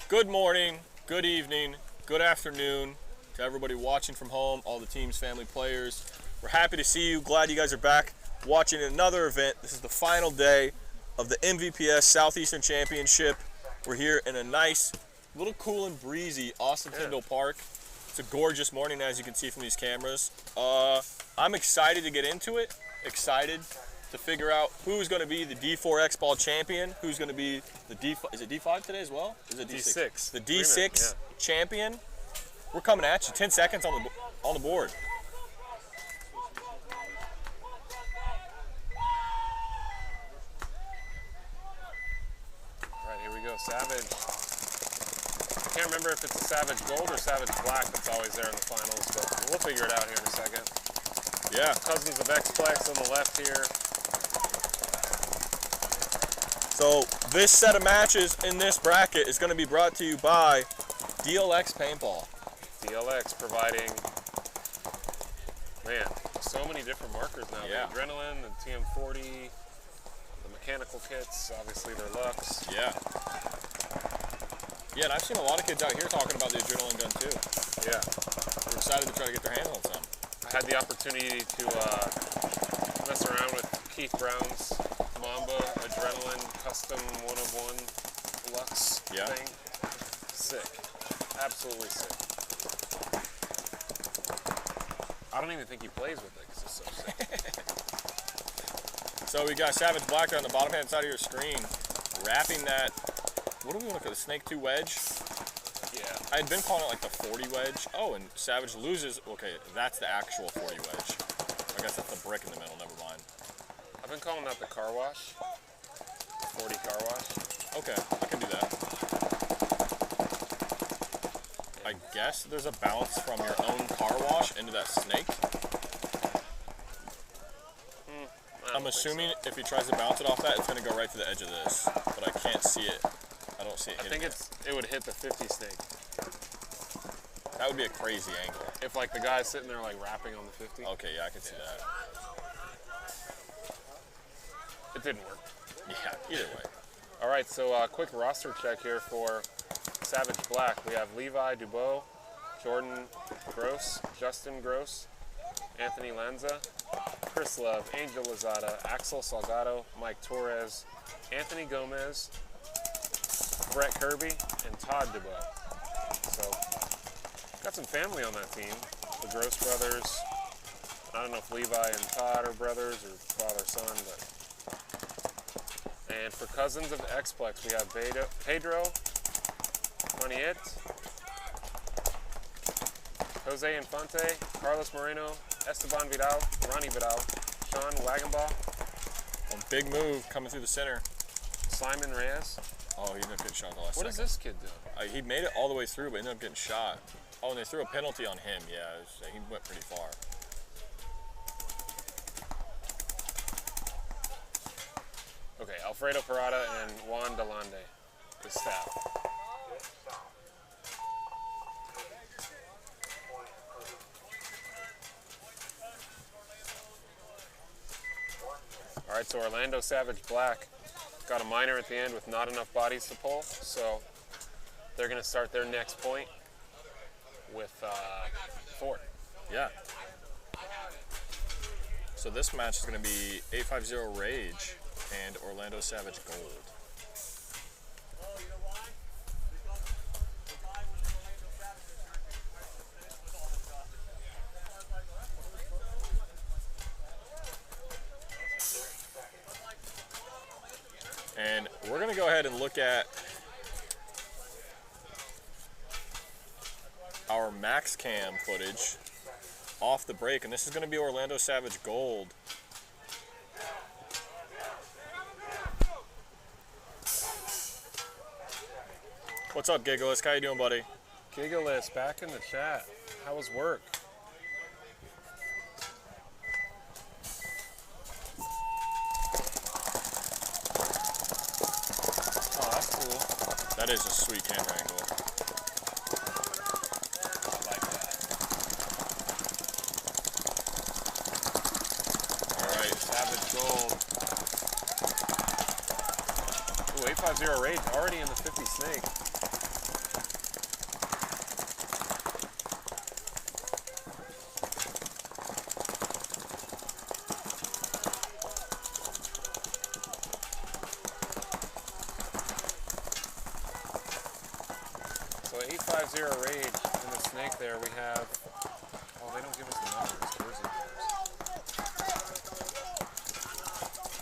Good morning, good evening, good afternoon to everybody watching from home, all the teams, family, players. We're happy to see you. Glad you guys are back watching another event. This is the final day of the MVPS Southeastern Championship. We're here in a nice, little cool and breezy Austin Tyndall Park. It's a gorgeous morning, as you can see from these cameras. I'm excited to get into it. Excited to figure out who's going to be the D4 X-Ball champion, who's going to be the D5, is it D5 today as well? Is it D6? The D6 champion. We're coming at you. 10 seconds on the board. All right, here we go. Savage. I can't remember if it's a Savage Gold or Savage Black that's always there in the finals, but we'll figure it out here in a second. Yeah. Cousins of X-Plex on the left here. So this set of matches in this bracket is going to be brought to you by DLX Paintball. DLX providing, man, so many different markers now. Yeah. The Adrenaline, the TM40, the mechanical kits, obviously their Lux. Yeah. Yeah, and I've seen a lot of kids out here talking about the Adrenaline gun too. Yeah. We're excited to try to get their hands on some. I had the opportunity to mess around with Keith Brown's Mamba Adrenaline Custom 101 Lux thing. Sick. Absolutely sick. I don't even think he plays with it because it's so sick. So we got Savage Black on the bottom hand side of your screen, wrapping that, what do we want to call it, the Snake 2 wedge? Yeah. I had been calling it like the 40 wedge. Oh, and Savage loses, okay, that's the actual 40 wedge. I guess that's the brick in the middle, never mind. I've been calling that the car wash. 40 car wash. Okay, I can do that. I guess there's a bounce from your own car wash into that snake. I'm assuming if he tries to bounce it off that, it's going to go right to the edge of this. But I can't see it. I don't see it hitting I think it would hit the 50 snake. That would be a crazy angle. If like the guy's sitting there like rapping on the 50. Okay, yeah, I can see that. It didn't work. Yeah, either way. All right, so quick roster check here for Savage Black. We have Levi Dubois, Jordan Gross, Justin Gross, Anthony Lanza, Chris Love, Angel Lozada, Axel Salgado, Mike Torres, Anthony Gomez, Brett Kirby, and Todd Dubois. So, got some family on that team. The Gross brothers. I don't know if Levi and Todd are brothers or father-son, but... And for Cousins of X-Plex, we have Pedro Maniet, Jose Infante, Carlos Moreno, Esteban Vidal, Ronnie Vidal, Sean Wagenbaugh. A big move coming through the center. Simon Reyes. Oh, he ended up getting shot the last What is this kid doing? He made it all the way through, but ended up getting shot. Oh, and they threw a penalty on him. Yeah, he went pretty far. Okay, Alfredo Parada and Juan Delande, the staff. All right, so Orlando Savage Black got a minor at the end with not enough bodies to pull, so they're going to start their next point with 4. Yeah. So this match is going to be 850 Rage and Orlando Savage Gold. And we're going to go ahead and look at our max cam footage off the break, and this is going to be Orlando Savage Gold. What's up, Gigalist? How you doing, buddy? Gigalist, back in the chat. How was work? Oh, that's cool. That is a sweet camera angle. I like that. All right. Savage Gold. Ooh, 850 Rage already in the 50 snake. 850 Rage in the snake there. We have, oh, they don't give us the numbers. Jersey numbers.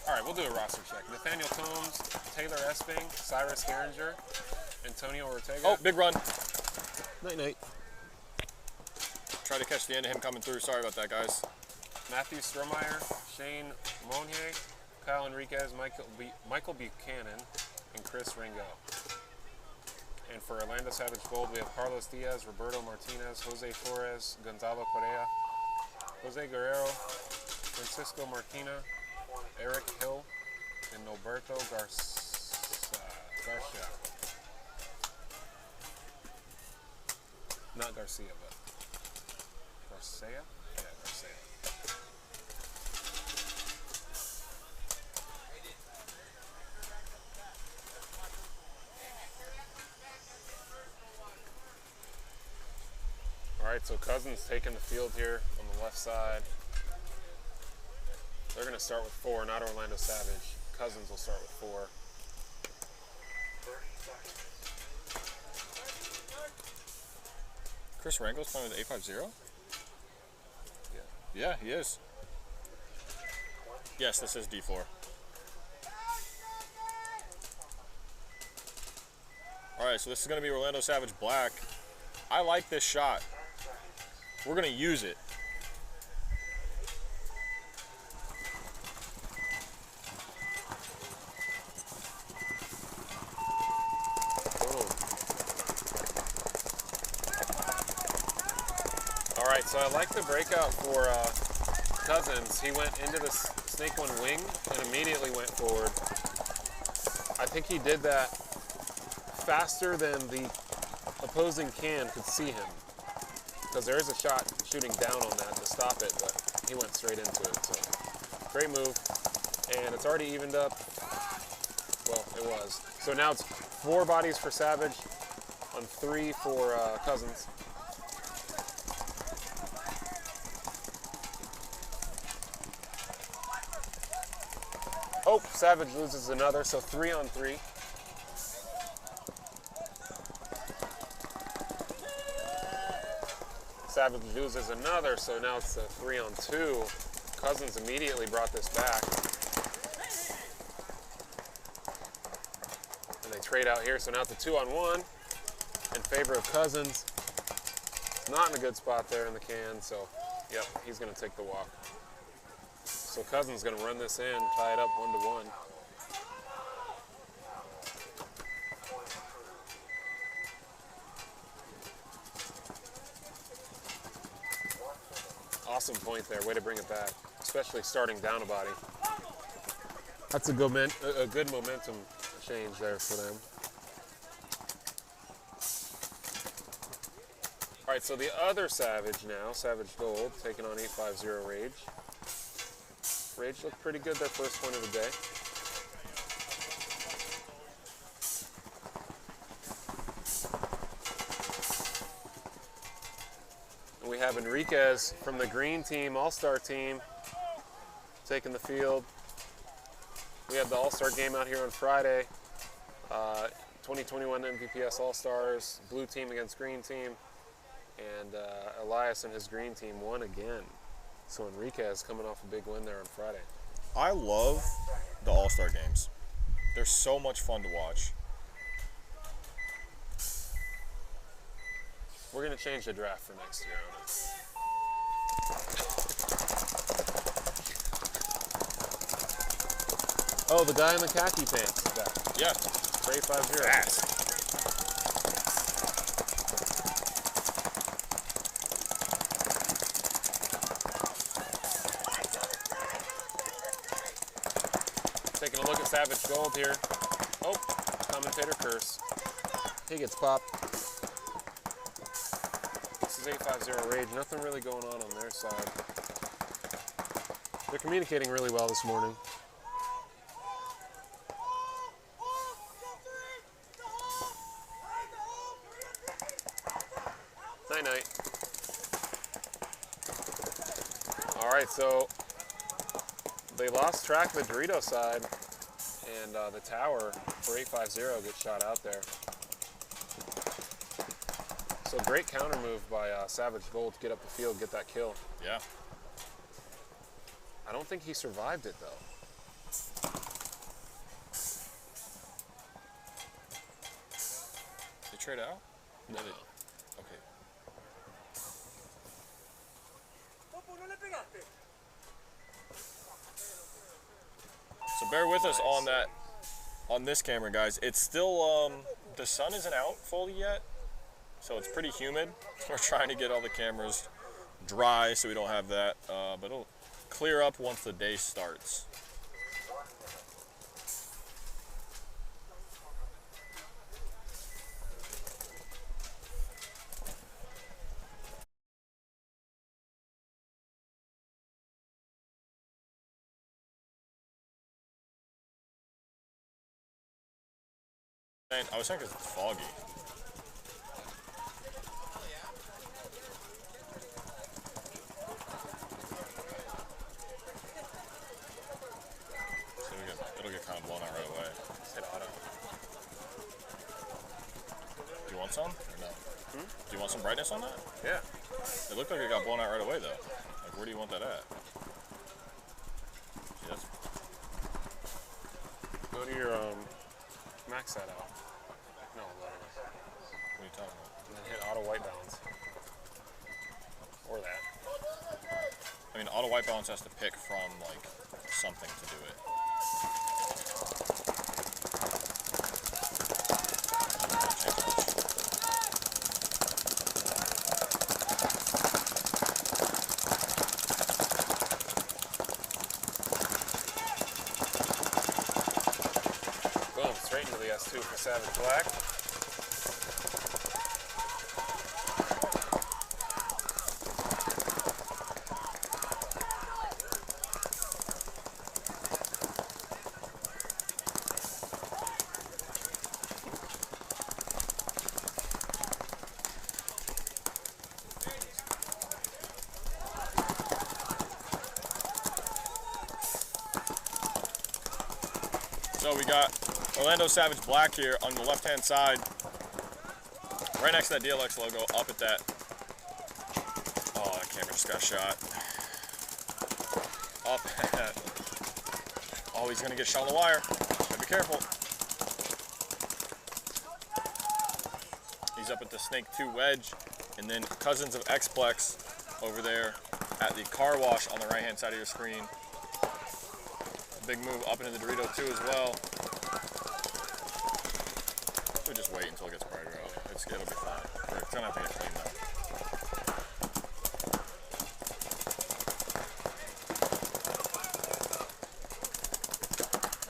All right, we'll do a roster check. Nathaniel Combs, Taylor Esping, Cyrus Geringer, Antonio Ortega. Oh, big run. Night-night. Try to catch the end of him coming through. Sorry about that, guys. Matthew Strohmeyer, Shane Monnier, Kyle Enriquez, Michael Buchanan, and Chris Ringo. And for Orlando Savage Gold, we have Carlos Diaz, Roberto Martinez, Jose Torres, Gonzalo Correa, Jose Guerrero, Francisco Marquina, Eric Hill, and Norberto Garcia. Not Garcia, but Garcia? Yeah, Garcia. All right, so Cousins taking the field here on the left side. They're going to start with 4, not Orlando Savage. Cousins will start with 4. Chris Rango's playing with 850? Yeah. Yeah, he is. Yes, this is D4. All right, so this is going to be Orlando Savage Black. I like this shot. We're going to use it. All right, so I like the breakout for Cousins. He went into the snake one wing and immediately went forward. I think he did that faster than the opposing can could see him, because there is a shot shooting down on that to stop it, but he went straight into it. So great move, and it's already evened up. Well, it was. So now it's 4 bodies for Savage on 3 for Cousins. Oh, Savage loses another, so 3 on 3. Savage loses another, so now it's a 3 on 2. Cousins immediately brought this back. And they trade out here, so now it's a 2 on 1 in favor of Cousins. Not in a good spot there in the can, so yep, he's going to take the walk. So Cousins is going to run this in, tie it up 1-1. Awesome point there, way to bring it back, especially starting down a body. That's a good momentum change there for them. All right, so the other Savage now, Savage Gold, taking on 850 Rage. Rage looked pretty good that first point of the day. And we have Enriquez from the green team, all-star team, taking the field. We had the all-star game out here on Friday. 2021 MVPS All-Stars, blue team against green team. And Elias and his green team won again. So Enriquez coming off a big win there on Friday. I love the All-Star games. They're so much fun to watch. We're going to change the draft for next year on it. Oh, the guy in the khaki pants is back. Yeah. For 850. Fast. Taking a look at Savage Gold here. Oh, commentator curse. He gets popped. This is 850 Rage. Nothing really going on their side. They're communicating really well this morning. Night-night. All right, so they lost track of the Dorito side, and the tower for 850 gets shot out there. So great counter move by Savage Gold to get up the field, get that kill. Yeah. I don't think he survived it, though. They trade out? No. Okay. So bear with us on that, on this camera, guys. It's still, the sun isn't out fully yet, so it's pretty humid. We're trying to get all the cameras dry so we don't have that, but it'll clear up once the day starts. I was thinking it's foggy. So it'll get kind of blown out right away. Just hit auto. Do you want some or no? Do you want some brightness on that? Yeah. It looked like it got blown out right away though. Like, where do you want that at? See, that's... Go to your max that out. No, literally. What are you talking about? And then hit auto white balance. Or that. I mean, auto white balance has to pick from like something to do it. Boom, straight into the S2 for Savage Black. So we got Orlando Savage Black here on the left-hand side, right next to that DLX logo, up at that. Oh, that camera just got shot. Up at. Oh, he's gonna get shot on the wire. Gotta be careful. He's up at the Snake 2 wedge, and then Cousins of X-Plex over there at the car wash on the right-hand side of your screen. Big move up into the Dorito 2 as well. We'll just wait until it gets brighter out. It'll be fine. It's gonna have to get cleaned up.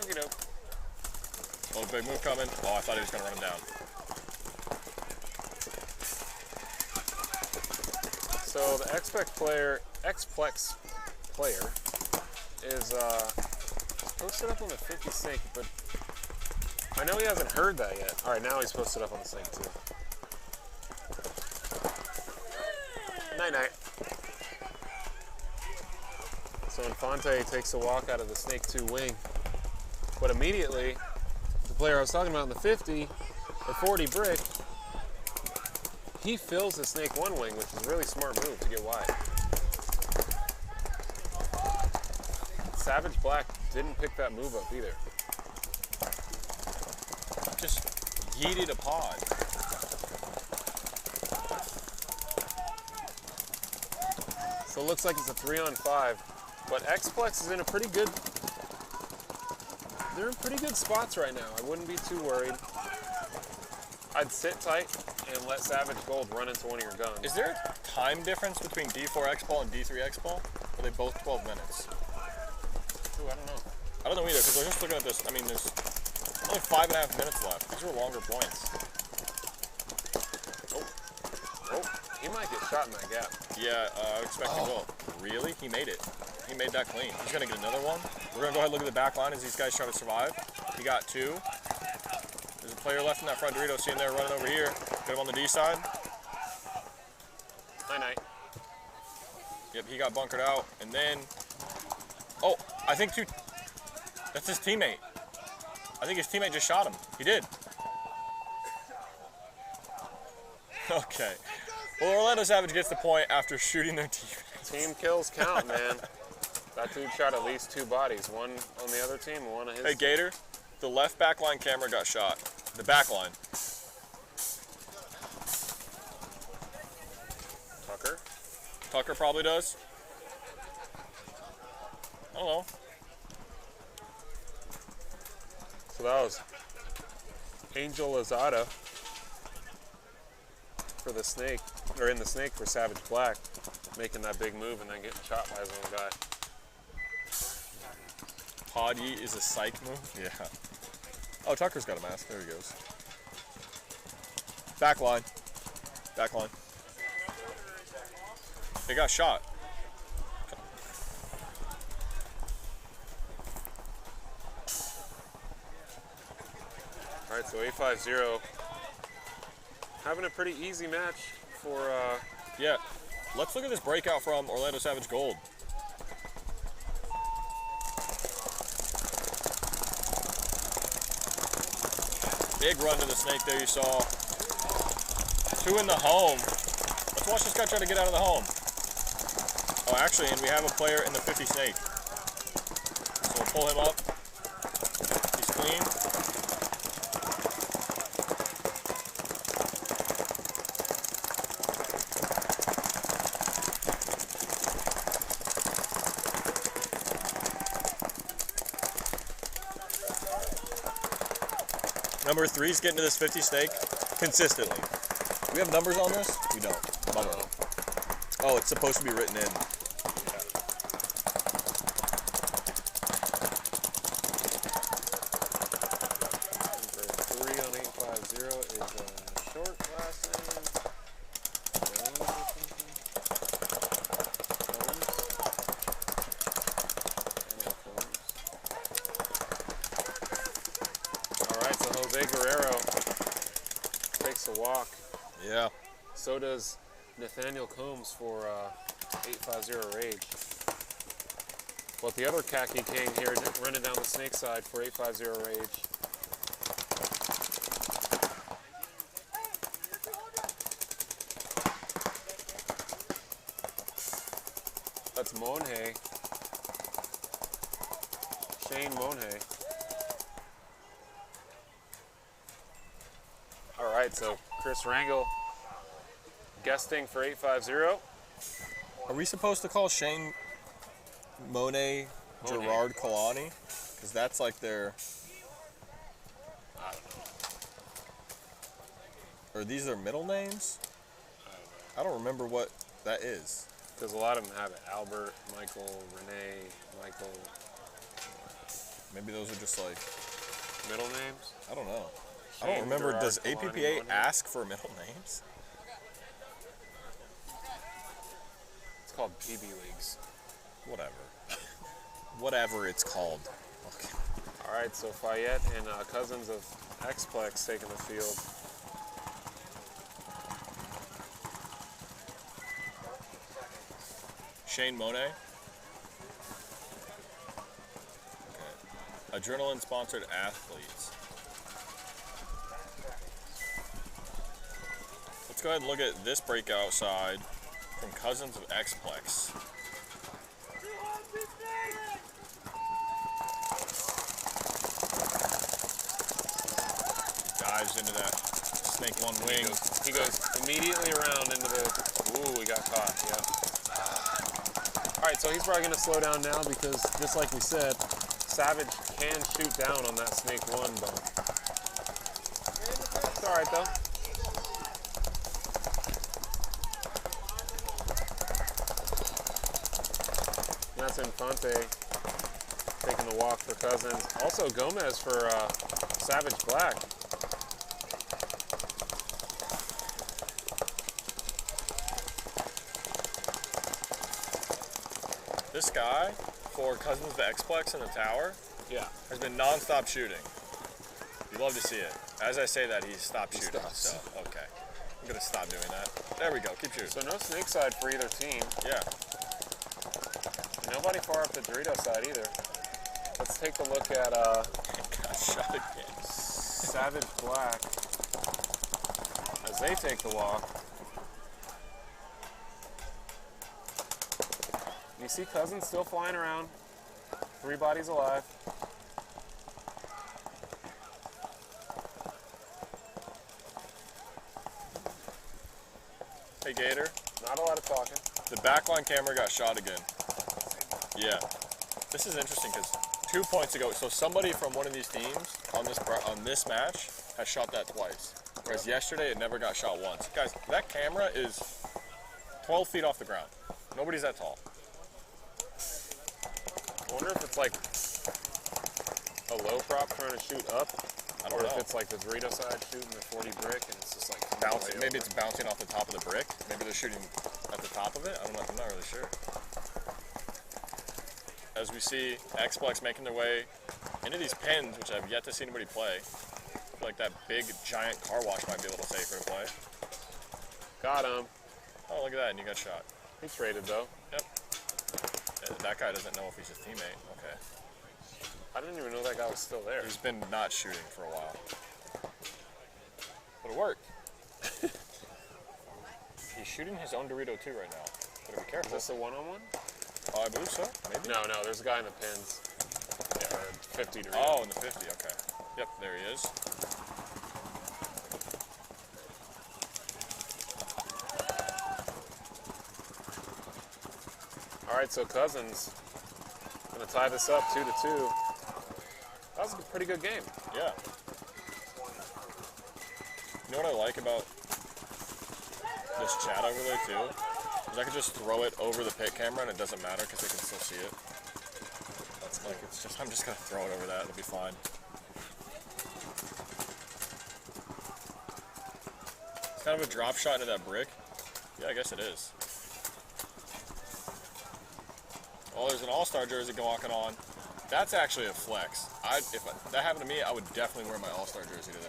Okey doke. Oh, big move coming. Oh, I thought he was gonna run him down. So the X-Plex player is posted up on the 50 Snake, but I know he hasn't heard that yet. All right, now he's posted up on the Snake too. Night-night. So Infante takes a walk out of the Snake 2 wing, but immediately, the player I was talking about in the 50 or 40 brick, he fills the Snake 1 wing, which is a really smart move to get wide. Savage Black didn't pick that move up either. Just yeeted a pod. So it looks like it's a 3-on-5, but X-Plex is in a pretty good. They're in pretty good spots right now. I wouldn't be too worried. I'd sit tight and let Savage Gold run into one of your guns. Is there a time difference between D4 X-Ball and D3 X-Ball? Are they both 12 minutes? Ooh, I don't know. I don't know either, because I was just looking at this. I mean, there's only 5.5 minutes left. These are longer points. Oh, he might get shot in that gap. Yeah, I would expect he will. Really? He made it. He made that clean. He's going to get another one. We're going to go ahead and look at the back line as these guys try to survive. He got 2. There's a player left in that front Dorito. See him there running over here. Get him on the D side. Night-night. Yep, he got bunkered out. And then, oh, I think 2. That's his teammate. I think his teammate just shot him. He did. Okay. Well, Orlando Savage gets the point after shooting their team. Team kills count, man. That dude shot at least 2 bodies. One on the other team and one on his. Hey, Gator, the left backline camera got shot. The backline. Tucker. Tucker probably does. I don't know. So that was Angel Lozada for the snake, or in the snake for Savage Black, making that big move and then getting shot by his own guy. Pod yeet is a psych move? Yeah. Oh, Tucker's got a mask. There he goes. Backline. Backline. They got shot. All right, so 850 having a pretty easy match for. Yeah. Let's look at this breakout from Orlando Savage Gold. Big run to the snake there you saw. 2 in the home. Let's watch this guy try to get out of the home. Oh, actually, and we have a player in the 50 snake. So we'll pull him up. He's clean. Number 3's getting to this 50 snake consistently. Do we have numbers on this? We don't. Bummer. Oh, it's supposed to be written in. Number 3 on 850 is a short last name. All right, so Jose Guerrero takes a walk. Yeah. So does Nathaniel Combs for 850 Rage. But the other khaki king here running down the snake side for 850 Rage. That's Monhe. Shane Monhe. All right, so Chris Rangel guesting for 850. Are we supposed to call Shane Monet Gerard Kalani? Because that's like their... I don't know. Or these are middle names? I don't remember what that is. Because a lot of them have it. Albert, Michael, Renee, Michael. Maybe those are just like... Middle names? I don't know. I Shane don't remember. Gerard Does Kalani APPA Monet? ask for middle names? It's called PB Leagues. Whatever. Whatever it's called. Okay. All right, so Fayette and cousins of X-Plex taking the field. Shane Monet. Okay. Adrenaline-sponsored athletes. Let's go ahead and look at this breakout side from Cousins of X-Plex. Dives into that snake one wing. He goes immediately around into the. Ooh, we got caught. Yeah. All right, so he's probably going to slow down now because, just like we said, Savage can shoot down on that snake one bump. It's all right though. That's Infante taking the walk for Cousins. Also Gomez for Savage Black. This guy, for Cousins of X-Plex in the tower, Yeah. has been non-stop shooting. You love to see it. As I say that, he's stopped shooting. stops. So, okay. I'm going to stop doing that. There we go. Keep shooting. So no snake side for either team. Yeah. Nobody far up the Dorito side either. Let's take a look at Got shot again. Savage Black as they take the walk. You see Cousins still flying around. 3 bodies alive. Hey, Gator. Not a lot of talking. The backline camera got shot again. Yeah. This is interesting because 2 points ago, so somebody from one of these teams on this match has shot that twice. Whereas yesterday it never got shot once. Guys, that camera is 12 feet off the ground. Nobody's that tall. I wonder if it's like a low prop trying to shoot up. I don't or know. if it's like the Dorito side shooting the 40 brick and it's just like Bouncing. Maybe it's bouncing off the top of the brick. Maybe they're shooting at the top of it. I don't know. I'm not really sure. As we see X-Plex making their way into these pins, which I've yet to see anybody play. I feel like that big, giant car wash might be a little safer to play. Got him. Oh, look at that, and you got shot. He traded though. Yep. That guy doesn't know if he's his teammate. Okay. I didn't even know that guy was still there. He's been not shooting for a while. But it worked. He's shooting his own Dorito too right now. Gotta be careful. Is this a one-on-one? Oh, I believe so. Maybe. No, there's a guy in the pins. Yeah, or 50 Dorito. Oh, in the 50. Okay. Yep, there he is. All right, so Cousins gonna tie this up 2-2. That was a pretty good game. Yeah. You know what I like about this chat overlay too? Is I can just throw it over the pit camera and it doesn't matter because they can still see it. That's like, it's just, I'm just gonna throw it over that, it'll be fine. It's kind of a drop shot into that brick. Yeah, I guess it is. Oh, there's an all-star jersey walking on. That's actually a flex. If that happened to me, I would definitely wear my all-star jersey to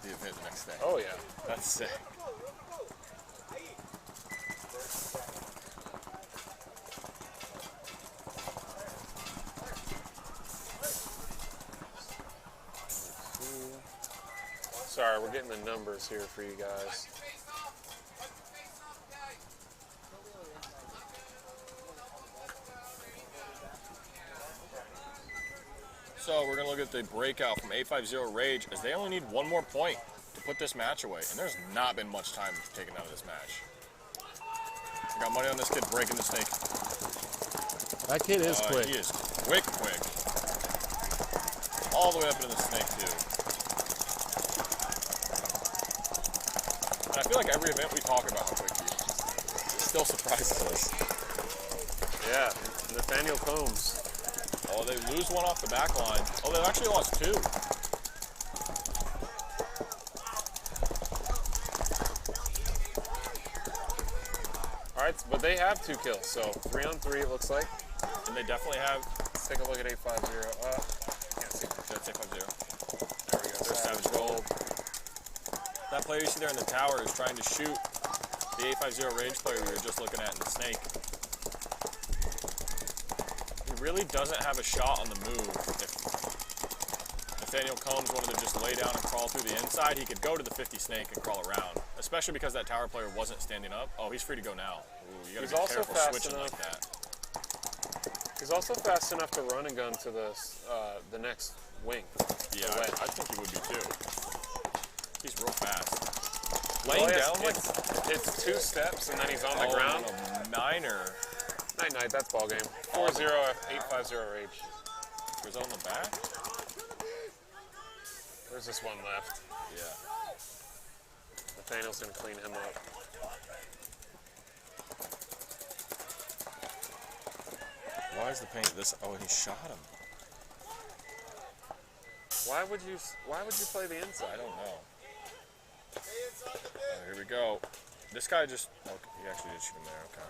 the event the next day. Oh yeah. That's sick. Sorry, we're getting the numbers here for you guys. So we're going to look at the breakout from 850 Rage as they only need one more point to put this match away. And there's not been much time taken out of this match. I got money on this kid breaking the snake. That kid is quick. He is quick. All the way up into the snake too. And I feel like every event we talk about how quick he is. It still surprises us. Yeah, Nathaniel Combs. Oh, they lose one off the back line. Oh, they actually lost two. All right, but they have 2 kills, so 3-on-3 it looks like. And they definitely have. Let's take a look at 850. Can't see. That's 850. There we go. There's Savage Gold. That player you see there in the tower is trying to shoot the 850 Rage player we were just looking at in the snake. He really doesn't have a shot on the move. If Nathaniel Combs wanted to just lay down and crawl through the inside, he could go to the 50 snake and crawl around. Especially because that tower player wasn't standing up. Oh, he's free to go now. Ooh, you gotta be careful switching like that. He's also fast enough to run and gun to the next wing. Yeah, I think he would be too. He's real fast. Laying Laying down like it's 2 steps and then he's on the ground. A niner. Night, that's ball game. 4-0, 850 Rage. Goes on the back. There's this one left. Yeah. Nathaniel's gonna clean him up. Why is the paint this? Oh, he shot him. Why would you play the inside? I don't know. Here we go. This guy just. Okay, he actually did shoot him there. Okay.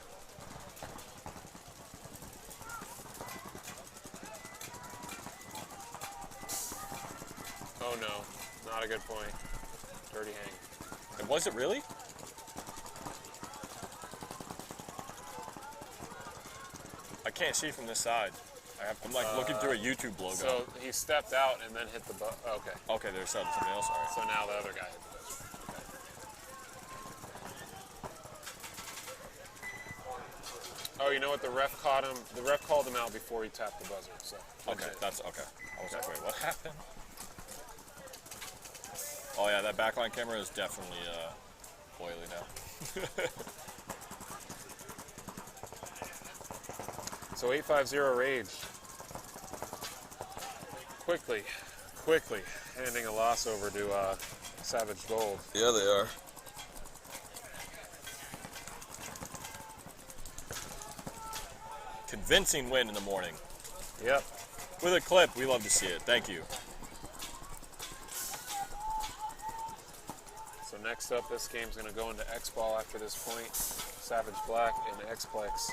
Oh no, not a good point. Dirty hang. And was it really? I can't see from this side. I'm like looking through a YouTube logo. So he stepped out and then hit the button. Okay. Okay, there's something else. All right. So now the other guy hit the button. Oh, you know what? The ref caught him. The ref called him out before he tapped the buzzer. So Okay, legit. that's okay. I was like, wait, what happened? Oh yeah, that backline camera is definitely oily now. So 850 Rage. Quickly handing a loss over to Savage Gold. Yeah, they are. Convincing win in the morning. Yep. With a clip, we love to see it. Thank you. So next up, this game's going to go into X-Ball after this point. Savage Black and X-Plex.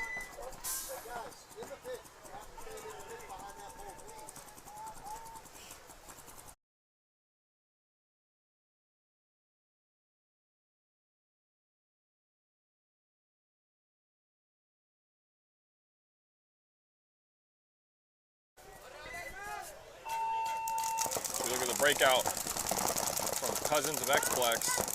We look at the breakout from Cousins of X-Plex.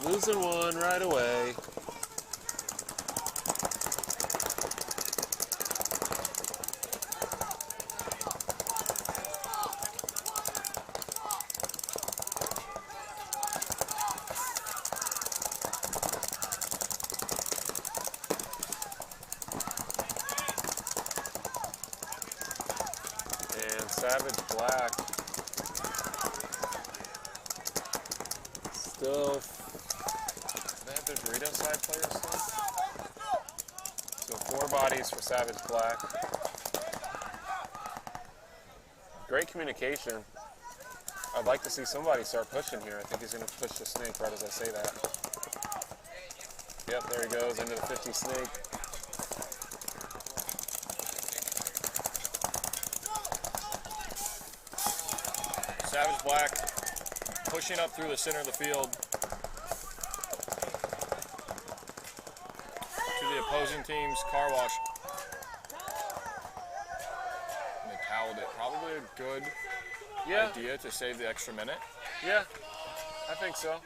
Losing one right away. And Savage Black still. They have their Dorito side players still? So 4 bodies for Savage Black. Great communication. I'd like to see somebody start pushing here. I think he's going to push the snake right as I say that. Yep, there he goes into the 50 snake. Savage Black pushing up through the center of the field to the opposing team's car wash. And they toweled it. Probably a good idea to save the extra minute. Yeah, I think so.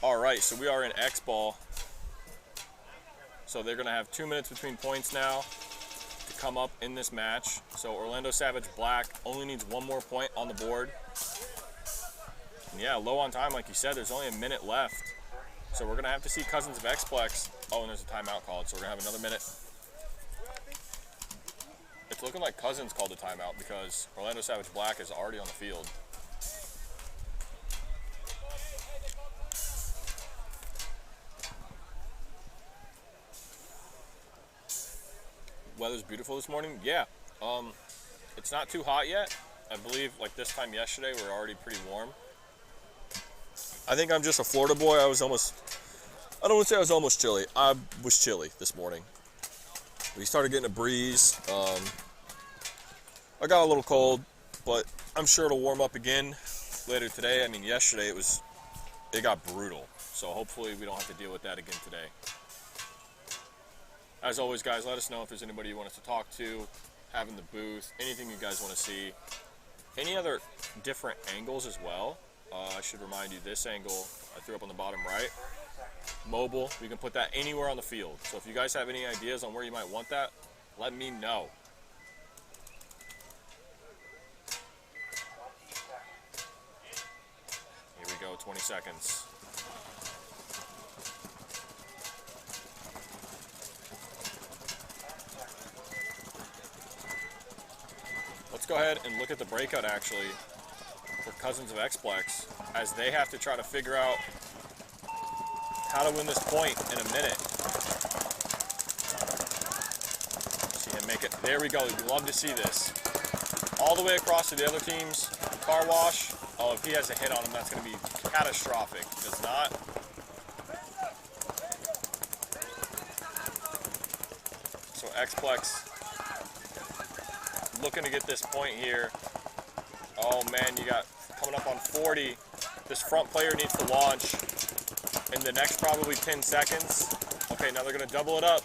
All right, so we are in X-Ball. So they're going to have 2 minutes between points now to come up in this match. So Orlando Savage Black only needs 1 more point on the board. And yeah, low on time, like you said, there's only a minute left. So we're going to have to see Cousins of X-Plex. Oh, and there's a timeout called, so we're going to have another minute. It's looking like Cousins called a timeout because Orlando Savage Black is already on the field. Weather's beautiful this morning. Yeah, it's not too hot yet. I believe like this time yesterday we were already pretty warm. I think I'm just a Florida boy. I don't want to say I was almost chilly. I was chilly this morning. We started getting a breeze. I got a little cold, but I'm sure it'll warm up again later today. I mean, yesterday it got brutal. So hopefully we don't have to deal with that again today. As always, guys, let us know if there's anybody you want us to talk to, have in the booth, anything you guys want to see. Any other different angles as well. I should remind you, this angle I threw up on the bottom right. mobile. We can put that anywhere on the field. So if you guys have any ideas on where you might want that, let me know. Here we go, 20 seconds. Let's go ahead and look at the breakout actually for Cousins of X-Plex as they have to try to figure out how to win this point in a minute. See him make it. There we go. You'd love to see this. All the way across to the other team's car wash. Oh, if he has a hit on him, that's going to be catastrophic. Does not. So X-Plex looking to get this point here. Oh man, you got coming up on 40. This front player needs to launch in the next probably 10 seconds. Okay, now they're going to double it up.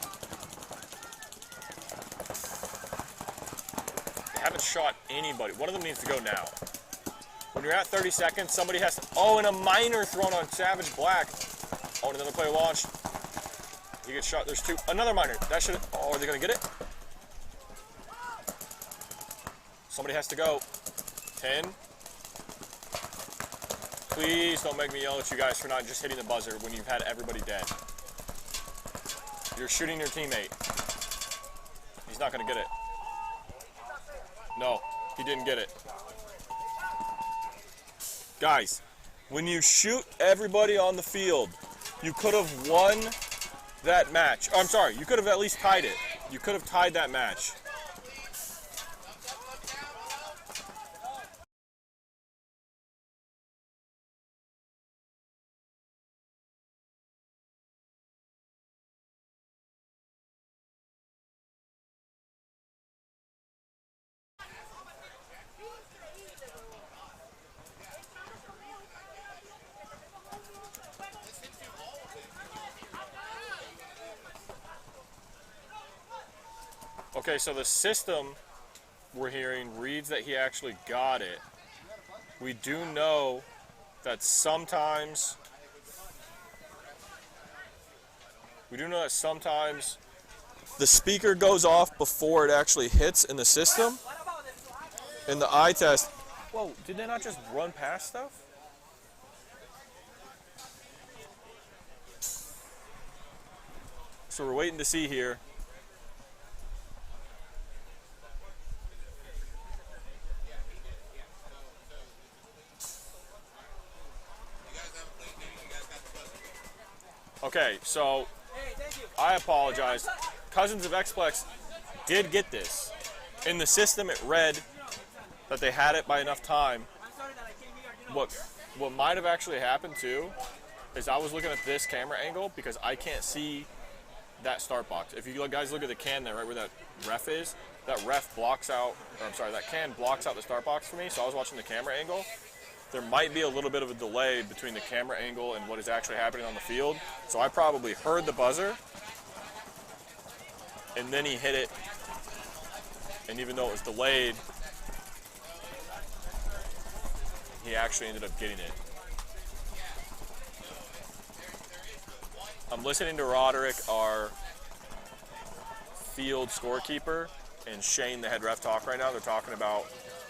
They haven't shot anybody. One of them needs to go now. When you're at 30 seconds, somebody has to... Oh, and a minor thrown on Savage Black. Oh, and another player launched. He gets shot. There's two. Another minor. That should... Oh, are they going to get it? Somebody has to go. 10. Please don't make me yell at you guys for not just hitting the buzzer when you've had everybody dead. You're shooting your teammate. He's not going to get it. No, he didn't get it. Guys, when you shoot everybody on the field, you could have won that match. Oh, I'm sorry, you could have at least tied it. You could have tied that match. Okay, so the system we're hearing reads that he actually got it. We do know that sometimes the speaker goes off before it actually hits in the system. In the eye test. Whoa, did they not just run past stuff? So we're waiting to see here. Okay, so I apologize. Cousins of X-Plex did get this. In the system, it read that they had it by enough time. What might have actually happened too is I was looking at this camera angle because I can't see that start box. If you guys look at the can there, right where that ref is, that ref blocks out, or I'm sorry, that can blocks out the start box for me. So I was watching the camera angle. There might be a little bit of a delay between the camera angle and what is actually happening on the field. So I probably heard the buzzer, and then he hit it. And even though it was delayed, he actually ended up getting it. I'm listening to Roderick, our field scorekeeper, and Shane, the head ref, talk right now. They're talking about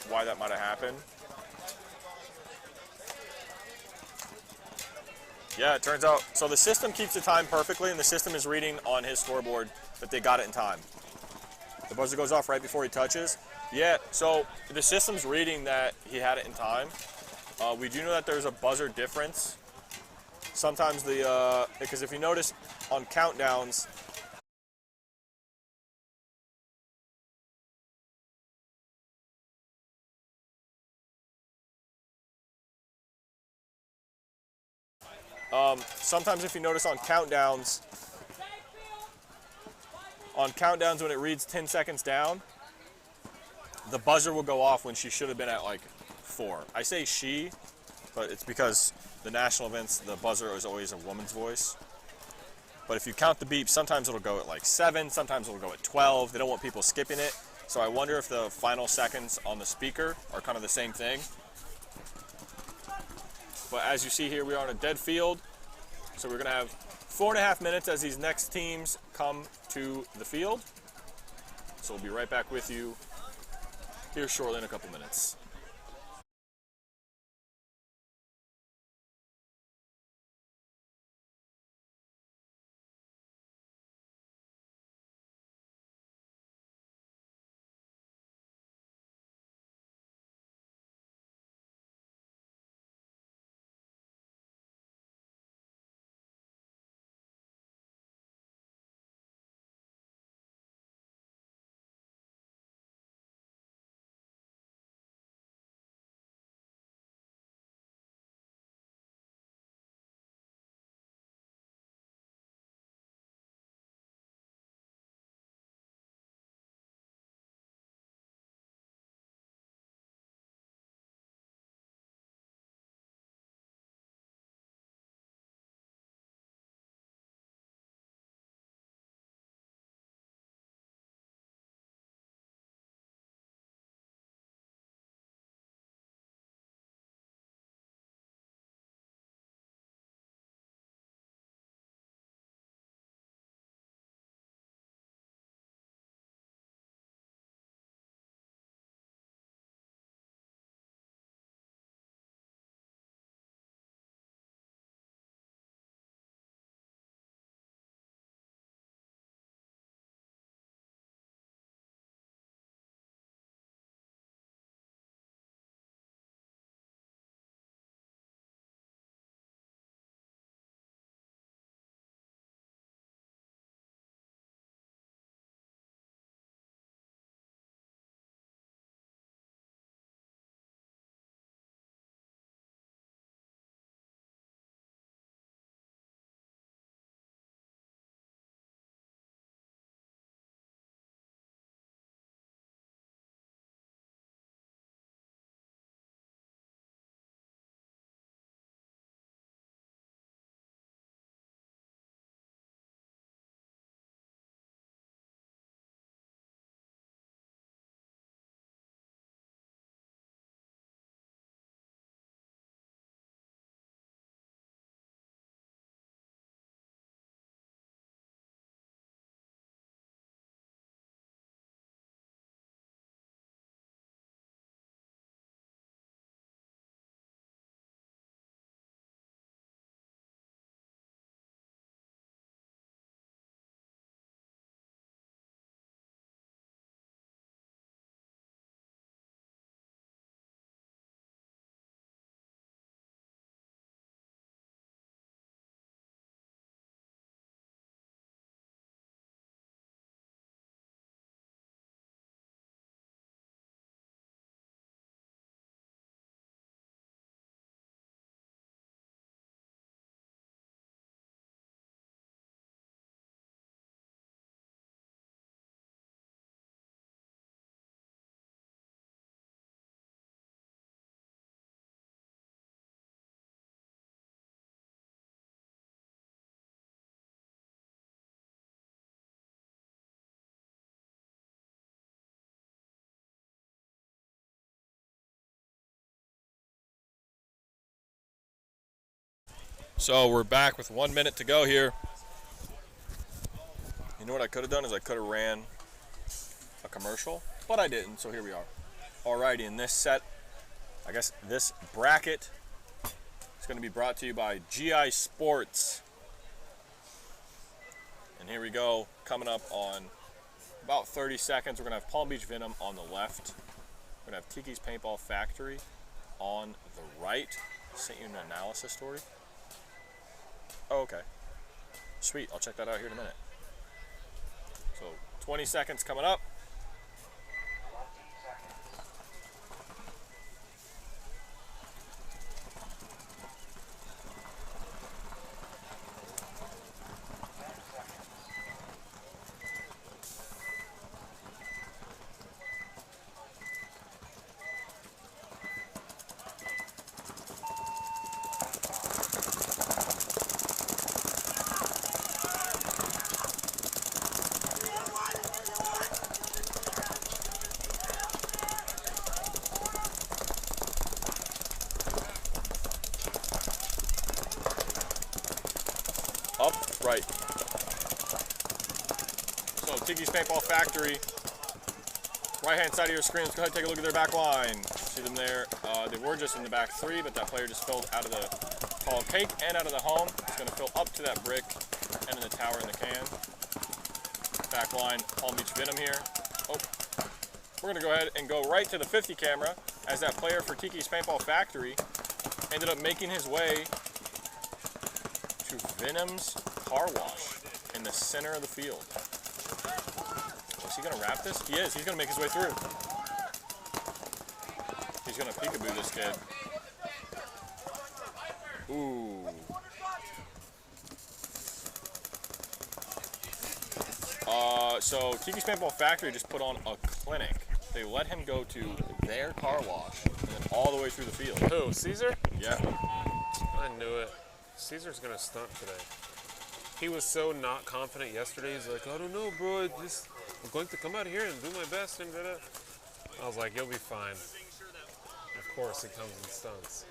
why that might have happened. Yeah, it turns out, so the system keeps the time perfectly, and the system is reading on his scoreboard that they got it in time. The buzzer goes off right before he touches. Yeah, so the system's reading that he had it in time. We do know that there's a buzzer difference. Sometimes because if you notice on countdowns, sometimes if you notice on countdowns when it reads 10 seconds down, the buzzer will go off when she should have been at like 4. I say she, but it's because the national events, the buzzer is always a woman's voice. But if you count the beeps, sometimes it'll go at like 7, sometimes it'll go at 12. They don't want people skipping it. So I wonder if the final seconds on the speaker are kind of the same thing. But as you see here, we are on a dead field. So we're going to have 4.5 minutes as these next teams come to the field. So we'll be right back with you here shortly in a couple minutes. So we're back with 1 minute to go here. You know what I could have done is I could have ran a commercial, but I didn't, so here we are. Alrighty, in this set, I guess this bracket is going to be brought to you by GI Sports. And here we go, coming up on about 30 seconds, we're going to have Palm Beach Venom on the left. We're going to have Tiki's Paintball Factory on the right. Sent you an analysis story. Oh, okay. Sweet, I'll check that out here in a minute. So 20 seconds coming up. Tiki's Paintball Factory. Right-hand side of your screen. Let's go ahead and take a look at their back line. See them there. They were just in the back three, but that player just filled out of the tall cake and out of the home. It's going to fill up to that brick and in the tower in the can. Back line, Palm Beach Venom here. Oh, we're going to go ahead and go right to the 50 camera as that player for Tiki's Paintball Factory ended up making his way to Venom's car wash in the center of the field. Is he going to wrap this? He is. He's going to make his way through. He's going to peekaboo this kid. Ooh. So Tiki's Paintball Factory just put on a clinic. They let him go to their car wash and then all the way through the field. Who, Caesar? Yeah. I knew it. Caesar's going to stunt today. He was so not confident yesterday. He's like, I don't know, bro. I'm going to come out here and do my best. And da-da. I was like, you'll be fine. Of course, he comes and stunts.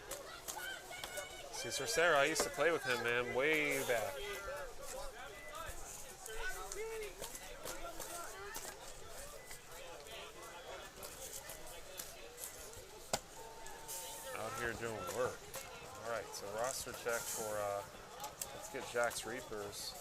Caesar Sarah, I used to play with him, man, way back. Out here doing work. All right, so roster check for, let's get Jack's Reapers.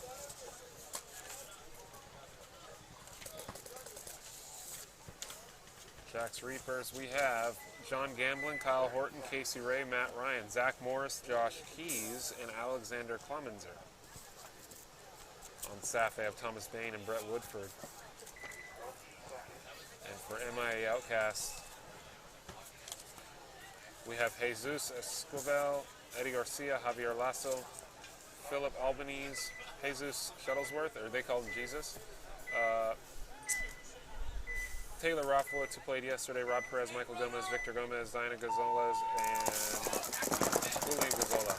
Jack's Reapers, we have John Gamblin, Kyle Horton, Casey Ray, Matt Ryan, Zach Morris, Josh Keys, and Alexander Clemenser. On staff, they have Thomas Bain and Brett Woodford. And for MIA Outcasts, we have Jesus Escobar, Eddie Garcia, Javier Lasso, Philip Albanese, Jesus Shuttlesworth, or they call him Jesus. Taylor Rothwoods, who played yesterday, Rob Perez, Michael Gomez, Victor Gomez, Diana Gonzalez, and Julian Gazzola.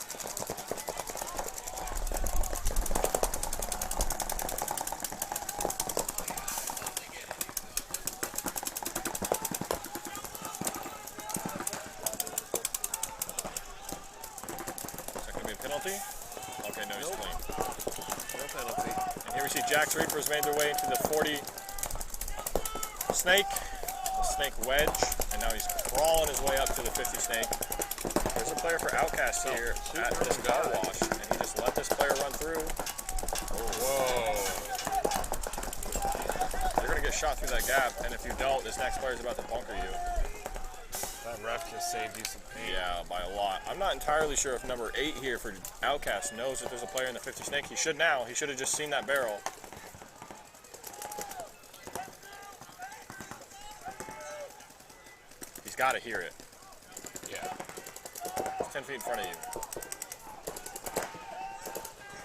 Is that going to be a penalty? Okay, no, he's clean. No penalty. And here we see Jack's Reapers made their way into the 40 snake, the snake wedge, and now he's crawling his way up to the 50 snake. There's a player for Outcasts here at this car wash, and he just let this player run through. Whoa. You're going to get shot through that gap, and if you don't, this next player is about to bunker you. That ref just saved you some pain. Yeah, by a lot. I'm not entirely sure if number 8 here for Outcast knows that there's a player in the 50 snake. He should now. He should have just seen that barrel. He's got to hear it. Yeah. He's 10 feet in front of you.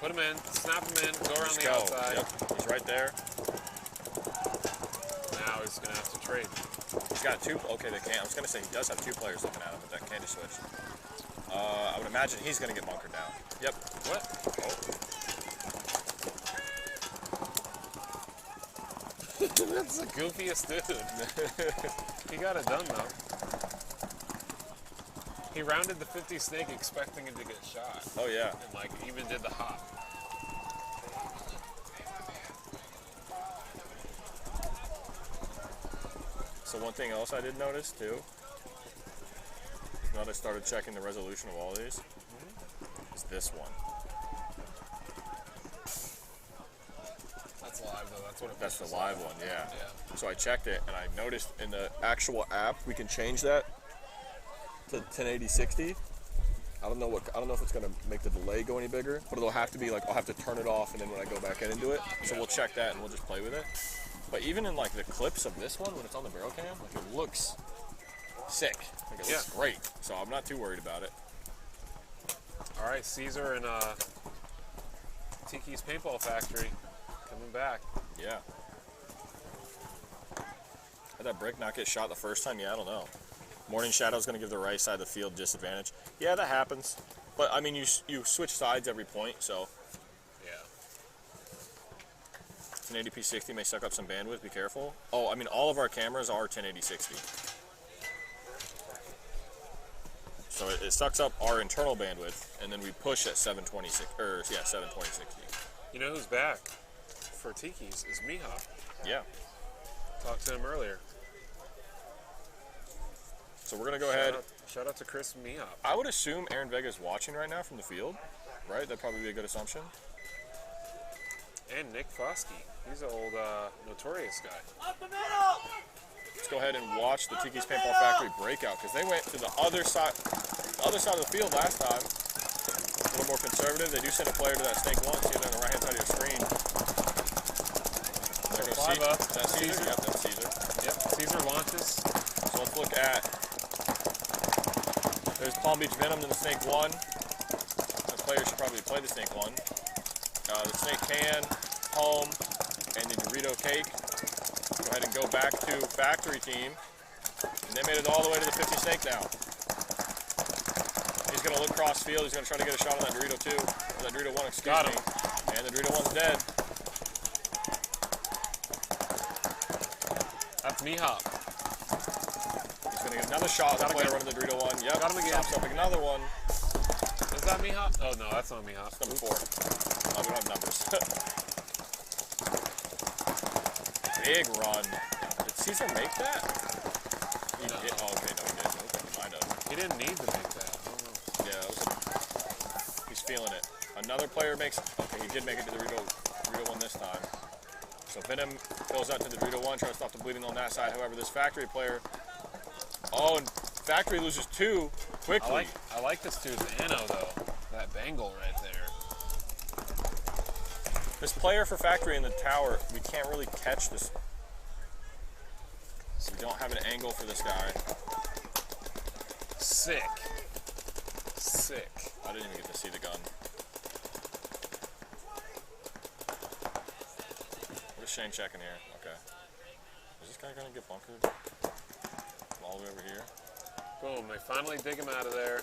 Put him in, snap him in, go around Just the go. outside. Yep. He's right there. Now he's going to have to trade. He's got 2. Okay, they can't. I was going to say he does have 2 players looking at him with that candy switch. I would imagine he's going to get bunkered down. Yep. What? Oh. That's the goofiest dude. He got it done, though. He rounded the 50 snake expecting him to get shot. Oh, yeah. And, like, even did the hop. So one thing else I did notice, too, now that I started checking the resolution of all of these, is this one. That's live, though. That's what it That's the pushes live out. one, yeah. Yeah. So I checked it, and I noticed in the actual app we can change that to 1080-60. I don't know if it's gonna make the delay go any bigger, but it'll have to be like I'll have to turn it off, and then when I go back in and do it, so we'll check that and we'll just play with it. But even in like the clips of this one when it's on the barrel cam, like it looks sick. Like it looks great. So I'm not too worried about it. All right, Caesar and Tiki's Paintball Factory coming back. Yeah. Did that brick not get shot the first time? Yeah, I don't know. Morning Shadow's going to give the right side of the field disadvantage. Yeah, that happens. But, I mean, you switch sides every point, so. Yeah. 1080p 60 may suck up some bandwidth. Be careful. Oh, I mean, all of our cameras are 1080 60. So it sucks up our internal bandwidth, and then we push at 720 60. You know who's back for Tiki's is Mihop. Yeah. Talked to him earlier. So we're going to go ahead. Shout out to Chris Mihop. I would assume Aaron Vega is watching right now from the field, right? That'd probably be a good assumption. And Nick Foskey. He's an old Notorious guy. Let's go ahead and watch the Tiki's Paintball Factory breakout because they went to the other side of the field last time. A little more conservative. They do send a player to that snake one. See it on the right-hand side of your screen. There goes Five up. That's Caesar. Yep, that's Caesar. Yep, Caesar launches. So let's look at. There's Palm Beach Venom in the snake one. The player should probably play the snake one. The snake can, home, and the Dorito cake. Go ahead and go back to factory team. And they made it all the way to the 50 snake now. He's going to look cross field. He's going to try to get a shot on that Dorito 2. Or that Dorito 1, excuse Got me. him. And the Dorito 1's dead. That's Mihop. He's going to get another shot. That player running the Dorito 1. Yep. Got him again. Chops up another one. Is that Mihop? Oh, no, that's not Mihop. It's number 4. Oh, we don't have numbers. Big run. Did Caesar make that? He No. did. Oh, okay, no, he didn't. I think he might have. He didn't need to make that. I don't know. Yeah, that was he's feeling it. Another player makes. Okay, he did make it to the Dorito 1 this time. So Venom goes out to the Dorito 1, trying to stop the bleeding on that side. However, this factory player. Oh, and factory loses 2 quickly. I like this dude's Anno, though. That bangle right there. This player for factory in the tower, we can't really catch this. So we don't have an angle for this guy. Sick. Sick. I didn't even get to see the gun. What is Shane checking here? Okay. Is this guy gonna get bunkered? From all the way over here? Boom, they finally dig him out of there.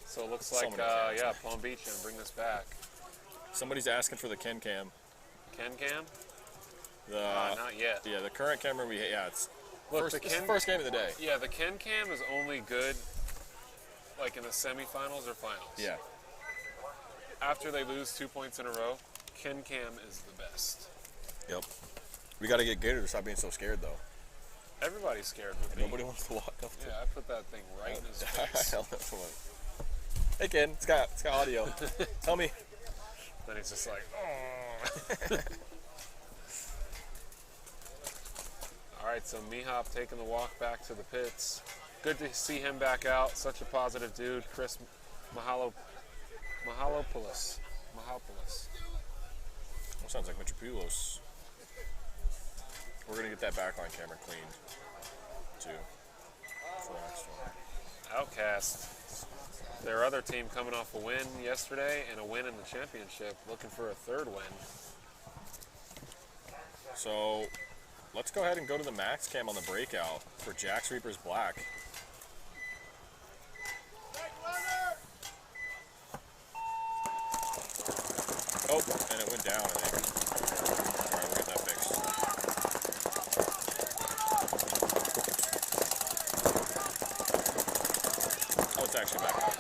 So it looks like, So many cams. yeah, Palm Beach and bring this back. Somebody's asking for the Ken Cam. Ken Cam? The Not yet. yeah, the current camera we it's Look, it's the first game of the day. Yeah, the Ken Cam is only good like in the semifinals or finals. Yeah. After they lose 2 points in a row, Ken Cam is the best. Yep. We got to get Gator to stop being so scared though. Everybody's scared with me. Nobody wants to walk up to. Yeah, I put that thing right in his face. Hey Ken, it's got audio. Tell me. Then he's just like, oh. All right, so Mihop taking the walk back to the pits. Good to see him back out. Such a positive dude. Chris Mahalopoulos. Well, sounds like Mitropoulos. We're going to get that backline camera cleaned, too, for the next one. Outcasts. Their other team coming off a win yesterday and a win in the championship, looking for a third win. So, let's go ahead and go to the max cam on the breakout for Jack's Reaper's Black. Oh, and it went down, I think. All right, we'll get that fixed. Oh, it's actually back up.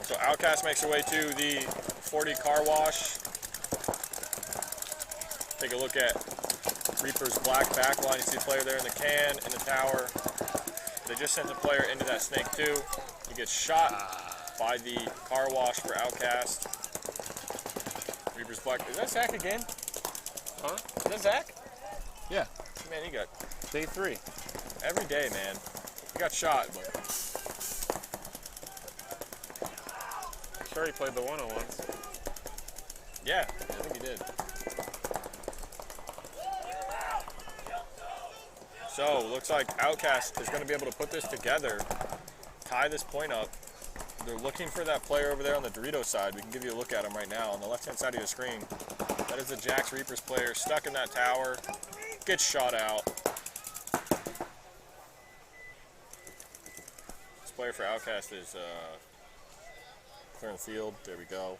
So Outcast makes her way to the 40 car wash. Take a look at Reaper's Black backline. You see the player there in the can, in the tower. They just sent the player into that snake too. He gets shot by the car wash for Outcast. Reaper's Black. Is that Zach again? Huh? Is that Zach? Yeah. Man, he got Day 3. every day, man. He got shot, but Sure, he played the 101s. yeah, I think he did. So, looks like Outcast is going to be able to put this together, tie this point up. They're looking for that player over there on the Dorito side. We can give you a look at him right now on the left-hand side of your screen. That is the Jack's Reapers player stuck in that tower. Gets shot out. This player for Outcast is clearing the field. There we go.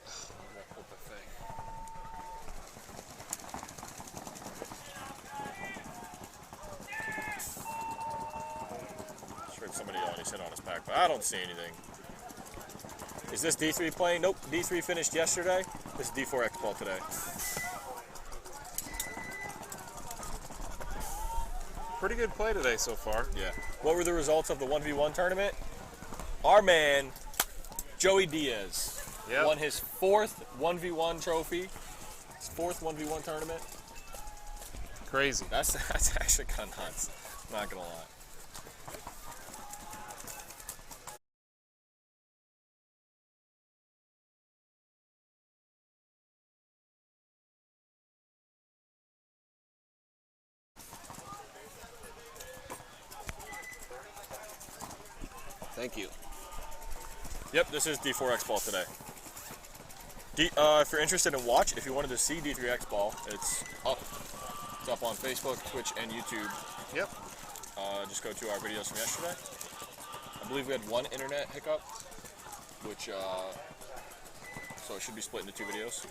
Where did I put the thing? somebody already said on his pack, but I don't see anything. Is this D3 playing? Nope, D3 finished yesterday. This is D4 X-Ball today. Pretty good play today so far. Yeah. What were the results of the 1v1 tournament? Our man, Joey Diaz, won his 4th 1v1 trophy. His 4th 1v1 tournament. Crazy. That's actually kind of nuts. Not gonna lie. Thank you. Yep, this is D4 X-Ball today. If you're interested in if you wanted to see D3 X-Ball, it's up. It's up on Facebook, Twitch, and YouTube. Yep. Just go to our videos from yesterday. I believe we had one internet hiccup, which, so it should be split into 2 videos.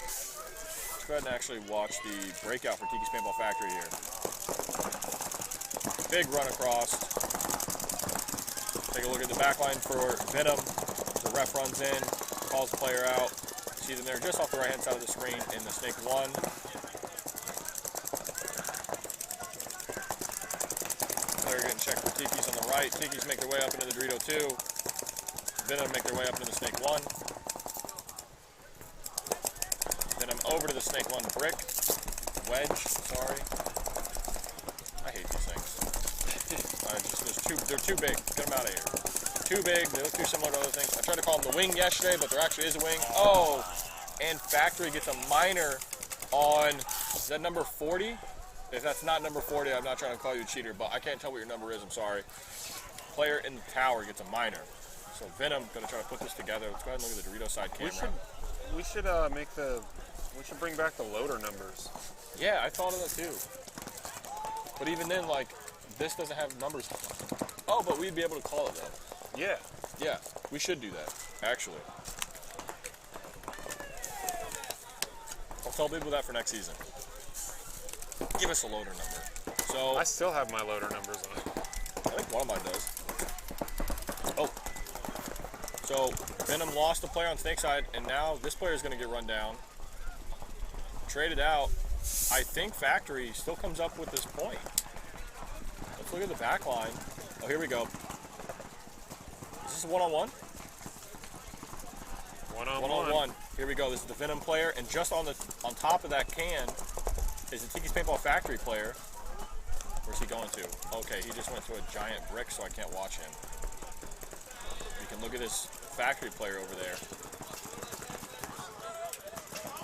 Let's go ahead and actually watch the breakout for Tiki's Paintball Factory here. Big run across. Take a look at the backline for Venom. The ref runs in, calls the player out. See them there just off the right-hand side of the screen in the Snake 1. Player getting checked for Tiki's on the right. Tiki's make their way up into the Dorito 2. Venom make their way up into the Snake 1. Venom over to the Snake 1 brick. Wedge, sorry. I hate these things. They're too big. Get them out of here. Too big. They look too similar to other things. I tried to call them the wing yesterday, but there actually is a wing. Oh, and Factory gets a minor on, is that number 40? If that's not number 40, I'm not trying to call you a cheater, but I can't tell what your number is. I'm sorry. Player in the tower gets a minor. So Venom going to try to put this together. Let's go ahead and look at the Dorito side camera. We should bring back the loader numbers. Yeah, I thought of that too. But even then, like, this doesn't have numbers. Oh, but we'd be able to call it though. Yeah. Yeah, we should do that, actually. I'll tell people that for next season. Give us a loader number. So I still have my loader numbers on it. I think one of mine does. Oh. So Venom lost a player on Snake side, and now this player is going to get run down. Traded out. I think Factory still comes up with this point. Let's look at the back line. Oh, here we go. Is this a one-on-one? One-on-one. Here we go. This is the Venom player, and just on top of that can is the Tiki's Paintball Factory player. Where's he going to? Okay, he just went to a giant brick, so I can't watch him. You can look at this Factory player over there.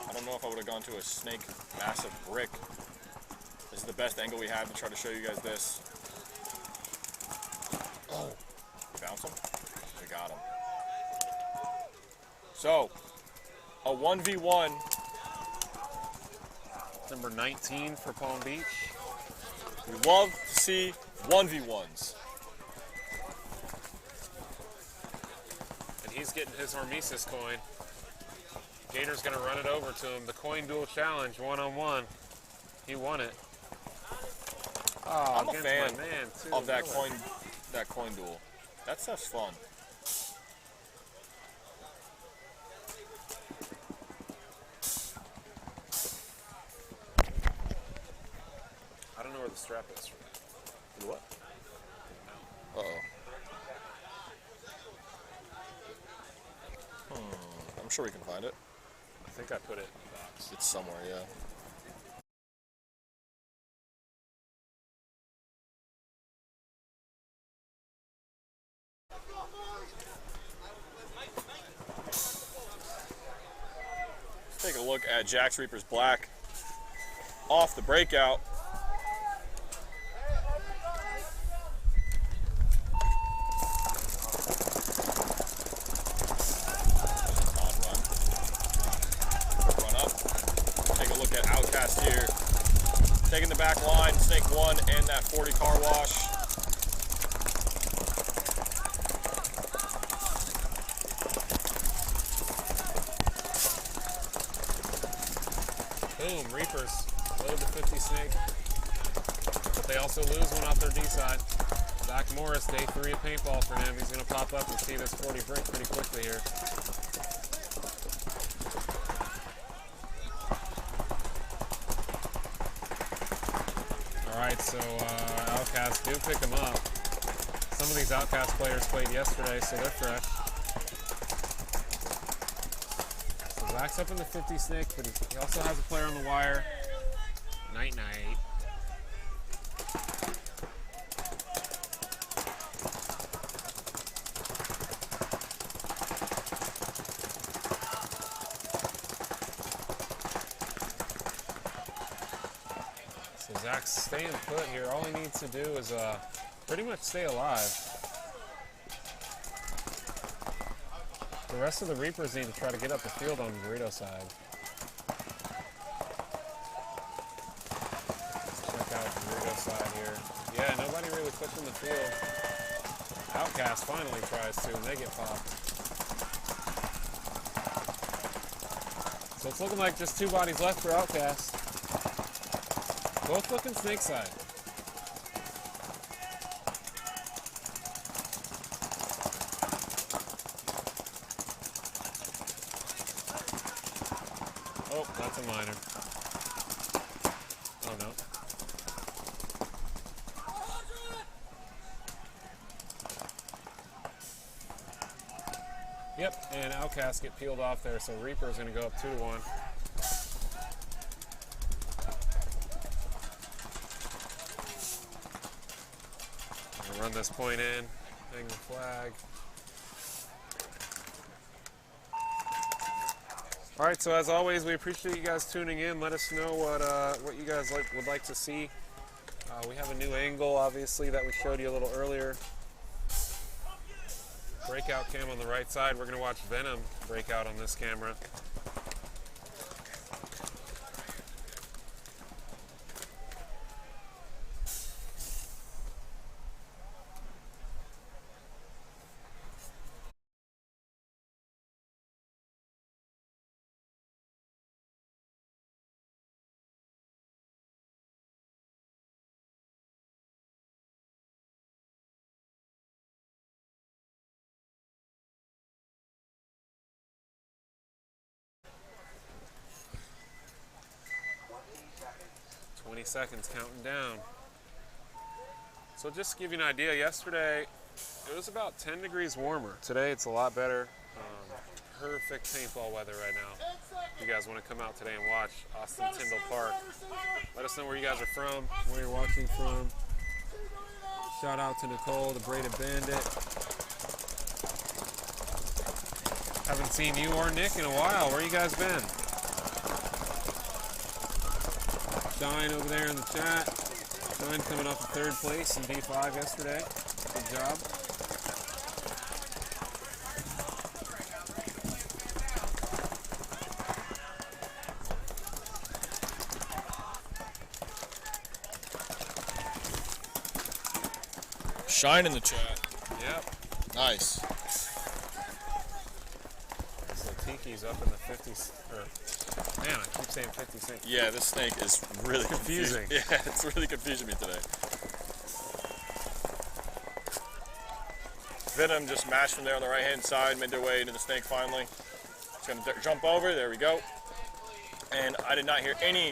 I don't know if I would have gone to a Snake massive brick. This is the best angle we have to try to show you guys this. Oh, bounce him? We got him. So, a 1v1. Number 19 for Palm Beach. We love to see 1v1s. And he's getting his Hormesis coin. Gator's going to run it over to him. The coin duel challenge, one-on-one. He won it. Oh, I'm a fan my man, too, of that coin duel. That stuff's fun. I don't know where the strap is for that. What? Uh-oh. I'm sure we can find it. I think I put it in the box. It's somewhere, yeah. Let's take a look at Jack's Reaper's Black off the breakout. Run up. Take a look at Outcasts here. Taking the back line, Snake 1 and that 40 car wash. Boom, Reapers. Load the 50 Snake. but they also lose one off their D side. Zach Morris, day 3 of paintball for him. He's going to pop up and see this 40 break pretty quickly here. All right, so Outcasts do pick him up. Some of these Outcast players played yesterday, so they're fresh. So Zach's up in the 50 snake, but he also has a player on the wire. Night night. So Zach's staying put here. All he needs to do is pretty much stay alive. The rest of the Reapers need to try to get up the field on Burrito side. Check out Burrito side here. Yeah, nobody really pushing the field. Outcast finally tries to, and they get popped. So it's looking like just 2 bodies left for Outcast. Both looking snake side. Oh, that's a minor. Oh no. Yep, and Outcasts get peeled off there, so Reaper's going to go up 2-1. Run this point in, hang the flag. All right, so as always, we appreciate you guys tuning in. Let us know what you guys would like to see. We have a new angle, obviously, that we showed you a little earlier. Breakout cam on the right side. We're going to watch Venom break out on this camera. Seconds counting down. So just to give you an idea, yesterday it was about 10 degrees warmer. Today it's a lot better. Perfect paintball weather right now. If you guys want to come out today and watch Austin Tyndall Park, let us know where you guys are from, where you're watching from. Shout out to Nicole, the Braided Bandit. Haven't seen you or Nick in a while. Where you guys been? Shine over there in the chat. Shine coming off the 3rd place in D5 yesterday. Good job. Shine in the chat. Yep. Nice. So Tiki's up in the 50s. Man, I keep saying 56. Yeah, this snake is really confusing. Yeah, it's really confusing me today. Venom just mashed from there on the right-hand side, made their way into the snake finally. It's going to jump over. There we go. And I did not hear any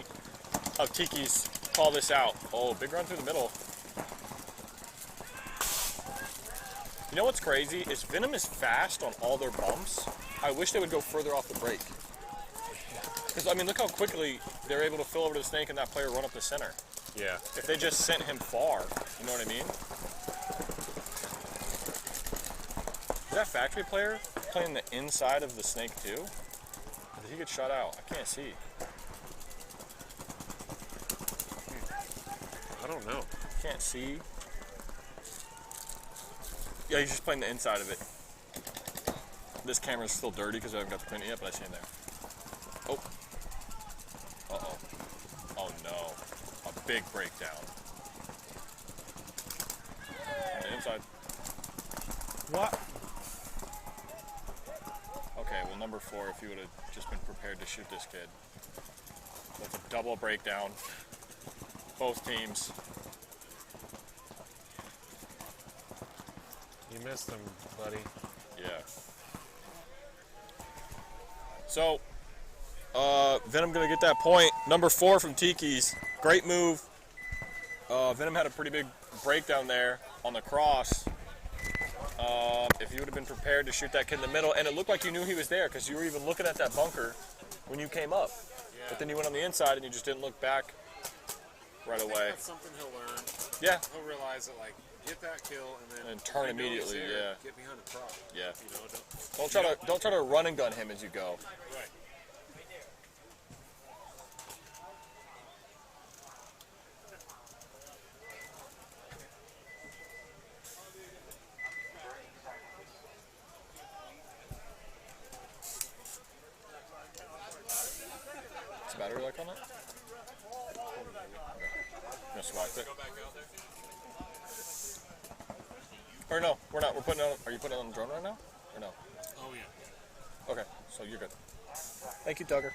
of Tiki's call this out. Oh, big run through the middle. You know what's crazy is Venom is fast on all their bumps. I wish they would go further off the break. Because, I mean, look how quickly they're able to fill over to the snake and that player run up the center. Yeah. If they just sent him far, you know what I mean? Is that factory player playing the inside of the snake too? Or did he get shot out? I can't see. I don't know. Can't see. Yeah, he's just playing the inside of it. This camera's still dirty because I haven't got the print yet, but I see him there. Oh. Uh-oh. Oh no. A big breakdown. On the inside. What? Okay, well, number 4, if you would have just been prepared to shoot this kid. That's a double breakdown. Both teams. You missed him, buddy. Yeah. So, Venom gonna get that point. Number 4 from Tiki's. Great move. Venom had a pretty big breakdown there on the cross. If you would have been prepared to shoot that kid in the middle, and it looked like you knew he was there because you were even looking at that bunker when you came up. Yeah. But then you went on the inside and you just didn't look back right I think away. that's something he'll learn. Yeah. He'll realize that, like, get that kill and then turn when you know he's immediately, there, yeah. Get behind the prop. Yeah. You know, Don't try to run and gun him as you go. Right. What's the battery like on that? No, swipe it. Or no, we're not. We're putting it on. Are you putting it on the drone right now? Or no? Oh, yeah. Okay, so you're good. Thank you, Tugger.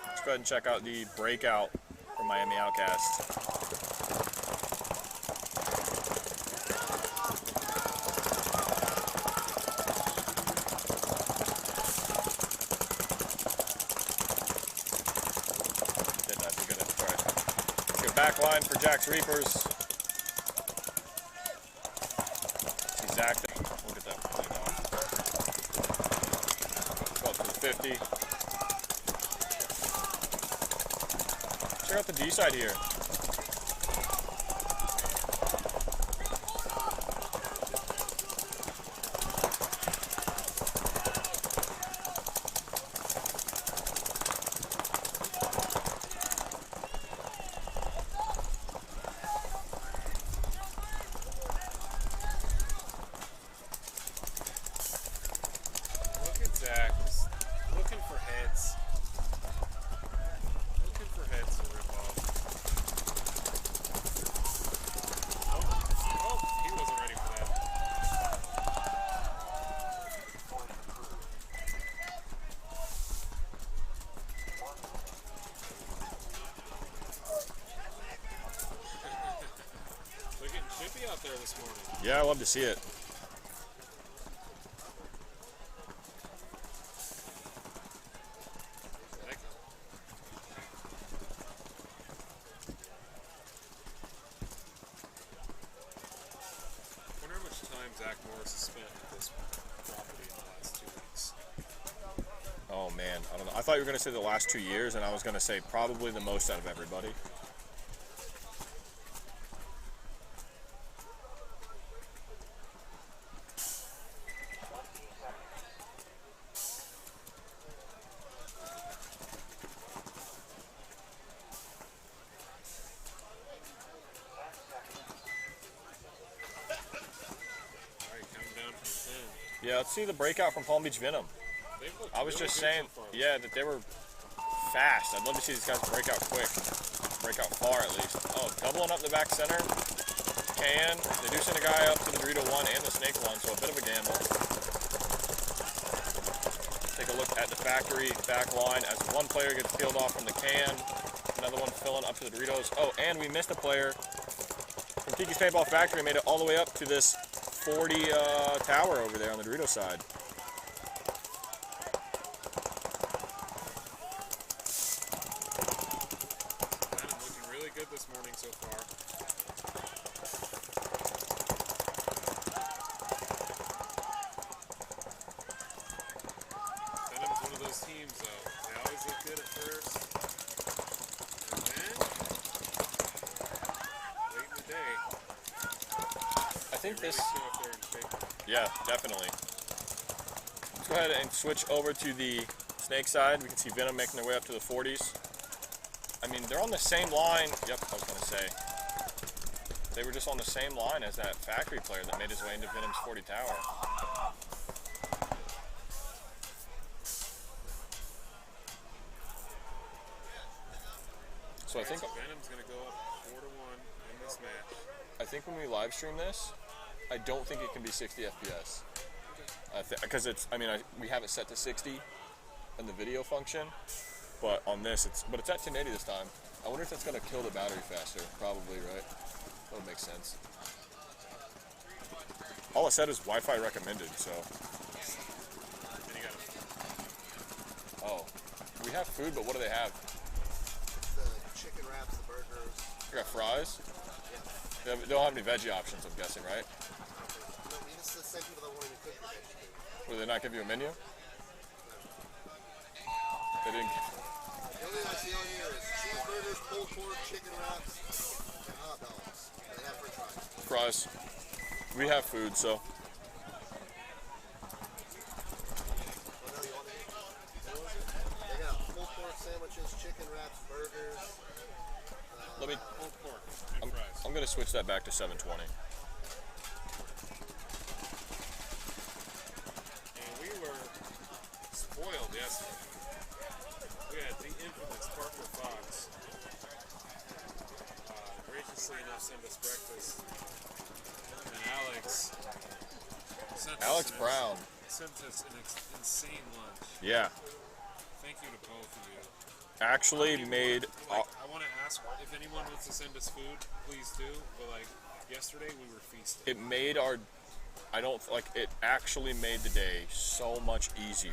Let's go ahead and check out the breakout from Miami Outcasts. Didn't I do good? All right. Good back line for Jack's Reapers. He's active. We'll get that played off. Go up to the 50. Check out the D side here. Look at Zach. Looking for heads. Looking for heads to rip off. Oh, he wasn't ready for that. Looking chippy out there this morning. Yeah, I love to see it. Zach. I wonder how much time Zach Morris has spent at this property in the last 2 weeks. Oh man, I don't know. I thought you were going to say the last 2 years, and I was going to say probably the most out of everybody. Alright, counting down from 10. Yeah, let's see the breakout from Palm Beach Venom. They've looked I was really just good saying, so far. yeah, that they were fast. I'd love to see these guys break out quick. Break out far at least. Oh, doubling up the back center. Can. They do send a guy up to the Dorito 1 and the Snake 1, so a bit of a gamble. Take a look at the factory back line as one player gets peeled off from the can. Another one filling up to the Doritos. Oh, and we missed a player from Tiki's Paintball Factory. Made it all the way up to this 40 tower over there on the Dorito side. Venom looking really good this morning so far. Venom's one of those teams, though. They always look good at first. And then, late in the day, I think they really this... show if they're in shape. Yeah, definitely. Let's go ahead and switch over to the Snake side. We can see Venom making their way up to the 40s. I mean, they're on the same line. Yep, I was going to say. They were just on the same line as that factory player that made his way into Venom's 40 tower. So I think Venom's going to go up 4-1 in this match. when we live stream this, I don't think it can be 60 FPS. Because it's, we have it set to 60 in the video function. But on this, it's at 1080 this time. I wonder if that's gonna kill the battery faster. Probably, right? That would make sense. All I said is Wi-Fi recommended, so. Oh, we have food, but what do they have? The chicken wraps, the burgers. We got fries. Yeah. They don't have any veggie options, I'm guessing, right? No, we just send people that want to cook your vegetables. Will they not give you a menu? They didn't. The only thing I see on here is cheeseburgers, pulled pork, chicken wraps, and hot dogs. They have french fries. Fries. We have food, so. What else you want to eat? What was it? They got pulled pork sandwiches, chicken wraps, burgers. Let me. Pulled pork and fries. I'm gonna switch that back to 720. And we were spoiled yesterday. We had the infamous Parker Fox graciously enough send us breakfast. And Alex sent Alex us Brown. Sent us an insane lunch. Yeah. Thank you to both of you. Actually made. I want to ask if anyone wants to send us food, please do. But like yesterday, we were feasting. It made our. I don't like. It actually made the day so much easier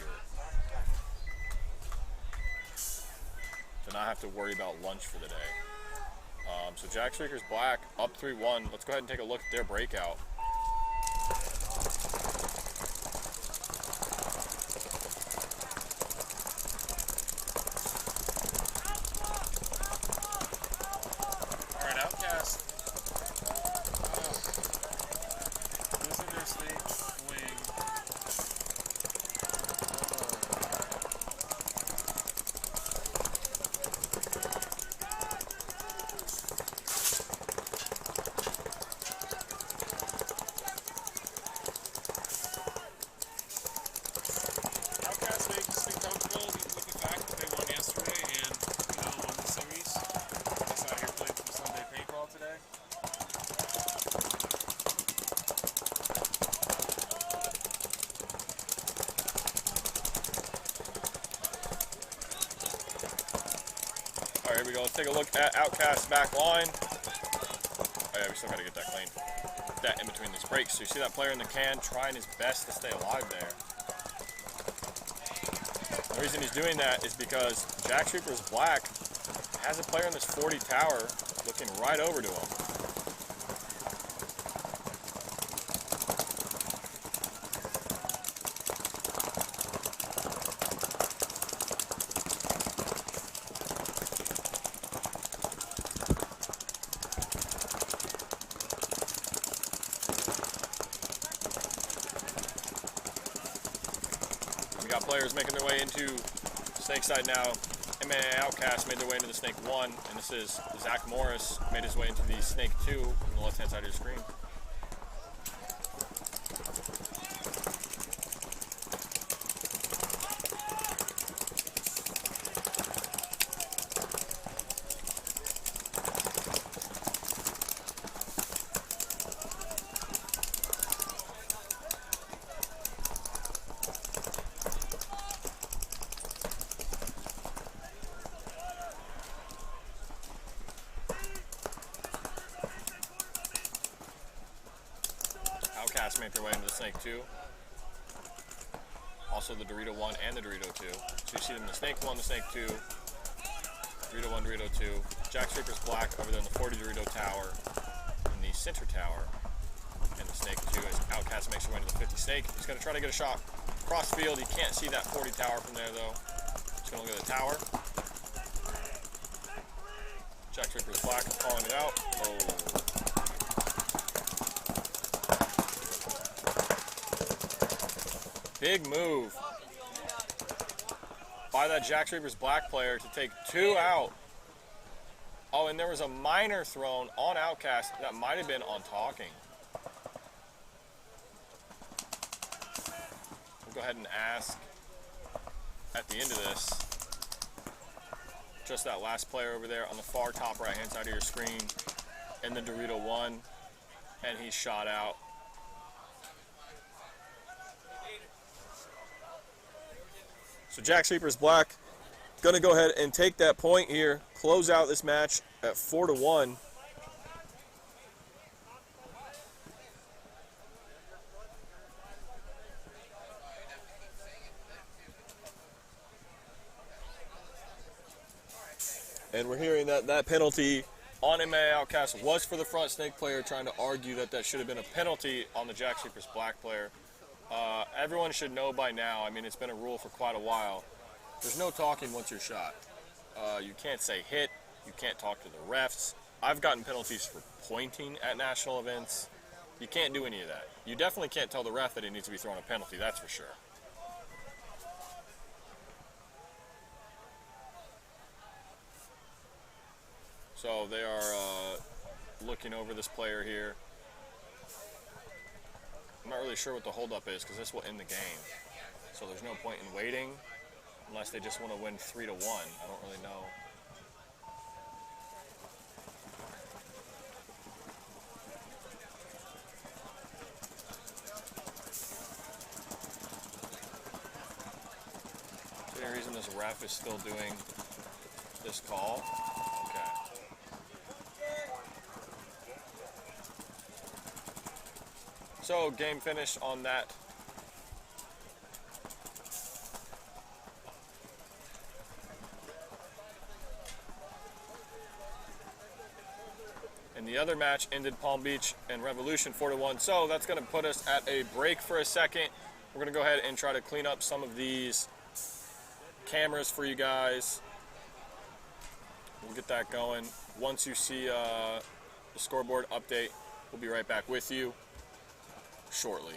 to not have to worry about lunch for the day. So Jack Streaker's Black up 3-1. Let's go ahead and take a look at their breakout. All right, Outcast. Losing their snake wing. Outcast make us feel comfortable with the fact that they won yesterday and won the series. Just out here playing some Sunday paintball today. All right, here we go. Let's take a look at Outcast back line. Oh yeah, we still got to get that clean. That in between these breaks. So you see that player in the can trying his best to stay alive there. The reason he's doing that is because Jack Shooper's Black has a player in this 40 tower looking right over to him. We got players making their way into Snake side now. MMA Outcast made their way into the Snake 1, and this is Zach Morris made his way into the Snake 2 on the left-hand side of your screen. Outcasts make their way into the Snake 2. Also the Dorito 1 and the Dorito 2. So you see them in the Snake 1, the Snake 2, Dorito 1, Dorito 2. Jack Streaker's Black over there in the 40 Dorito tower, in the center tower, and the Snake 2 as Outcast makes their way into the 50 Snake. He's going to try to get a shot cross field. You can't see that 40 tower from there though. He's going to look at the tower. Jack Streaker's Black is calling it out. Oh. Big move by that Jack Streaker's Black player to take 2 out. Oh, and there was a minor thrown on Outcast that might have been on Talking. We'll go ahead and ask at the end of this. Just that last player over there on the far top right hand side of your screen in the Dorito 1, and he shot out. So Jack Streaker's Black going to go ahead and take that point here, close out this match at 4-1. And we're hearing that that penalty on MMA Outcast was for the front snake player, trying to argue that that should have been a penalty on the Jack Sleepers Black player. Everyone should know by now, I mean, it's been a rule for quite a while. There's no talking once you're shot. You can't say hit. You can't talk to the refs. I've gotten penalties for pointing at national events. You can't do any of that. You definitely can't tell the ref that he needs to be throwing a penalty, that's for sure. So they are looking over this player here. I'm not really sure what the holdup is because this will end the game. So there's no point in waiting unless they just want to win 3-1. I don't really know. Is there any reason this ref is still doing this call? Okay. So, game finish on that. And the other match ended Palm Beach and Revolution 4-1. So that's going to put us at a break for a second. We're going to go ahead and try to clean up some of these cameras for you guys. We'll get that going. Once you see the scoreboard update, we'll be right back with you shortly.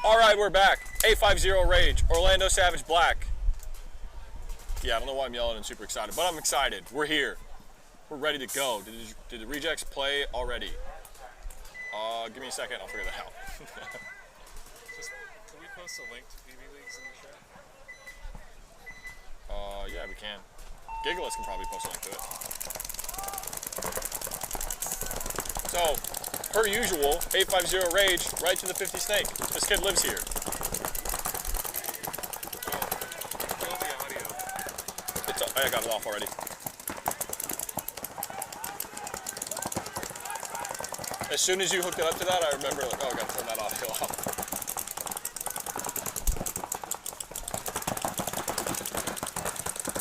All right, we're back. 850 Rage, Orlando Savage Black. Yeah, I don't know why I'm yelling and super excited, but I'm excited. We're here. We're ready to go. Did the rejects play already? Give me a second. I'll figure that out. Can we post a link to PB Leagues in the chat? Yeah, we can. Gigaless can probably post a link to it. So, per usual, 850 Rage, right to the 50 snake. This kid lives here. Kill the audio. I got it off already. As soon as you hooked it up to that, I remember, like, oh, I gotta turn that audio off.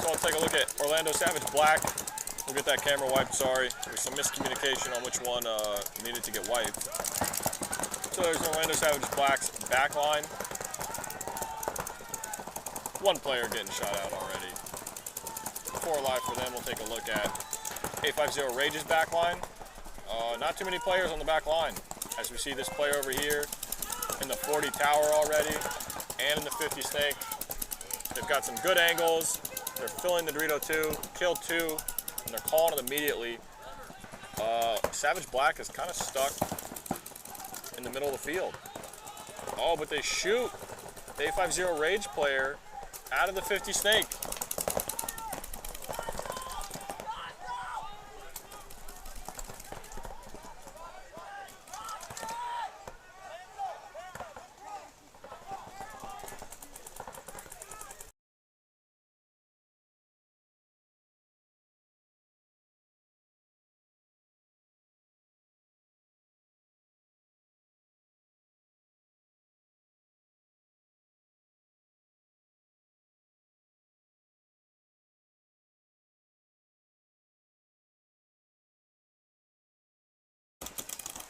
So I'll take a look at Orlando Savage Black. We'll get that camera wiped, sorry. There's some miscommunication on which one needed to get wiped. So there's Orlando Savage Black's back line. One player getting shot out already. 4 live for them. We'll take a look at 850 Rage's back line. Not too many players on the back line. As we see this player over here in the 40 tower already and in the 50 snake. They've got some good angles. They're filling the Dorito 2, killed 2, and they're calling it immediately. Savage Black is kind of stuck in the middle of the field. Oh, but they shoot the 850 Rage player out of the 50 snake.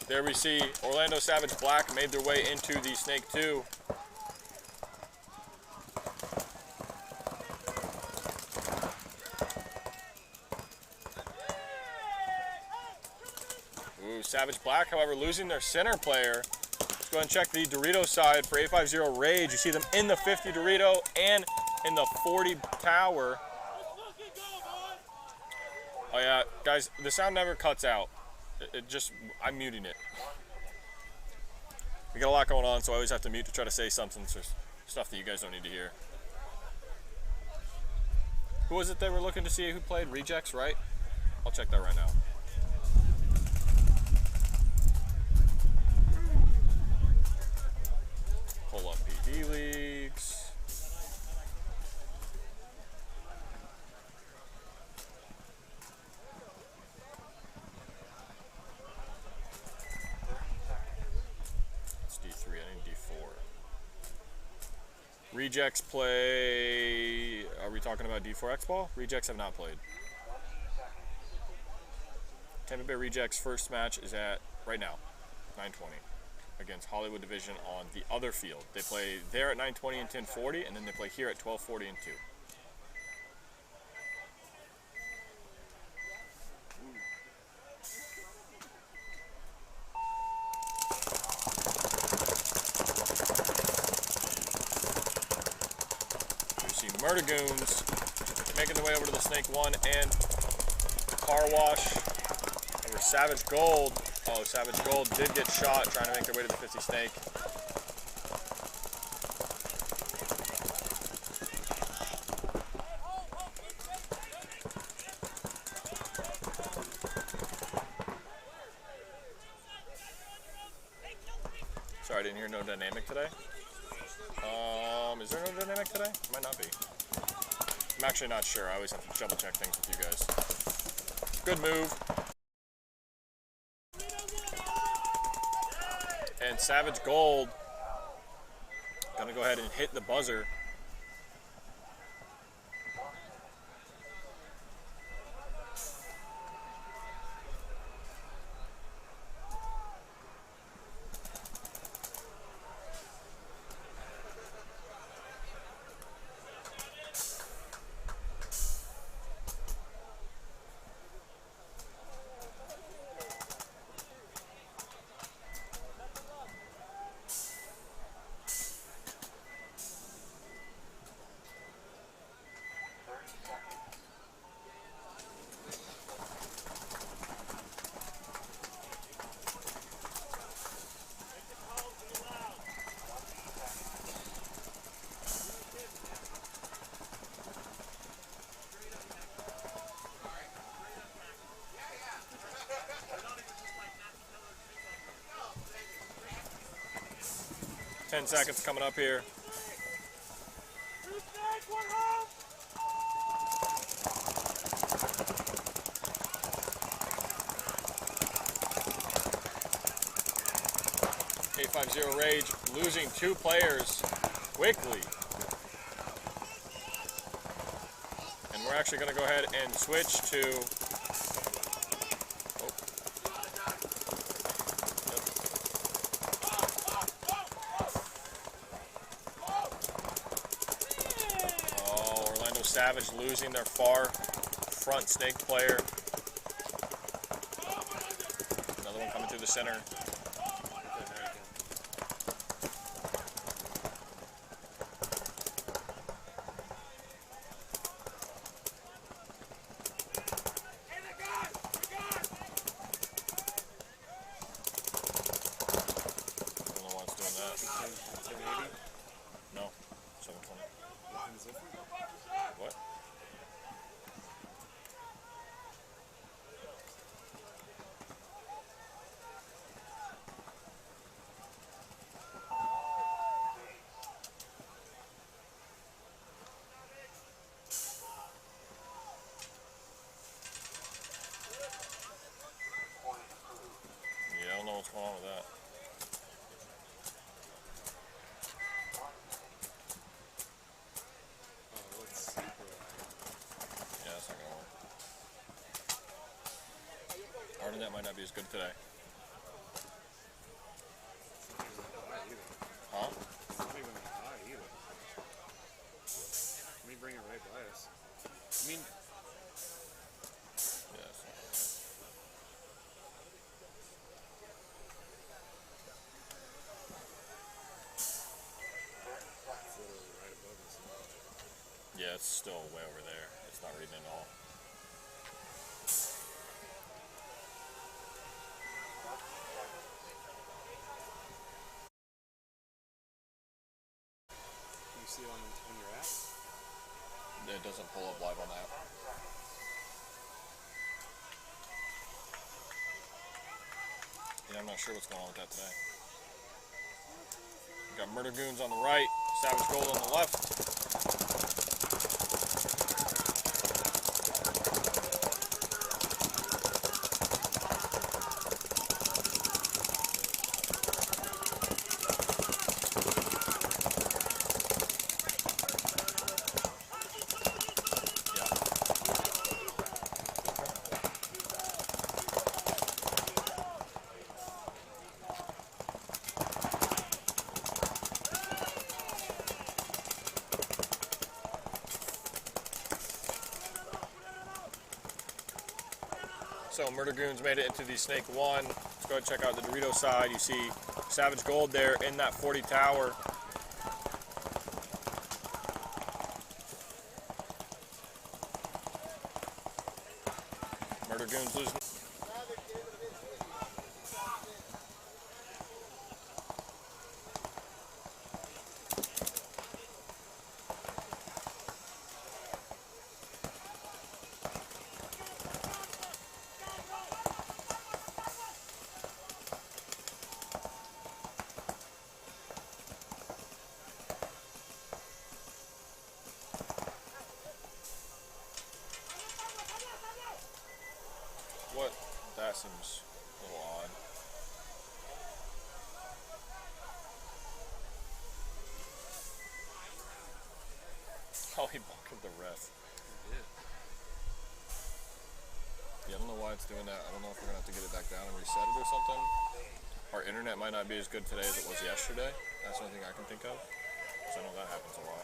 There we see Orlando Savage Black made their way into the Snake 2. Ooh, Savage Black, however, losing their center player. Let's go ahead and check the Dorito side for 850 Rage. You see them in the 50 Dorito and in the 40 tower. Oh yeah, guys, the sound never cuts out. It just, I'm muting it. We got a lot going on, so I always have to mute to try to say something. So stuff that you guys don't need to hear. Who was it they were looking to see who played? Rejects, right? I'll check that right now. Pull up PD leagues. Rejects play, are we talking about D4 X-Ball? Rejects have not played. Tampa Bay Rejects' first match is at, right now, 9:20 against Hollywood Division on the other field. They play there at 9:20 and 10:40, and then they play here at 12:40 and 2. Murdergoons making their way over to the Snake 1 and Car Wash over Savage Gold. Oh, Savage Gold did get shot trying to make their way to the 50 Snake. Sorry, I didn't hear no dynamic today. Is there no dynamic today? Might not be. I'm actually not sure. I always have to double check things with you guys. Good move. And Savage Gold gonna go ahead and hit the buzzer. 10 seconds coming up here. $850 Rage losing 2 players quickly. And we're actually going to go ahead and switch to... Oh, Orlando Savage losing their far front snake player. Another one coming through the center. No, 720. What? Yeah, I don't know what's going on with that. That might not be as good today. Huh? It's not even high either. Let me bring it right by us. I mean... Yes. It's literally right above us. Yeah, it's still way over there. It's not reading at all. See on your app? It doesn't pull up live on that. Yeah, I'm not sure what's going on with that today. We got Murder Goons on the right, Savage Gold on the left. So Murder Goons made it into the Snake 1. Let's go ahead and check out the Dorito side. You see Savage Gold there in that 40 tower. Murder Goons losing. What? That seems a little odd. Oh, he buckled the ref. Yeah, I don't know why it's doing that. I don't know if we're going to have to get it back down and reset it or something. Our internet might not be as good today as it was yesterday. That's the only thing I can think of. So I know that happens a lot.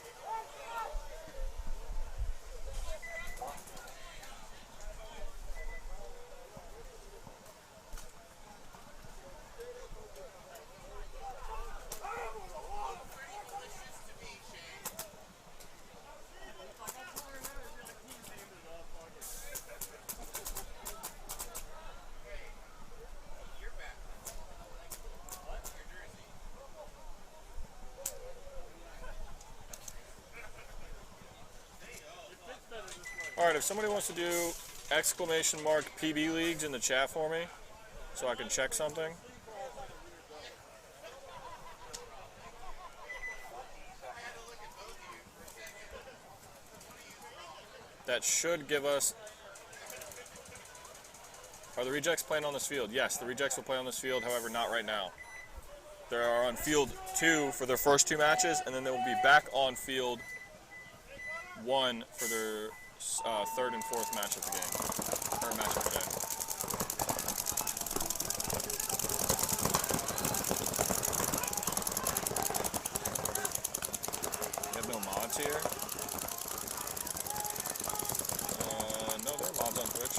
Alright, if somebody wants to do !PB leagues in the chat for me, so I can check something. That should give us... Are the rejects playing on this field? Yes, the rejects will play on this field, however, not right now. They are on field 2 for their first 2 matches, and then they will be back on field 1 for their 3rd and 4th match of the game. Or match of the day. You have no mods here? No, there are mods on Twitch.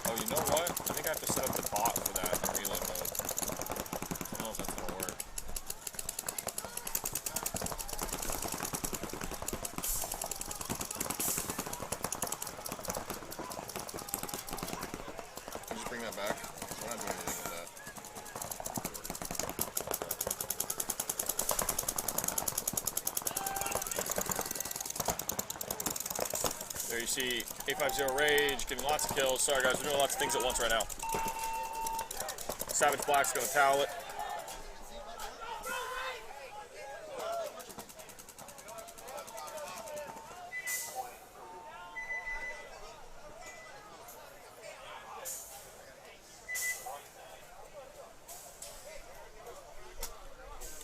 Oh, you know what? I think I have to set up the bot for that in reload mode. I don't know if that's gonna work. Can you just bring that back? We're not doing anything with that. There you see 850 Rage getting lots of kills. Sorry guys, we're doing lots of things at once right now. Savage Black's gonna towel it.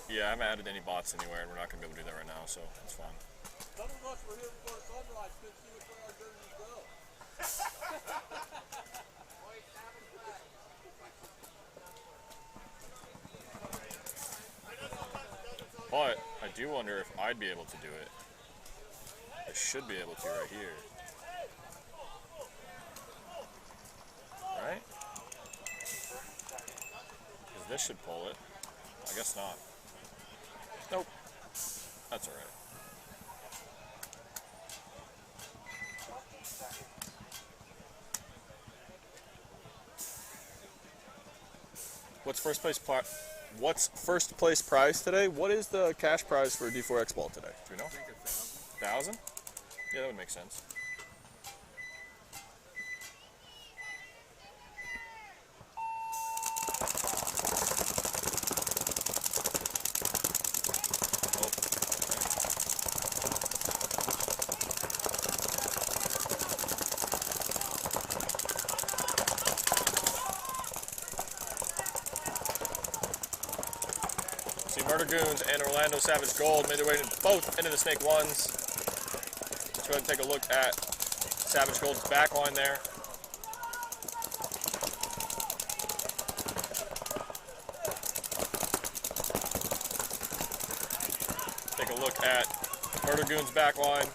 Yeah, I haven't added any bots anywhere, and we're not gonna be able to do that right now, so it's fine. Some of us were here before sunrise, couldn't see which way our jerseys go. But I do wonder if I'd be able to do it. I should be able to right here. Right? Because this should pull it. I guess not. Nope. That's alright. What's first place prize today? What is the cash prize for D4 X-Ball today? Do you know? I think 1,000? Yeah, that would make sense. Murder Goons and Orlando Savage Gold made their way both into the Snake Ones. Let's go ahead and take a look at Savage Gold's back line there. Take a look at Murder Goons' back line.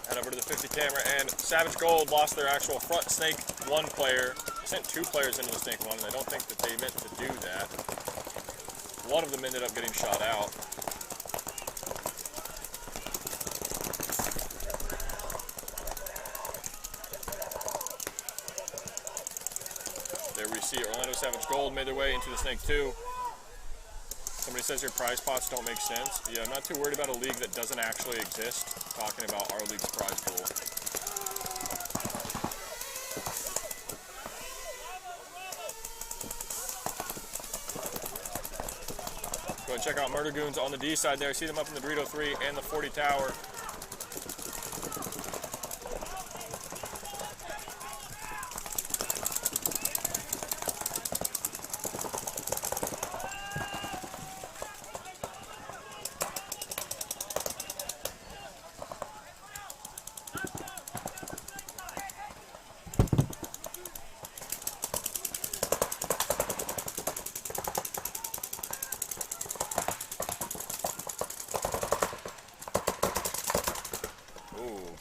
Head over to the 50 camera, and Savage Gold lost their actual front Snake 1 player. Sent 2 players into the Snake 1, and I don't think that they meant to do that. One of them ended up getting shot out. There we see Orlando Savage Gold made their way into the Snake 2. Somebody says your prize pots don't make sense. Yeah, I'm not too worried about a league that doesn't actually exist. Talking about our league's prize pool. Go and check out Murder Goons on the D side there. See them up in the Dorito 3 and the 40 tower.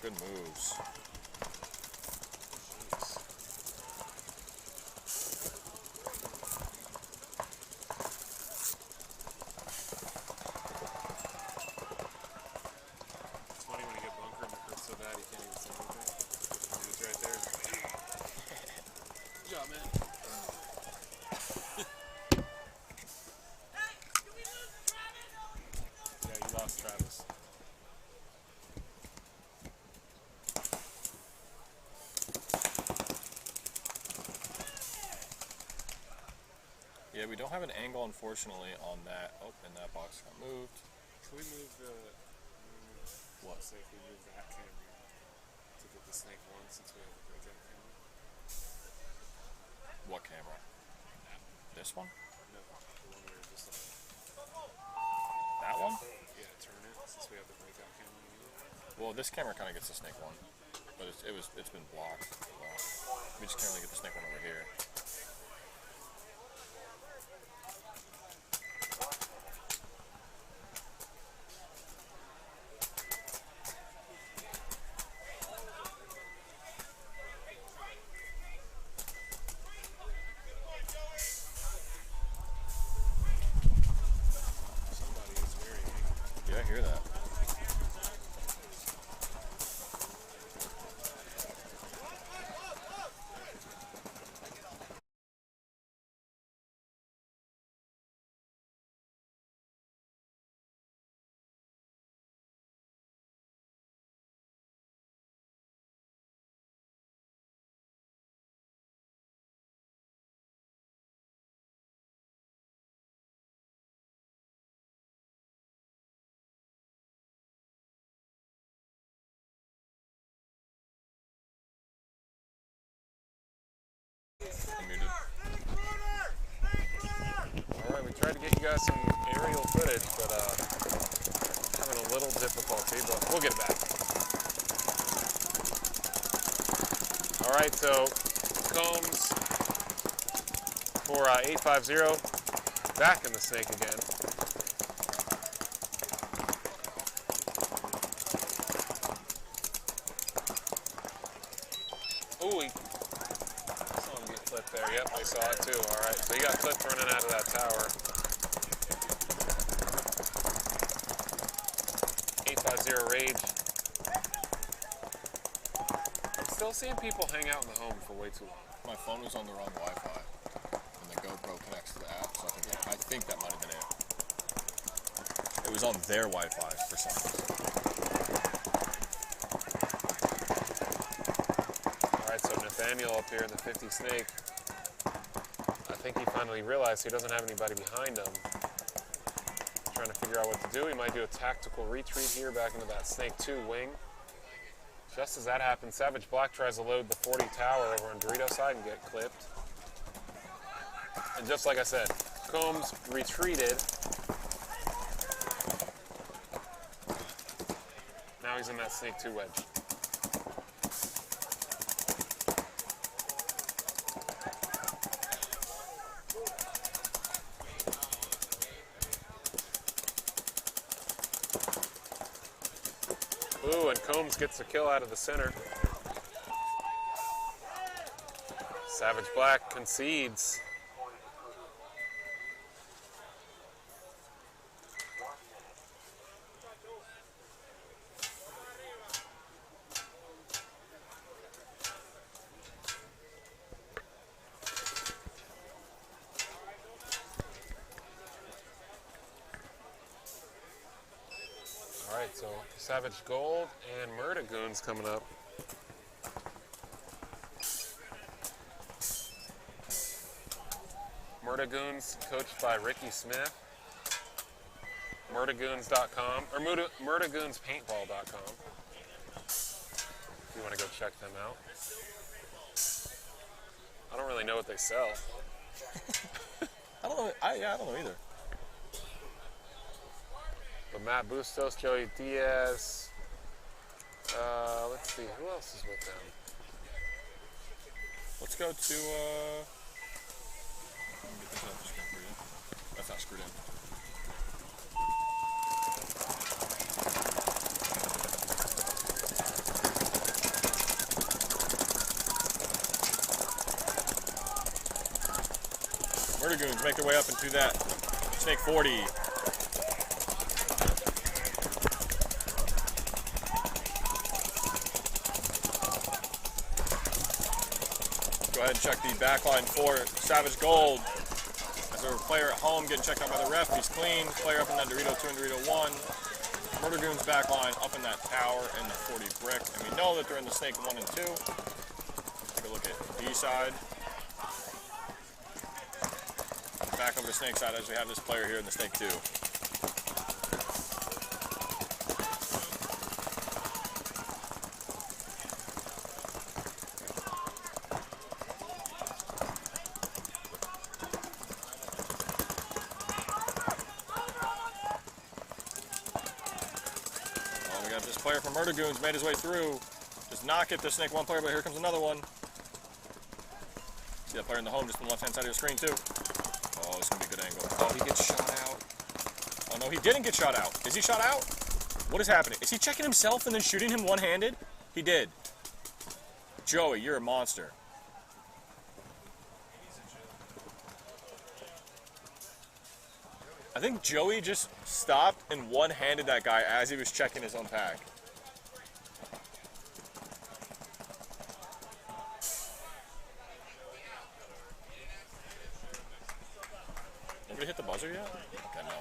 Good moves. It's funny when you get bunker and it hurts so bad you can't even see anything. It's right there. Good job, man. Yeah, you lost Travis. Yeah, we don't have an angle, unfortunately, on that. Oh, and that box got moved. Can we move the... What? Say if we move that camera to get the snake one since we have the breakout camera. What camera? This one? No, the one we were just on. That one? Yeah, turn it since we have the breakout camera. Well, this camera kind of gets the snake one, but it's been blocked. We just can't really get the snake one over here. Somebody is very angry. Yeah, I hear that. Muted. Alright, we tried to get you guys some aerial footage, but having a little difficulty, but we'll get it back. Alright, so Combs for 850, back in the snake again. Ooh, he saw him get clipped there. Yep, they saw it too. All right, so he got clipped running out of that tower. 850 Rage. I'm still seeing people hang out in the home for way too long. My phone was on the wrong Wi-Fi, and the GoPro connects to the app, so I think that might have been it. It was on their Wi-Fi for some reason. Alright, so Nathaniel up here in the 50 snake. I think he finally realized he doesn't have anybody behind him. Trying to figure out what to do. He might do a tactical retreat here back into that snake 2 wing. Just as that happens, Savage Black tries to load the 40 tower over on Dorito side and get clipped. And just like I said, Combs retreated. Now he's in that snake 2 wedge. Ooh, and Combs gets a kill out of the center. Savage Black concedes. Alright, so Savage Gold and Murdagoon's coming up. Murdagoon's coached by Ricky Smith. Murdagoons.com or Murdagoonspaintball.com. If you want to go check them out. I don't really know what they sell. I don't know. I don't know either. But Matt Bustos, Joey Diaz. Let's see, who else is with them? Let's go to. Let me get this off the screen for you. That's not screwed in. Murdagoons make their way up into that snake 40. Go ahead and check the backline for Savage Gold. As a player at home getting checked out by the ref, he's clean. Player up in that Dorito 2 and Dorito 1. Murdagoon's backline up in that tower in the 40 brick. And we know that they're in the snake 1 and 2. Take a look at D side. back over to snake side as we have this player here in the snake 2. Oh, we got this player from Murder Goons made his way through. Does not get the snake 1 player, but here comes another one. See that player in the home just on the left-hand side of your screen, too. Oh, it's going to be a good angle. Oh, he gets shot out. Oh, no, he didn't get shot out. Is he shot out? What is happening? Is he checking himself and then shooting him one-handed? He did. Joey, you're a monster. I think Joey just stopped and one-handed that guy as he was checking his own pack. Nobody hit the buzzer yet? Okay, no.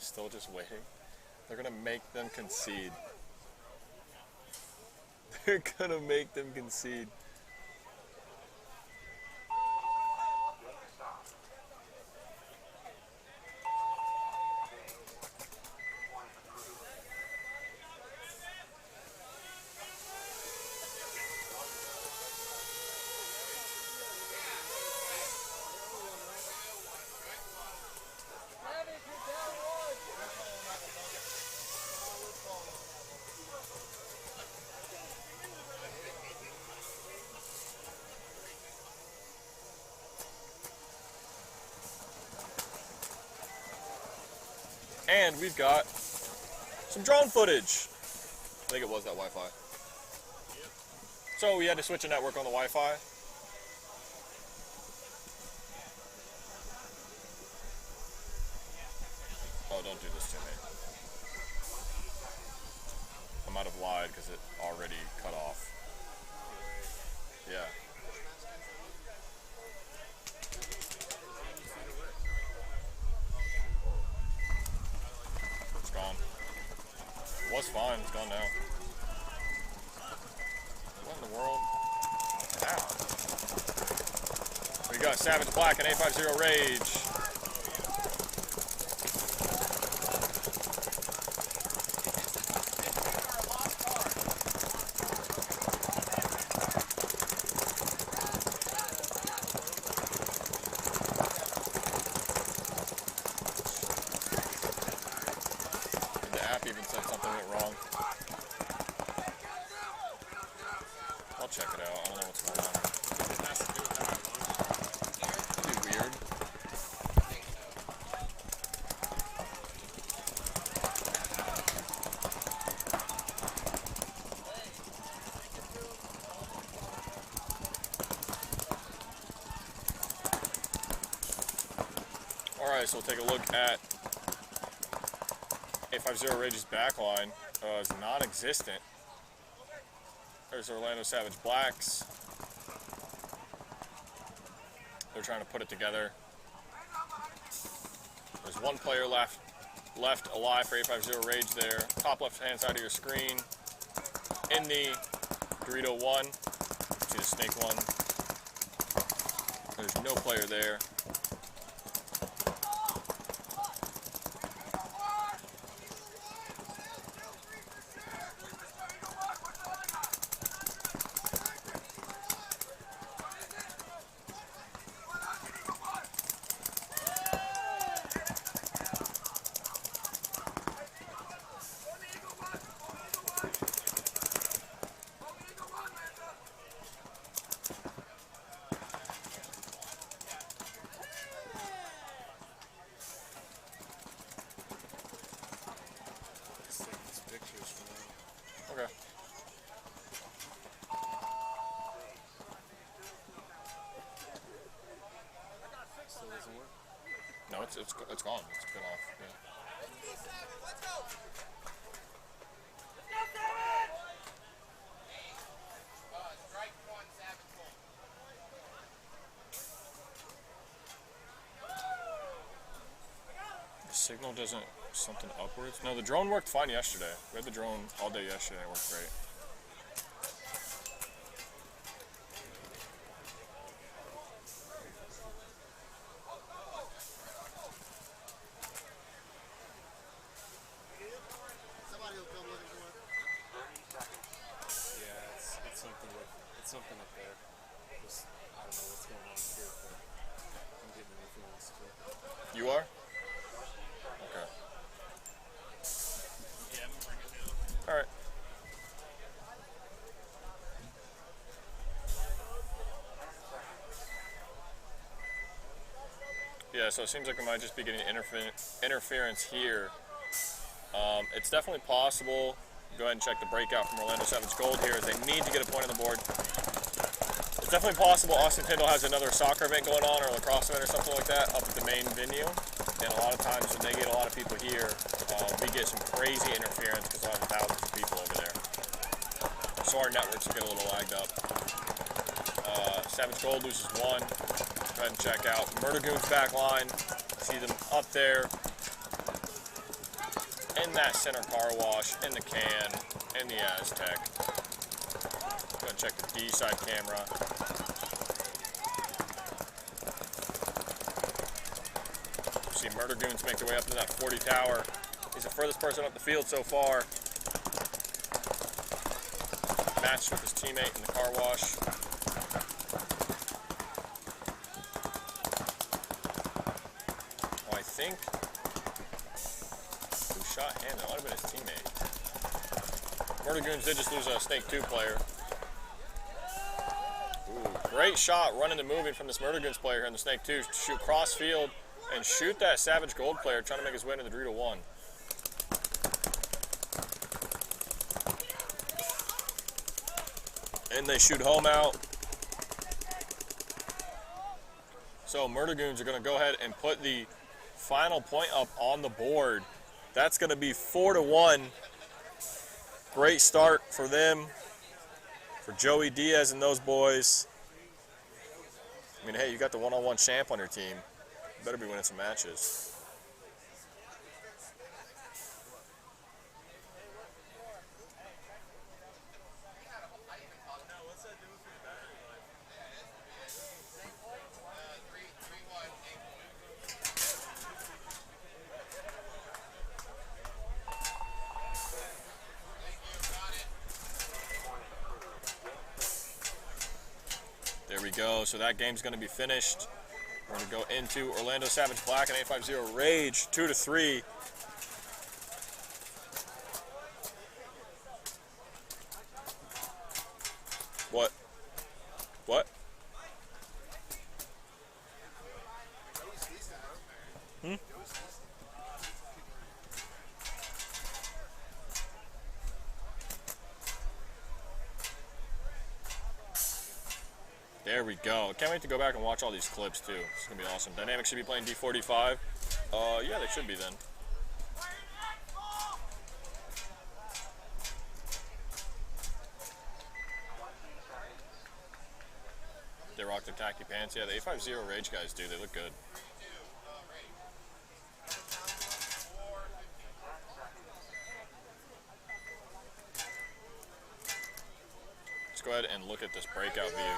Still just waiting. They're gonna make them concede. They're gonna make them concede. And we've got some drone footage. I think it was that Wi-Fi. So we had to switch a network on the Wi-Fi. Oh, don't do this to me. I might have lied because it already cut off. Yeah. It's gone. It was fine, it's gone now. What in the world? Ow. We got Savage Black and 850 Rage. Even said something went wrong. I'll check it out. I don't know what's going on. That'd be weird. Alright, so we'll take a look at 850 Rage's backline is non-existent. There's Orlando Savage Blacks. They're trying to put it together. There's one player left alive for 850 Rage there. Top left-hand side of your screen. In the Dorito 1. See the snake 1. There's no player there. Okay. Still doesn't work? No, it's gone. It's been off. Yeah. signal doesn't something upwards. No, the drone worked fine yesterday. We had the drone all day yesterday. It worked great. Somebody will come looking for it. 30 seconds. Yeah, it's something up there. Just, I don't know what's going on here, but I'm getting influence too. You are? Okay. Yeah, I'm bringing it down. All right. Yeah, so it seems like we might just be getting interference here. It's definitely possible. Go ahead and check the breakout from Orlando Savage Gold here. They need to get a point on the board. It's definitely possible Austin Tyndall has another soccer event going on or a lacrosse event or something like that up at the main venue. And a lot of times when they get a lot of people here, we get some crazy interference because we'll have thousands of people over there. So our networks will get a little lagged up. Savage Gold loses one. Go ahead and check out Murder Goon's back line. See them up there. In that center car wash, in the can, in the Aztec. Go and check the D side camera. See Murder Goons make their way up into that 40 tower. He's the furthest person up the field so far. Matched with his teammate in the car wash. Oh, I think shot him. That might have been his teammate. Murder Goons did just lose a Snake 2 player. Ooh, great shot running and moving from this Murder Goons player here in the Snake 2 to shoot cross field and shoot that Savage Gold player trying to make his way into the Dorito 1. And they shoot home out. So Murder Goons are going to go ahead and put the final point up on the board. That's going to be 4-1. Great start for them, for Joey Diaz and those boys. I mean, hey, you got the one-on-one champ on your team. You better be winning some matches. There we go. So that game's going to be finished. We're going to go into Orlando Savage Black and 850 Rage, 2-3. What? What? Hmm? There we go. Can't wait to go back and watch all these clips too. It's gonna be awesome. Dynamics should be playing D45. Yeah, they should be then. They rock their tacky pants. Yeah, the 850 Rage guys do. They look good. Let's go ahead and look at this breakout view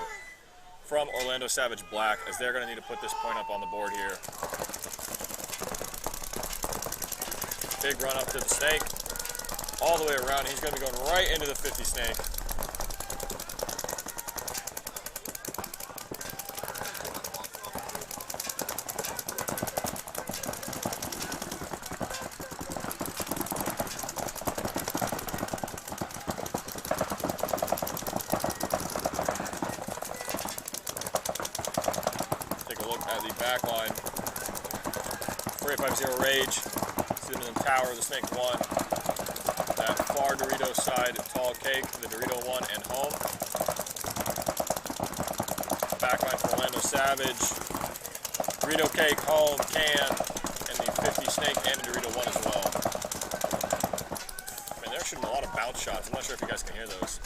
from Orlando Savage Black, as they're going to need to put this point up on the board here. Big run up to the Snake. All the way around. He's going to be going right into the 50 Snake. Back line for 850 Rage. See them in the tower of the Snake 1. That far Dorito side tall cake, the Dorito 1 and home. Back line for Orlando Savage. Dorito cake, home, can, and the 50 Snake and the Dorito 1 as well. Man, they're shooting a lot of bounce shots. I'm not sure if you guys can hear those.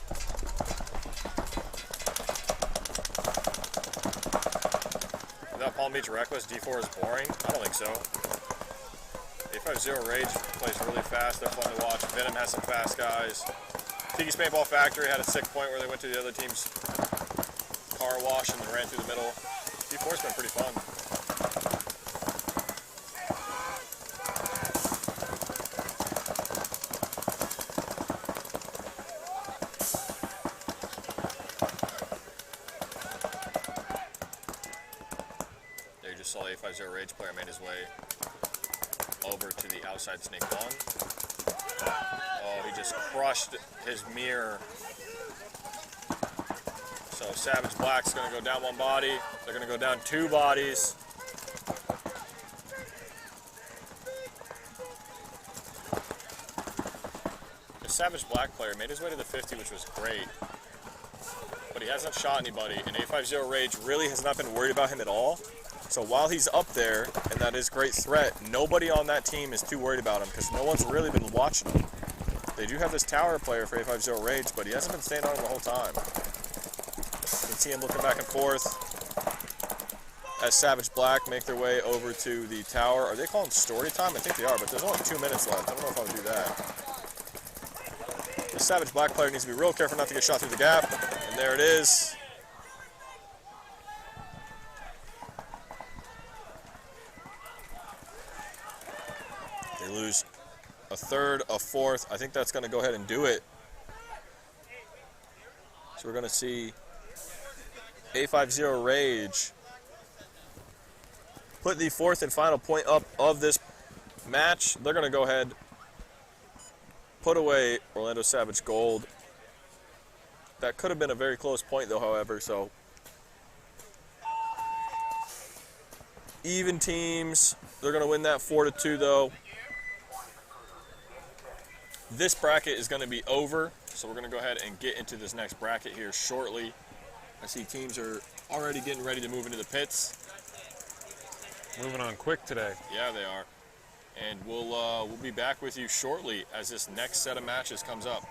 Palm Beach Reckless, D4 is boring? I don't think so. 850 Rage plays really fast. They're fun to watch. Venom has some fast guys. Tiki's Paintball Factory had a sick point where they went to the other team's car wash and then ran through the middle. T4's been pretty fun. There you just saw the 850 Rage player made his way over to the outside snake one. Oh, he just crushed his mirror. So Savage Black's gonna go down one body. They're gonna go down two bodies. The Savage Black player made his way to the 50, which was great. But he hasn't shot anybody, and 850 Rage really has not been worried about him at all. So while he's up there, and that is great threat, nobody on that team is too worried about him because no one's really been watching him. They do have this tower player for 850 Rage, but he hasn't been staying on him the whole time. You can see him looking back and forth as Savage Black make their way over to the tower. Are they calling story time? I think they are, but there's only 2 minutes left. I don't know if I would do that. The Savage Black player needs to be real careful not to get shot through the gap. And there it is. They lose a third, a fourth. I think that's going to go ahead and do it. So we're going to see 850 Rage put the fourth and final point up of this match. They're going to go ahead, put away Orlando Savage Gold. That could have been a very close point though, however, so even teams. They're going to win that 4-2 though. This bracket is going to be over, so we're going to go ahead and get into this next bracket here shortly. I see teams are already getting ready to move into the pits. Moving on quick today. Yeah, they are. And we'll be back with you shortly as this next set of matches comes up.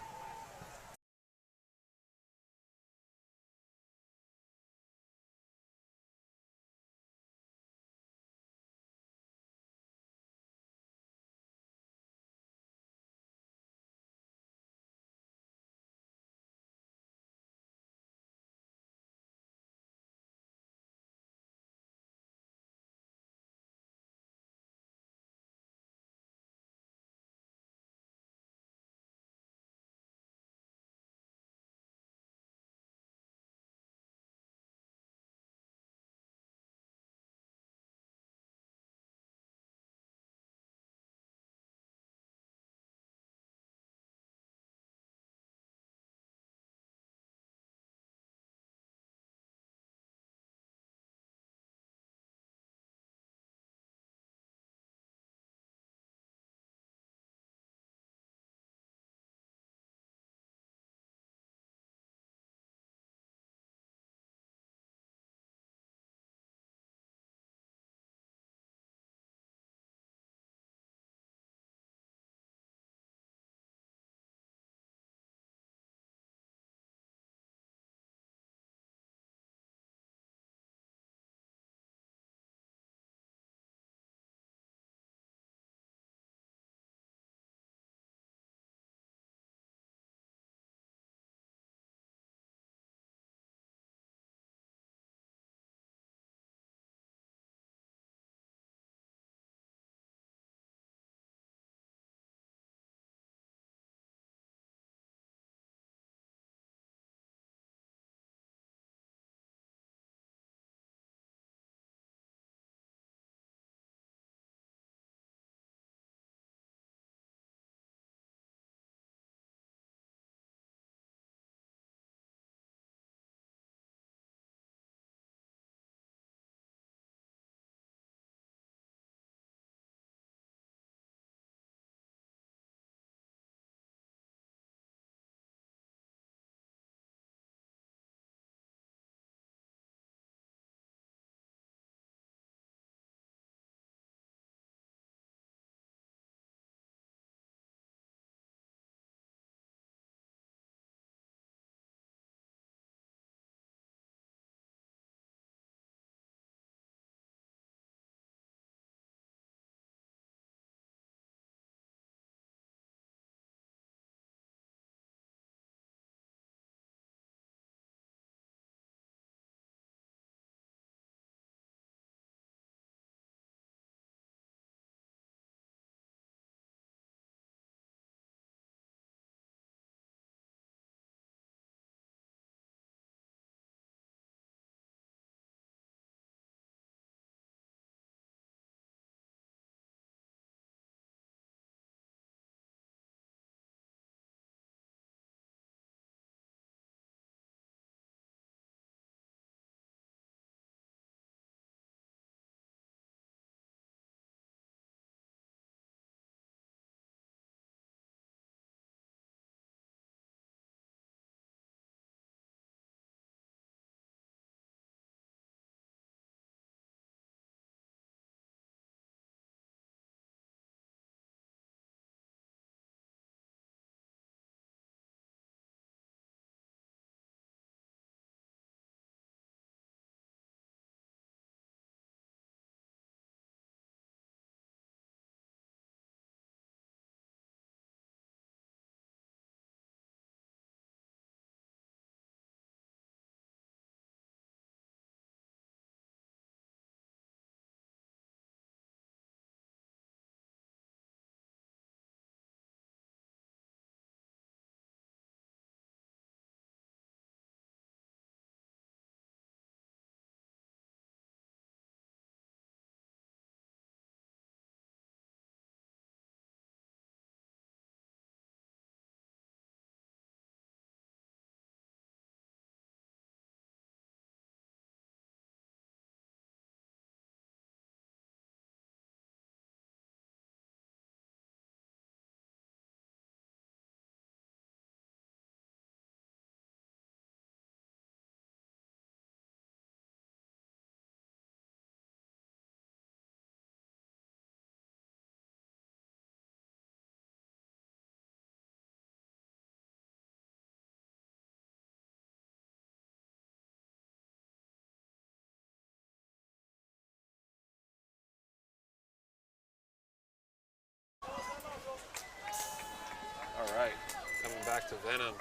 back to Venom,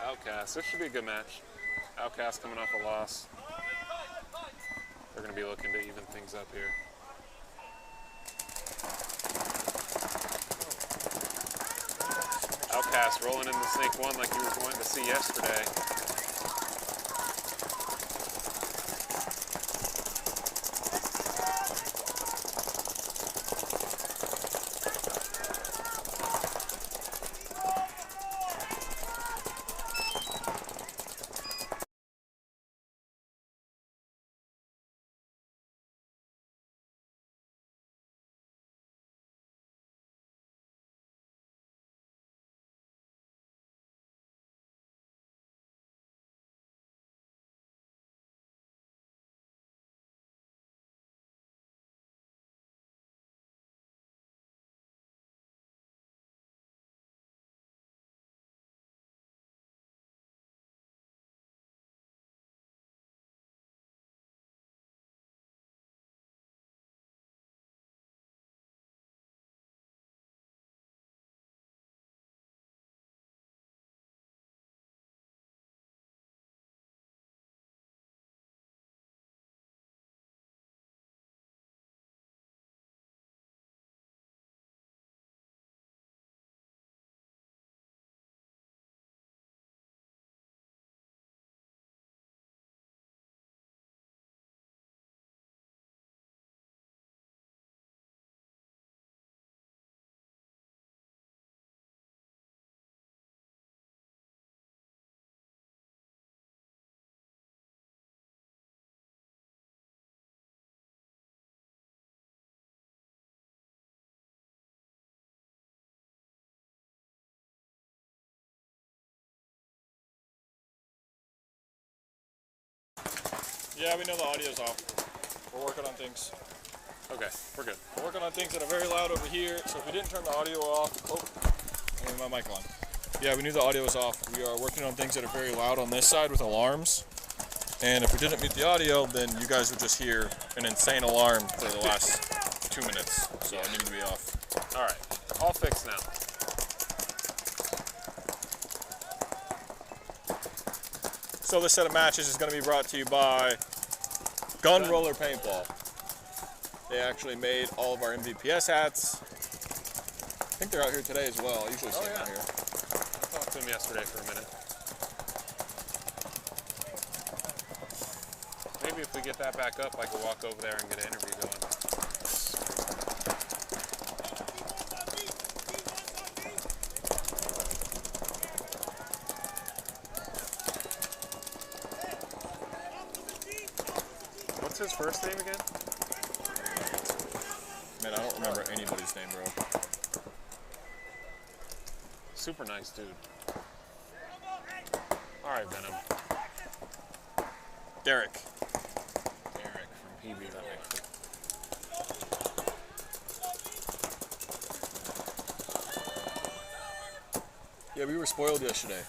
Outcasts. This should be a good match. Outcasts coming off a loss. They're going to be looking to even things up here. Outcasts rolling in the snake one like you were going to see yesterday. Yeah, we know the audio's off. We're working on things. Okay, we're good. We're working on things that are very loud over here, so if we didn't turn the audio off, I need my mic on. Yeah, we knew the audio was off. We are working on things that are very loud on this side with alarms. And if we didn't mute the audio, then you guys would just hear an insane alarm for the last 2 minutes. So it needed to be off. All right, all fixed now. So this set of matches is going to be brought to you by Gun Roller Paintball. They actually made all of our MVPS hats. I think they're out here today as well. I usually see them out here. I talked to him yesterday for a minute. Maybe if we get that back up, I could walk over there and get an interview going. What's his first name again? Man, I don't remember anybody's name, bro. Super nice dude. All right, Venom. Derek. Derek from PB. Yeah, we were spoiled yesterday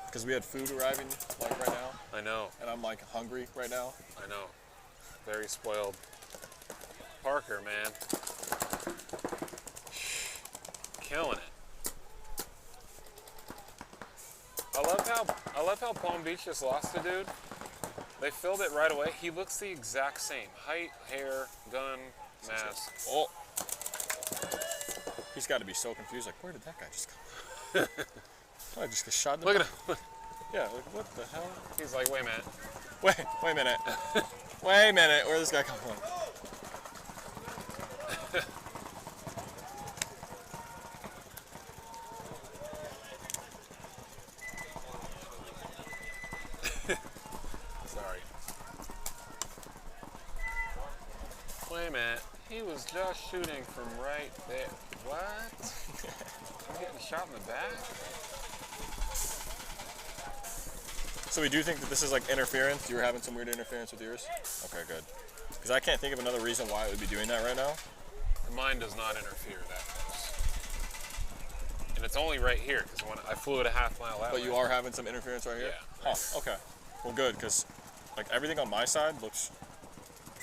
because we had food arriving like right now, I know. and I'm like hungry right now. I know. Very spoiled. Parker, man. Killing it. I love how Palm Beach just lost a dude. They filled it right away. He looks the exact same. Height, hair, gun, mask. Oh. He's got to be so confused. Like, where did that guy just come from? I just got shot in the Look at him. Yeah, like, what the hell? He's like, wait a minute. Wait a minute. Wait a minute. Where did this guy come from? Sorry. Wait a minute. He was just shooting from right there. What? I'm getting shot in the back? So we do think that this is like interference. You were having some weird interference with yours? Okay, good. Because I can't think of another reason why it would be doing that right now. Mine does not interfere that close. And it's only right here, because when I flew it a half mile that way. But you are having some interference right here? Yeah. Huh, okay. Well, good, because like everything on my side looks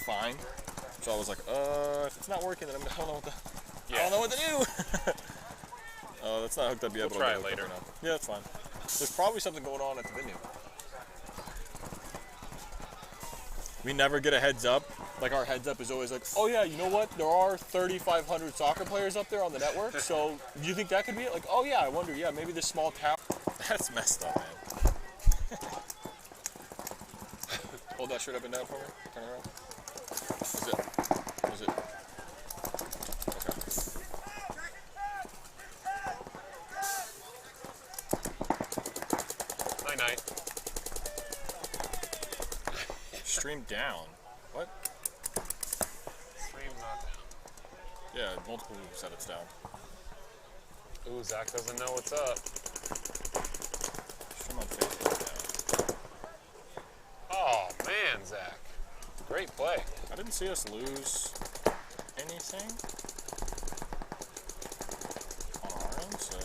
fine. So I was like, if it's not working, then I don't know what to do. Oh, that's not hooked up yet. We'll but try I'll it get hooked later. up right now. Yeah, that's fine. There's probably something going on at the venue. We never get a heads up. Like, our heads up is always like, oh yeah, you know what? There are 3,500 soccer players up there on the network. So do you think that could be it? Like, oh yeah, I wonder. Yeah, maybe this small town. That's messed up, man. Hold that shirt up and down for me. Turn it around. Is it? Is it? Night night. Stream down. What? Stream not down. Yeah, multiple said it's down. Ooh, Zach doesn't know what's up. Stream on Facebook down. Oh man, Zach. Great play. I didn't see us lose anything on our end, so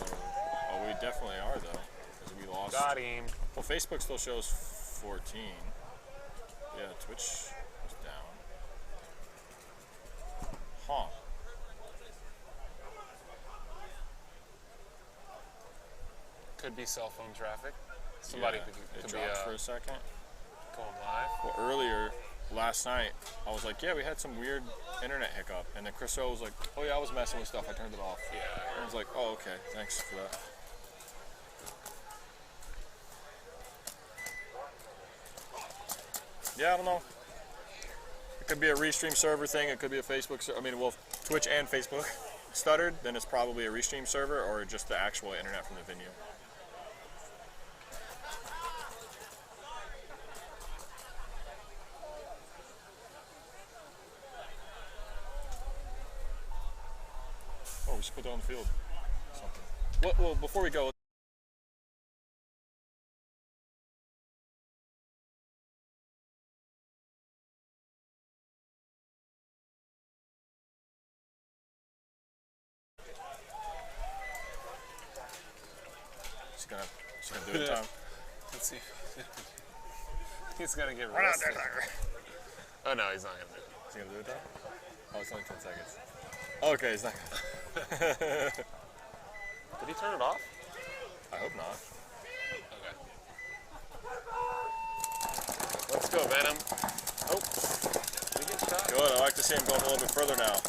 oh, we definitely are though, because we lost. Got him. Well, Facebook still shows 14. Yeah, Twitch was down. Huh. Could be cell phone traffic. Somebody Yeah, could it be dropped for a second. going live. Well, earlier last night, I was like, yeah, we had some weird internet hiccup, and then Chris O was like, oh yeah, I was messing with stuff. I turned it off. Yeah. And I was like, oh okay, thanks for that. Yeah, I don't know. It could be a restream server thing. It could be a Facebook. I mean, well, Twitch and Facebook stuttered. Then it's probably a restream server or just the actual internet from the venue. Oh, we should put that on the field. Something. Well, before we go. She's gonna do it in time. Let's see. He's gonna get arrested. Oh no, he's not gonna do it. Is he gonna do it in time? Oh, it's only 10 seconds. Okay, he's not gonna. Did he turn it off? I hope not. Okay. Let's go, Venom. Oh, did he get shot? Good. I like to see him going a little bit further now.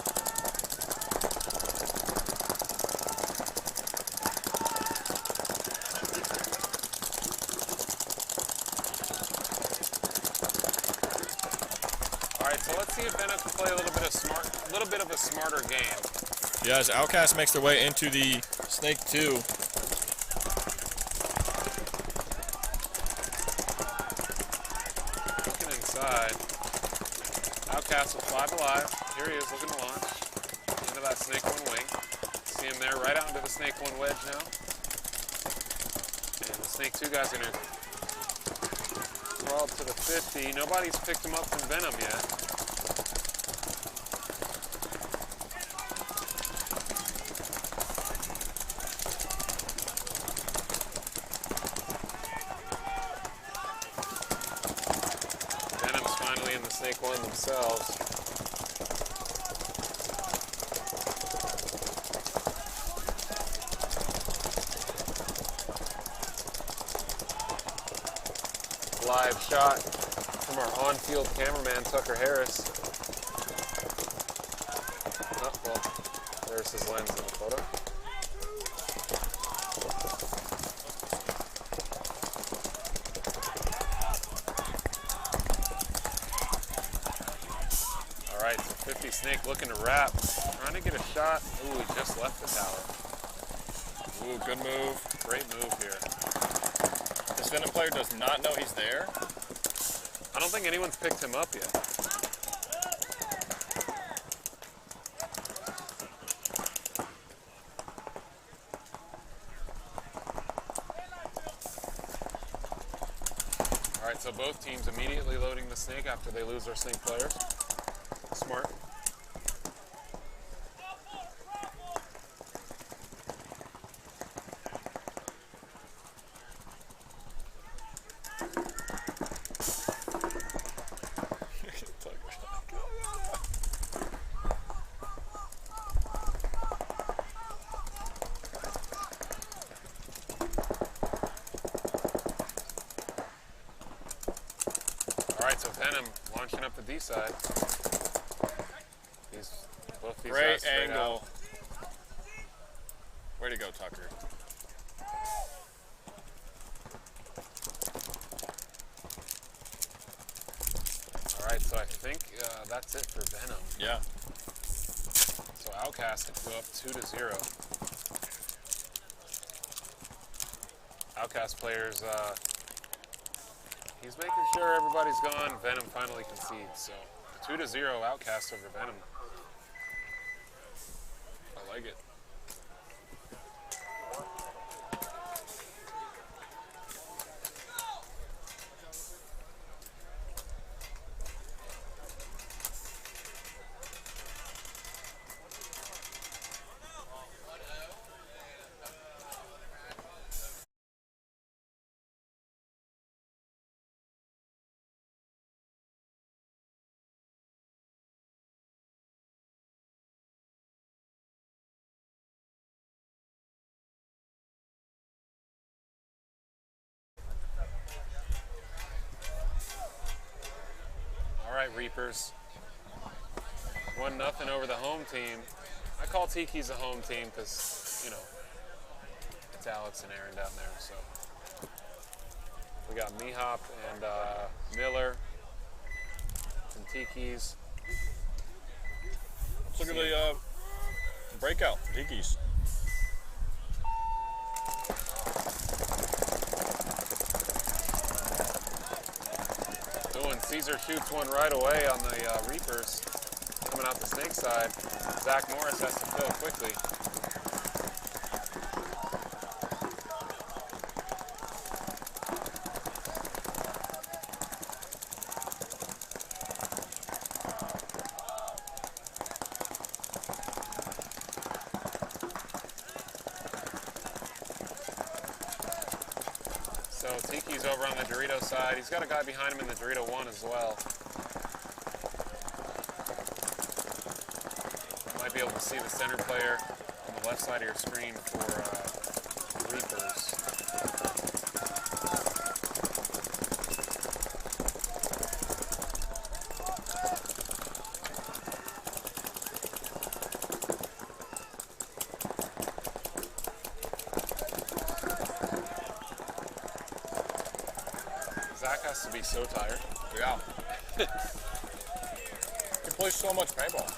So let's see if Venom can play a little bit of a smarter game. Yeah, as Outcasts makes their way into the Snake 2. Looking inside. Outcasts with 5 alive. Here he is looking to launch. Into that Snake 1 wing. See him there right out into the Snake 1 wedge now. And the Snake 2 guy's gonna crawl up to the 50. Nobody's picked him up from Venom yet. Snake 1 themselves. Live shot from our on-field cameraman, Tucker Harris. Oh, well, there's his lens in the photo. Alright, so 50 Snake looking to wrap. Trying to get a shot. Ooh, he just left the tower. Ooh, good move. Great move here. This Venom player does not know he's there. I don't think anyone's picked him up yet. Alright, so both teams immediately loading the Snake after they lose their Snake players. Smart. so Venom launching up the D side. Both these Great guys straight angle. out. Way to go, Tucker. All right, so I think that's it for Venom. Yeah. So Outcasts can go up 2-0. Outcast players, he's making sure everybody's gone. Venom finally concedes. So 2-0 Outcast over Venom. I like it. All right, Reapers. 1-0 over the home team. I call Tiki's a home team because, you know, it's Alex and Aaron down there. So we got Mihop and Miller and Tiki's. Let's look at the breakout for Tiki's. Caesar shoots one right away on the Reapers coming out the snake side. Zach Morris has to fill quickly. So Tiki's over on the Dorito side. He's got a guy behind him in the Dorito 1 as well. You might be able to see the center player on the left side of your screen for Reapers. Zach has to be so tired. Yeah. He plays so much paintball.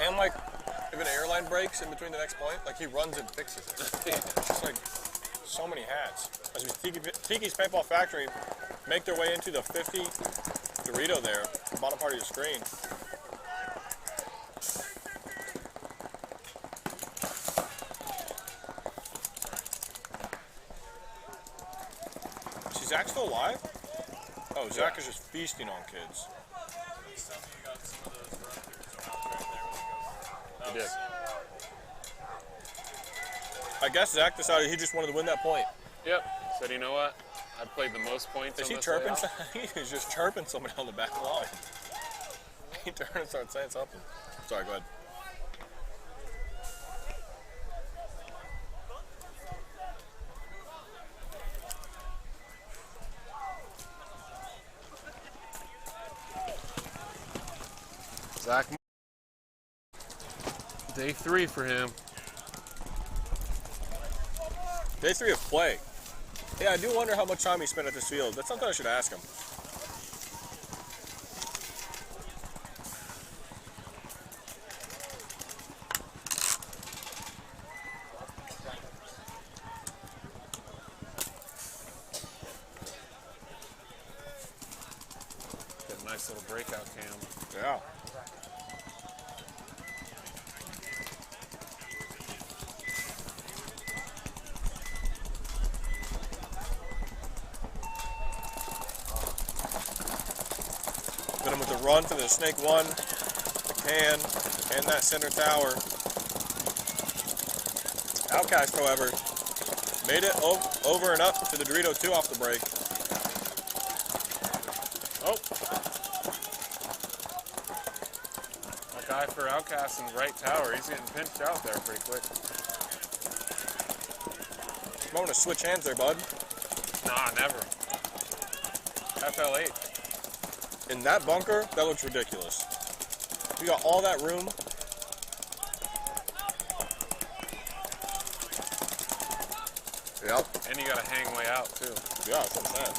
And like, if an airline breaks in between the next point, like he runs and fixes it. It's just like so many hats. As we Tiki's Paintball Factory make their way into the 50 Dorito there, the bottom part of your screen. Is Zach still alive? Oh, Zach is just feasting on kids. He did. I guess Zach decided he just wanted to win that point. Yep. Said, you know what? I played the most points Is on he this chirping? layout. He's just chirping somebody on the back line. He turned and started saying something. Sorry, go ahead. Zach. Day 3 for him. Day 3 of play. Yeah, I do wonder how much time he spent at this field. That's something I should ask him. Got a nice little breakout cam. Yeah. Venom with the run for the Snake 1, the can, and that center tower. Outcast, however, made it over and up to the Dorito 2 off the break. Oh. A guy for Outcast in the right tower. He's getting pinched out there pretty quick. You want to switch hands there, bud. Nah, never. FL8. In that bunker, that looks ridiculous. You got all that room. Yep. And you got to hang way out, too. Yeah, that's what I'm saying.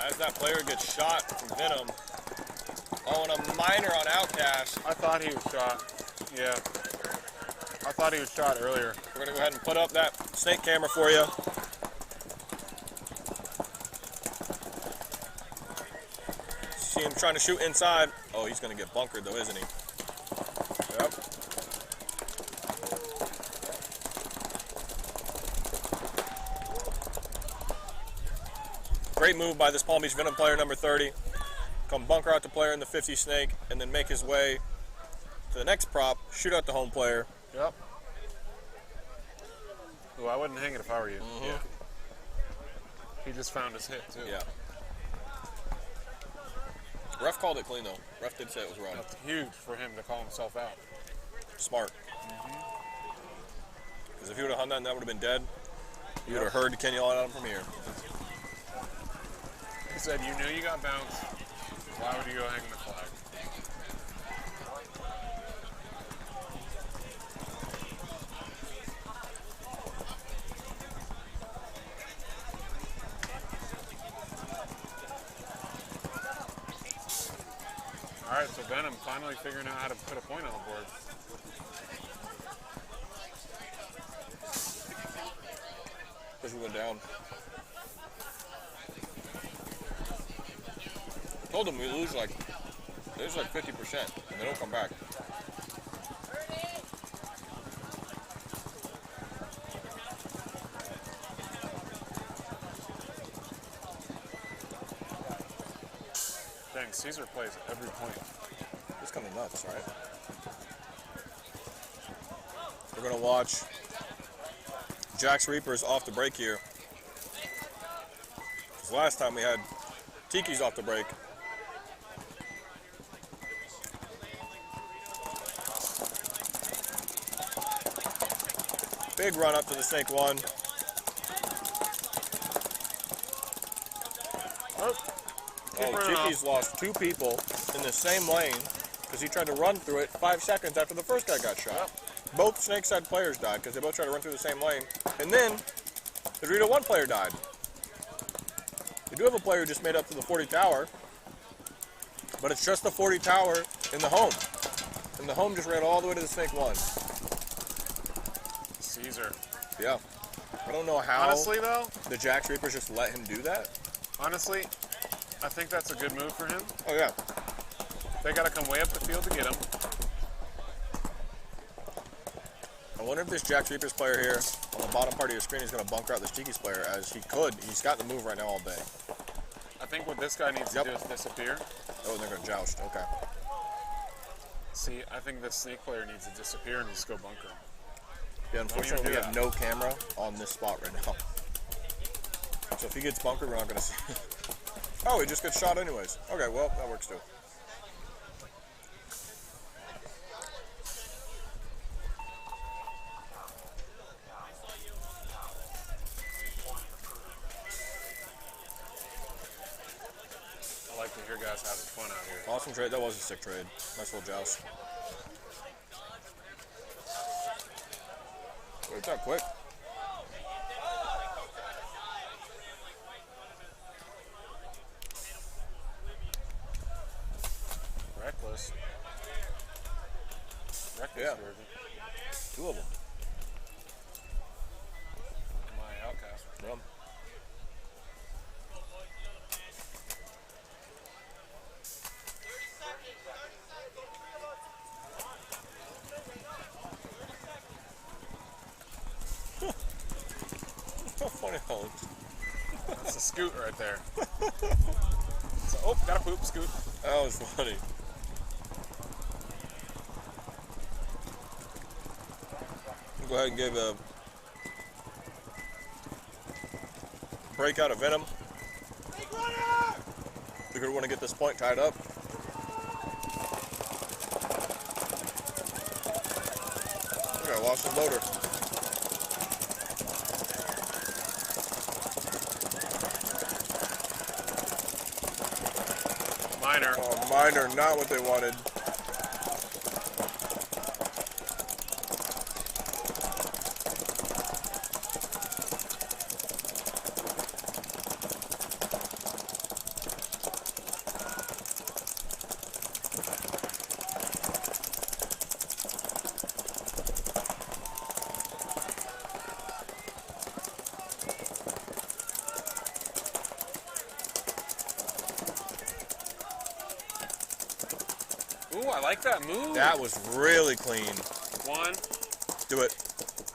As that player gets shot from Venom, on a minor on Outcasts. I thought he was shot. Yeah. I thought he was shot earlier. We're going to go ahead and put up that snake camera for you. See him trying to shoot inside. Oh, he's going to get bunkered though, isn't he? Yep. Great move by this Palm Beach Venom player, number 30. Come bunker out the player in the 50 snake, and then make his way to the next prop, shoot out the home player. Yep. Ooh, I wouldn't hang it if I were you. Mm-hmm. Yeah. He just found his hit, too. Yeah. Ref called it clean, though. Ref did say it was wrong. That's huge for him to call himself out. Smart. Because if he would have hung that and that would have been dead, you would have heard Kenny all out from here. He said, you knew you got bounced. Why would you go hang the flag? All right, so Venom finally figuring out how to put a point on the board. Because we went down. Told them we lose like 50% and they don't come back. Dang, Caesar plays at every point. It's kind of nuts, right? We're gonna watch Jack's Reapers off the break here. 'Cause last time we had Tiki's off the break. Big run up to the snake one. Oh, Tiki's lost 2 people in the same lane because he tried to run through it 5 seconds after the first guy got shot. Yep. Both snake side players died because they both tried to run through the same lane. And then the Dorito 1 player died. We do have a player who just made up to the 40 tower, but it's just the 40 tower in the home. And the home just ran all the way to the snake 1. Caesar. Yeah. I don't know how Honestly, though, the Jack's Reapers just let him do that. honestly, I think that's a good move for him. Oh, yeah. They got to come way up the field to get him. I wonder if this Jack's Reapers player here on the bottom part of your screen is going to bunker out this Tiki's player, as he could. He's got the move right now all day. I think what this guy needs to do is disappear. Oh, and they're going to joust. Okay. See, I think this snake player needs to disappear and just go bunker him. Yeah, unfortunately, we have no camera on this spot right now. So if he gets bunkered, we're not going to see. Oh, he just gets shot anyways. Okay, well, that works too. I like to hear guys having fun out here. Awesome trade. That was a sick trade. Nice little joust. Wait, that quick. Reckless. Reckless Yeah. version. 2 of them. My Outcast. Yeah. So funny how That's a scoot right there. So, oh, gotta poop, scoot. that was funny. Go ahead and give a breakout of Venom. We're going to want to get this point tied up. Okay, I lost his loader. Minor. Oh, minor, not what they wanted. Ooh, I like that move. That was really clean. 1, Do it.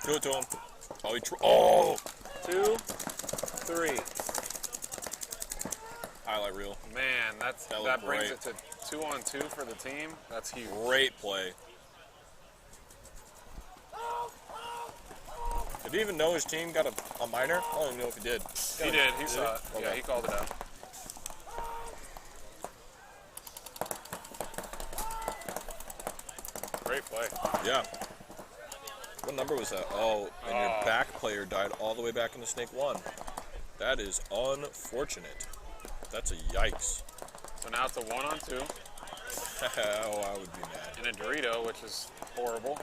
Do it to him. Oh, oh! 2, 3. Highlight reel. Man, that brings great. it to 2-on-2 for the team. That's huge. Great play. Did he even know his team got a minor? I don't even know if he did. He did. He saw it. Okay. Yeah, he called it out. Great play. Yeah. What number was that? Oh, and your back player died all the way back in the Snake 1. That is unfortunate. That's a yikes. So now it's a 1-on-2. Oh, I would be mad. And a Dorito, which is horrible.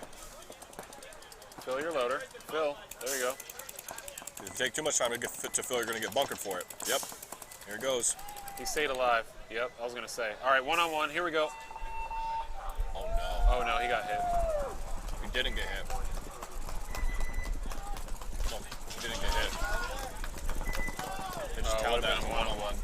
Fill your loader. Fill. There you go. If you take too much time to get fit to fill, you're going to get bunkered for it. Yep. Here it goes. He stayed alive. Yep, I was going to say. All right, 1-on-1. Here we go. Oh, no. Oh, no, he got hit. He didn't get hit. No, he didn't get hit. They just counted that as a one-on-one.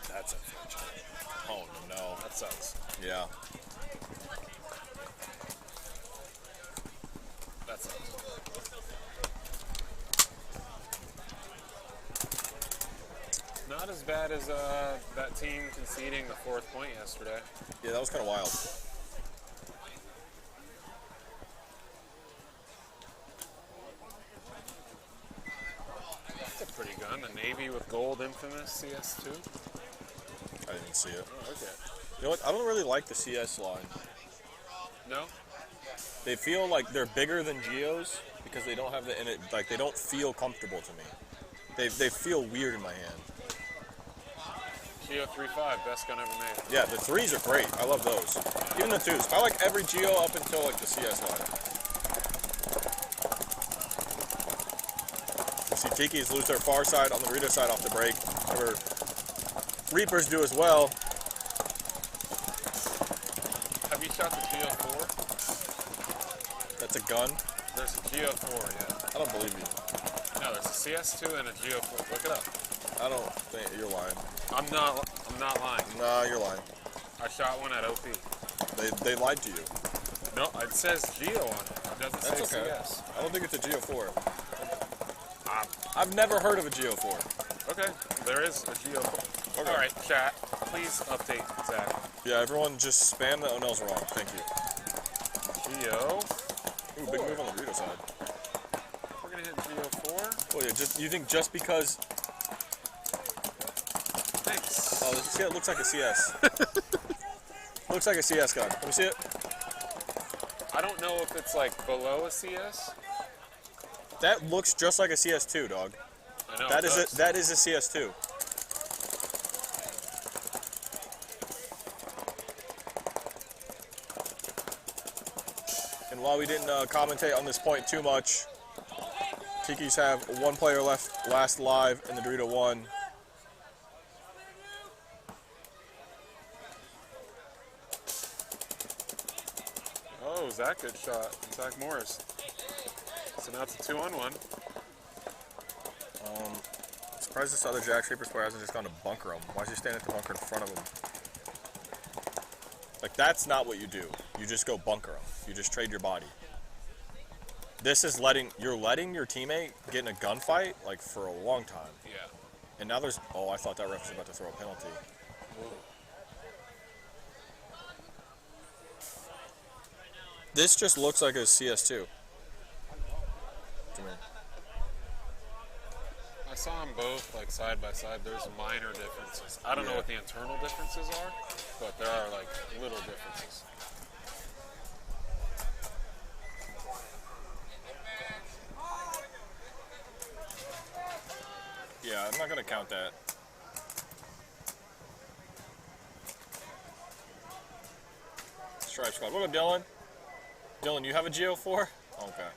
That's unfortunate. Oh, no. That sucks. Yeah. That sucks. Not as bad as that team conceding the 4th point yesterday. Yeah, that was kind of wild. That's a pretty gun. The Navy with gold infamous CS2. I didn't see it. Oh, okay. You know what? I don't really like the CS line. No? They feel like they're bigger than Geos because they don't have the like they don't feel comfortable to me. They feel weird in my hand. Geo 3.5, best gun ever made. Yeah, the 3s are great. I love those. Even the 2s. I like every Geo up until like the CS line. You see Tiki's lose their far side on the Rita side off the break. Or Reapers do as well. Have you shot the Geo 4? That's a gun. There's a Geo 4, yeah. I don't believe you. No, there's a CS2 and a Geo 4. Look it up. I don't think you're lying. I'm not lying. Nah, you're lying. I shot one at OP. They lied to you. No, it says Geo on it. It doesn't That's say okay. CS. I don't think it's a Geo 4. I've never heard of a Geo 4. Okay, there is a Geo 4. Okay. All right, chat. Please update Zach. Yeah, everyone just spam that Onell's wrong. Thank you. Geo. Ooh, big move on the Rita side. We're gonna hit Geo 4. Oh yeah, you think just because? Thanks. Oh, see, it looks like a CS. Looks like a CS gun. Let me see it. I don't know if it's like below a CS. That looks just like a CS2, dog. I know. That it is does. that is a CS2. And while we didn't commentate on this point too much, Tiki's have one player left, last live in the Dorito 1. Oh, Zach, good shot. Zach Morris. So now it's a 2-on-1. Surprised this other Jack Shapers player hasn't just gone to bunker him. Why is he standing at the bunker in front of him? Like, that's not what you do. You just go bunker him. You just trade your body. This is you're letting your teammate get in a gunfight like for a long time. Yeah. And now there's, oh, I thought that ref was about to throw a penalty. Ooh. This just looks like a CS2. Come here. I saw them both like side by side. There's minor differences. I don't know what the internal differences are, but there are like little differences. Yeah, I'm not gonna count that. Stripe Squad. What up, Dylan? Dylan, you have a GO4? Okay.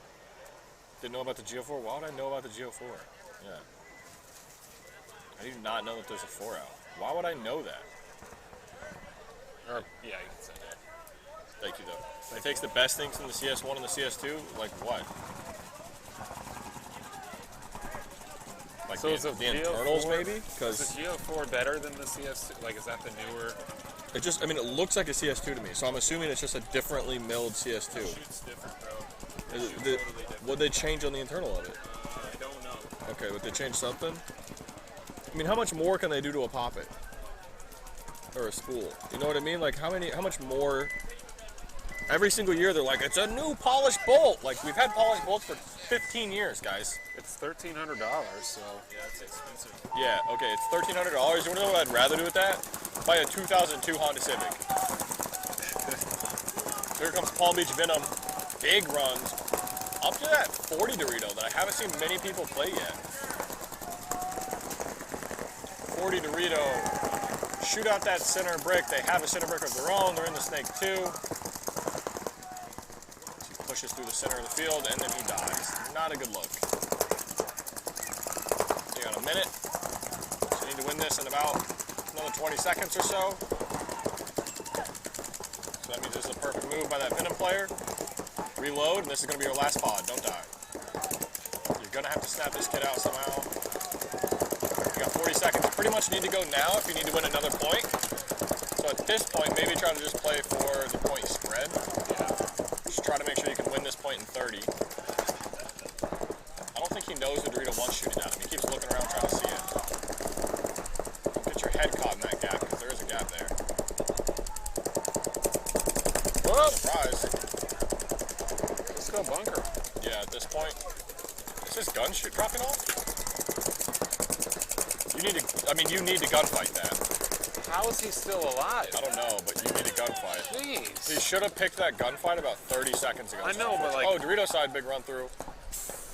Didn't know about the GO4? Why would I know about the GO4? Yeah. I do not know that there's a 4 out. Why would I know that? Or, yeah, you can say that. Thank you, though. It takes the best things from the CS1 and the CS2? Like what? Like So the internals, maybe? Is Because the GO4 better than the CS2? Like, is that the newer? it just, I mean, it looks like a CS2 to me, so I'm assuming it's just a differently milled CS2. Shoots different, bro. Is it, what'd they change on the internal of it? I don't know. Okay, but they changed something? I mean, how much more can they do to a poppet? Or a spool? You know what I mean? Like, how much more? Every single year they're like, it's a new polished bolt. Like, we've had polished bolts for 15 years, guys. It's $1,300, so. Yeah, it's expensive. Yeah, okay, it's $1,300. You want to know what I'd rather do with that? Buy a 2002 Honda Civic. Here comes Palm Beach Venom. Big runs. Up to that 40 Dorito that I haven't seen many people play yet. 40 Dorito. Shoot out that center brick. They have a center brick of their own. They're in the Snake 2. He pushes through the center of the field, and then he dies. Not a good look. You got a minute. So you need to win this in about another 20 seconds or so. So that means this is a perfect move by that Venom player. Reload, and this is going to be your last pod. Don't die. You're going to have to snap this kid out somehow. You got 40 seconds. You pretty much need to go now if you need to win another point. So at this point, maybe try to just play for the point spread. Yeah. Just try to make sure you can win this point in 30. I don't think he knows the Dorito 1's shooting at him. He keeps looking around trying to see it. Don't get your head caught in that gap, because there is a gap there. Whoa! Surprise. Let's go bunker. Yeah, at this point. Is his gun dropping off? You need to gunfight that. How is he still alive? I don't know, but you need a gunfight. Jeez. He should have picked that gunfight about 30 seconds ago. I know, but like... Oh, Dorito side, big run through.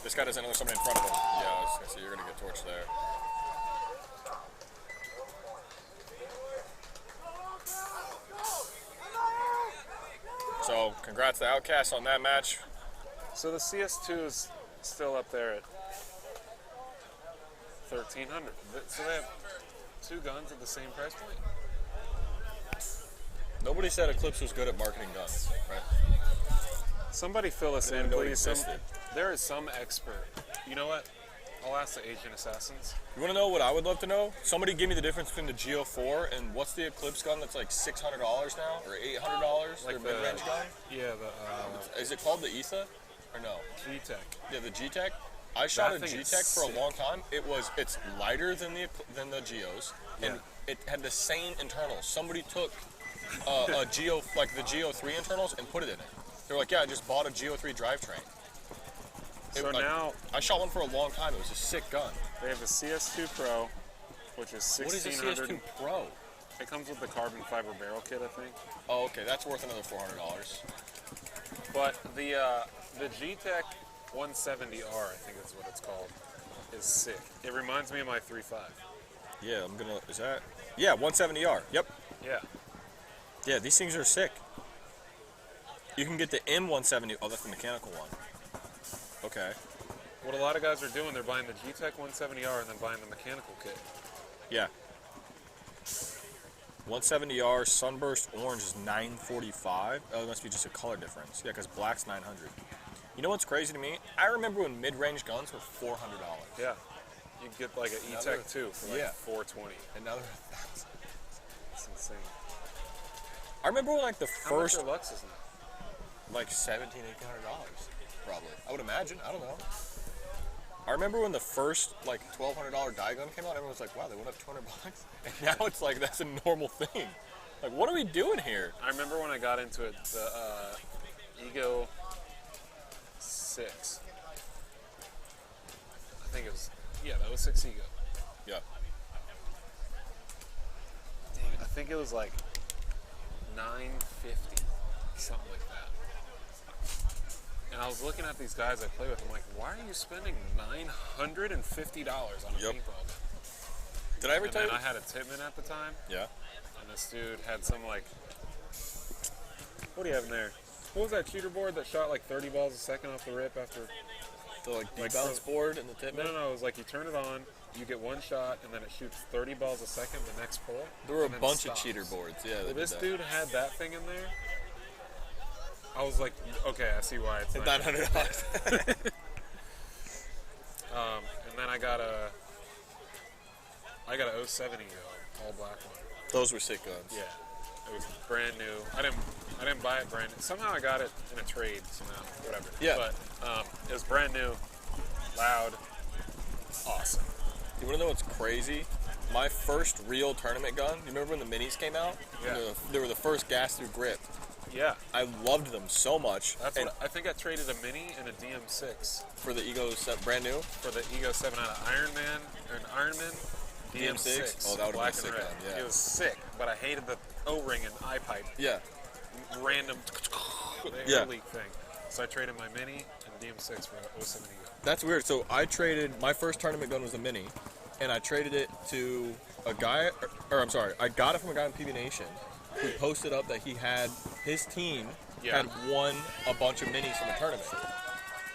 This guy doesn't know somebody in front of him. Yeah, I was gonna say, you're gonna get torched there. So, congrats to Outcasts on that match. So the CS2 is still up there at 1,300. So they have two guns at the same price point? Nobody said Eclipse was good at marketing guns, right? Somebody fill us in, know it please. existed. There is some expert. You know what? I'll ask the Agent Assassins. You want to know what I would love to know? Somebody give me the difference between the GO4 and what's the Eclipse gun that's like $600 now? Or $800? Like their mid-range gun? Yeah, Is it called the ETHA? Or no? G-Tech. Yeah, the G-Tech. I shot a That thing is G-Tech for a sick. long time. It's lighter than the Geos, and it had the same internals. Somebody took a Geo, like the Geo3 internals, and put it in it. They were like, yeah, I just bought a Geo3 drivetrain. So now I shot one for a long time. It was a sick gun. they have the CS2 Pro, which is What is a $1,600. CS2 Pro? It comes with the carbon fiber barrel kit, I think. Oh, okay, that's worth another $400. But the G-Tech 170R, I think is what it's called, is sick. It reminds me of my 3.5. Yeah, yeah, 170R. Yep. Yeah. Yeah, these things are sick. You can get the M170. Oh, that's the mechanical one. Okay. What a lot of guys are doing, they're buying the G-Tech 170R and then buying the mechanical kit. Yeah. 170R Sunburst Orange is $945. Oh, it must be just a color difference. Yeah, because black's $900. You know what's crazy to me? I remember when mid-range guns were $400. Yeah. You can get like an E-Tech 2 for like $420. And now they're $1,000. It's insane. I remember when like the How much first, are Luxes now? like $1,700, $1,800, probably. I would imagine. imagine. I don't know. I remember when the first like $1,200 die gun came out, everyone was like, "Wow, they went up $200." And now it's like that's a normal thing. Like, what are we doing here? I remember when I got into it, the Ego 6. I think it was, yeah, that was 6 Ego. Yeah. Dang, I think it was like $950, something like that. And I was looking at these guys I play with. I'm like, why are you spending $950 on a paintball gun? Did I ever tell you? I had a Tippmann at the time. Yeah. And this dude had some like, what do you have in there? What was that cheater board that shot like 30 balls a second off the rip after? The like bounce board and the Tippmann? No, it was like you turn it on, you get one shot, and then it shoots 30 balls a second the next pull. There were a bunch of cheater boards, yeah. Well, this dude had that thing in there. I was like, okay, I see why it's $900. And then I got a 07 Ego, all black one. Those were sick guns. Yeah, it was brand new. I didn't buy it brand new. Somehow I got it in a trade somehow, whatever. Yeah. But it was brand new, loud, awesome. You want to know what's crazy? My first real tournament gun, you remember when the minis came out? Yeah. They were the first gas-through grip. Yeah. I loved them so much. That's what I think I traded a mini and a DM6 for the Ego set brand new? For the Ego 7 out of Iron Man DM6. Oh, that would have been black sick and red. gun, yeah. It was sick, but I hated the O-ring and eye pipe. Yeah. Random Yeah. leak thing. So I traded my mini and DM6 for a 07 Ego. That's weird. So I traded, my first tournament gun was a mini, and I traded it to a guy, I got it from a guy in PB Nation who posted up that he had, his team had won a bunch of minis from a tournament.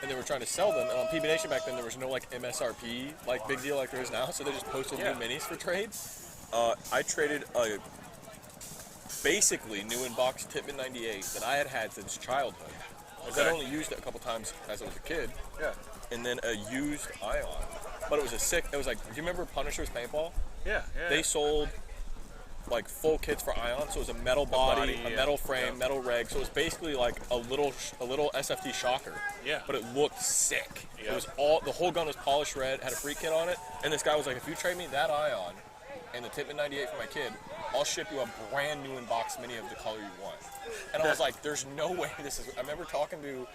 And they were trying to sell them, and on PB Nation back then there was no like MSRP like big deal like there is now, so they just posted new minis for trade. I traded a basically new in box Tippmann 98 that I had since childhood. Okay. I'd only used it a couple times as I was a kid. Yeah. And then a used Ion. But it was it was like, do you remember Punisher's Paintball? Yeah. They sold like full kits for Ion, so it was a metal body, a metal frame, metal reg, so it was basically like a little SFT shocker. Yeah. But it looked sick. Yeah. It was the whole gun was polished red, had a free kit on it, and this guy was like, if you trade me that Ion and the Tippmann 98 for my kid, I'll ship you a brand new in-box mini of the color you want. And I was like, there's no way this is... I remember talking to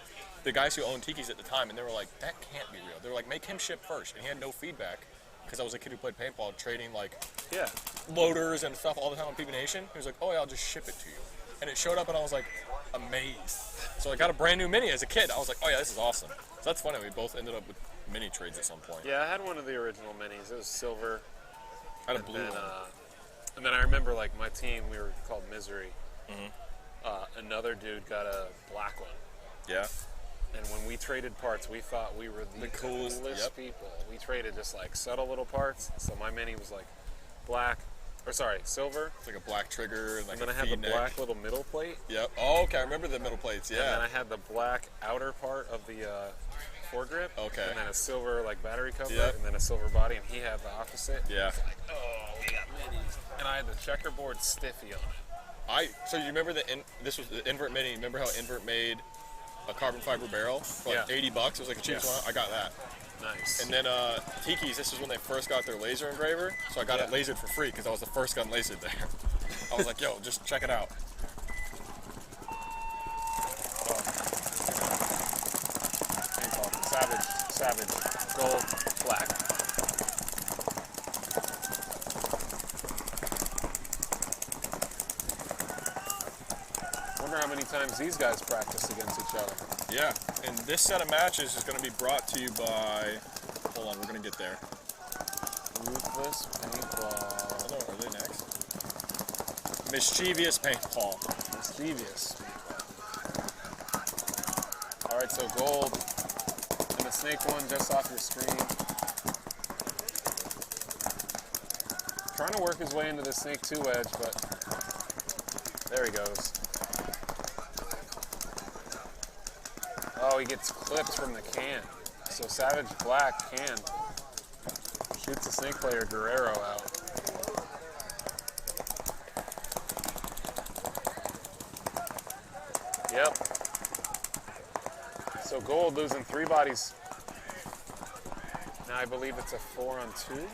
the guys who owned Tiki's at the time, and they were like, that can't be real. They were like, make him ship first. And he had no feedback, because I was a kid who played paintball, trading like loaders and stuff all the time on PB Nation. He was like, oh yeah, I'll just ship it to you. And it showed up, and I was like, amazed. So I got a brand new mini as a kid. I was like, oh yeah, this is awesome. So that's funny. We both ended up with mini trades at some point. Yeah, I had one of the original minis. It was silver. I had a blue one. And then I remember, like, my team, we were called Misery. Another dude got a black one. Yeah. And when we traded parts, we thought we were the coolest people. We traded just, like, subtle little parts. So my mini was, like, silver. It's like a black trigger. And, like, and then I had the black little middle plate. Yep. Oh, okay. I remember the middle plates, yeah. And then I had the black outer part of the foregrip. Okay. And then a silver, like, battery cover. Yep. And then a silver body. And he had the opposite. Yeah. Like, oh, we got minis. And I had the checkerboard stiffy on it. So you remember this was the Invert Mini. Remember how Invert made a carbon fiber barrel for like $80? It was like a cheapest one. I got that. Nice. And then Tiki's, this was when they first got their laser engraver. So I got it lasered for free because I was the first gun lasered there. I was like, yo, just check it out. Savage, gold, black. Wonder how many times these guys practice against each other. Yeah, and this set of matches is going to be brought to you by, hold on, we're going to get there. Ruthless Paintball. Oh, are they next? Mischievous Paintball. Mischievous. Alright, so gold. And the snake one just off your screen. Trying to work his way into the snake 2 wedge, but there he goes. Oh, he gets clipped from the can. So Savage Black can shoots the snake player Guerrero out. Yep. So gold losing 3 bodies. Now I believe it's a 4-on-2.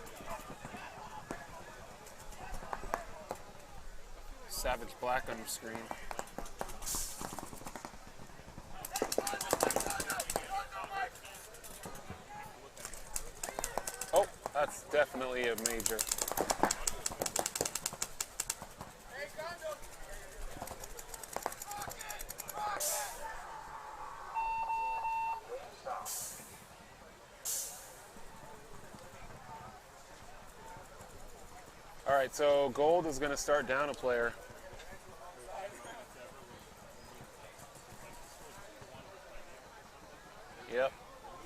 Savage Black on your screen. Oh, that's definitely a major. All right, so gold is going to start down a player. Yep,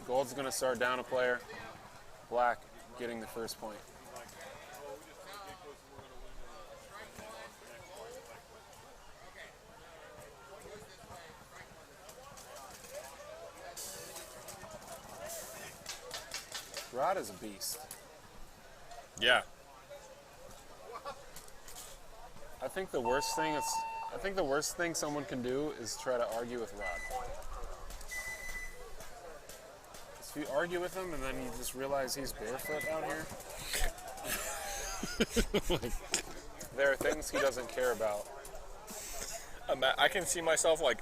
gold's going to start down a player. Black getting the first point. Rod is a beast. Yeah. I think the worst thing someone can do is try to argue with Rod. If you argue with him and then you just realize he's barefoot out here, there are things he doesn't care about. I can see myself, like,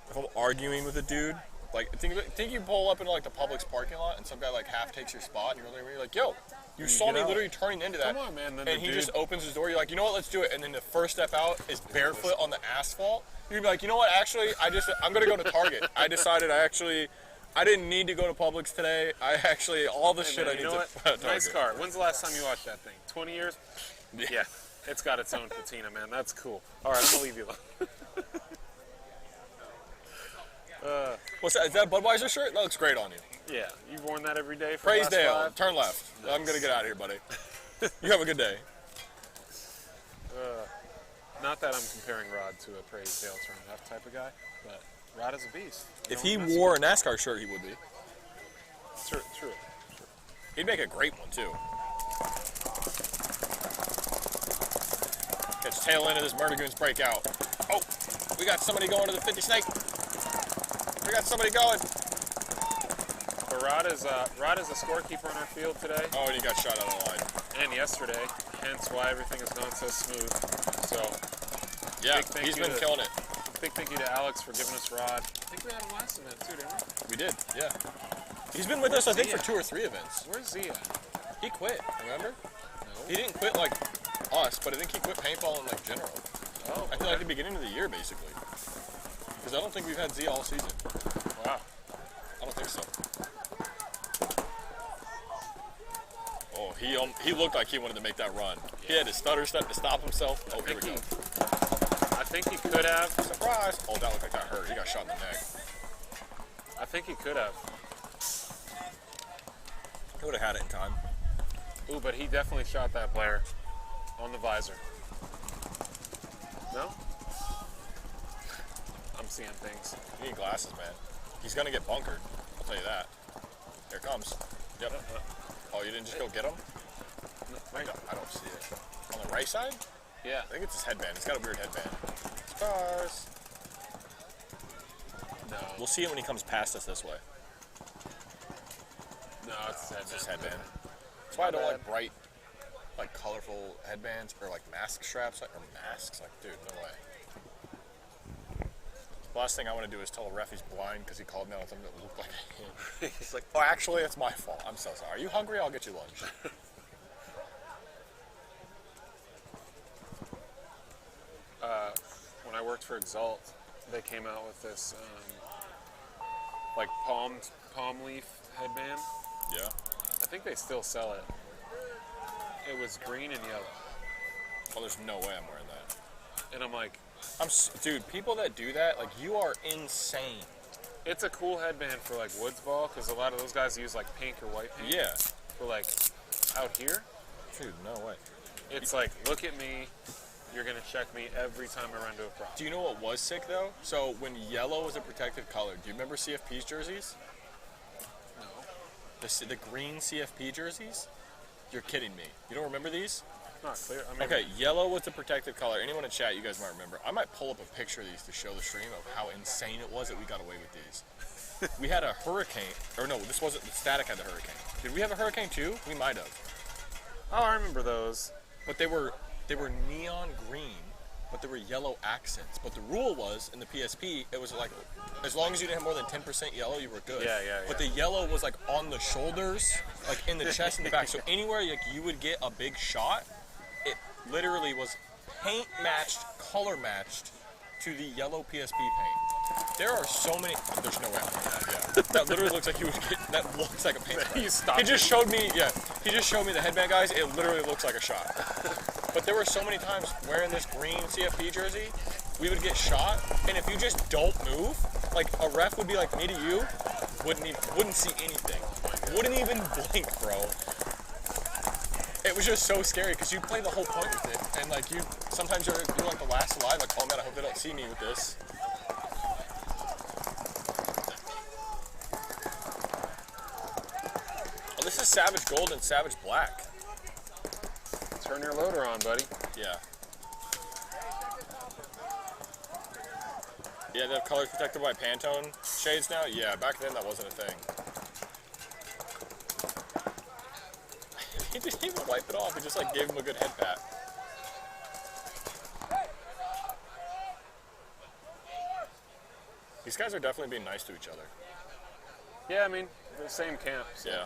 if I'm arguing with a dude, like, think you pull up into, like, the Publix parking lot and some guy, like, half takes your spot and you're like, yo, you saw me literally turning into that. Come on, man. And he just opens his door. You're like, you know what, let's do it. And then the first step out is barefoot on the asphalt. You're like, you know what, actually, I'm going to go to Target. I decided I didn't need to go to Publix today. All the shit I need to. Nice car. When's the last time you watched that thing? 20 years? Yeah. It's got its own patina, man. That's cool. All right, I'm going to leave you alone. What's that? Is that a Budweiser shirt? That looks great on you. Yeah. You've worn that every day for Praise the last Dale. 5? Turn left. Nice. I'm going to get out of here, buddy. You have a good day. Not that I'm comparing Rod to a Praise Dale turn left type of guy, but Rod is a beast. If he wore a NASCAR shirt, he would be. True. He'd make a great one, too. Catch tail end of this Murder Goons breakout. Oh, we got somebody going to the 50 snake. We got somebody going. But Rod is a scorekeeper on our field today. Oh, and he got shot out of the line. And yesterday, hence why everything has gone so smooth. So, yeah, he's been killing it. Big thank you to Alex for giving us Rod. I think we had him last event too, didn't we? We did, yeah. He's been with us, I think, for 2 or 3 events. Where's Zia? He quit, remember? No. He didn't quit like us, but I think he quit paintball in like general. Oh, I feel like the beginning of the year, basically. Because I don't think we've had Zia all season. Wow. I don't think so. Oh, he looked like he wanted to make that run. Yeah. He had to stutter step to stop himself. Oh, here we go. I think he could have. Surprise! Oh, that looked like that hurt. He got shot in the neck. I think he could have. He would have had it in time. Ooh, but he definitely shot that player on the visor. No? I'm seeing things. You need glasses, man. He's gonna get bunkered. I'll tell you that. Here it comes. Yep. Oh, you didn't just go get him? Right. I don't see it. On the right side? Yeah. I think it's his headband. He's got a weird headband. Scars. No. We'll see it when he comes past us this way. No, it's his headband. It's his headband. That's why I don't like bright, like colorful headbands or like mask straps or masks. Like, dude, no way. The last thing I want to do is tell a ref he's blind because he called me on something that looked like a him. He's like, oh, actually, it's my fault. I'm so sorry. Are you hungry? I'll get you lunch. When I worked for Exalt, they came out with this like palm leaf headband. Yeah. I think they still sell it. It was green and yellow. Oh, there's no way I'm wearing that. And I'm like, dude, people that do that, like, you are insane. it's a cool headband for like woods ball because a lot of those guys use like pink or white paint. Yeah. For like out here, Dude, no way. it's like, look at me. You're gonna check me every time I run to a prop. Do you know what was sick, though? So, when yellow was a protected color, do you remember CFP's jerseys? No. The green CFP jerseys? You're kidding me. You don't remember these? Not clear. I mean, Okay, yellow was the protected color. Anyone in chat, you guys might remember. I might pull up a picture of these to show the stream of how insane it was that we got away with these. we had a hurricane. Or no, this wasn't. The Static had the hurricane. Did we have a hurricane too? We might have. Oh, I remember those. But they were neon green, but there were yellow accents. But the rule was in the PSP, it was like as long as you didn't have more than 10% yellow, you were good. Yeah. But the yellow was like on the shoulders, like in the chest and the back. So anywhere like you would get a big shot, it literally was paint matched, color matched to the yellow PSP paint. There are so many. There's no way I'm doing that. Yeah, that literally looks like he would get. That looks like a paint. He just showed me. Yeah, he just showed me the headband, guys. It literally looks like a shot. But there were so many times wearing this green CFP jersey, we would get shot, and if you just don't move, like a ref would be like me to you, wouldn't see anything, wouldn't even blink, bro. It was just so scary because you play the whole point with it, and like sometimes you're like the last alive, like, oh man, I hope they don't see me with this. Oh, this is Savage Gold and Savage Black. Turn your loader on, buddy. Yeah. Yeah, they have colors protected by Pantone shades now? Yeah, back then that wasn't a thing. He didn't even wipe it off, he just like gave him a good head pat. These guys are definitely being nice to each other. Yeah, I mean, they're the same camp. So. Yeah.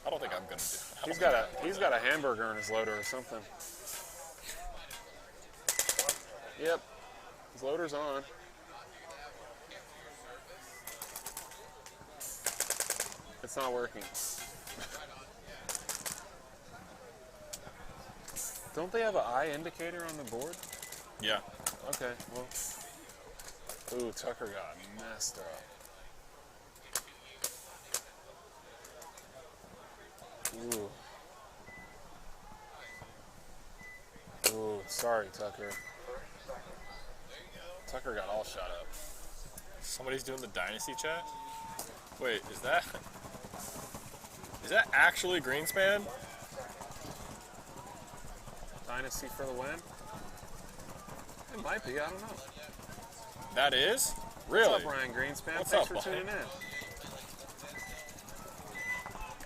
I don't think I'm gonna do it. He's got a hamburger in his loader or something. Yep. His loader's on. It's not working. Don't they have an eye indicator on the board? Yeah. Okay, well. Ooh, Tucker got messed up. Ooh. Ooh, sorry, Tucker. Tucker got all shot up. Somebody's doing the Dynasty chat? Wait, is that actually Greenspan? Dynasty for the win? It might be, I don't know. That is? Really? What's up, Ryan Greenspan? What's Thanks up, for Ryan? tuning in.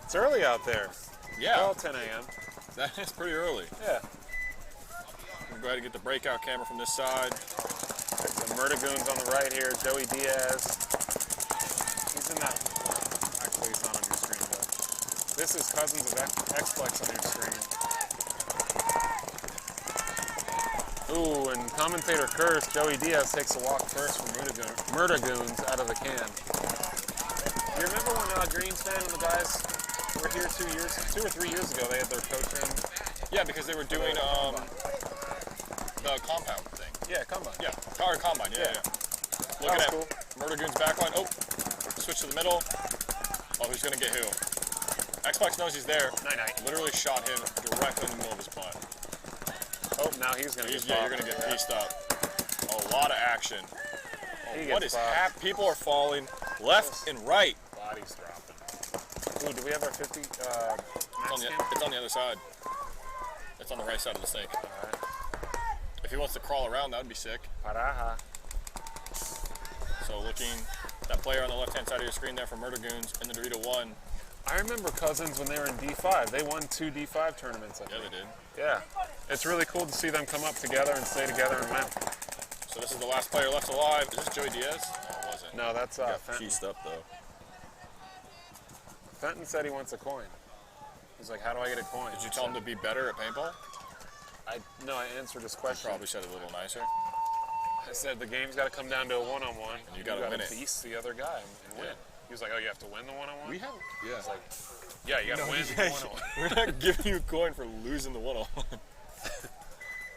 It's early out there. Yeah. Well, 10 a.m. That is pretty early. Yeah. I'm glad to get the breakout camera from this side. The Murdagoons on the right here. Joey Diaz. He's in that. Actually, he's not on your screen, though. This is Cousins of X-Plex on your screen. Ooh, and commentator Curse, Joey Diaz takes a walk first from Murdagoons out of the can. You remember when Greenspan and the guys were here 2 or 3 years ago? They had their coaching. Yeah, because they were doing the compound thing. Yeah, combine. Yeah, or combine. Yeah. Look at cool. Murdagoon's backline. Oh, switch to the middle. Oh, who's gonna get who? X-Plex knows he's there. Night. Literally shot him directly in the middle of his butt. Oh, now he's gonna get Yeah, you're gonna get pieced up. A lot of action. He What gets is popped. happening? People are falling left and right. Body's dropping. Ooh, do we have our 50 It's max cam? it's on the other side. It's on the right side of the snake. Alright. If he wants to crawl around, that would be sick. Paraha. So looking, that player on the left-hand side of your screen there from Murdagoons in the Dorito 1. I remember Cousins when they were in D5. They won 2 D5 tournaments, I Yeah, think. they did. Yeah. It's really cool to see them come up together and stay together and win. So this is the last player left alive. Is this Joey Diaz? No, it wasn't. No, that's Got Fenton. pieced up, though. Fenton said he wants a coin. He's like, how do I get a coin? Did you tell him to be better at paintball? No, I answered his I question. probably said it a little nicer. I said the game's got to come down to a one-on-one. And you gotta win it. Beast the other guy and win. Yeah. He was like, oh, you have to win the one-on-one? We have, I was like, yeah, you got to win the one-on-one. We're not giving you a coin for losing the one-on-one.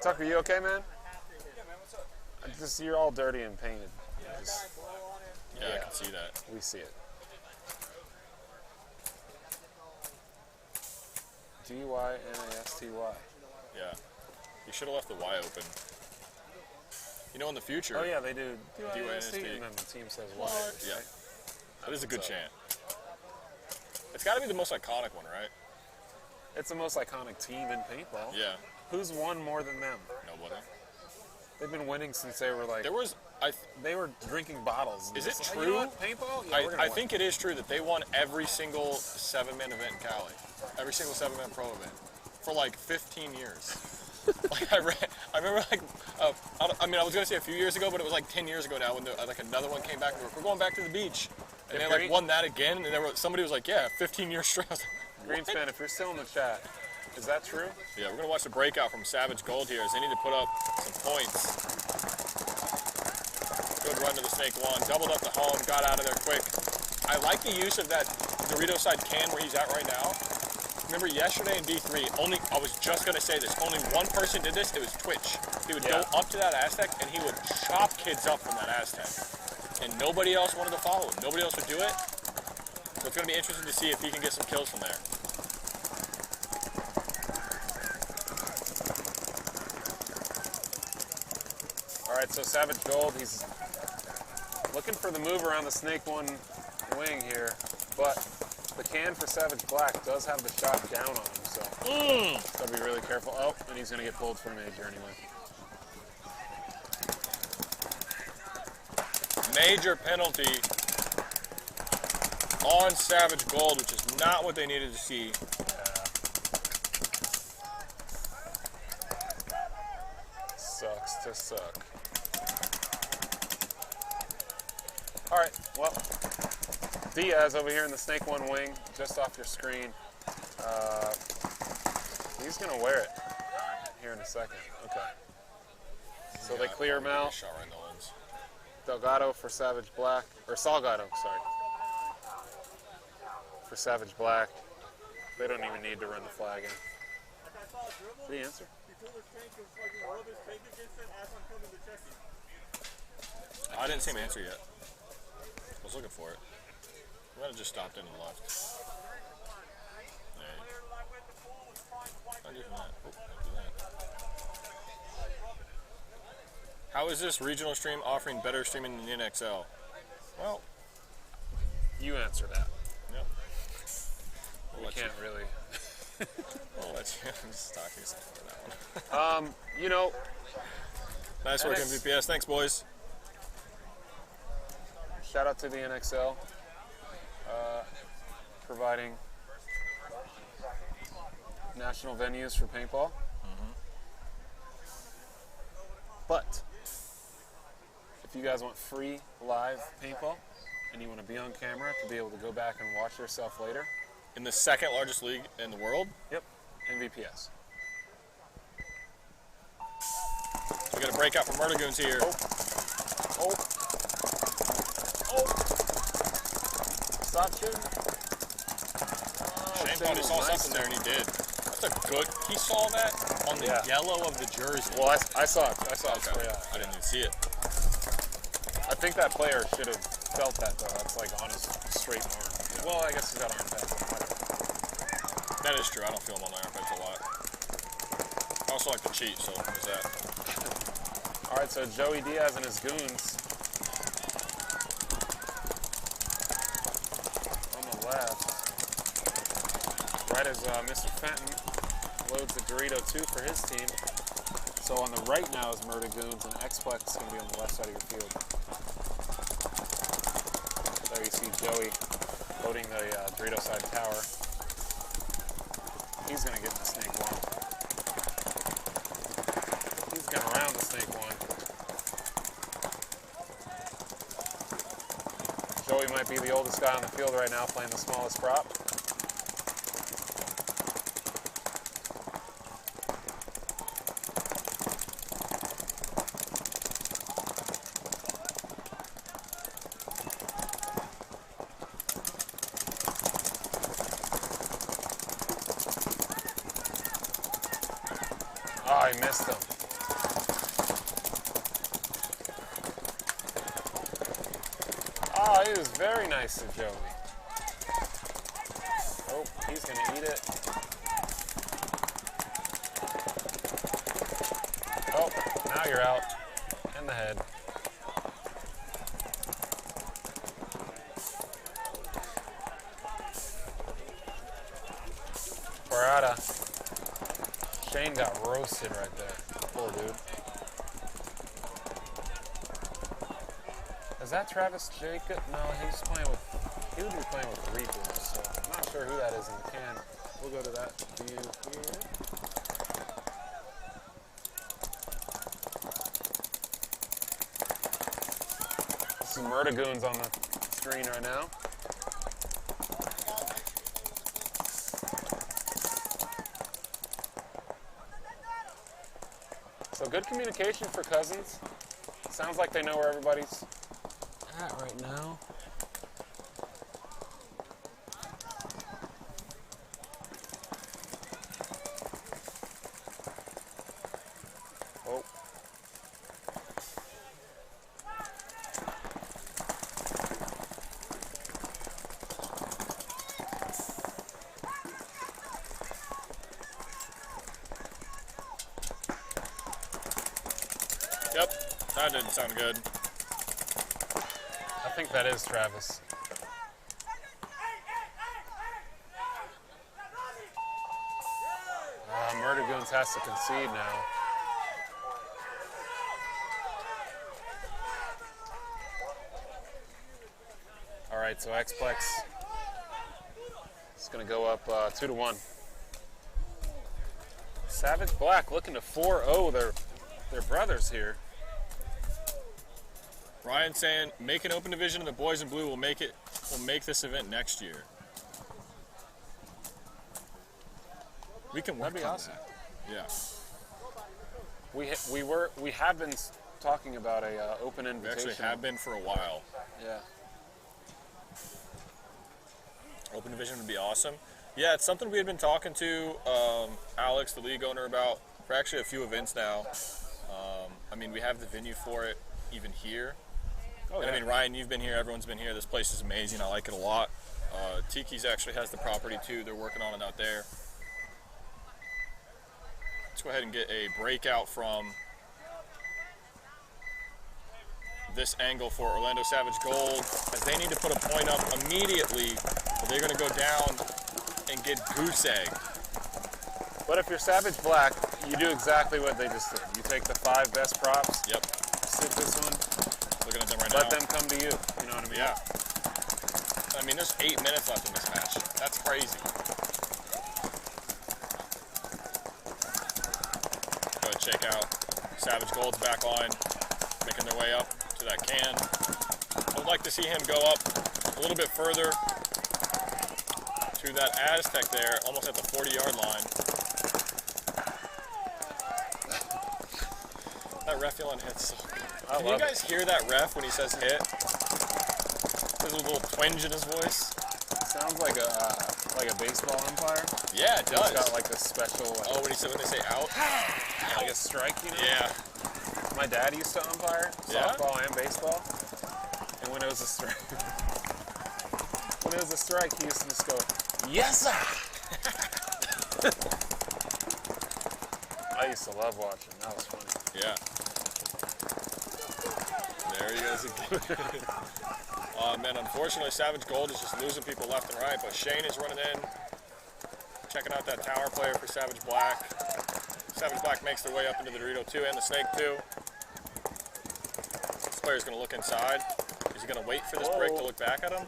Tucker, you okay, man? Yeah, man, what's up? Just, you're all dirty and painted. Just, Yeah, I can see that. we see it. G-Y-N-A-S-T-Y. Yeah. You should have left the Y open. You know, in the future. Oh, yeah, they do. D-Y-N-A-S-T. And then the team says Y. Yeah. Right? That is a good What's up? chant. It's got to be the most iconic one, right? It's the most iconic team in paintball. Yeah. Who's won more than them? Nobody. They've been winning since they were like. There was, They were drinking bottles. Is it Just, true? You know what, paintball? Yeah, we're gonna I win. think it is true that they won every single 7-man event in Cali, every single 7-man pro event, for like 15 years. Like I remember like, I mean I was gonna say a few years ago, but it was like 10 years ago now when like another one came back. And we're going back to the beach, and they like won that again. And somebody was like, yeah, 15 years straight. I was like, Greenspan, if you're still in the chat, is that true? Yeah, we're gonna watch the breakout from Savage Gold here as they need to put up some points. Good run to the snake one, doubled up the home, got out of there quick. I like the use of that Dorito side can where he's at right now. Remember yesterday in D3, I was just gonna say this, only one person did this, it was Twitch. He would go up to that Aztec and he would chop kids up from that Aztec. And nobody else wanted to follow him. Nobody else would do it. So it's gonna be interesting to see if he can get some kills from there. All right, so Savage Gold, he's looking for the move around the Snake One wing here, but the can for Savage Black does have the shot down on him, so gotta be really careful. Oh, and he's gonna get pulled for major anyway. Major penalty on Savage Gold, which is not what they needed to see. Sucks to suck. All right, well, Diaz over here in the Snake One wing, just off your screen. He's gonna wear it here in a second. Okay. So they clear him out. Shot right in the lens. Delgado for Savage Black, or Salgado, sorry. For Savage Black. They don't even need to run the flag in. Did he answer? I didn't see him answer yet. I was looking for it. We might have just stopped in and left. Not even that. Oh, don't do that. How is this regional stream offering better streaming than the NXL? Well, You answer that. yep. We can't really. I'll let you. I'm just talking something for that one. You know, Nice work, MVPS. Thanks, boys. shout out to the NXL, providing national venues for paintball. But if you guys want free live paintball and you want to be on camera to be able to go back and watch yourself later, In the second largest league in the world, yep, MVPS. we got a breakout from Murdergoons here. Oh. Stop shooting. Shane thought he saw something there, and he did. That's a good. He saw that on the yellow of the jersey. Well, I saw it. I saw it. Okay. Yeah. I didn't even see it. I think that player should have felt that though. That's like on his straight arm. Well, I guess he's got arm pads. That is true. I don't feel him on the armpits a lot. I also like to cheat, so there's that. All right, so Joey Diaz and his goons on the left. Right as Mr. Fenton loads the Dorito 2 for his team. So on the right now is Murder Goons, and X-Plex is going to be on the left side of your field. There you see Joey loading the Dorito side tower. He's going to get in the snake one. He's going to round the snake one. Joey might be the oldest guy on the field right now, playing the smallest prop. Oh, I missed him. Oh, he was very nice to Joey. Oh, he's going to eat it. Oh, now you're out. In the head. Parada. Shane got roasted right there. Poor dude. Is that Travis Jacob? No, he's playing with. He would be playing with the Reapers, so I'm not sure who that is in the can. We'll go to that view here. Some Murdagoons on the screen right now. So good communication for Cousins. Sounds like they know where everybody's at right now. Oh. Yep, that didn't sound good. I think that is Travis. Murdagoons has to concede now. All right, so X-Plex is going to go up 2-1. Savage Black looking to 4-0 their brothers here. Ryan saying, make an open division and the boys in blue will make this event next year. We can work That'd be on awesome. that. Yeah. We have been talking about a open We invitation. actually have been for a while. Yeah. Open division would be awesome. Yeah, it's something we had been talking to Alex, the league owner, about for actually a few events now. I mean, we have the venue for it even here. Oh, And I mean, Ryan, you've been here. Everyone's been here. This place is amazing. I like it a lot. Tiki's actually has the property too. They're working on it out there. Let's go ahead and get a breakout from this angle for Orlando Savage Gold, as they need to put a point up immediately, or they're going to go down and get goose egged. But if you're Savage Black, you do exactly what they just did. You take the 5 best props. Yep. Sit this one. Looking at them right Let now. them come to you. You know what I mean? Yeah. I mean, there's 8 minutes left in this match. That's crazy. Go ahead and check out Savage Gold's back line, making their way up to that can. I would like to see him go up a little bit further to that Aztec there, almost at the 40-yard line. That ref yelling hit so good. Can you guys hear that ref when he says hit? There's a little twinge in his voice. Sounds like a baseball umpire. Yeah, it does. He's got like a special. Oh, when they say out? Like a strike, you know? Yeah. My dad used to umpire Yeah? softball and baseball, and when it was a strike, he used to just go, "Yes, sir." I used to love watching. That was funny. Yeah. There he goes again. Man, unfortunately, Savage Gold is just losing people left and right, but Shane is running in, checking out that tower player for Savage Black. Savage Black makes their way up into the Dorito 2 and the Snake 2. This player's going to look inside. Is he going to wait for this break to look back at him?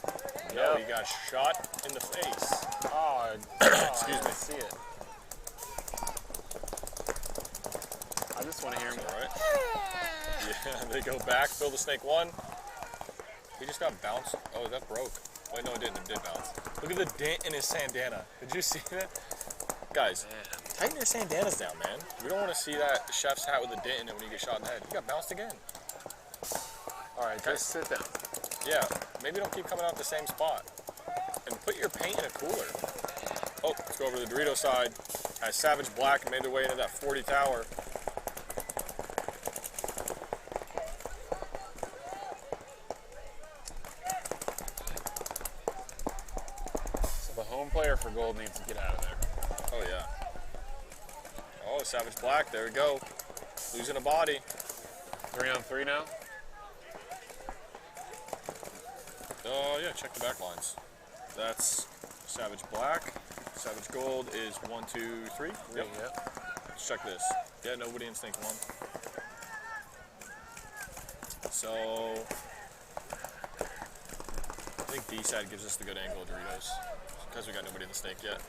No, he got shot in the face. Oh, Excuse me. I see it. I just want to hear him. All right. Yeah, they go back, fill the Snake 1. He just got bounced. Oh, that broke. Wait, no, it didn't. It did bounce. Look at the dent in his sandana. Did you see that? Guys, tighten your sandanas down, man. We don't want to see that chef's hat with a dent in it when you get shot in the head. He got bounced again. All right, just sit down. Yeah, maybe don't keep coming out the same spot. And put your paint in a cooler. Oh, let's go over to the Dorito side. As Savage Black made their way into that 40 tower. So the home player for gold needs to get out of there. Oh, yeah. Oh, Savage Black, there we go. Losing a body. 3-on-3 now. Oh, yeah, check the back lines. That's Savage Black. Savage Gold is 1, 2, 3. Yep. Let's check this. Yeah, nobody in Snake 1. So, D-side gives us the good angle of Doritos. Because we got nobody in the snake yet.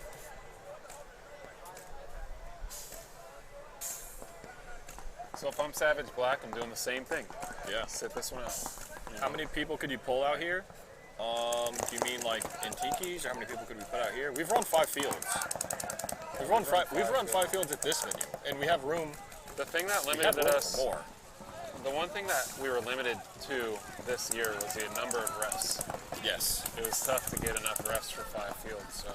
So if I'm Savage Black, I'm doing the same thing. Yeah. Sit this one out. How many people could you pull out here? Do you mean like in Tiki's, or how many people could we put out here? We've run 5 fields. We've run 5 fields at this venue, and we have room. The thing that We have limited room us, for more. the one thing that we were limited to this year was the number of refs. Yes. It was tough to get enough refs for 5 fields. So,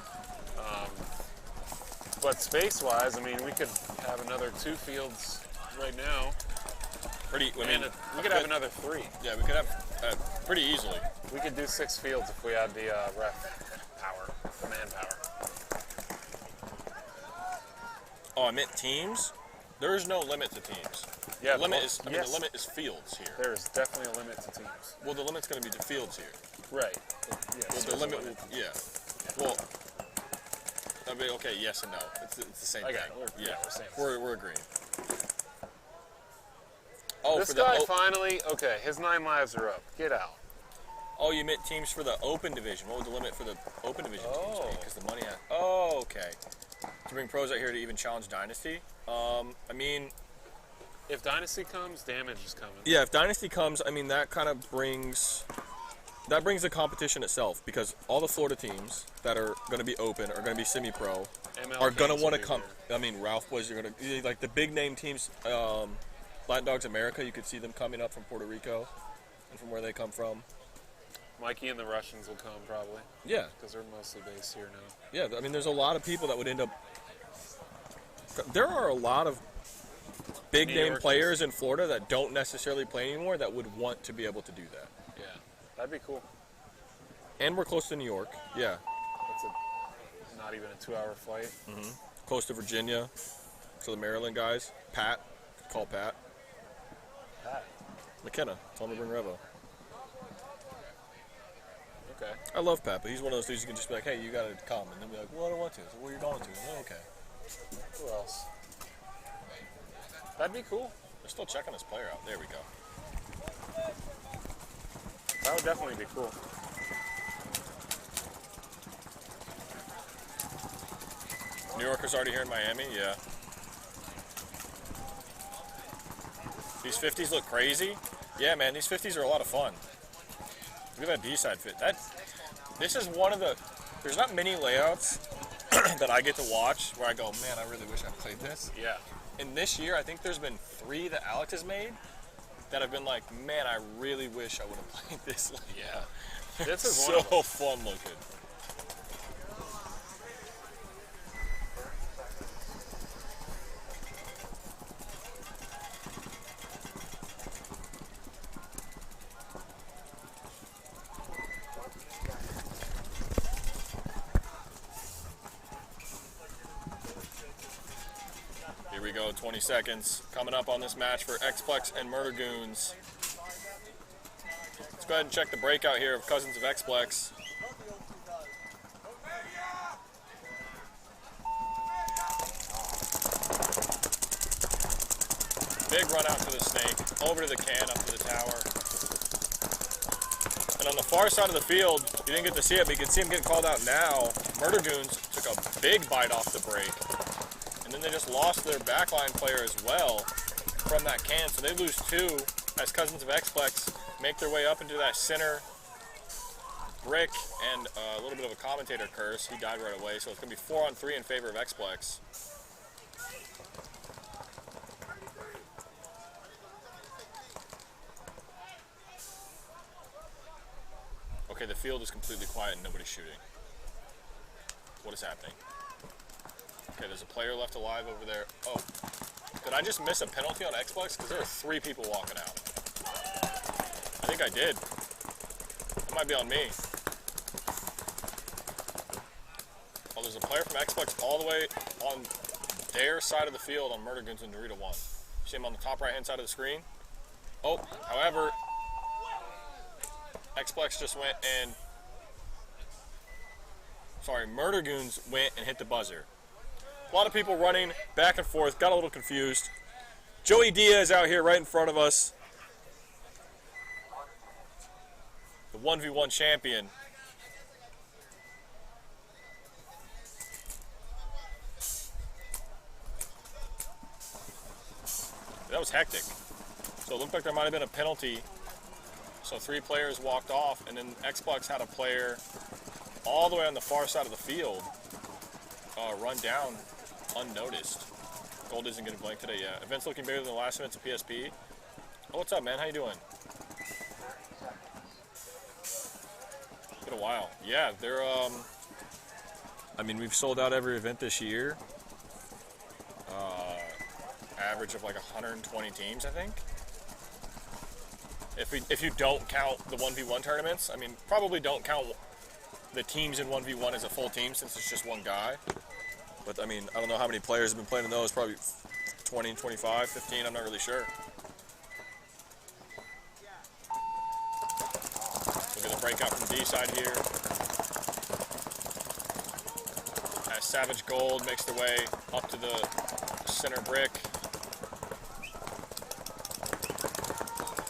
but space-wise, I mean, we could have another 2 fields right now. Pretty. I mean, We could have another 3. Yeah, we could have pretty easily. We could do 6 fields if we had the ref power, the manpower. Oh, I meant teams. There is no limit to teams. Yeah, the limit well, is. I mean, yes. the limit is fields here. There's definitely a limit to teams. Well, the limit's going to be the fields here. Right. Yes, Well, the there's a limit. Yeah. Well. I mean, okay. Yes and no. It's the same I thing. got it. Yeah. We're saying We're agreeing. Oh, this for guy the finally, okay, his 9 lives are up. Get out. Oh, you meant teams for the open division. What would the limit for the open division teams be? Oh. Because the money has. Oh, okay. To bring pros out here to even challenge Dynasty. I mean, If Dynasty comes, damage is coming. yeah. If Dynasty comes, I mean that kind of brings. That brings the competition itself, because all the Florida teams that are going to be open are going to be semi-pro, ML are going to Kings want will to be come. there. I mean, Ralph Boys are going to, like the big name teams, Latin Dogs America, you could see them coming up from Puerto Rico and from where they come from. Mikey and the Russians will come probably, Yeah, because they're mostly based here now. yeah. I mean, there's a lot of people that would end up. There are a lot of big New name York players in Florida that don't necessarily play anymore that would want to be able to do that. Yeah, that'd be cool. And we're close to New York. Yeah, That's not even a 2-hour flight. close to Virginia. So the Maryland guys, Pat, call Pat. Pat. McKenna, tell him to bring Revo. Okay. I love Pat, but he's one of those dudes you can just be like, hey, you gotta come, and then be like, well, I don't want to. So where you going to? Oh, okay. Who else? That'd be cool. They're still checking this player out. There we go. That would definitely be cool. New Yorkers already here in Miami? Yeah. These 50s look crazy. Yeah, man, these 50s are a lot of fun. Look at that D-side fit. This is one of the... There's not many layouts that I get to watch where I go, man, I really wish I played this. Yeah. And this year, I think there's been 3 that Alex has made that have been like, man, I really wish I would have played this. Yeah. This is So one of them. fun looking. Here we go, 20 seconds. Coming up on this match for X-Plex and Murder Goons. Let's go ahead and check the breakout here of Cousins of X-Plex. Big run out to the snake, over to the can, up to the tower. And on the far side of the field, you didn't get to see it, but you can see him getting called out now. Murder Goons took a big bite off the break. And then they just lost their backline player as well from that can. So they lose 2 as Cousins of X-Plex make their way up into that center brick, and a little bit of a commentator curse. He died right away. So it's going to be 4-on-3 in favor of X-Plex. Okay, the field is completely quiet and nobody's shooting. What is happening? Okay, there's a player left alive over there. Oh, did I just miss a penalty on X-Plex? Because there are 3 people walking out. I think I did. That might be on me. Oh, there's a player from X-Plex all the way on their side of the field on Murder Goons and Dorito 1. See him on the top right-hand side of the screen? Oh, however, X-Plex just went and... Sorry, Murder Goons went and hit the buzzer. A lot of people running back and forth, got a little confused. Joey Diaz out here right in front of us. The 1v1 champion. that was hectic. So it looked like there might have been a penalty. So 3 players walked off, and then X-Plex had a player all the way on the far side of the field run down unnoticed. Gold isn't getting blank today yet. Event's looking bigger than the last events of PSP. Oh, what's up, man? How you doing? Been a while. Yeah, they're I mean, we've sold out every event this year. Average of like 120 teams, I think. If you don't count the 1v1 tournaments, I mean, probably don't count the teams in 1v1 as a full team since it's just one guy. But I mean, I don't know how many players have been playing in those, probably 20, 25, 15, I'm not really sure. Look at the breakout from the D side here. As Savage Gold makes their way up to the center brick.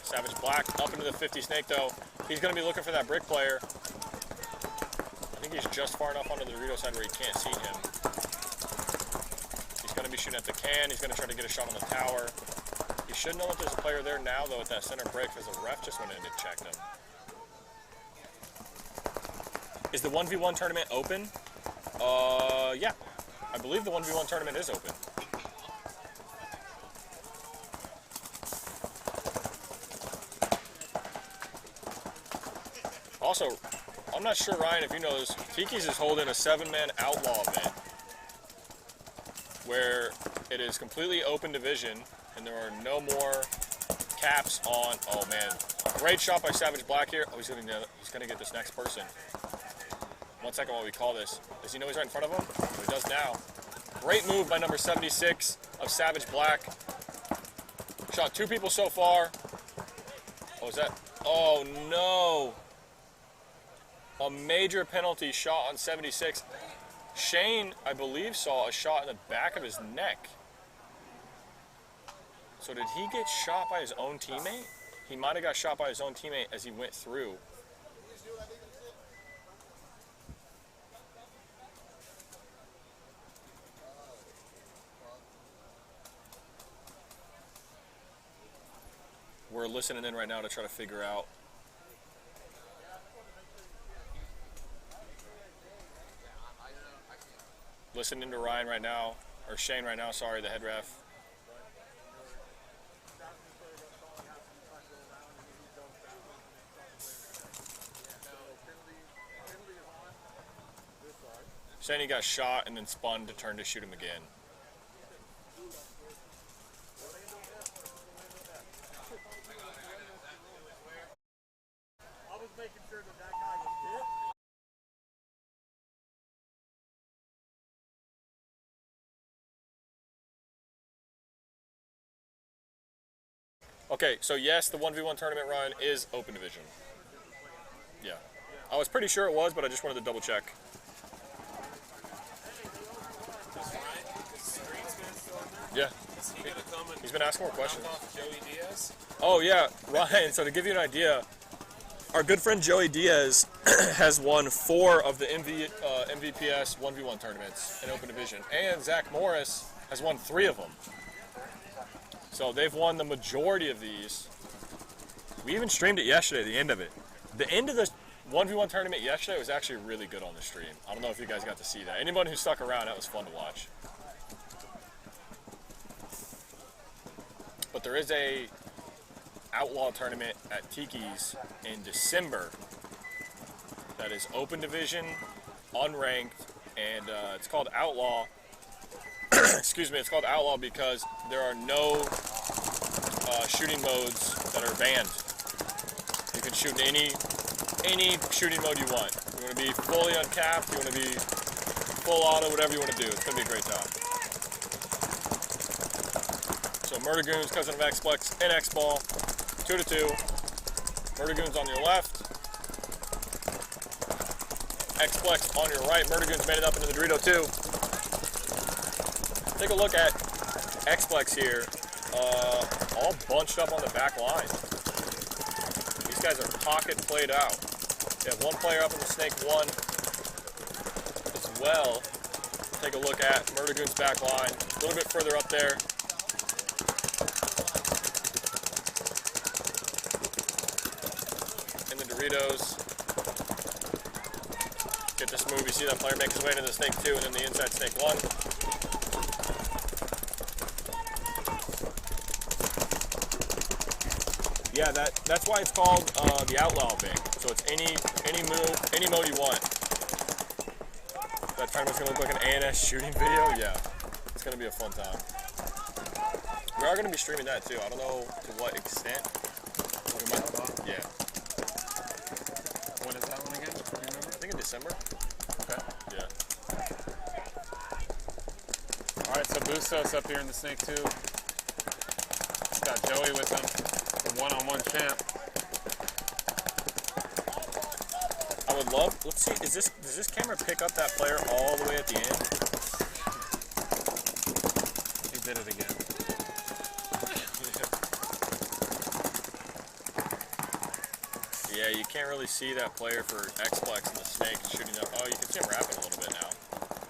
Savage Black up into the 50 snake though. He's going to be looking for that brick player. I think he's just far enough onto the Dorito side where he can't see him. He's going to be shooting at the can. He's going to try to get a shot on the tower. He should know that there's a player there now though at that center brick because the ref just went in and checked him. Is the 1v1 tournament open? Yeah. I believe the 1v1 tournament is open. Also, I'm not sure, Ryan, if you know this, Tiki's is holding a 7-man outlaw event where it is completely open division and there are no more caps on. Oh man, great shot by Savage Black here. Oh, he's gonna get this next person. 1 second while we call this. Does he know he's right in front of him? Oh, he does now. Great move by number 76 of Savage Black. Shot 2 people so far. Oh, is that? Oh no. A major penalty shot on 76. Shane, I believe, saw a shot in the back of his neck. So did he get shot by his own teammate? He might have got shot by his own teammate as he went through. We're listening in right now to try to figure out. Listening to Ryan right now, or Shane right now, sorry, the head ref. Saying he got shot and then spun to turn to shoot him again. I was making sure that that guy was hit. Okay, so yes, the 1v1 tournament, Ryan, is open division. Yeah. I was pretty sure it was, but I just wanted to double check. Yeah. Is he gonna come and He's been asking more questions. knock off Joey Diaz? Oh, yeah, Ryan, so to give you an idea, our good friend Joey Diaz has won 4 of the MVPS 1v1 tournaments in open division, and Zach Morris has won 3 of them. So they've won the majority of these. We even streamed it yesterday, the end of it. The end of the 1v1 tournament yesterday was actually really good on the stream. I don't know if you guys got to see that. Anyone who stuck around, that was fun to watch. But there is a outlaw tournament at Tiki's in December that is open division, unranked, and it's called Outlaw. Excuse me, it's called Outlaw because there are no shooting modes that are banned. You can shoot in any shooting mode you want. You want to be fully uncapped, you want to be full auto, whatever you want to do. It's going to be a great time. So Murder Goons, cousin of X-Plex, and X-Ball, 2-2. Murder Goons on your left. X-Plex on your right. Murder Goons made it up into the Dorito too. Take a look at X-Plex here, all bunched up on the back line. These guys are pocket played out. You have one player up in the Snake 1 as well. Take a look at Murder Goon's back line, a little bit further up there. Doritos. Get this move. You see that player make his way into the snake 2 and then the inside snake 1. Yeah, that's why it's called the outlaw event. So it's any mode you want. That tournament's gonna look like an ANS shooting video. Yeah, it's gonna be a fun time. We are gonna be streaming that too. I don't know to what extent. Yeah. When is that one again? Do you remember? I think in December. Okay. Yeah. All right, so Bustos up here in the snake 2. He's got Joey with him. The one-on-one champ. I would love. Let's see. Does this camera pick up that player all the way at the end? He did it again. Yeah, you can't really see that player for X-Plex and the snake shooting up. Oh, you can see him wrapping a little bit now.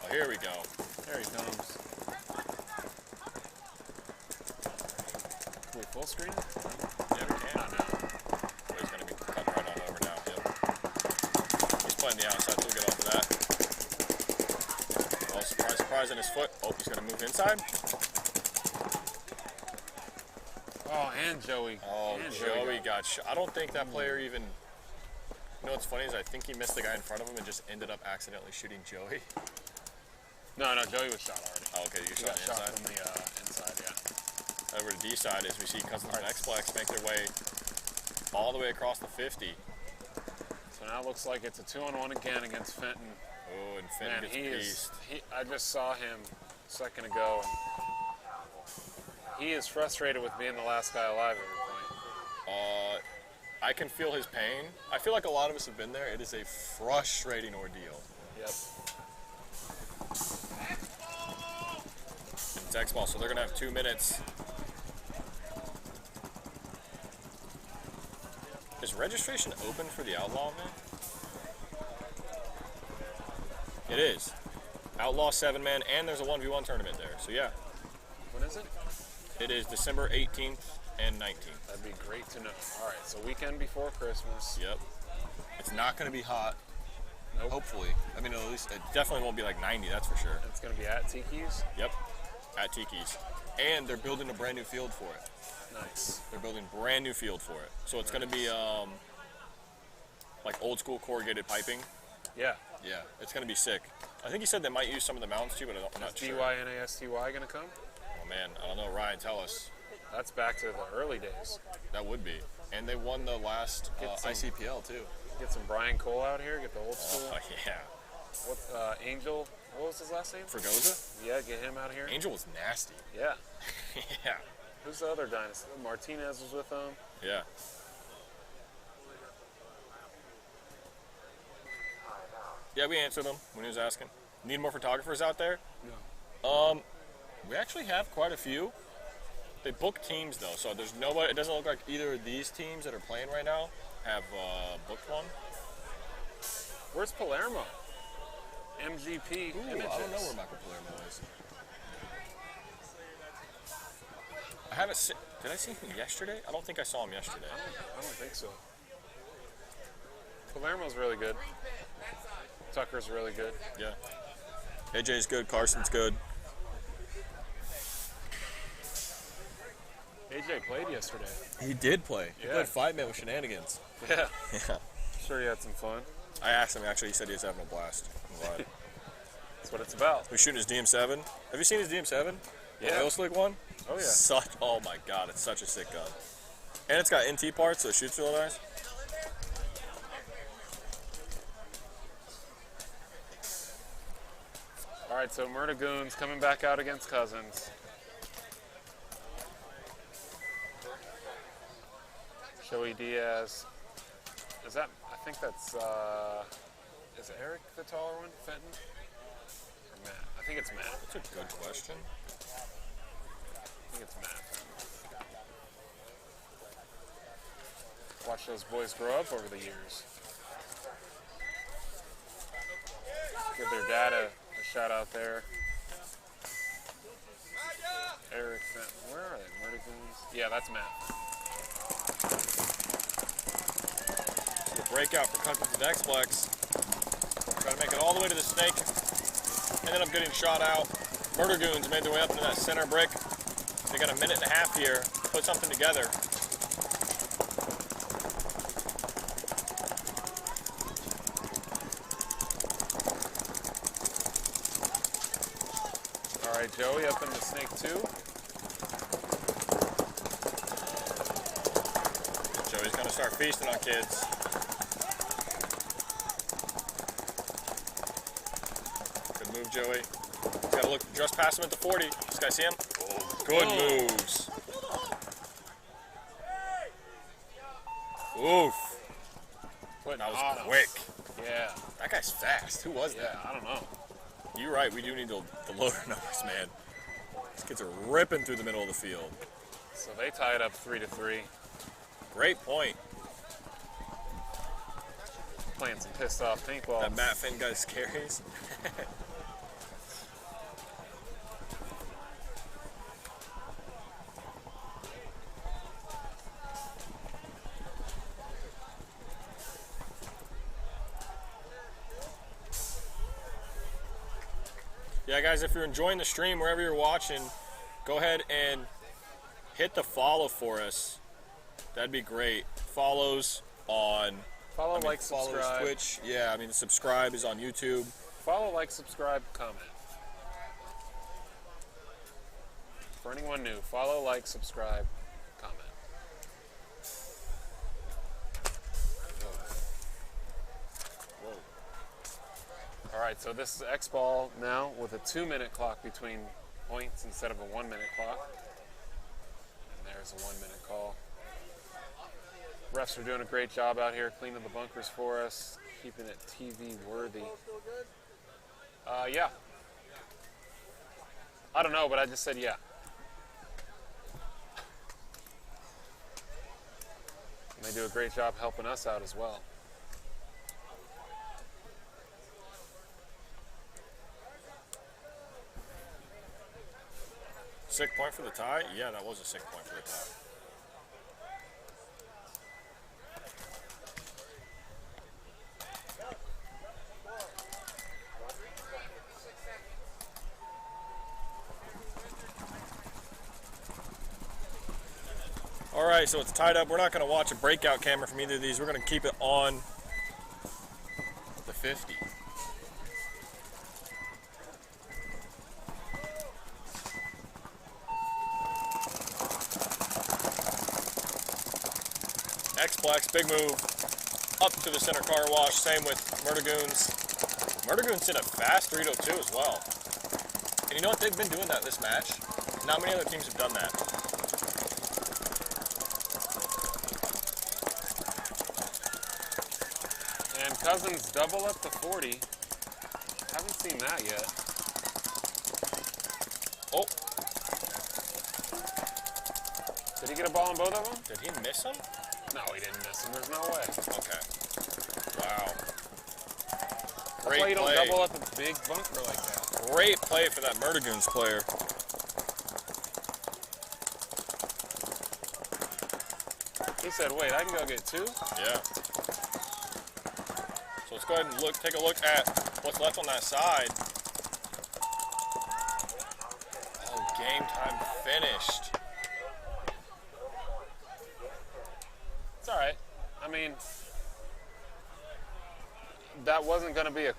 Oh, here we go. There he comes. Can we full screen? Yeah, we can. Oh, he's going to be cutting right on over now. Yep. He's playing the outside, so we'll get off of that. Oh, surprise, surprise on his foot. Oh, he's going to move inside. Oh, and Joey. Oh, and Joey got shot. I don't think that player even... You know what's funny is I think he missed the guy in front of him and just ended up accidentally shooting Joey. No, Joey was shot already. Oh, okay, you He shot got the shot inside? from the inside, yeah. Over to D side as we see Cousins and X-Plex make their way all the way across the 50. So now it looks like it's a 2-on-1 again against Fenton. Oh, and Fenton gets pieced. I just saw him a second ago, and he is frustrated with being the last guy alive at every point. I can feel his pain. I feel like a lot of us have been there. It is a frustrating ordeal. Yep. It's X-Ball, so they're going to have 2 minutes. Is registration open for the Outlaw event? It is. Outlaw 7-man, and there's a 1v1 tournament there. So yeah. When is it? It is December 18th and 19th. That'd be great to know. All right, so weekend before Christmas. Yep. It's not going to be hot. Nope. Hopefully. I mean, at least it definitely won't be like 90, that's for sure. It's going to be at Tiki's? Yep. At Tiki's. And they're building a brand new field for it. Nice. They're building a brand new field for it. So it's going to be like old school corrugated piping. Yeah. Yeah, it's going to be sick. I think he said they might use some of the mounds too, but I'm not sure. DYNASTY going to come? Oh man, I don't know. Ryan, tell us. That's back to the early days. That would be. And they won the last ICPL too. Get some Brian Cole out here, get the old school. Oh, yeah. What, Angel, what was his last name? Fregosa? Yeah, get him out here. Angel was nasty. Yeah. Yeah. Who's the other dynasty? Martinez was with them. Yeah. Yeah, we answered him when he was asking. Need more photographers out there? No. We actually have quite a few. They book teams though, so there's nobody. It doesn't look like either of these teams that are playing right now have booked one. Where's Palermo? MGP Ooh, Images. I don't know where Michael Palermo is. I haven't seen. Did I see him yesterday? I don't think I saw him yesterday. I don't think so. Palermo's really good. Tucker's really good. Yeah. AJ's good. Carson's good. AJ played yesterday. He did play. He Yeah. played 5-man with Shenanigans. Yeah. Yeah. Sure, he had some fun. I asked him. Actually, he said he was having a blast. I'm glad. That's what it's about. He's shooting his DM7. Have you seen his DM7? Yeah. The oil slick one? Oh, yeah. Oh my god, it's such a sick gun. And it's got NT parts, so it shoots really nice. All right, so Murdagoons coming back out against Cousins. Joey Diaz. Is that, I think that's, is Eric the taller one? Fenton? Or Matt? I think it's Matt. That's a good question. I think it's Matt. Watch those boys grow up over the years. Give their dad a shout out there. Eric Fenton. Where are they? Murdagoons? Yeah, that's Matt. The breakout for Country with X-Plex. Trying to make it all the way to the snake. Ended up getting shot out. Murder Goons made their way up into that center brick. They got a minute and a half here to put something together. All right, Joey up in the snake 2. Joey's gonna start feasting on kids. Good move, Joey. He's gotta look just past him at the 40. This guy see him? Good moves. Oof. That was quick. Yeah. That guy's fast. Who was that? I don't know. You're right. We do need the loader numbers, man. These kids are ripping through the middle of the field. So they tie it up 3-3. Great point. Playing some pissed off paintball. That Matt Finn guy's carries. Yeah, guys, if you're enjoying the stream, wherever you're watching, go ahead and hit the follow for us. That'd be great. Follows on... Follow, like, subscribe. Twitch. Yeah, I mean, subscribe is on YouTube. Follow, like, subscribe, comment. For anyone new, follow, like, subscribe, comment. Whoa. All right, so this is X-Ball now with a 2-minute clock between points instead of a 1-minute clock. And there's a 1-minute call. Refs are doing a great job out here cleaning the bunkers for us, keeping it TV worthy. Yeah. I don't know, but I just said yeah. And they do a great job helping us out as well. Sick point for the tie? Yeah, that was a sick point for the tie. All right, so it's tied up. We're not going to watch a breakout camera from either of these. We're going to keep it on the 50. X-Plex, big move. Up to the center car wash. Same with Murder Goons. Murder Goons did a fast 302 as well. And you know what? They've been doing that this match. Not many other teams have done that. And Cousins double up to 40. Haven't seen that yet. Oh. Did he get a ball on both of them? Did he miss him? No, he didn't miss him. There's no way. Okay. Wow. That's why you don't double up a big bunker like that. Great play for that Murder Goons player. He said, wait, I can go get 2? Yeah. So let's go ahead and take a look at what's left on that side. Oh, game time finished. It's all right. I mean, that wasn't going to be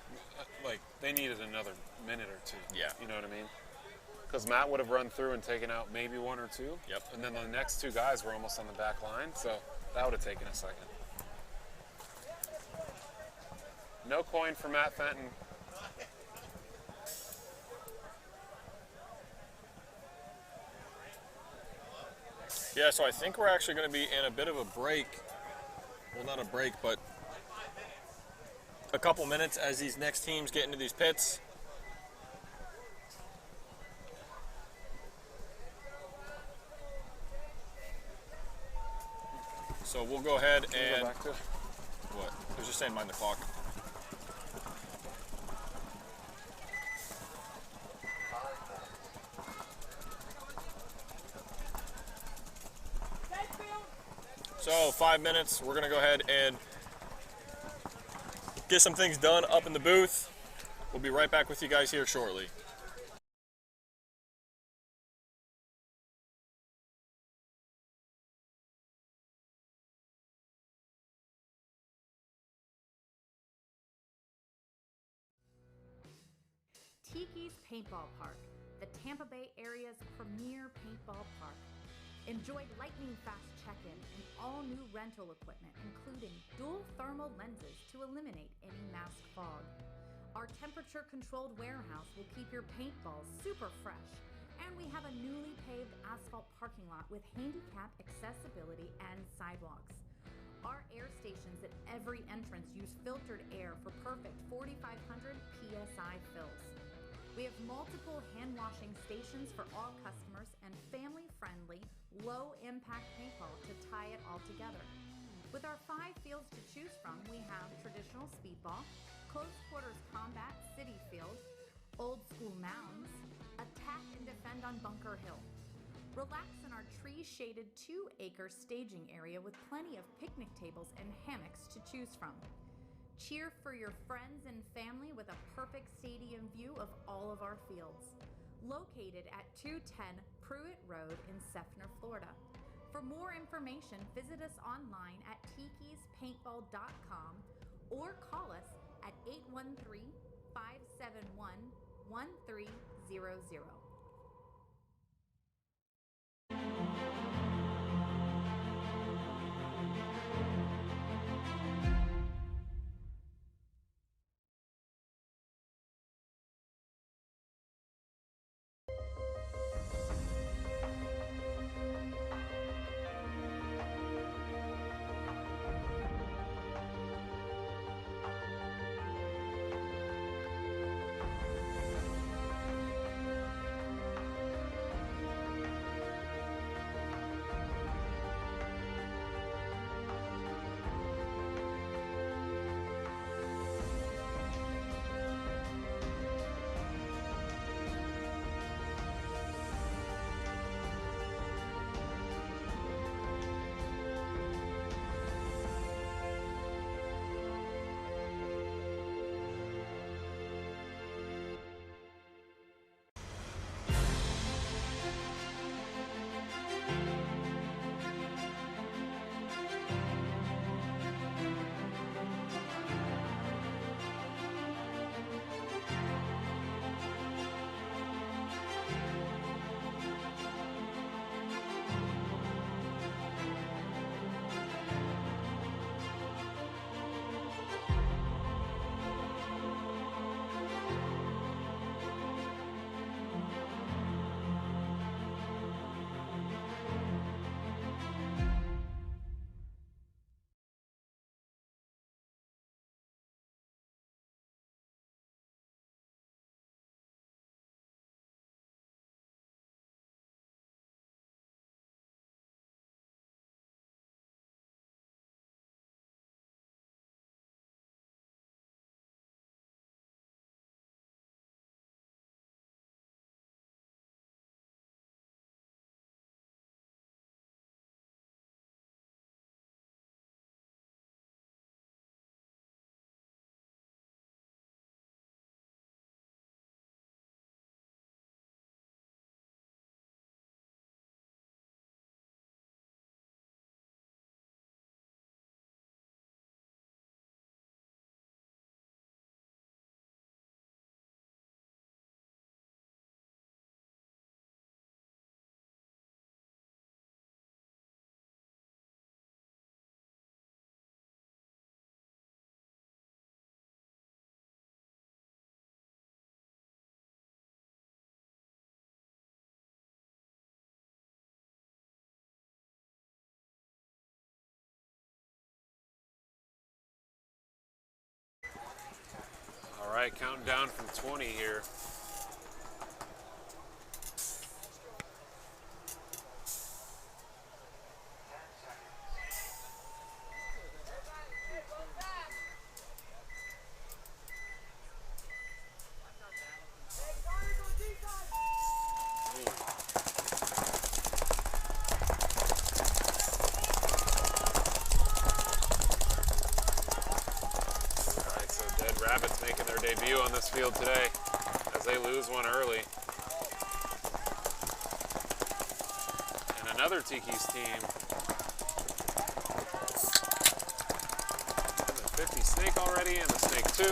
like, they needed another minute or 2. Yeah. You know what I mean? Because Matt would have run through and taken out maybe 1 or 2. Yep. And then the next 2 guys were almost on the back line, so that would have taken a second. No coin for Matt Fenton. Yeah, so I think we're actually going to be in a bit of a break. Well, not a break, but a couple minutes as these next teams get into these pits. So we'll go ahead and... Go back to it. What? I was just saying mind the clock. So 5 minutes, we're going to go ahead and get some things done up in the booth. We'll be right back with you guys here shortly. Tiki's Paintball Park, the Tampa Bay area's premier paintball park. Enjoy lightning-fast check-in and all-new rental equipment, including dual thermal lenses to eliminate any mask fog. Our temperature-controlled warehouse will keep your paintballs super fresh, and we have a newly paved asphalt parking lot with handicap accessibility and sidewalks. Our air stations at every entrance use filtered air for perfect 4,500 PSI fills. We have multiple hand-washing stations for all customers and family-friendly, low-impact paintball to tie it all together. With our 5 fields to choose from, we have traditional speedball, close quarters combat, city field, old school mounds, attack and defend on Bunker Hill. Relax in our tree-shaded 2-acre staging area with plenty of picnic tables and hammocks to choose from. Cheer for your friends and family with a perfect stadium view of all of our fields. Located at 210 Pruitt Road in Seffner, Florida. For more information, visit us online at tikispaintball.com or call us at 813-571-1300. All right, counting down from 20 here. Alright, so Rabbits making their debut on this field today as they lose one early. And another Tiki's team. The 50 snake already and the snake 2.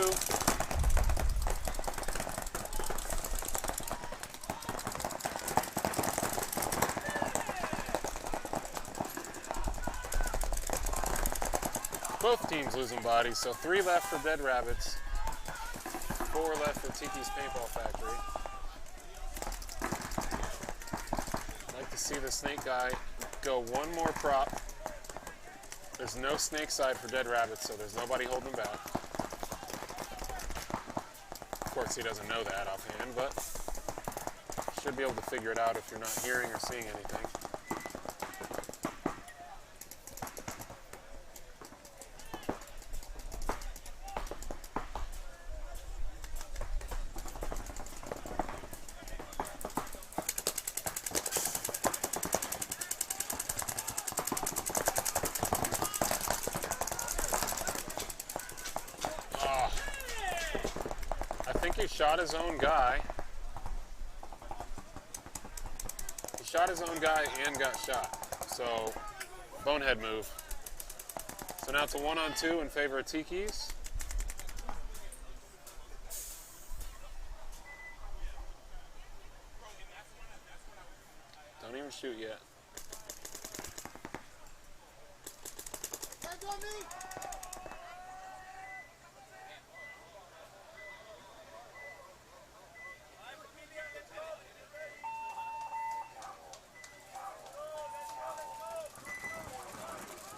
Both teams losing bodies, so 3 left for Dead Rabbits, 4 left for Tiki's Paintball Factory. I'd like to see the snake guy go one more prop. There's no snake side for Dead Rabbits, so there's nobody holding back. Of course, he doesn't know that offhand, but should be able to figure it out if you're not hearing or seeing anything. He shot his own guy. He shot his own guy and got shot. So, bonehead move. So now it's a 1-on-2 in favor of Tiki's. Don't even shoot yet.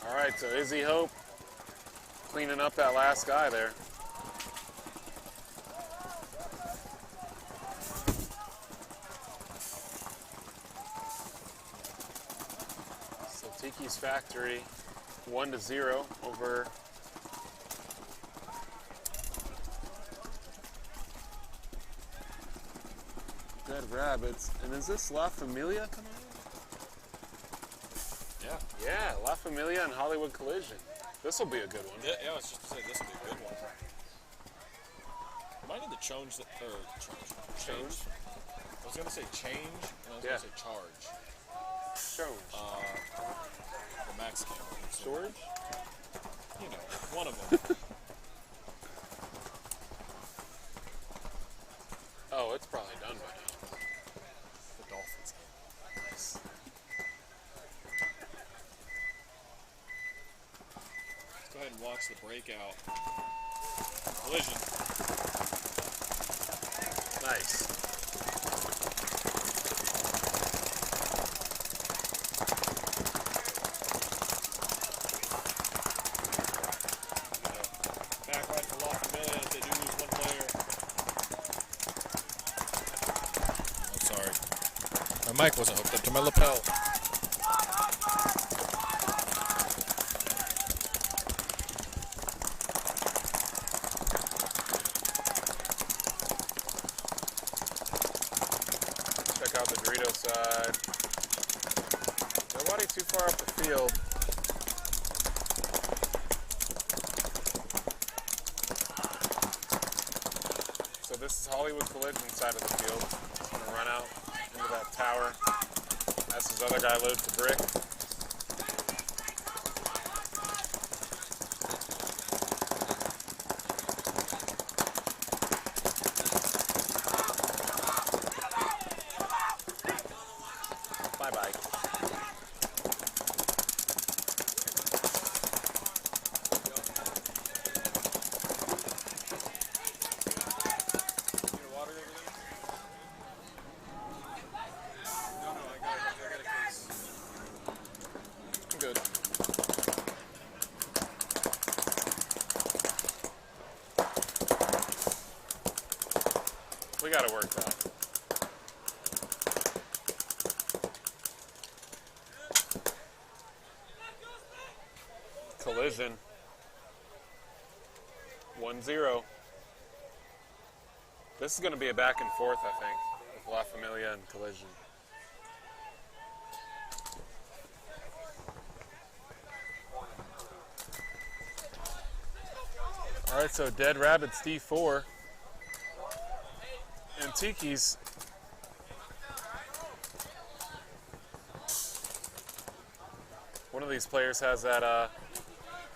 All right, so Izzy Hope cleaning up that last guy there. So Tiki's Factory 1-0 over Dead Rabbits. And is this La Familia coming in? Yeah, La Familia and Hollywood Collision. This will be a good one. Yeah, I was just saying this will be a good one. I might need to change the change. I was gonna say change, and I was gonna say charge. Change. The max camera. Storage? You know, one of them. Oh, it's probably done by now. The Dolphins game. Nice. Go ahead and watch the breakout. Collision. Nice. Backlight for La Familia if they do lose one player. Oh, sorry. My mic wasn't hooked up to my lapel. Check out the Dorito side. Nobody too far up the field. So this is Hollywood Collision side of the field. He's going to run out into that tower as his other guy loads the brick. Bye-bye. Good. We got to work that. Collision. 1-0. This is going to be a back and forth, I think, with La Familia and Collision. All right, so Dead Rabbits D4 and Tiki's. One of these players has that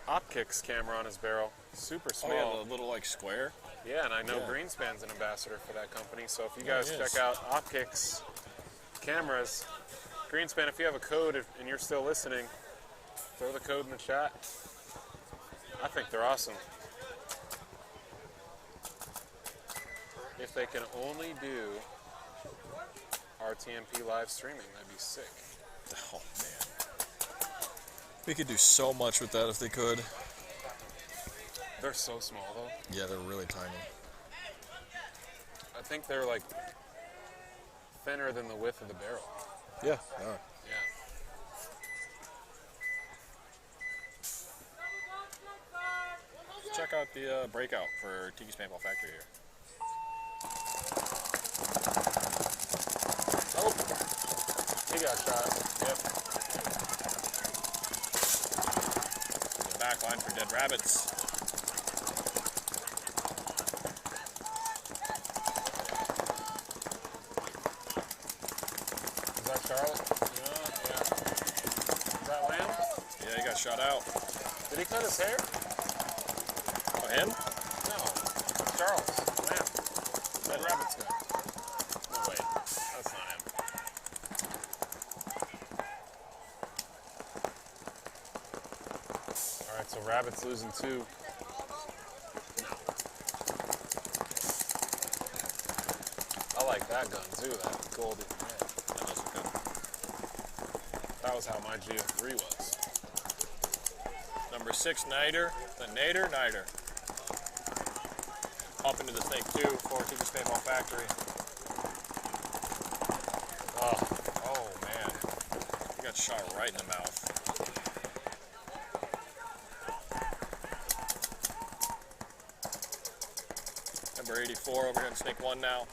Optics camera on his barrel. Super small. Oh yeah, the little like square. Yeah, and I know Yeah. Greenspan's an ambassador for that company. So if you Yeah, guys he check is. out Optics cameras, Greenspan, if you have a code and you're still listening, throw the code in the chat. I think they're awesome. If they can only do RTMP live streaming, that'd be sick. Oh man. We could do so much with that if they could. They're so small though. Yeah, they're really tiny. I think they're like thinner than the width of the barrel. Yeah. Yeah. Check out the breakout for Tiki's Paintball Factory here. Oh, he got shot. Yep. The back line for Dead Rabbits. Is that Charlotte? Yeah. Is that Lamb? Yeah, he got shot out. Did he cut his hair? Oh, him? No. Charles. Lamb. Dead Rabbit's guy. No, wait. That's not him. All right, so Rabbit's losing 2. No. I like that gun too, that golden red. That does look good. That was how my GF3 was. Number 6, Niter. The Niter. Up into the snake 2 for Tiki's Paintball Factory. Oh man. He got shot right in the mouth. Number 84 over here in snake 1 now.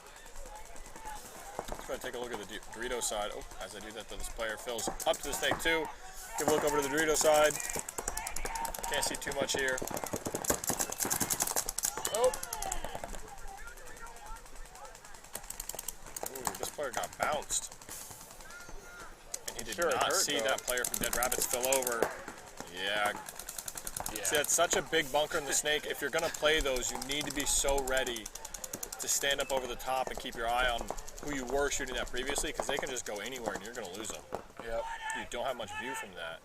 Let's go take a look at the Dorito side. Oh, as I do that, this player fills up to the snake 2. Give a look over to the Dorito side. Can't see too much here. Oh. Ooh, this player got bounced. And he did Sure, it not hurt, see though. that player from Dead Rabbits fill over. Yeah. See, that's such a big bunker in the snake. If you're going to play those, you need to be so ready to stand up over the top and keep your eye on who you were shooting at previously, because they can just go anywhere and you're going to lose them. Yep. You don't have much view from that.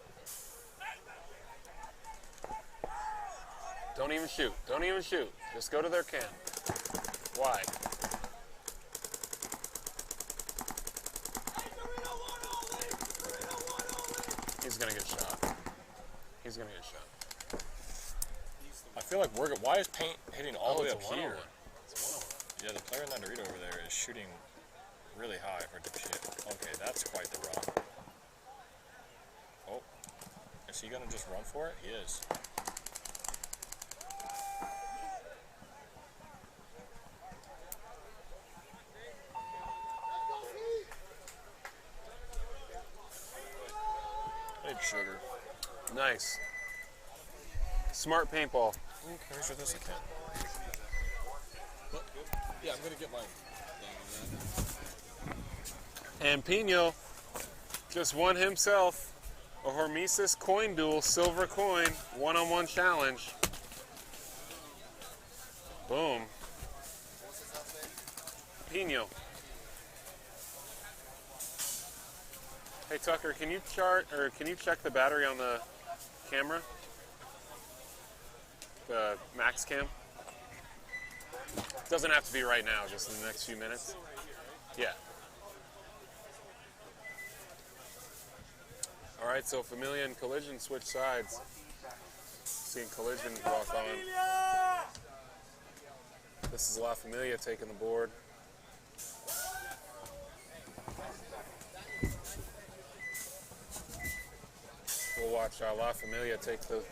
Don't even shoot. Don't even shoot. Just go to their can. Why? He's gonna get shot. He's gonna get shot. I feel like why is paint hitting all the way up it's a here? 101. It's a 101. Yeah, the player in that Dorito over there is shooting really high for dipshit. Okay, that's quite the run. Oh, is he gonna just run for it? He is. Big sugar. Nice. Smart paintball. Ooh, can we shoot this again? Yeah, I'm gonna get my thing. And Pino just won himself a Hormesis coin duel silver coin one-on-one challenge. Boom. Pino. Hey Tucker, can you check the battery on the camera? The max cam? Doesn't have to be right now, just in the next few minutes. Yeah. All right, so Familia and Collision switch sides. Seeing Collision walk on. This is La Familia taking the board. We'll watch La Familia take the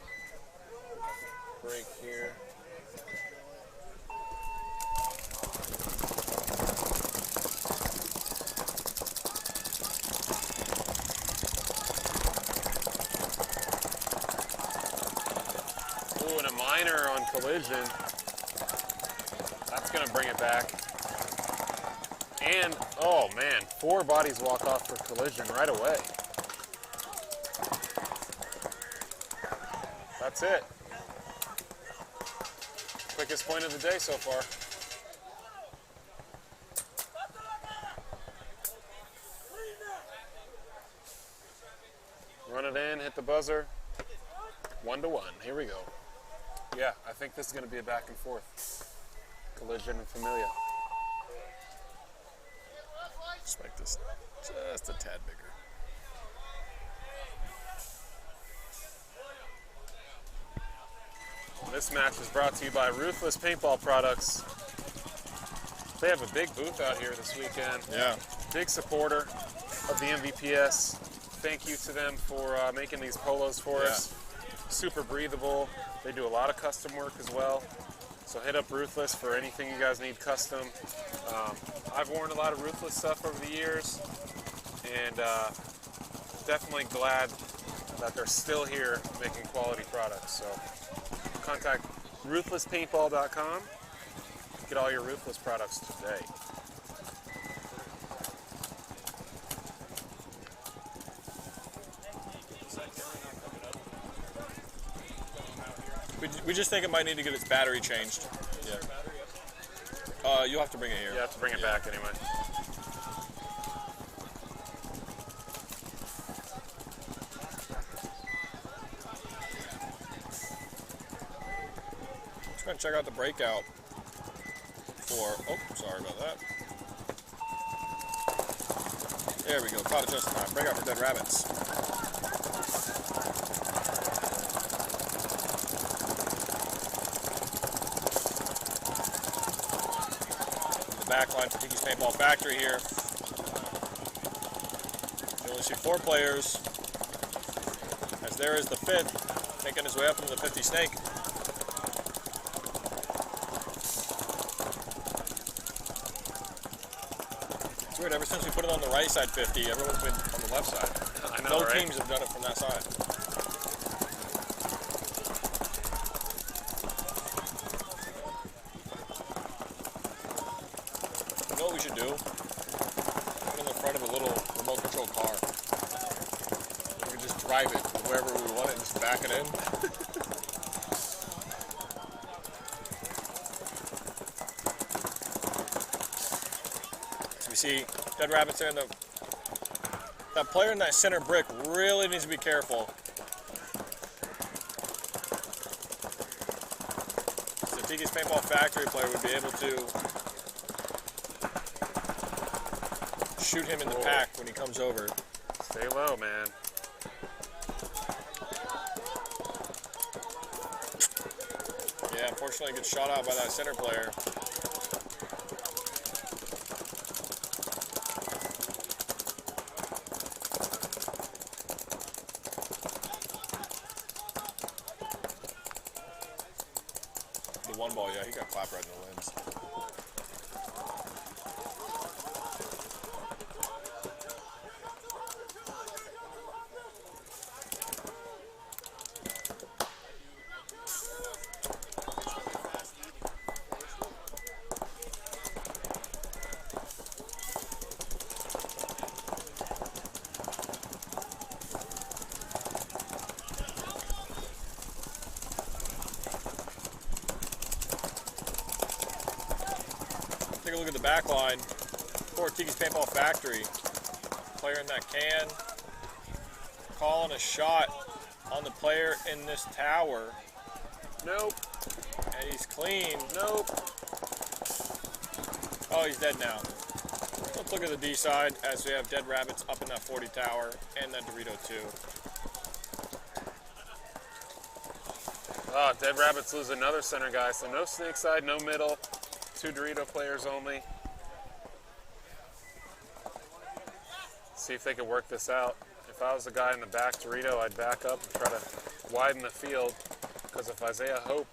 break here. Ooh, and a minor on Collision. That's going to bring it back. And, oh man, 4 bodies walk off for Collision right away. That's it. Quickest point of the day so far. Run it in, hit the buzzer. 1-1. Here we go. Yeah, I think this is going to be a back and forth. Collision and Familia. Just make this just a tad bigger. This match is brought to you by Ruthless Paintball Products. They have a big booth out here this weekend. Yeah. Big supporter of the MVPS. Thank you to them for making these polos for us. Super breathable. They do a lot of custom work as well. So hit up Ruthless for anything you guys need custom. I've worn a lot of Ruthless stuff over the years, and definitely glad that they're still here making quality products. So contact ruthlesspaintball.com. Get all your Ruthless products today. We just think it might need to get its battery changed. Yeah. You'll have to bring it here. You have to bring it back anyway. Let's go and check out the breakout for, oh, sorry about that. There we go, caught it just in time. Breakout for Dead Rabbits. Backline for Tiki's Paintball Factory here. You only see 4 players, as there is the 5th, making his way up into the 50 snake. It's weird, ever since we put it on the right side 50, everyone's been on the left side. I know, no right? teams have done it from that side. You know what we should do? Put it in the front of a little remote control car. We can just drive it wherever we want it and just back it in. So we see Dead Rabbits there in the... That player in that center brick really needs to be careful. So Tiki's Paintball Factory player would be able to shoot him in the pack when he comes over. Stay low, man. Yeah, unfortunately gets shot out by that center player. The one ball, yeah, he got clapped right in the limbs. Take a look at the back line for Tiki's Paintball Factory. Player in that can, calling a shot on the player in this tower. Nope. And he's clean. Nope. Oh, he's dead now. Let's look at the D side as we have Dead Rabbits up in that 40 tower and then Dorito 2. Oh, Dead Rabbits lose another center guy, so no snake side, no middle. 2 Dorito players only. See if they can work this out. If I was the guy in the back Dorito, I'd back up and try to widen the field. Because if Isaiah Hope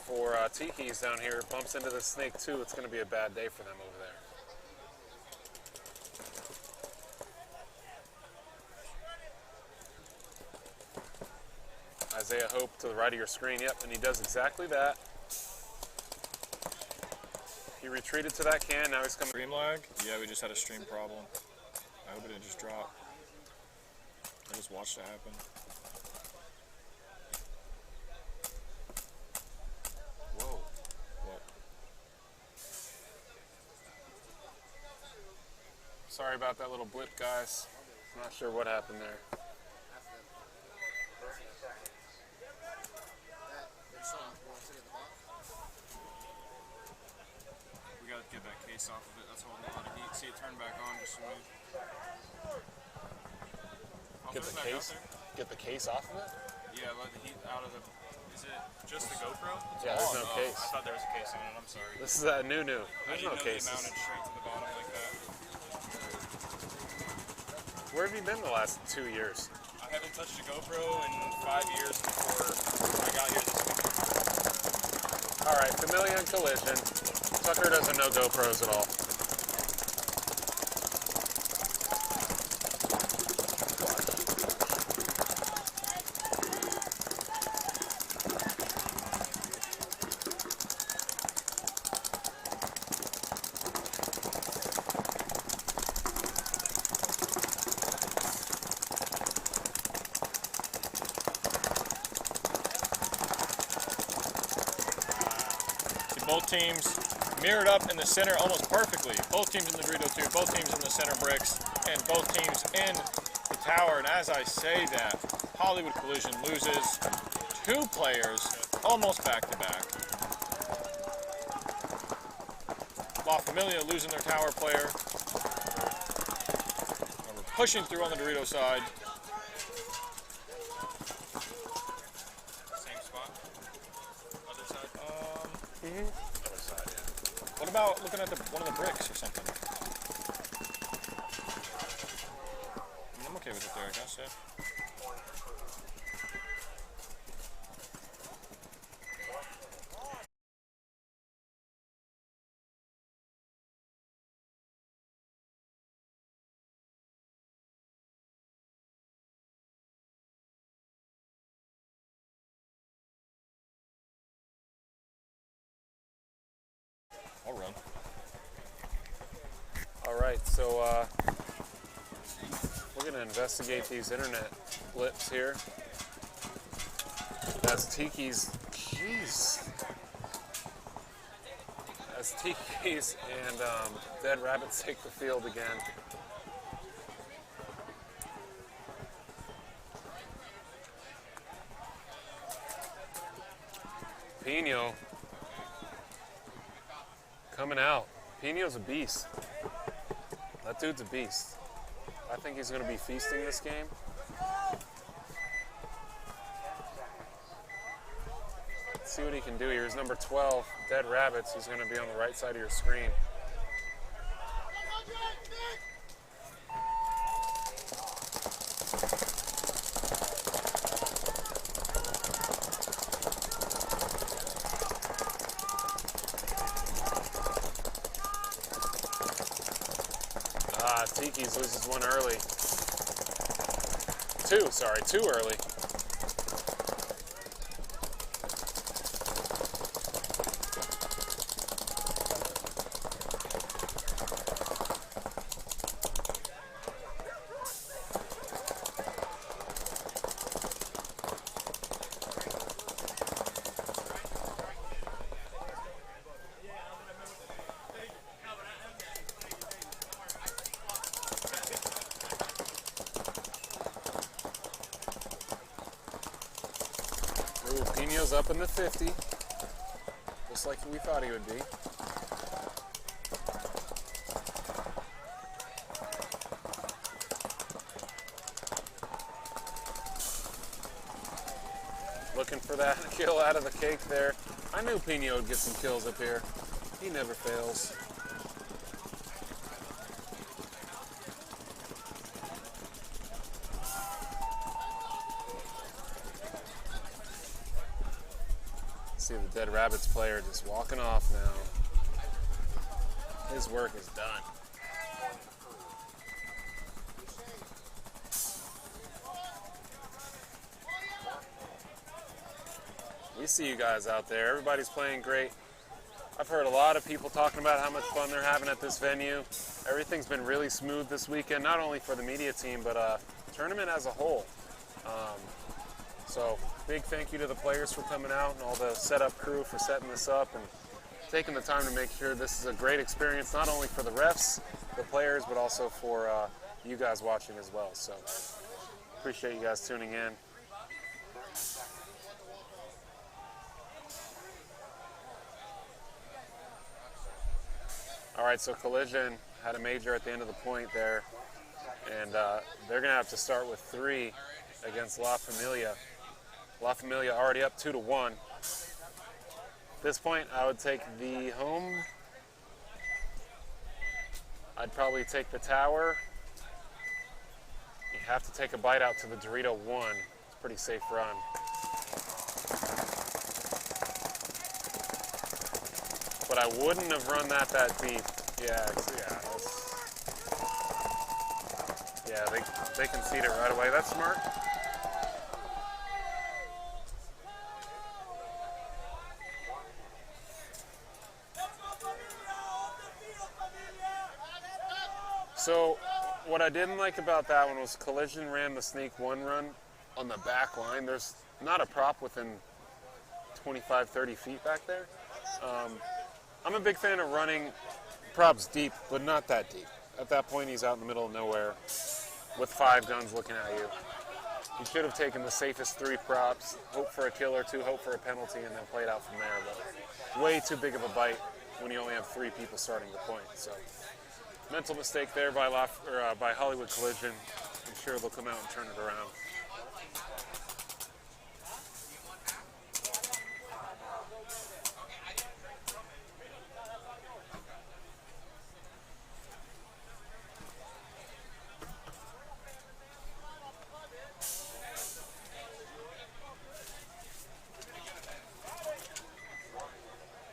for Tiki's down here bumps into the snake too, it's going to be a bad day for them over there. Isaiah Hope to the right of your screen, yep, and he does exactly that. He retreated to that can, now he's coming. Stream lag? Yeah, we just had a stream problem. I hope it didn't just drop. I just watched it happen. Whoa. What? Sorry about that little blip, guys. Not sure what happened there. We gotta get that case off of it. That's holding a lot of heat. See it turn back on just smooth. Get the case? Get the case off of it? Yeah, let the heat out of the... Is it just the GoPro? Yeah, there's no case. I thought there was a case on it. I'm sorry. This is new. There's no cases. They mounted straight to the bottom like that. Where have you been the last 2 years? I haven't touched a GoPro in 5 years before I got here this week. All right, Familia and Collision. Tucker doesn't know GoPros at all. Both teams mirrored up in the center almost perfectly. Both teams in the Dorito 2, both teams in the center bricks, and both teams in the tower. And as I say that, Hollywood Collision loses 2 players almost back to back. La Familia losing their tower player. And we're pushing through on the Dorito side. Same spot? Other side? Other side, yeah. What about looking at one of the bricks or something? I'm okay with it there, I guess, yeah. I'll run. All right, so we're going to investigate these internet blips here. That's Tiki's, jeez. That's Tiki's and Dead Rabbits take the field again. Pino coming out. Pino's a beast. That dude's a beast. I think he's going to be feasting this game. Let's see what he can do here. He's number 12, Dead Rabbits. He's going to be on the right side of your screen. Tiki's loses one early. Two early. Pino's up in the 50, just like we thought he would be. Looking for that kill out of the cake there. I knew Pino would get some kills up here. He never fails. See the Dead Rabbits player just walking off now. His work is done. We see you guys out there. Everybody's playing great. I've heard a lot of people talking about how much fun they're having at this venue. Everything's been really smooth this weekend, not only for the media team, but tournament as a whole. So big thank you to the players for coming out and all the setup crew for setting this up and taking the time to make sure this is a great experience, not only for the refs, the players, but also for you guys watching as well. So appreciate you guys tuning in. All right, so Collision had a major at the end of the point there, and they're going to have to start with 3 against La Familia. La Familia already up 2-1. At this point, I would take the home. I'd probably take the tower. You have to take a bite out to the Dorito 1. It's a pretty safe run. But I wouldn't have run that deep. They concede it right away. That's smart. So what I didn't like about that one was Collision ran the sneak 1 run on the back line. There's not a prop within 25, 30 feet back there. I'm a big fan of running props deep, but not that deep. At that point, he's out in the middle of nowhere with 5 guns looking at you. He should have taken the safest 3 props, hope for a kill or 2, hope for a penalty, and then played out from there. But way too big of a bite when you only have 3 people starting the point. So mental mistake there by Hollywood Collision. I'm sure they'll come out and turn it around.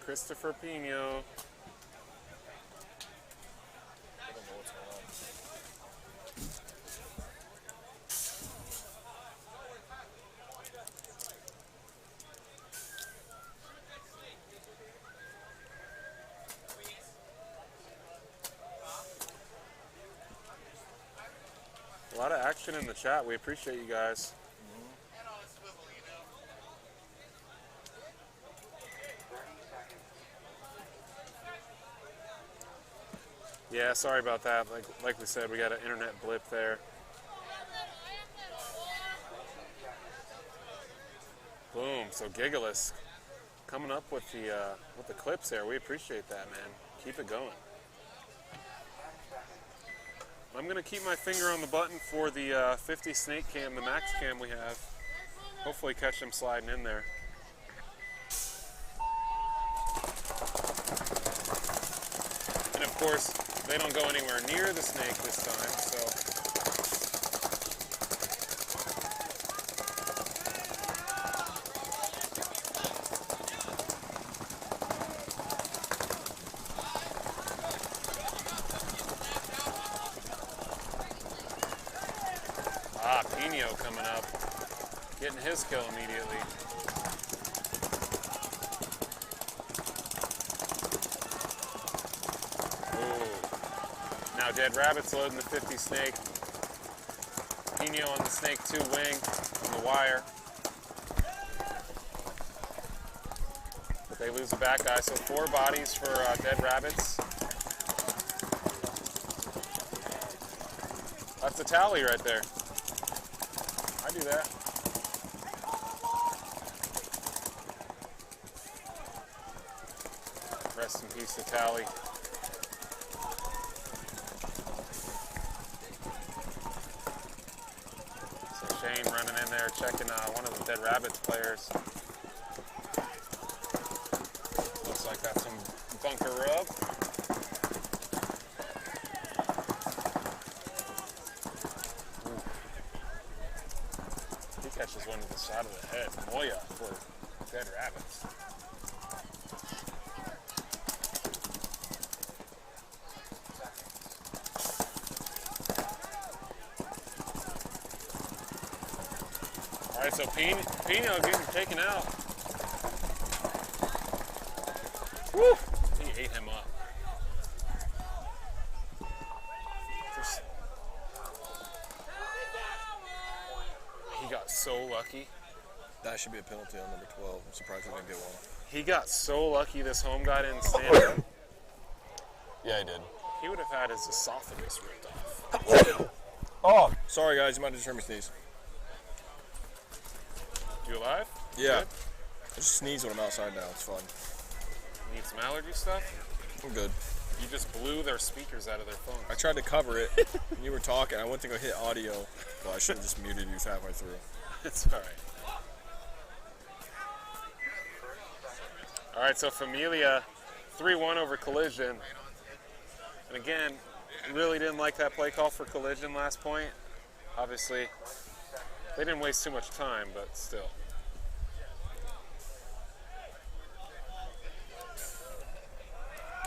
Christopher Pino. A lot of action in the chat. We appreciate you guys. Yeah, sorry about that. Like we said, we got an internet blip there. Boom. So Gigalus coming up with the clips there. We appreciate that, man. Keep it going. I'm gonna keep my finger on the button for the 50 snake cam, the max cam we have. Hopefully catch them sliding in there. And of course, they don't go anywhere near the snake this time, so. Pino coming up, getting his kill immediately. Now Dead Rabbit's loading the 50 snake. Pino on the snake 2 wing on the wire. But they lose the back guy, so 4 bodies for Dead Rabbits. That's a tally right there. I do that. Rest in peace to Tally. So Shane running in there checking one of the Dead Rabbits players. Looks like that's some bunker rub. Catches one to the side of the head. Moya for Dead Rabbits. All right, so Pino getting taken out. Woo! ate him up. He got so lucky. That should be a penalty on number 12. I'm surprised he didn't get one. He got so lucky this home guy didn't stand up. Yeah, he did. He would have had his esophagus ripped off. Oh, sorry guys, you might have just heard me sneeze. You alive? Yeah. Good? I just sneeze when I'm outside now. It's fun. Need some allergy stuff? I'm good. You just blew their speakers out of their phones. I tried to cover it when you were talking. I went to go hit audio, but I should have just muted you halfway through. It's all right. All right, so Familia 3-1 over Collision. And again, really didn't like that play call for Collision last point. Obviously, they didn't waste too much time, but still.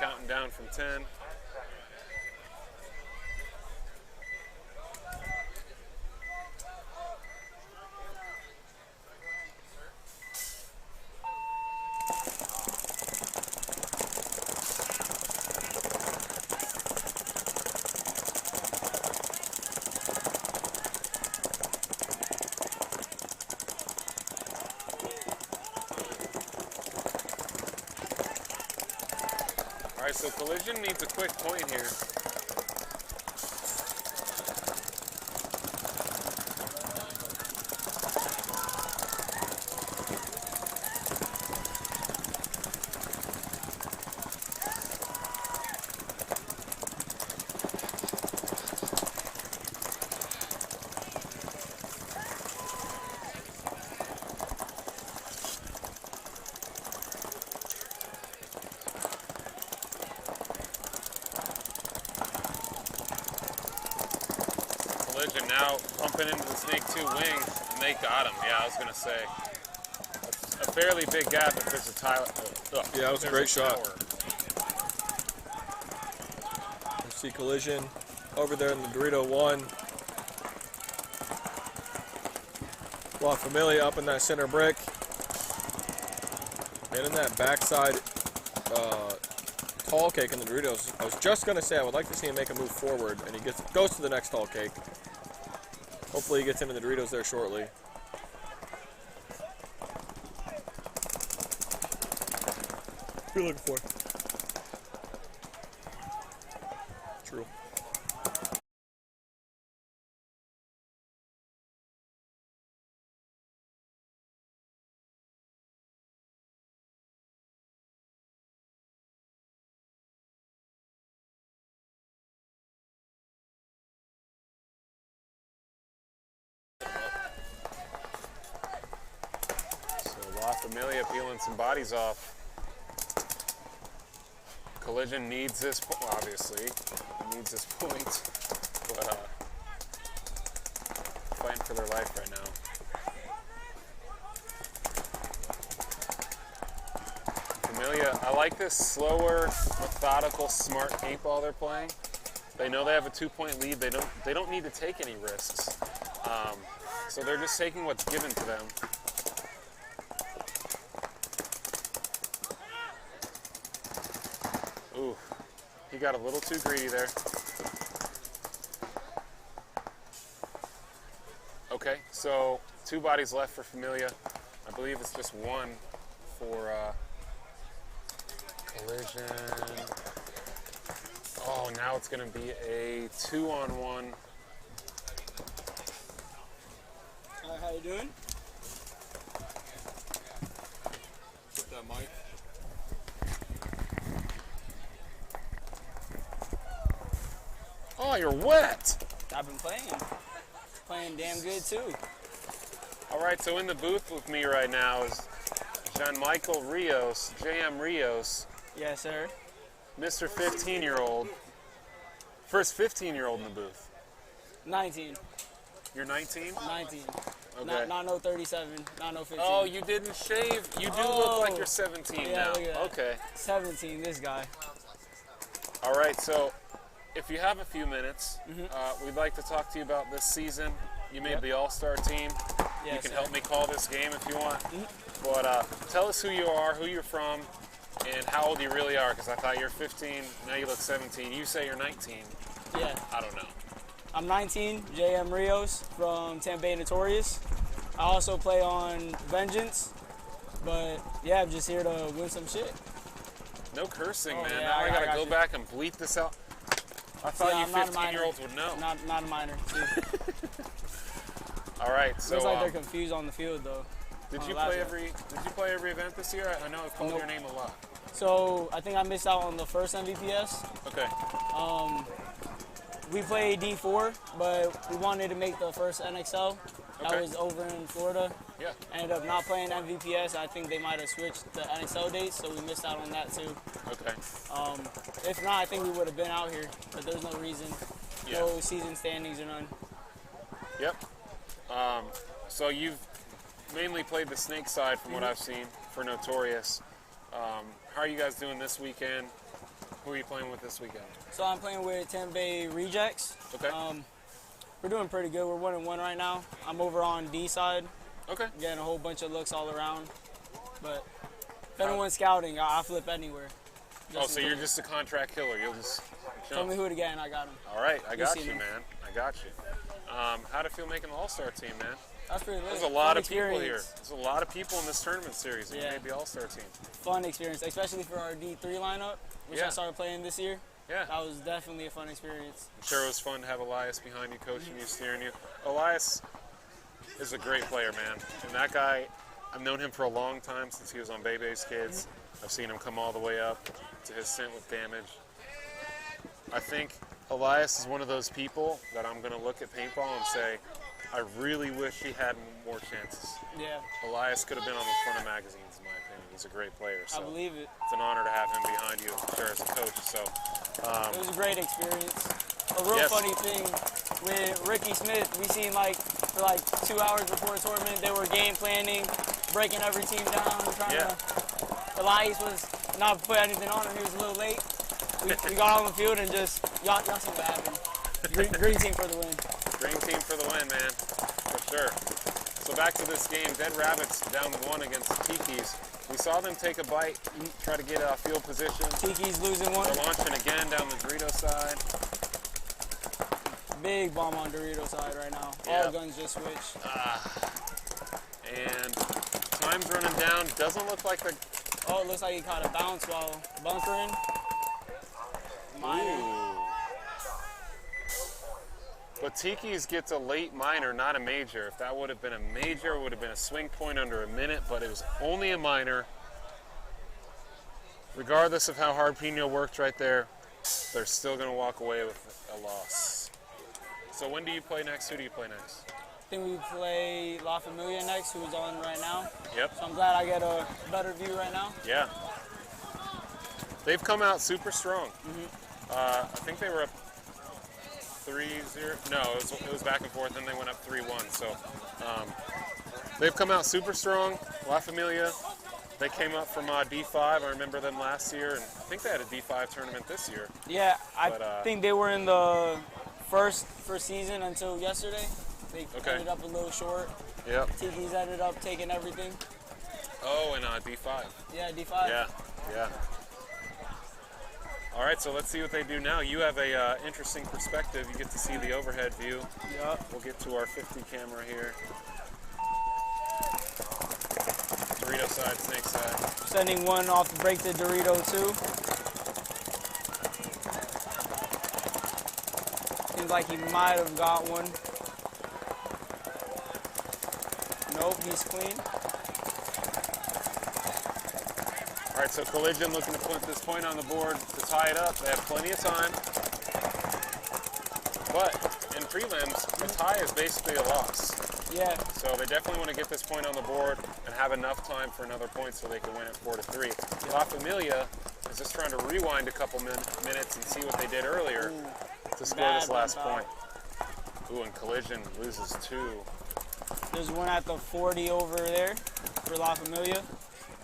Counting down from 10. All right, so Collision needs a quick point here. Collision now pumping into the Snake 2 wing, and they got him. Yeah, I was gonna say that's a fairly big gap if there's a tile. Yeah, that was a great shot. You see Collision over there in the Dorito 1. While Familia up in that center brick. And in that backside tall cake in the Doritos. I was just going to say I would like to see him make a move forward, and he goes to the next tall cake. Hopefully he gets into the Doritos there shortly. What are you looking for? True. Familia peeling some bodies off. Collision needs this, obviously, needs this point, but fighting for their life right now. Familia, I like this slower, methodical, smart paintball they're playing. They know they have a 2-point lead. They don't need to take any risks, so they're just taking what's given to them. Ooh, he got a little too greedy there. Okay, so 2 bodies left for Familia. I believe it's just 1 for Collision. Oh, now it's going to be a 2-on-1. How you doing? Put that mic. Oh, you're wet. I've been playing damn good too. All right, so in the booth with me right now is Jean-Michael Rios, JM Rios. Yes, sir. Mr. 15-year-old. First 15-year-old in the booth. 19. You're 19? 19. Okay. Not no 37, not no 15. Oh, you didn't shave. You do look like you're 17 yeah, now. Look at that. Okay. 17, this guy. All right, so if you have a few minutes, we'd like to talk to you about this season. You made the All-Star team. Yes, you can sir. help me call this game if you want. But tell us who you are, who you're from, And how old you really are, because I thought you're 15, now you look 17. You say you're 19. Yeah. I don't know. I'm 19, JM Rios from Tampa Bay Notorious. I also play on Vengeance, but yeah, I'm just here to win some shit. No cursing, Oh, man. yeah, Now I gotta got go you. back and bleep this out. I thought Yeah, you I'm not a 15-year-olds would know. Not a minor. Too. All right, so Looks like they're confused on the field though. did on you the last play one. every event this year? I know I've called Nope. your name a lot. So I think I missed out on the first MVPS. Okay. We played D4, but we wanted to make the first NXL. That Okay. was over in Florida. Yeah. Ended up not playing MVPS. I think they might have switched the NXL dates, so we missed out on that too. Okay. If not, I think we would have been out here, but there's no reason. Yeah. No season standings or none. Yep. So you've mainly played the snake side from what I've seen for Notorious. How are you guys doing this weekend? Who are you playing with this weekend? So I'm playing with Tampa Bay Rejects. Okay. We're doing pretty good. We're 1-1 right now. I'm over on D side, Okay. getting a whole bunch of looks all around. But if anyone's scouting, I'll flip anywhere. Oh, so you're just a contract killer. You'll just Tell jump. me who to get, and I got him. All right, I got seen you, him. man. I got you. How'd it feel making the All-Star team, man? That's pretty lit. There's a lot Fun of people here. experience. There's a lot of people in this tournament series, and you Yeah. made the All-Star team. Fun experience, especially for our D3 lineup, which Yeah. I started playing this year. Yeah. That was definitely a fun experience. I'm sure it was fun to have Elias behind you, coaching you, steering you. Elias is a great player, man. And that guy, I've known him for a long time, since he was on Bebe's Kids. I've seen him come all the way up to his stint with Damage. I think Elias is one of those people that I'm going to look at paintball and say, I really wish he had more chances. Yeah, Elias could have been on the front of magazines, in my opinion. He's a great player. So I believe it. it's an honor to have him behind you, I'm sure, as a coach. So, It was a great experience. A real Yes. funny thing with Ricky Smith, we seen for 2 hours before the tournament, they were game planning, breaking every team down, trying Yeah. to. Elias was not put anything on him. He was a little late. We got on the field and just y'all see what happened. Green team for the win. green team for the win, man, for sure. So back to this game, Dead Rabbits down 1 against Tiki's. We saw them take a bite, try to get a field position. Tiki's losing one. They're launching again down the Dorito side. Big bomb on Dorito side right now. Yeah. All guns just switched. And time's running down. Doesn't look like they're... Oh, it looks like he caught a bounce while bunkering. Minor. Ooh. But Tiki's gets a late minor, not a major. If that would have been a major, it would have been a swing point under a minute, but it was only a minor. Regardless of how hard Pino worked right there, they're still going to walk away with a loss. So when do you play next? Who do you play next? I think we play La Familia next, who's on right now. Yep. So I'm glad I get a better view right now. Yeah. They've come out super strong. I think they were up 3-0. No, it was back and forth, then they went up 3-1. So they've come out super strong. La Familia, they came up from D5. I remember them last year, and I think they had a D5 tournament this year. Yeah, I But, think they were in the first season until yesterday. They Okay. ended up a little short. Yep. Tiki's ended up taking everything. Oh, and D5. Yeah, D5. Yeah. All right, so let's see what they do now. You have a interesting perspective. You get to see the overhead view. Yep. We'll get to our 50 camera here. Dorito side, snake side. Sending one off the break to Dorito too. Seems like he might have got one. Nope, he's clean. All right, so Collision looking to put this point on the board to tie it up. They have plenty of time. But in prelims, a tie is basically a loss. Yeah, So they definitely want to get this point on the board and have enough time for another point so they can win it 4-3. La Familia is just trying to rewind a couple minutes and see what they did earlier to score bad this last foul. point. Ooh, and Collision loses 2. there's one at the 40 over there for La Familia.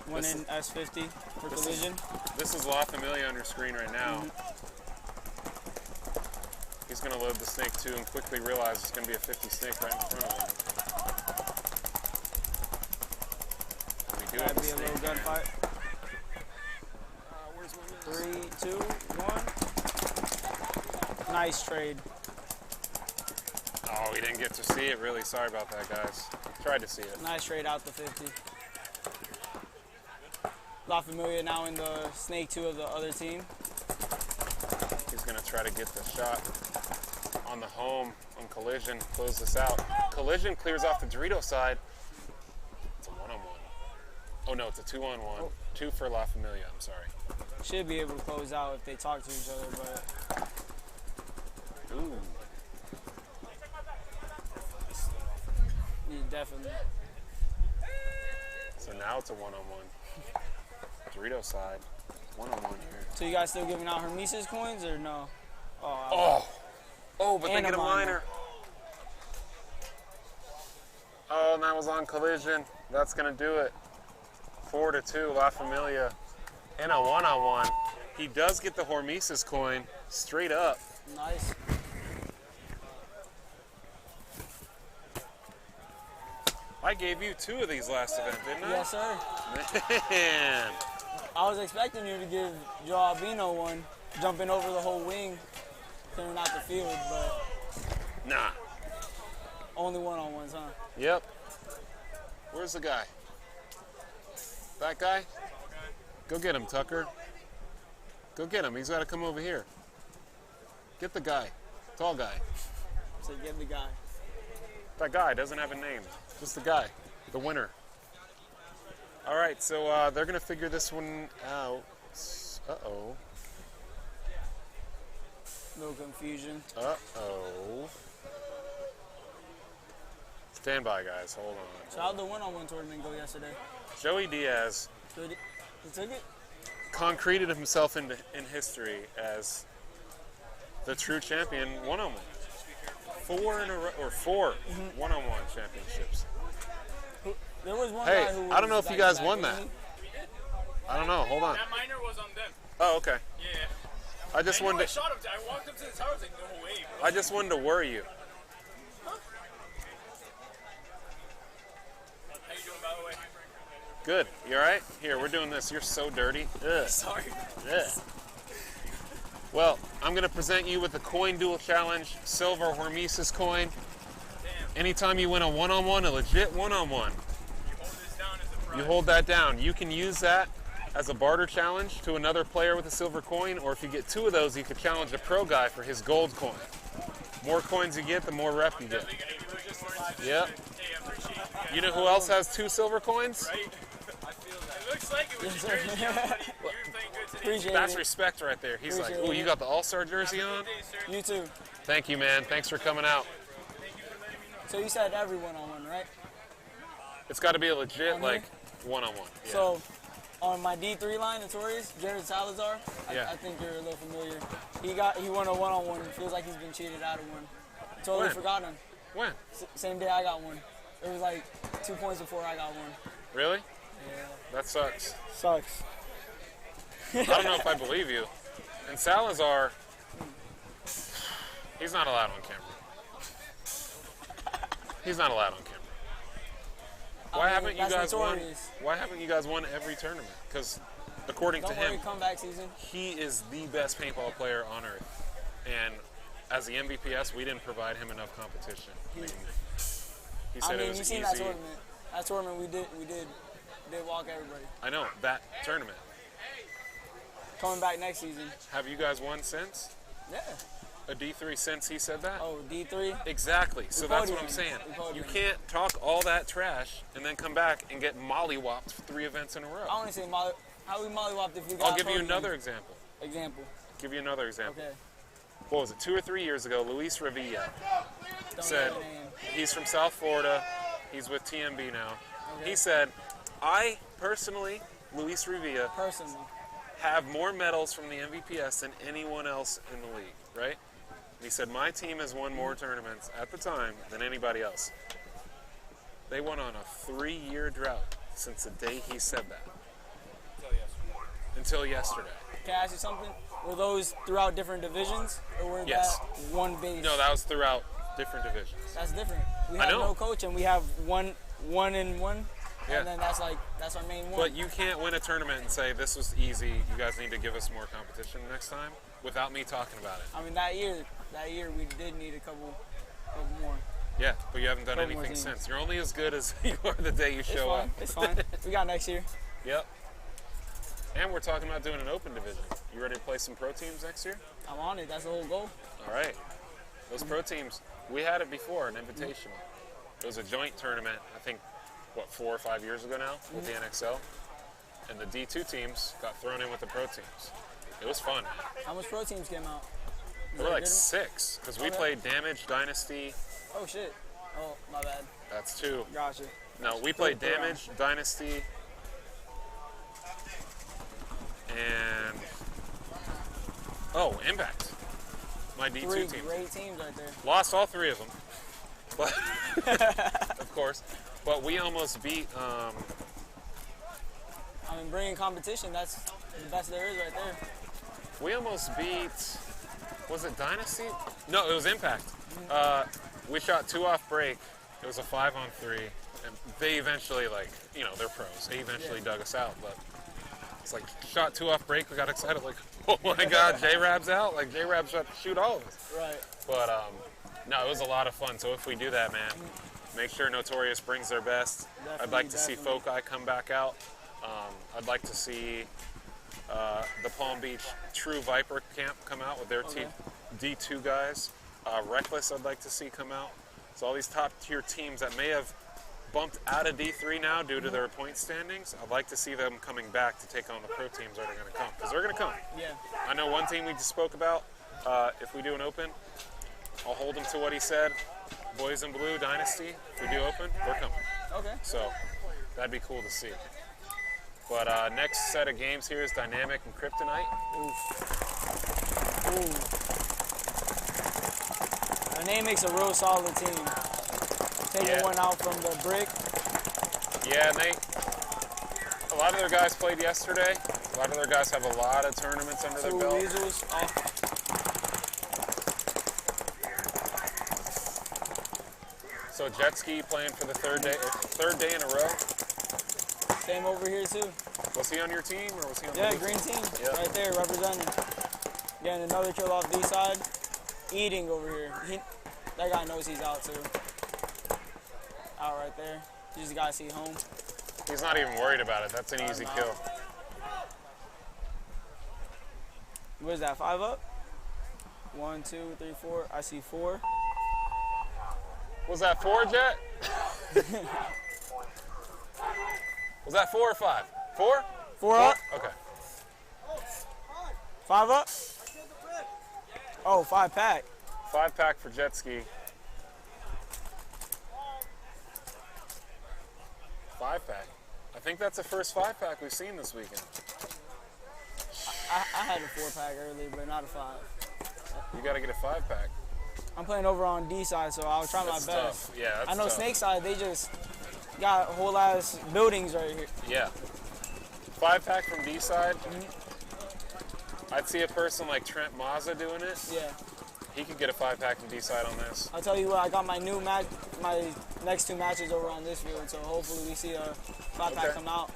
One This in S50 for this is- Collision. This is La Familia on your screen right now. He's going to load the snake too and quickly realize it's going to be a 50 snake right in front of him. And we do have That'd the be a little snake, man. gunfight. 3, 2, 1. Nice trade. Oh, we didn't get to see it, really. Sorry about that, guys. Tried to see it. Nice trade out the 50. La Familia now in the snake 2 of the other team. He's going to try to get the shot on the home on Collision. Close this out. Collision clears off the Dorito side. It's a 1-on-1. Oh, no, it's a 2-on-1. Oh. 2 for La Familia, I'm sorry. Should be able to close out if they talk to each other, but Ooh. yeah, definitely. So now it's a 1-on-1. Dorito side. 1-on-1 here. So you guys still giving out Hermesis coins or no? Oh, but they And get a a minor. Oh, and that was on Collision. That's going to do it. 4-2, La Familia. And a 1-on-1. He does get the Hormesis coin straight up. Nice. I gave you 2 of these last event, didn't I? Yes, sir. Man. I was expecting you to give Joe Albino one, jumping over the whole wing, clearing out the field, but Nah. only 1-on-1s, huh? Yep. Where's the guy? That guy? Go get him, Tucker. Go get him. He's got to come over here. Get the guy. Tall guy. So get the guy. That guy doesn't have a name. Just the guy. The winner. All right, so they're going to figure this one out. Uh-oh. No confusion. Uh-oh. Stand by, guys. Hold on. So how'd the 1-on-1 tournament go yesterday? Joey Diaz Good. You took it? concreted himself in history as the true champion 1-on-1. 4 in a row, or 4 1-on-1 championships. There was one Hey, guy who was I don't know if you guys back-to-back, won that. didn't I don't know. Hold on. That minor was on them. Oh, okay. Yeah. I just I know, I wanted to, shot him. I walked up to the tower. I was like, no way, bro. I just wanted to worry you. How you doing, by the way? Good. You all right? Here, we're doing this. You're so dirty. Ugh. Sorry. Ugh. Well, I'm going to present you with the coin duel challenge, silver Hormesis coin. Anytime you win a 1-on-1, a legit 1-on-1, You hold this down as a prize. you hold that down. You can use that as a barter challenge to another player with a silver coin, or if you get 2 of those, you could challenge a pro guy for his gold coin. More coins you get, the more rep you get. Yep. Hey, I appreciate it. You know who else has 2 silver coins? Right? I feel that. It looks like it was Yes, your sir. jersey on, buddy. You're playing good today. Appreciate That's it. respect right there. He's like, Appreciate "Ooh, you it. got the All-Star jersey on?" Good day, sir. You too. Thank you, man. Thanks for coming out. So you said every 1-on-1, right? It's got to be a legit, On like, 1-on-1. Yeah. So on my D3 line, Notorious, Jared Salazar, Yeah. I think you're a little familiar. He won a 1-on-1. It feels like he's been cheated out of one. Totally When? forgot him. When? Same day I got one. It was like 2 points before I got one. Really? Yeah. That sucks. Sucks. I don't know if I believe you. And Salazar, he's not allowed on camera. He's not allowed on camera. Why haven't you that's guys won? Notorious. Why haven't you guys won every tournament? Because according to Don't worry, him, comeback season. he is the best paintball player on earth. And as the MVPS, we didn't provide him enough competition. I mean, he said it was you seen easy. that tournament. That tournament we did walk everybody. I know, that tournament. Coming back next season. Have you guys won since? Yeah. A D3 since he said that? Oh, D3? Exactly. So that's what I'm podiumed. saying. We podiumed. You can't talk all that trash and then come back and get mollywopped 3 events in a row. I want to say how we mollywopped if we got I'll give you podium. another example. Give you another example. Okay. What was it, 2 or 3 years ago, Luis Revilla Don't said, know the name. he's from South Florida, he's with TMB now. Okay. He said, I personally, Luis Revilla, Personally. have more medals from the MVPS than anyone else in the league, right? And he said, my team has won more tournaments at the time than anybody else. They went on a 3-year drought since the day he said that. Until yesterday. Can I ask you something? Were those throughout different divisions, or were Yes. that one base? No, that was throughout different divisions. That's different. We I have know. no coach, and we have one and one. Yeah. and then that's our main one. But you can't win a tournament and say this was easy. You guys need to give us more competition next time without me talking about it. I mean, that year we did need a couple more. Yeah, but you haven't done Couple more anything teams. since. You're only as good as you are the day you show up. It's fine. We got next year. Yep. And we're talking about doing an open division. You ready to play some pro teams next year? I'm on it. That's the whole goal. All right. Those pro teams, we had it before, an invitational. It was a joint tournament, I think, 4 or 5 years ago now with the NXL. And the D2 teams got thrown in with the pro teams. It was fun. How much pro teams came out? There were like 6, because we played Damage, Dynasty. Oh, shit. Oh, my bad. That's 2. Gotcha. No, we played Damage, Dynasty, and Impact. My D2 3 team. great teams right there. Lost all 3 of them, but of course. But we almost beat. I mean, bringing competition, that's the best there is right there. We almost beat. Was it Dynasty? No, it was Impact. We shot 2 off break. It was a 5-on-3, and they eventually, they're pros. They eventually dug us out, but it's like shot 2 off break. We got excited, like, oh my God, J-Rab's out. Like J-Rab's shot to shoot all of us. Right. But no, it was a lot of fun. So if we do that, man, make sure Notorious brings their best. I'd like to see Foci come back out. I'd like to see the Palm Beach True Viper camp come out with their D2 guys. Reckless, I'd like to see come out. So all these top tier teams that may have bumped out of D3 now due to their point standings, I'd like to see them coming back to take on the pro teams that are going to come, because they're going to come. Yeah. I know one team we just spoke about. If we do an open, I'll hold him to what he said. Boys in Blue Dynasty, if we do open, we're coming. Okay. So that'd be cool to see. But next set of games here is Dynamic and Kryptonite. Ooh. Dynamic's a real solid team. Taking one out from the brick. Yeah, and a lot of their guys played yesterday. A lot of their guys have a lot of tournaments under their belt. Weasels. So Jet Ski playing for the third day in a row. Same over here too. Was he on your team or was he on the green team. Yeah. Right there representing. Getting another kill off D side. Eating over here. That guy knows he's out too. Out right there. You just gotta see home. He's not even worried about it. That's an easy kill. What is that, 5 up? 1, 2, 3, 4. I see 4. Was that 4, Jet? Was that 4 or 5? 4? 4 up? Okay. 5 up? Oh, 5 pack. 5 pack for Jet Ski. 5 pack. I think that's the first 5 pack we've seen this weekend. I had a 4 pack earlier, but not a 5. You got to get a 5 pack. I'm playing over on D side, so I'll try That's my best. tough. Yeah, that's I know tough. Snake side, they just got whole ass buildings right here. Yeah. 5 pack from D side. I'd see a person like Trent Mazza doing it. Yeah. He could get a 5 pack from D side on this. I'll tell you what, I got my new match, my next 2 matches over on this field, so hopefully we see a 5 pack come out.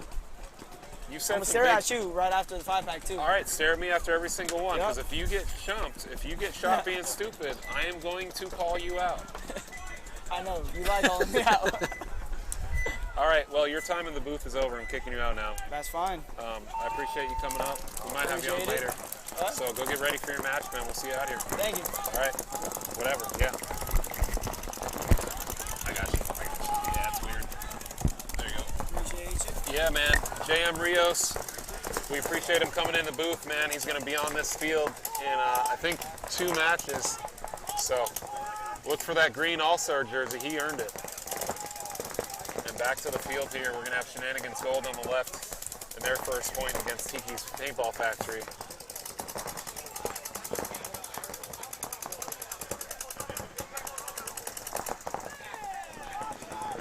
You I'm said gonna some stare big... at you right after the 5 pack too. All right, stare at me after every single one, because Yep. if you get chumped, if you get shot being stupid, I am going to call you out. I know, you like calling me out. All right, well, your time in the booth is over. I'm kicking you out now. That's fine. I appreciate you coming up. We might have you on Appreciate later. So go get ready for your match, man. We'll see you out here. Thank you. All right, whatever, yeah. I got you. Yeah, it's weird. There you go. Appreciate you. Yeah, man. JM Rios, we appreciate him coming in the booth, man. He's going to be on this field in, I think, 2 matches. So look for that green All-Star jersey. He earned it. And back to the field here. We're going to have Shenanigans Gold on the left in their first point against Tiki's Paintball Factory.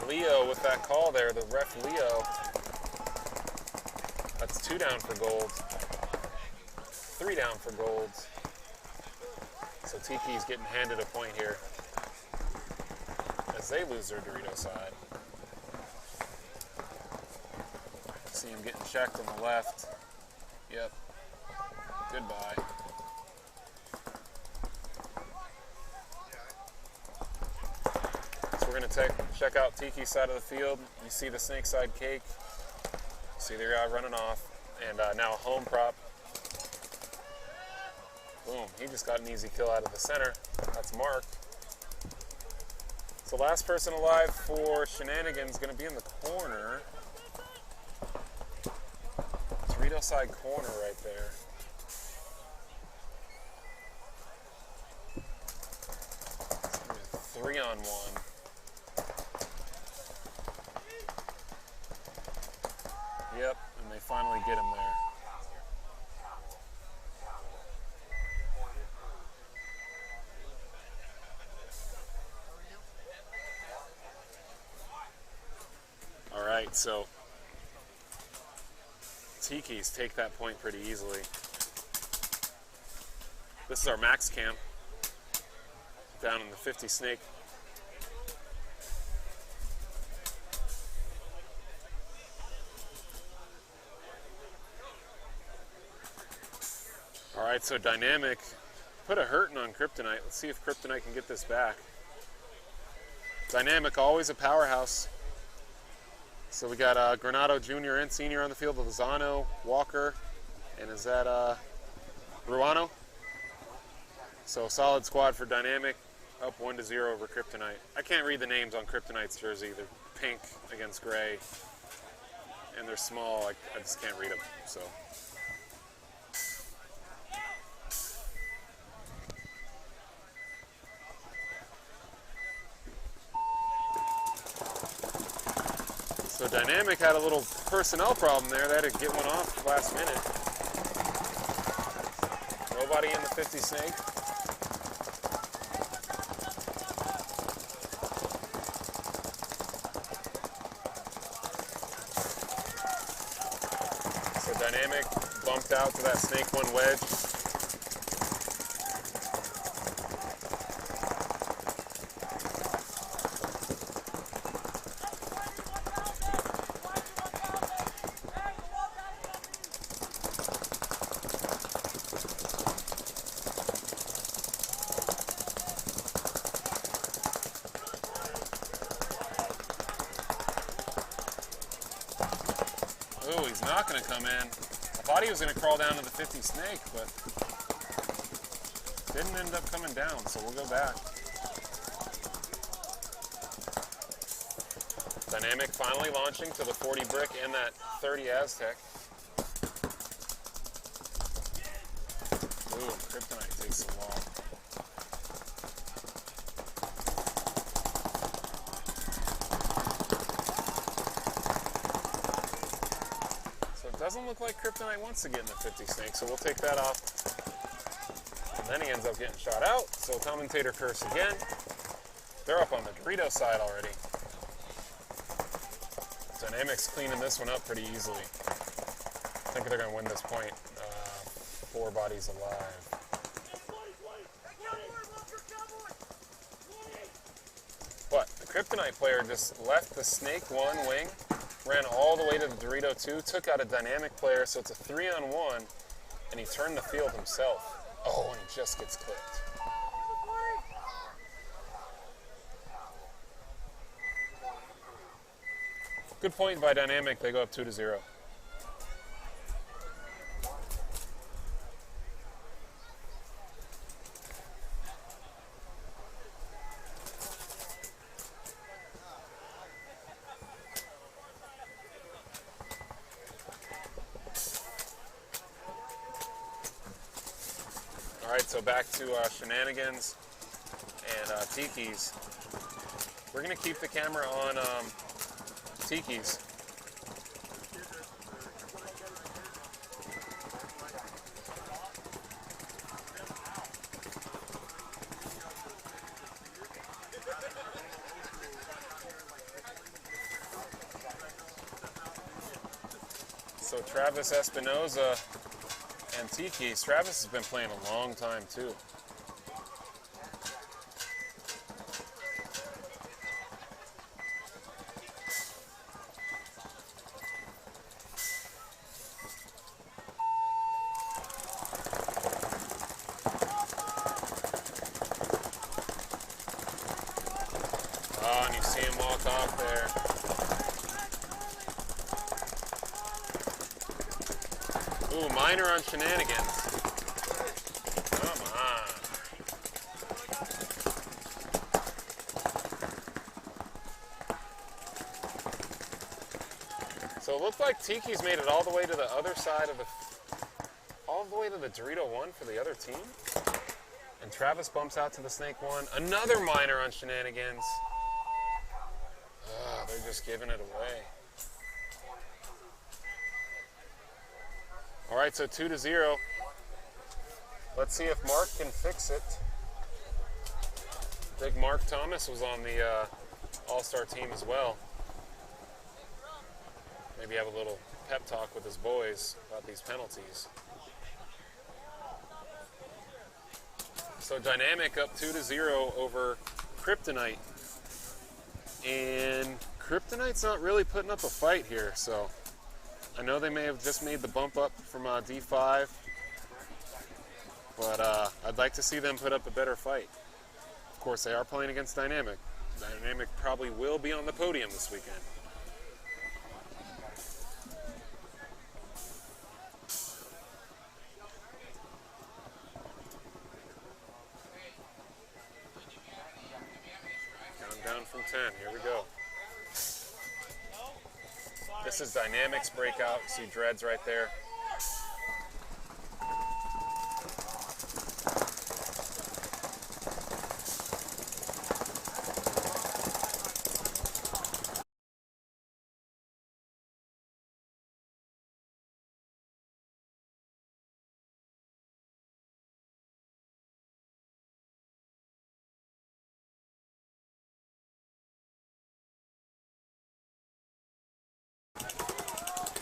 Leo with that call there, the ref Leo. That's 2 down for gold. 3 down for gold. So Tiki's getting handed a point here as they lose their Dorito side. See him getting checked on the left. Yep. Goodbye. So we're going to check out Tiki's side of the field. You see the snake side cake. See the guy running off. And now a home prop. Boom. He just got an easy kill out of the center. That's Mark. So last person alive for Shenanigans is going to be in the corner. Dorito side corner right there. So 3-on-1. Yep, and they finally get him there. All right, so Tiki's take that point pretty easily. This is our max camp down in the 50 snake. All right, so Dynamic put a hurting on Kryptonite. Let's see if Kryptonite can get this back. Dynamic, always a powerhouse. So we got Granado Jr. and Senior on the field, Lozano, Walker, and is that Ruano? So solid squad for Dynamic, up 1-0 over Kryptonite. I can't read the names on Kryptonite's jersey. They're pink against gray, and they're small. I just can't read them, so. So Dynamic had a little personnel problem there. They had to get one off last minute. Nobody in the 50 snake. So Dynamic bumped out to that snake one wedge. Ooh, he's not going to come in. I thought he was going to crawl down to the 50 snake, but didn't end up coming down, so we'll go back. Dynamic finally launching to the 40 brick and that 30 Aztec. Ooh, Kryptonite takes so long. Doesn't look like Kryptonite wants to get in the 50 snake, so we'll take that off. And then he ends up getting shot out, so commentator curse again. They're up on the Dorito side already. Dynamic's cleaning this one up pretty easily. I think they're going to win this point. 4 bodies alive. But the Kryptonite player just left the snake one wing, ran all the way to the Dorito 2, took out a Dynamic player, so it's a 3-on-1, and he turned the field himself. Oh, and he just gets clipped. Good point by Dynamic. They go up 2-0. All right, so back to Shenanigans and Tiki's. We're going to keep the camera on Tiki's. So Travis Espinoza and Tiki. Travis has been playing a long time too. See him walk off there. Ooh, minor on shenanigans. Come on. So it looks like Tiki's made it all the way to the other side of all the way to the Dorito 1 for the other team. And Travis bumps out to the Snake 1. Another minor on shenanigans. They're just giving it away. All right, so 2-0. Let's see if Mark can fix it. Big Mark Thomas was on the All-Star team as well. Maybe have a little pep talk with his boys about these penalties. So Dynamic up 2-0 over Kryptonite. And Kryptonite's not really putting up a fight here, so I know they may have just made the bump up from D5, but I'd like to see them put up a better fight. Of course, they are playing against Dynamic. Dynamic probably will be on the podium this weekend. Down from 10. Here we go. This is Dynamics breakout. See Dreads right there.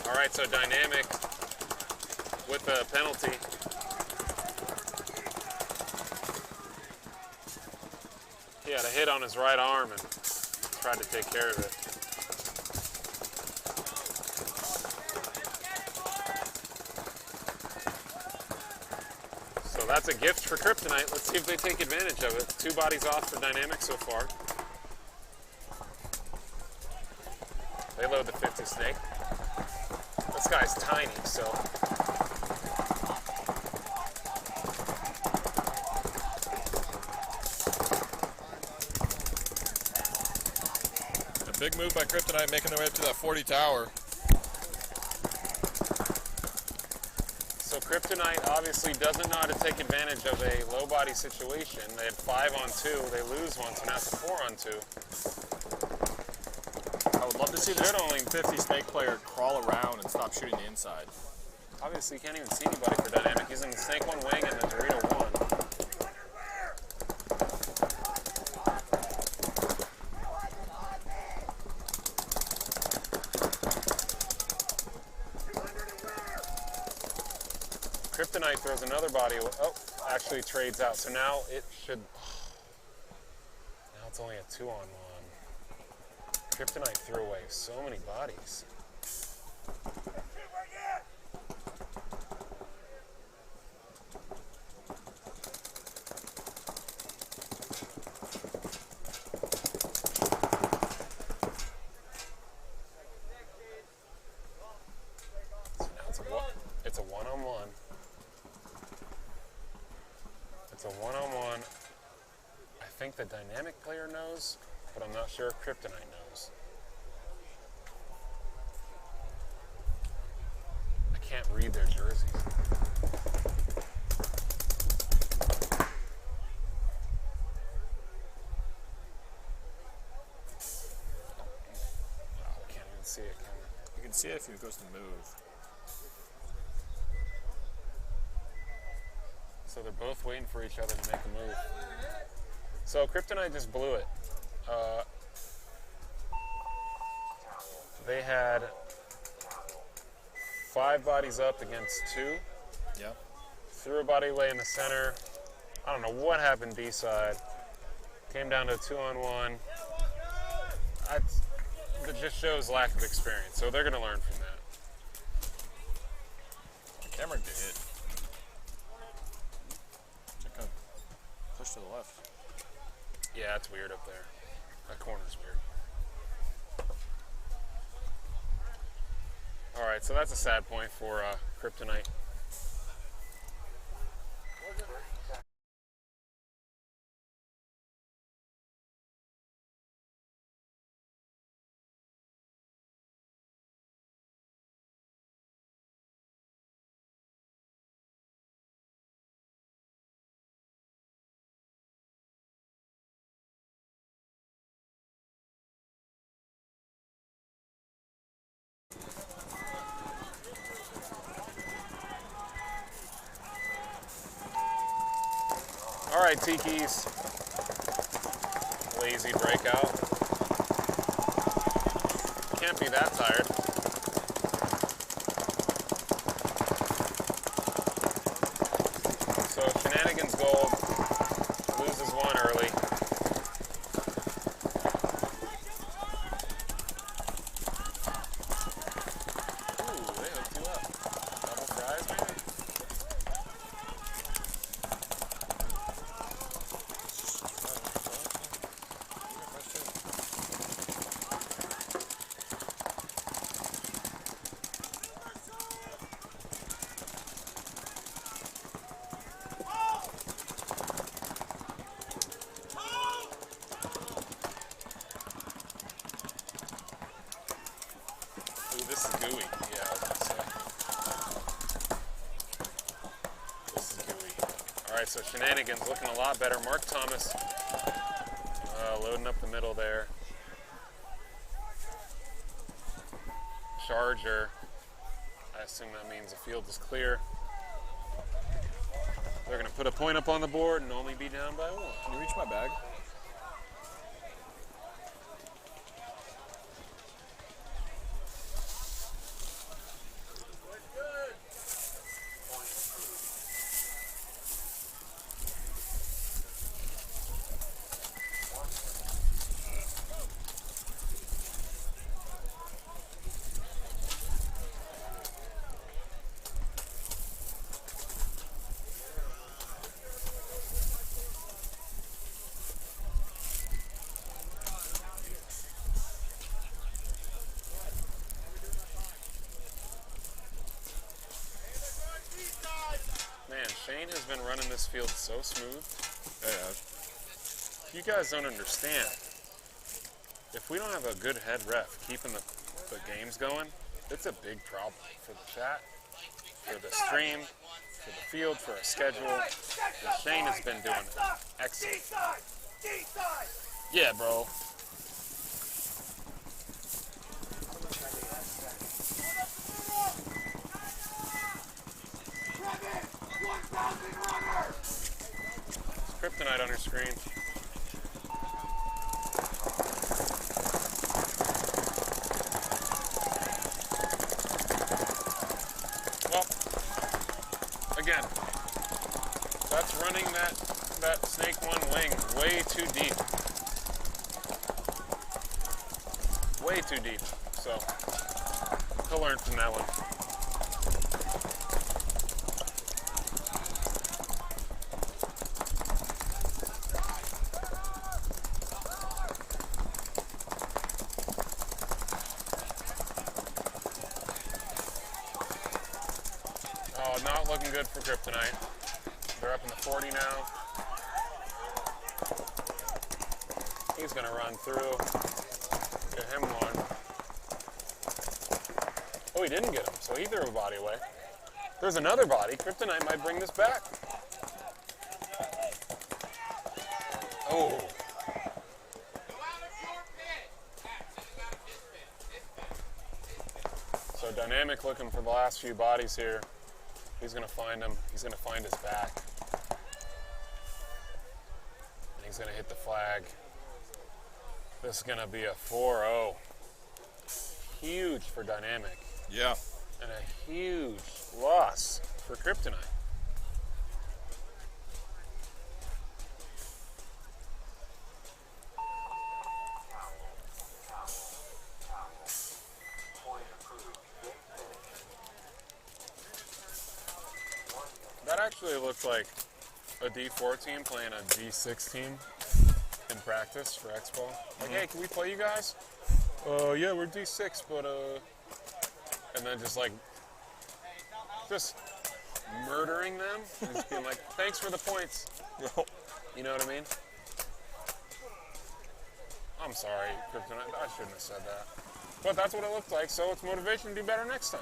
All right, so Dynamic with a penalty. He had a hit on his right arm and tried to take care of it. So that's a gift for Kryptonite. Let's see if they take advantage of it. 2 bodies off for Dynamic so far. They load the 50 Snake. This guy's tiny, so. A big move by Kryptonite, making their way up to that 40 tower. So Kryptonite obviously doesn't know how to take advantage of a low body situation. They had 5 on 2, they lose one, so now it's a 4 on 2. I would love to see this only 50 Snake player crawl around and stop shooting the inside. Obviously, you can't even see anybody for Dynamic. He's in the Snake 1 wing and the Dorito 1. Kryptonite throws another body. Oh, actually trades out. So now it should. Now it's only a 2-on-1. Kryptonite threw away so many bodies. So now it's a one-on-one. It's a one-on-one. I think the Dynamic player knows, but I'm not sure if Kryptonite knows. I can't read their jerseys. Oh, I can't even see it, can I? You can see it if it goes to move. So they're both waiting for each other to make a move. So Kryptonite just blew it. They had 5 bodies up against 2. Yep. Threw a body away in the center. I don't know what happened D-side. Came down to a 2-on-1. It just shows lack of experience. So they're going to learn from that. The camera get hit. Check out. Push to the left. Yeah, it's weird up there. That corner's weird. All right, so that's a sad point for Kryptonite. All right, Tiki's lazy breakout. Can't be that tired. So Shenanigans Gold loses one early. Ooh, they hooked you up. Double fries, maybe? Ooh, this is gooey. Yeah, I was gonna say. This is gooey. All right, so Shenanigans looking a lot better. Mark Thomas loading up the middle there. Charger. I assume that means the field is clear. They're gonna put a point up on the board and only be down by one. Can you reach my bag? Man, Shane has been running this field so smooth. Yeah. You guys don't understand. If we don't have a good head ref keeping the games going, it's a big problem for the chat, for the stream, for the field, for our schedule. And Shane has been doing it. Excellent. Yeah, bro. Kryptonite on your screen. Well, again, that's running that Snake 1 wing way too deep. Way too deep. So, he'll learn from that one. Not looking good for Kryptonite. They're up in the 40 now. He's gonna run through. Get him one. Oh, he didn't get him, so he threw a body away. There's another body. Kryptonite might bring this back. Oh. So Dynamic looking for the last few bodies here. He's going to find him. He's going to find his back. And he's going to hit the flag. This is going to be a 4-0. Huge for Dynamic. Yeah. And a huge loss for Kryptonite. That actually looks like a D4 team playing a D6 team in practice for X-Ball. Like, hey, can we play you guys? Yeah, we're D6, but, and then just like, just murdering them and just being like, thanks for the points. You know what I mean? I'm sorry, Kryptonite. I shouldn't have said that. But that's what it looked like, so it's motivation to do better next time.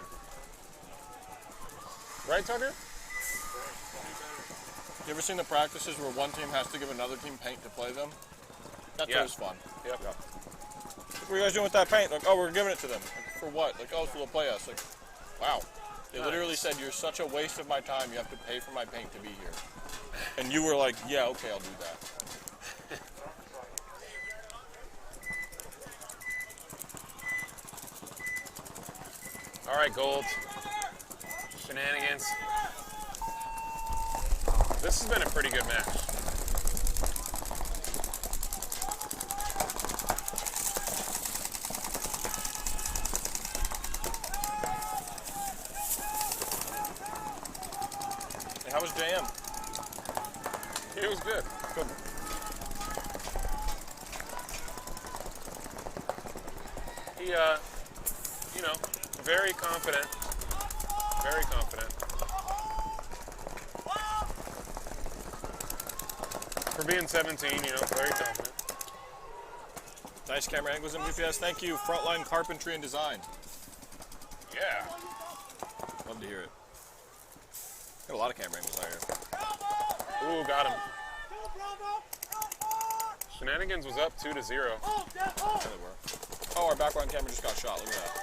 Right, Tucker? You ever seen the practices where one team has to give another team paint to play them? That's always fun. Yep. Yeah. What are you guys doing with that paint? Like, oh, we're giving it to them. Like, for what? Like, oh, so they'll play us. Like, wow. They literally said, you're such a waste of my time, you have to pay for my paint to be here. And you were like, yeah, okay, I'll do that. All right, Gold. Shenanigans. This has been a pretty good match. Hey, how was JM? It was good. Good. He, you know, very confident. Very confident. For being 17, you know, very confident. Nice camera angles, MVPS. Thank you. Frontline Carpentry and Design. Yeah. Love to hear it. Got a lot of camera angles out here. Ooh, got him. Shenanigans was up 2-0. Yeah, they were. Oh, our background camera just got shot. Look at that.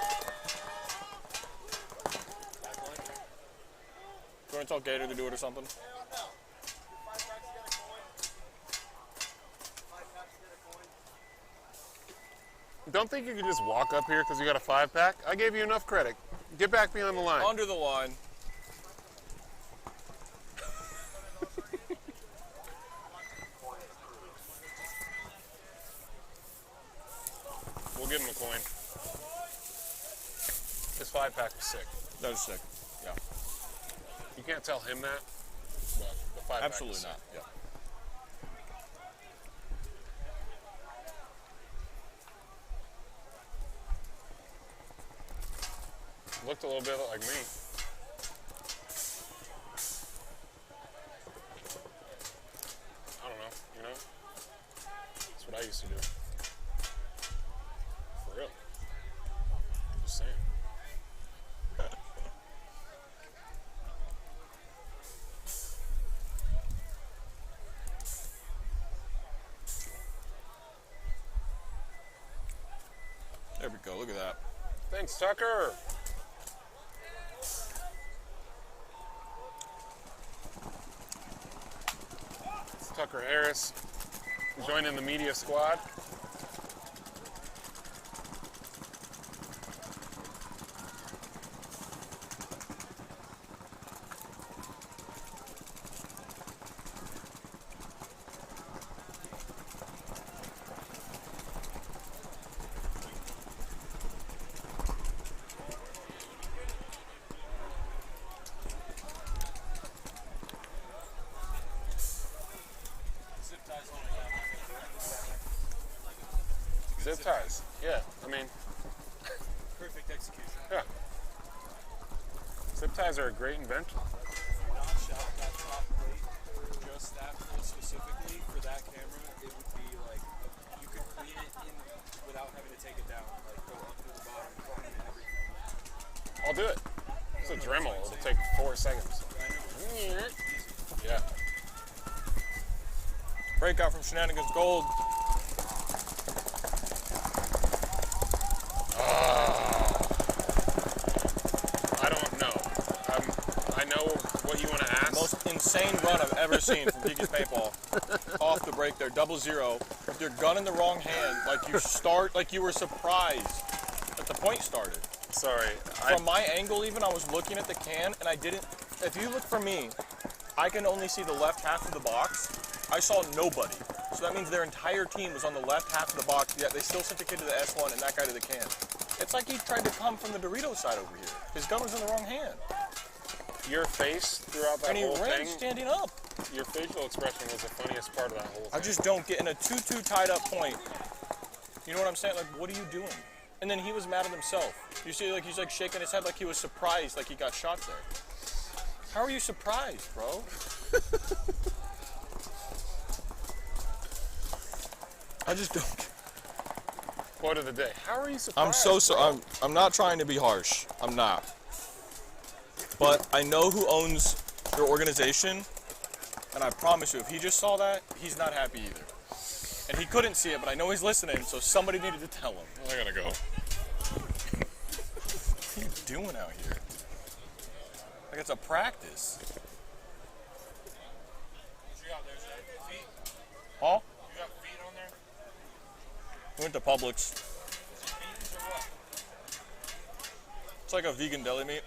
Do you want to tell Gator to do it or something? Don't think you could just walk up here because you got a 5-pack. I gave you enough credit. Get back behind the line. Under the line. We'll give him a coin. His 5-pack was sick. That was sick. Yeah. You can't tell him that, but the 5-pack Absolutely was sick. not. Yeah. Looked a little bit like me. I don't know, you know? That's what I used to do. For real. Just saying. There we go. Look at that. Thanks, Tucker. It's Tucker Harris joining the media squad. Zip ties. Yeah, I mean, Perfect execution. yeah. Zip ties are a great invention. Not shot that top plate, just that full specifically for that camera, it would be like, you could clean it in without having to take it down. Like, go up through the bottom, clean it, everything. I'll do it. It's a Dremel. It'll take 4 seconds. Yeah. Breakout from Shenanigans Gold. I don't know. I know what you want to ask. Most insane run I've ever seen from Tiki's Paintball. Off the break there, 0-0. With your gun in the wrong hand, like you were surprised that the point started. Sorry. From my angle even, I was looking at the can and I didn't, if you look from me, I can only see the left half of the box. I saw nobody. So that means their entire team was on the left half of the box, yet they still sent the kid to the S1 and that guy to the can. It's like he tried to come from the Doritos side over here. His gun was in the wrong hand. Your face throughout that And he whole ran thing, standing up. your facial expression was the funniest part of that whole thing. I just don't get in a 2-2 tied up point. You know what I'm saying? Like, what are you doing? And then he was mad at himself. You see, like he's like shaking his head like he was surprised, like he got shot there. How are you surprised, bro? I just don't. Quote of the day. How are you surprised? I'm so sorry. I'm not trying to be harsh. I'm not. But I know who owns your organization, and I promise you, if he just saw that, he's not happy either. And he couldn't see it, but I know he's listening, so somebody needed to tell him. I gotta go. What are you doing out here? Like it's a practice. Huh? You got feet on there? We went to Publix. It's like a vegan deli meat.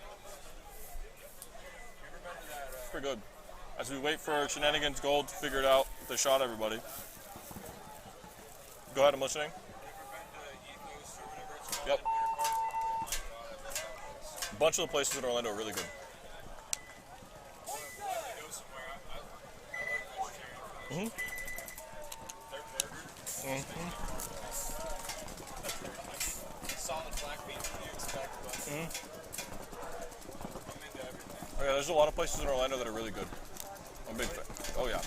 It's pretty good. As we wait for Shenanigans Gold to figure it out, if they shot everybody. Go ahead, I'm listening. Yep. A bunch of the places in Orlando are really good. Mm-hmm. Mm-hmm. Solid black beans, what do you expect? But Mm-hmm. I'm into everything. Oh, yeah, there's a lot of places in Orlando that are really good. I'm a big fan. Oh yeah.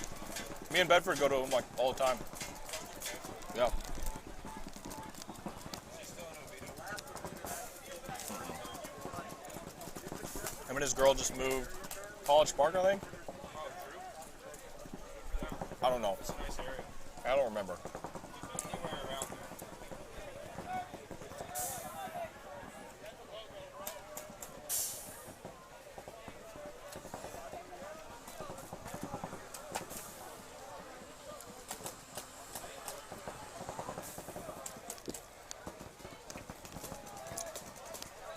Me and Bedford go to them like all the time. Yeah. Him and his girl just moved. College Park, I think. I don't know. It's a nice area. I don't remember. Anywhere around there.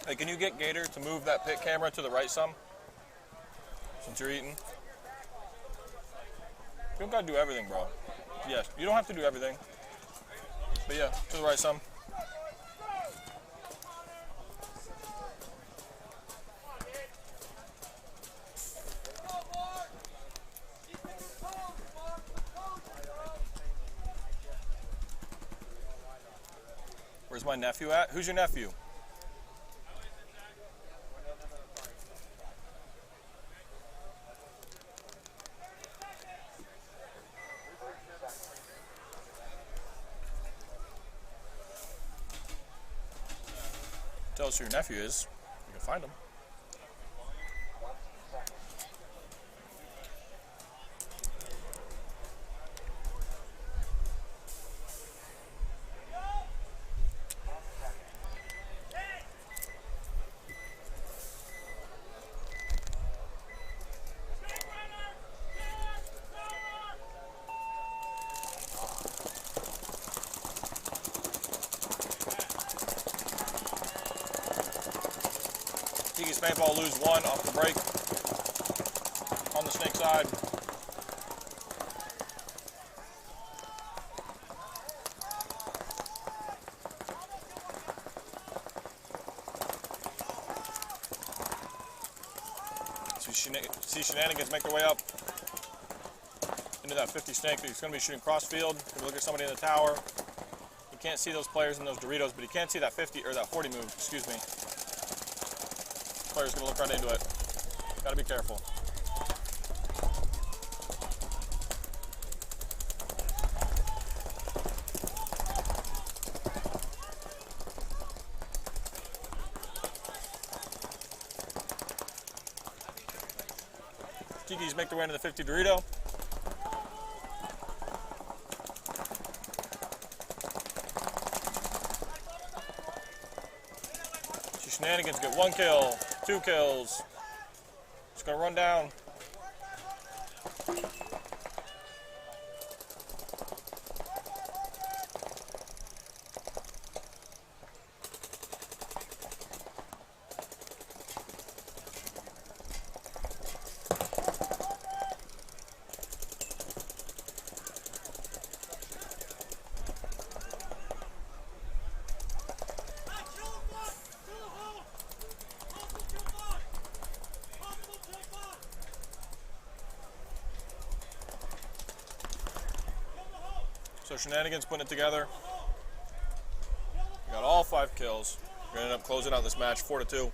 Hey, can you get Gator to move that pit camera to the right some? Since you're eating. You don't gotta do everything, bro. Yes, you don't have to do everything. But yeah, to the right some. Where's my nephew at? Who's your nephew? Tell us who your nephew is. You can find him. Tiki's Paintball lose one off the break on the snake side. See Shenanigans make their way up into that 50 snake. He's going to be shooting cross field. Look at somebody in the tower. You can't see those players in those Doritos, but he can't see that 50 or that 40 move. Excuse me. Player's gonna look right into it. Gotta be careful. Tiki's make their way into the 50 Dorito. Shenanigans get 1 kill. 2 kills. It's gonna run down. So Shenanigans putting it together. Got all 5 kills. We're gonna end up closing out this match 4-2.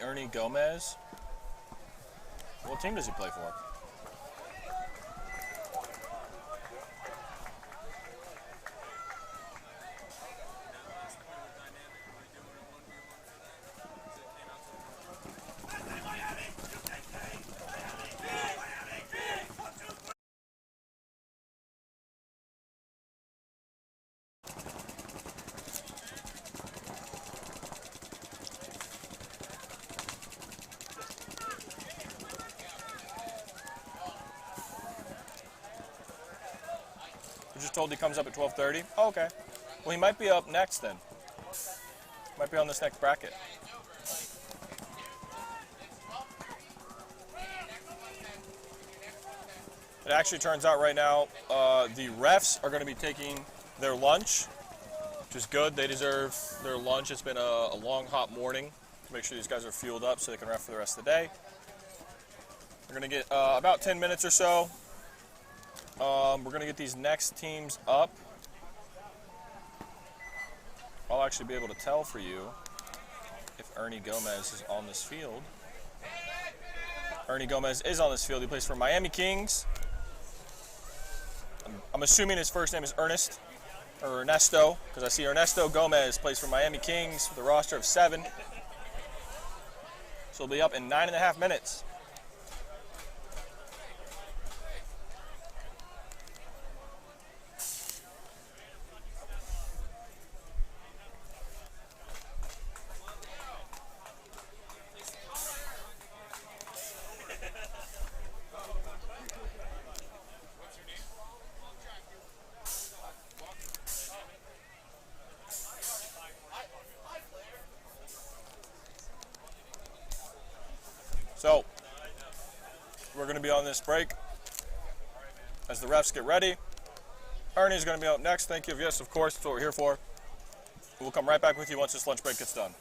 Ernie Gomez. What team does he play for? We're just told he comes up at 12:30. Oh, okay. Well, he might be up next then. Might be on this next bracket. It actually turns out right now the refs are going to be taking their lunch, which is good. They deserve their lunch. It's been a long, hot morning to make sure these guys are fueled up so they can ref for the rest of the day. We're going to get about 10 minutes or so. We're going to get these next teams up. I'll actually be able to tell for you if Ernie Gomez is on this field. Ernie Gomez is on this field. He plays for Miami Kings. I'm assuming his first name is Ernest, or Ernesto, because I see Ernesto Gomez plays for Miami Kings with a roster of 7. So he'll be up in 9.5 minutes. So, we're going to be on this break as the refs get ready. Ernie's going to be up next. Thank you. Yes, of course. That's what we're here for. We'll come right back with you once this lunch break gets done.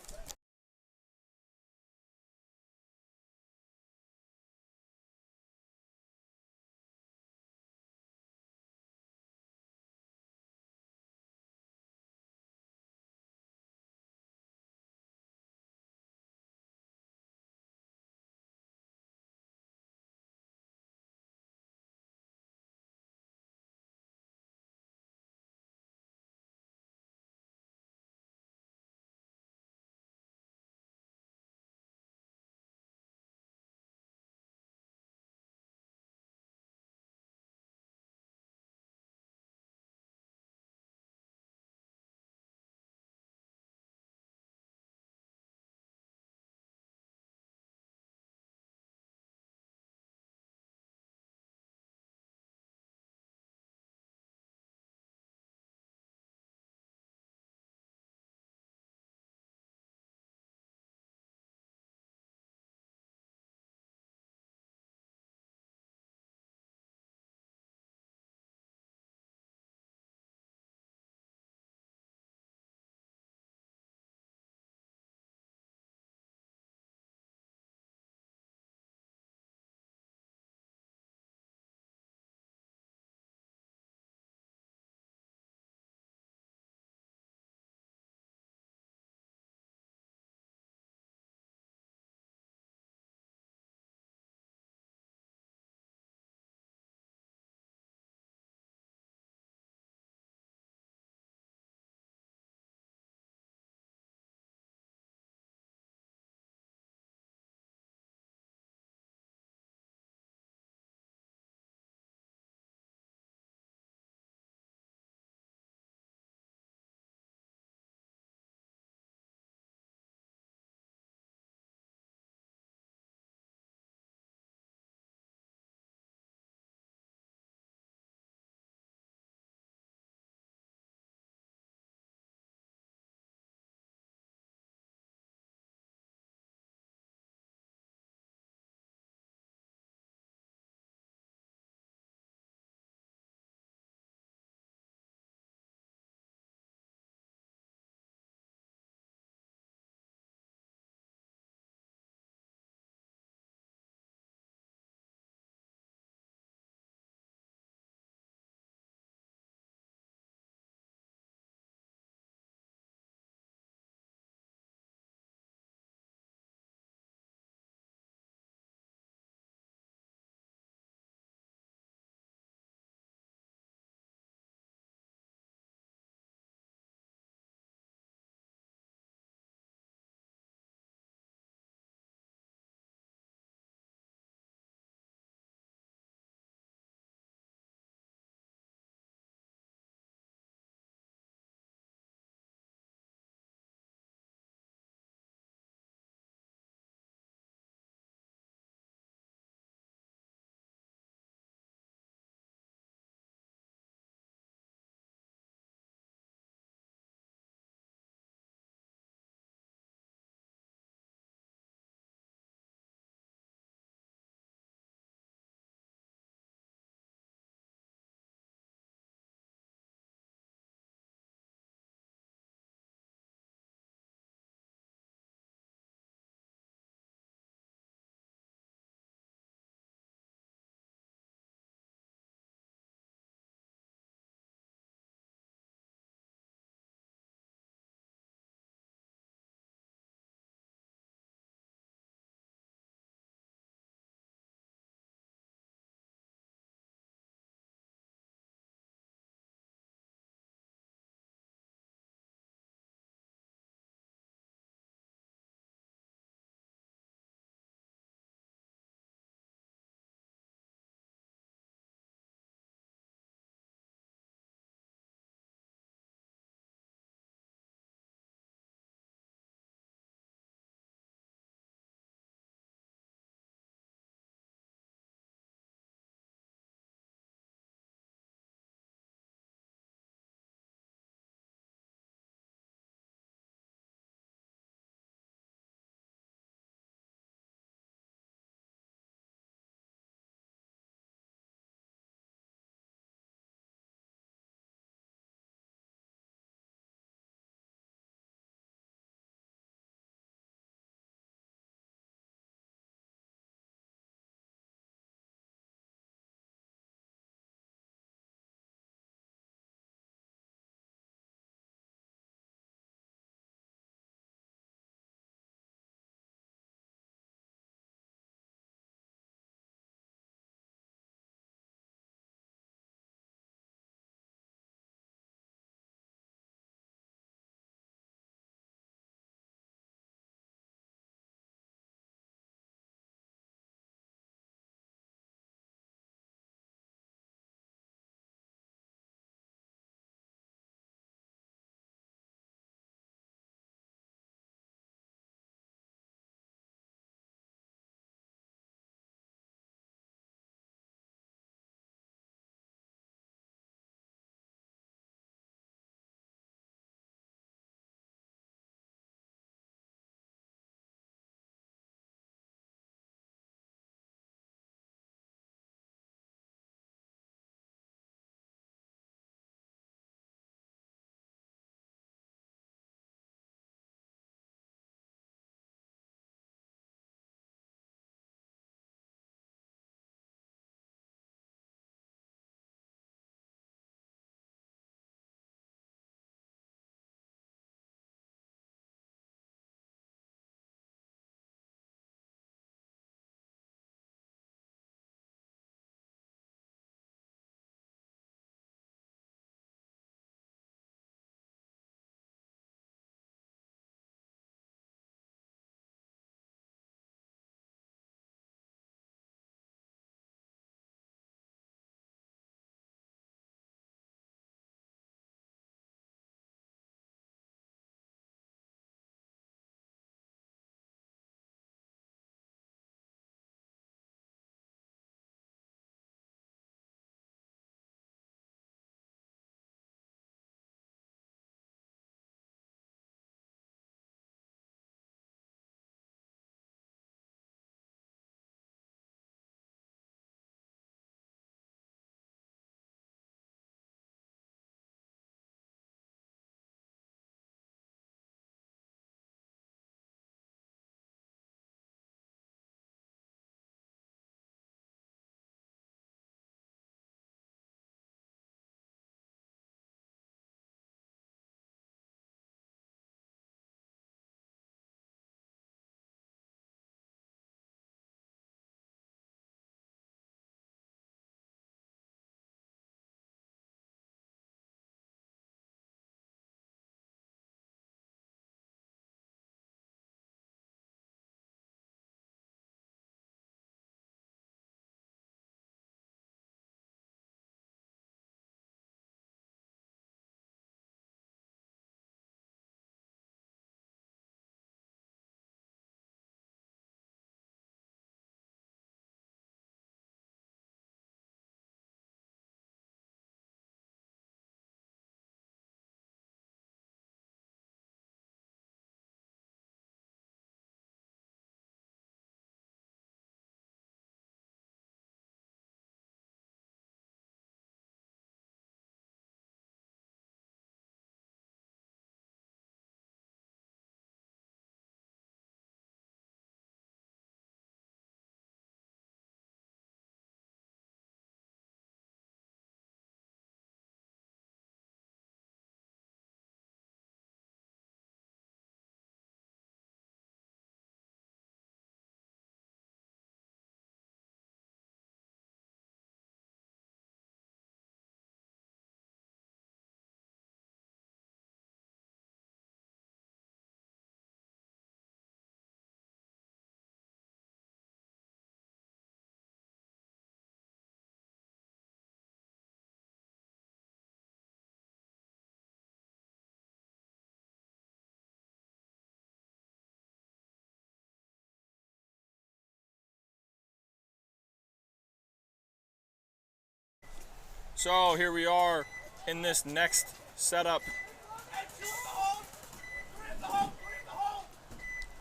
So here we are in this next setup.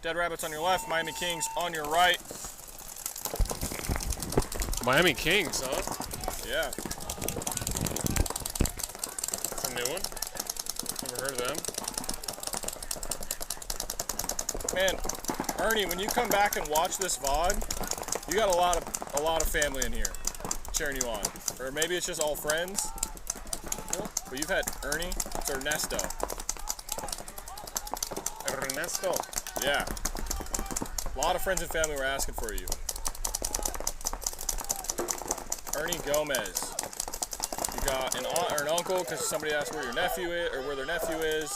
Dead Rabbits on your left, Miami Kings on your right. Miami Kings, huh? Yeah. It's a new one. Never heard of them. Man, Ernie, when you come back and watch this VOD, you got a lot of family in here cheering you on. Or maybe it's just all friends. But you've had Ernie, it's Ernesto. Ernesto. Yeah. A lot of friends and family were asking for you. Ernie Gomez. You got an aunt or an uncle because somebody asked where your nephew is or where their nephew is.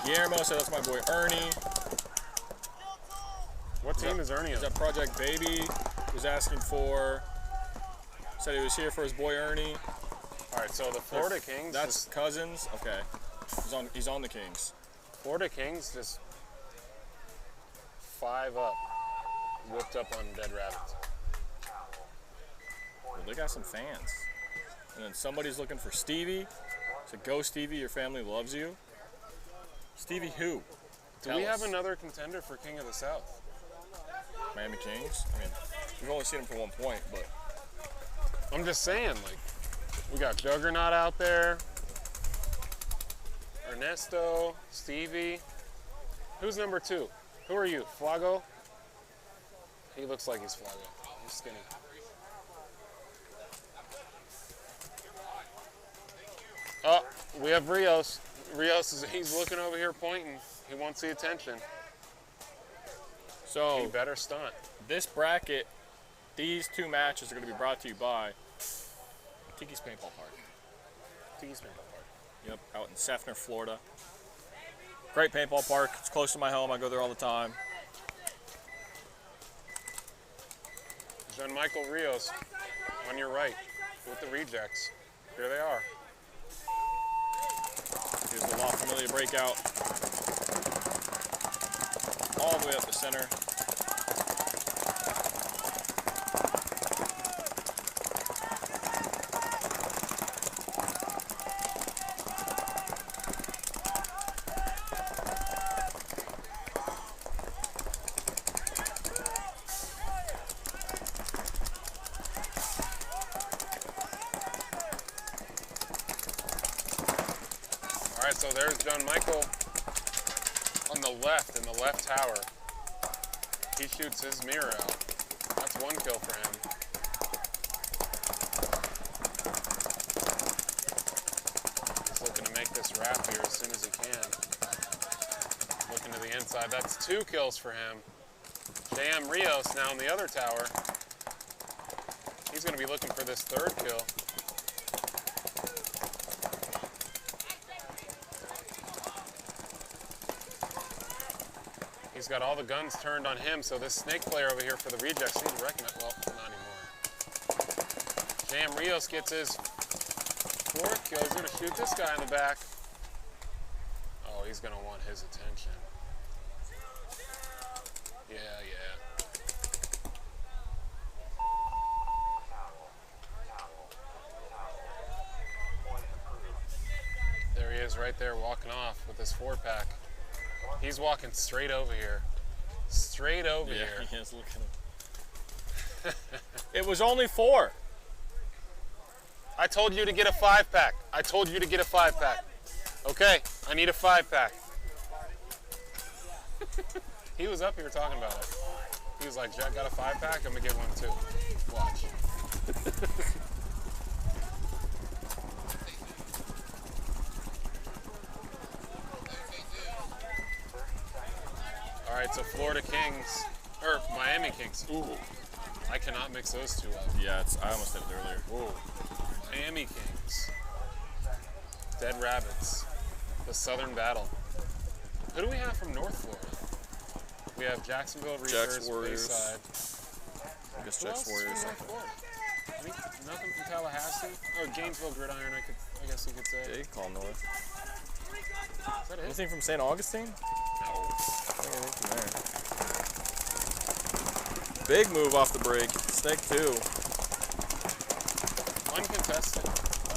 Guillermo said that's my boy Ernie. What team is Ernie on? Is that Project Baby was asking for? Said he was here for his boy Ernie. All right, so the Florida Kings. That's Cousins. Okay, he's on the Kings. Florida Kings just 5 up, whipped up on Dead Rabbits. Well, they got some fans. And then somebody's looking for Stevie. So go Stevie, your family loves you. Stevie who? Do we have another contender for King of the South? Miami Kings? I mean, we've only seen him for 1 point, but I'm just saying, like, we got Juggernaut out there, Ernesto, Stevie. Who's number 2? Who are you, Flago? He looks like he's Flago. He's skinny. Oh, we have Rios. He's looking over here pointing. He wants the attention. so He better stunt. this bracket, these 2 matches are going to be brought to you by Tiki's Paintball Park. Tiki's Paintball Park. Yep, out in Sefner, Florida. Great paintball park. It's close to my home. I go there all the time. Jean-Michael Rios on your right with the rejects. Here they are. Here's the La Familia breakout. All the way up the center. All right, so there's John Michael on the left, in the left tower. He shoots his mirror out. That's 1 kill for him. He's looking to make this wrap here as soon as he can. Looking to the inside. That's 2 kills for him. J.M. Rios now in the other tower. He's going to be looking for this 3rd kill. He's got all the guns turned on him, so this snake player over here for the rejects needs to reckon it. Well, not anymore. Jam Rios gets his 4th kill. He's going to shoot this guy in the back. Oh, he's going to want his attention. Yeah. There he is right there walking off with his 4-pack. He's walking straight over here. Straight over here. Yeah, he is looking. It was only 4. I told you to get a 5-pack. I told you to get a 5-pack. Okay, I need a 5-pack. He was up here talking about it. He was like, Jack got a 5-pack? I'm going to get one too. Watch. All right, so Florida Kings, or Miami Kings. Ooh, I cannot mix those 2 up. Yeah, I almost said it earlier. Whoa. Miami Kings. Dead Rabbits. The Southern Battle. Who do we have from North Florida? We have Jacksonville Reapers, Warriors. Bayside. I guess Who Jets else Warriors. from North Florida? Nothing from Tallahassee? Or Gainesville Gridiron, I guess you could say. Yeah, you can call North. Is that it? Anything from St. Augustine? No. Anything from there. Big move off the break. Snake 2. Uncontested.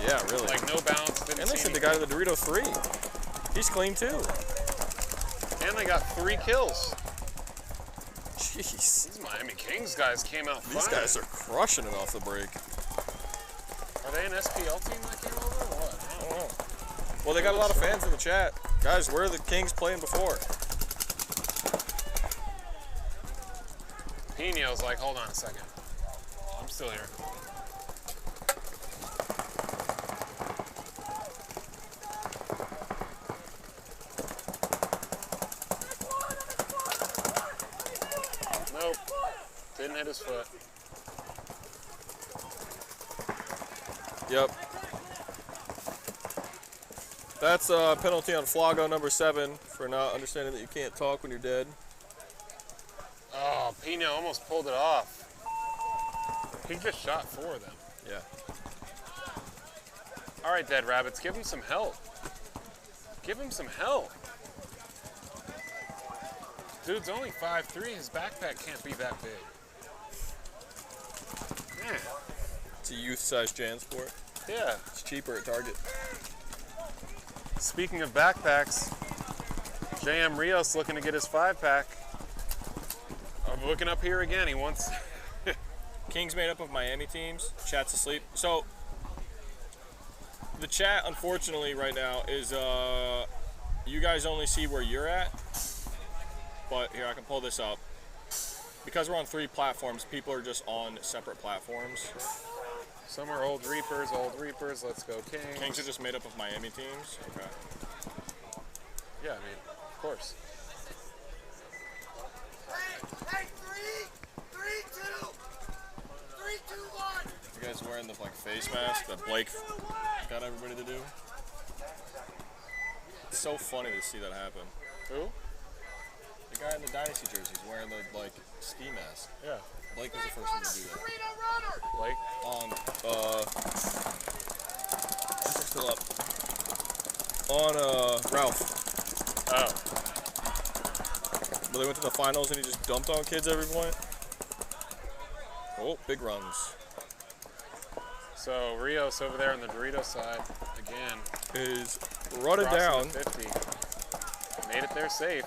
Yeah, really. Like no bounce. Didn't And they see said the guy to the Dorito 3. He's clean too. And they got 3 kills. Jeez. These Miami Kings guys came out These fine. guys are crushing it off the break. Are they an SPL team that came over or what? I don't know. Well, they got a lot of fans in the chat. Guys, where are the Kings playing before? Pino's like, hold on a second. I'm still here. Nope. Didn't hit his foot. Yep. That's a penalty on Flago number 7 for not understanding that you can't talk when you're dead. Oh, Pino almost pulled it off. He just shot 4 of them. Yeah. All right, Dead Rabbits, give him some help. Give him some help. Dude's only 5'3". His backpack can't be that big. Man. It's a youth-sized JanSport. Yeah. It's cheaper at Target. Speaking of backpacks, JM Rios looking to get his 5-pack. I'm looking up here again. He wants. Kings made up of Miami teams. Chat's asleep. So the chat, unfortunately, right now is you guys only see where you're at. But here, I can pull this up. Because we're on 3 platforms, people are just on separate platforms. Some are old Reapers, Let's go Kings. Kings are just made up of Miami teams. Okay. Yeah, I mean, of course. Hey, 3, 2, 1. You guys wearing the like face mask that Blake got everybody to do? It's so funny to see that happen. Who? The guy in the Dynasty jerseys wearing the like ski mask. Yeah. Blake was the first one to do that. Blake? On they're still up. On Ralph. Oh. But they went to the finals and he just dumped on kids every point. Oh, big runs. So Rios over there on the Dorito side again. Is run it down. 50. Made it there safe.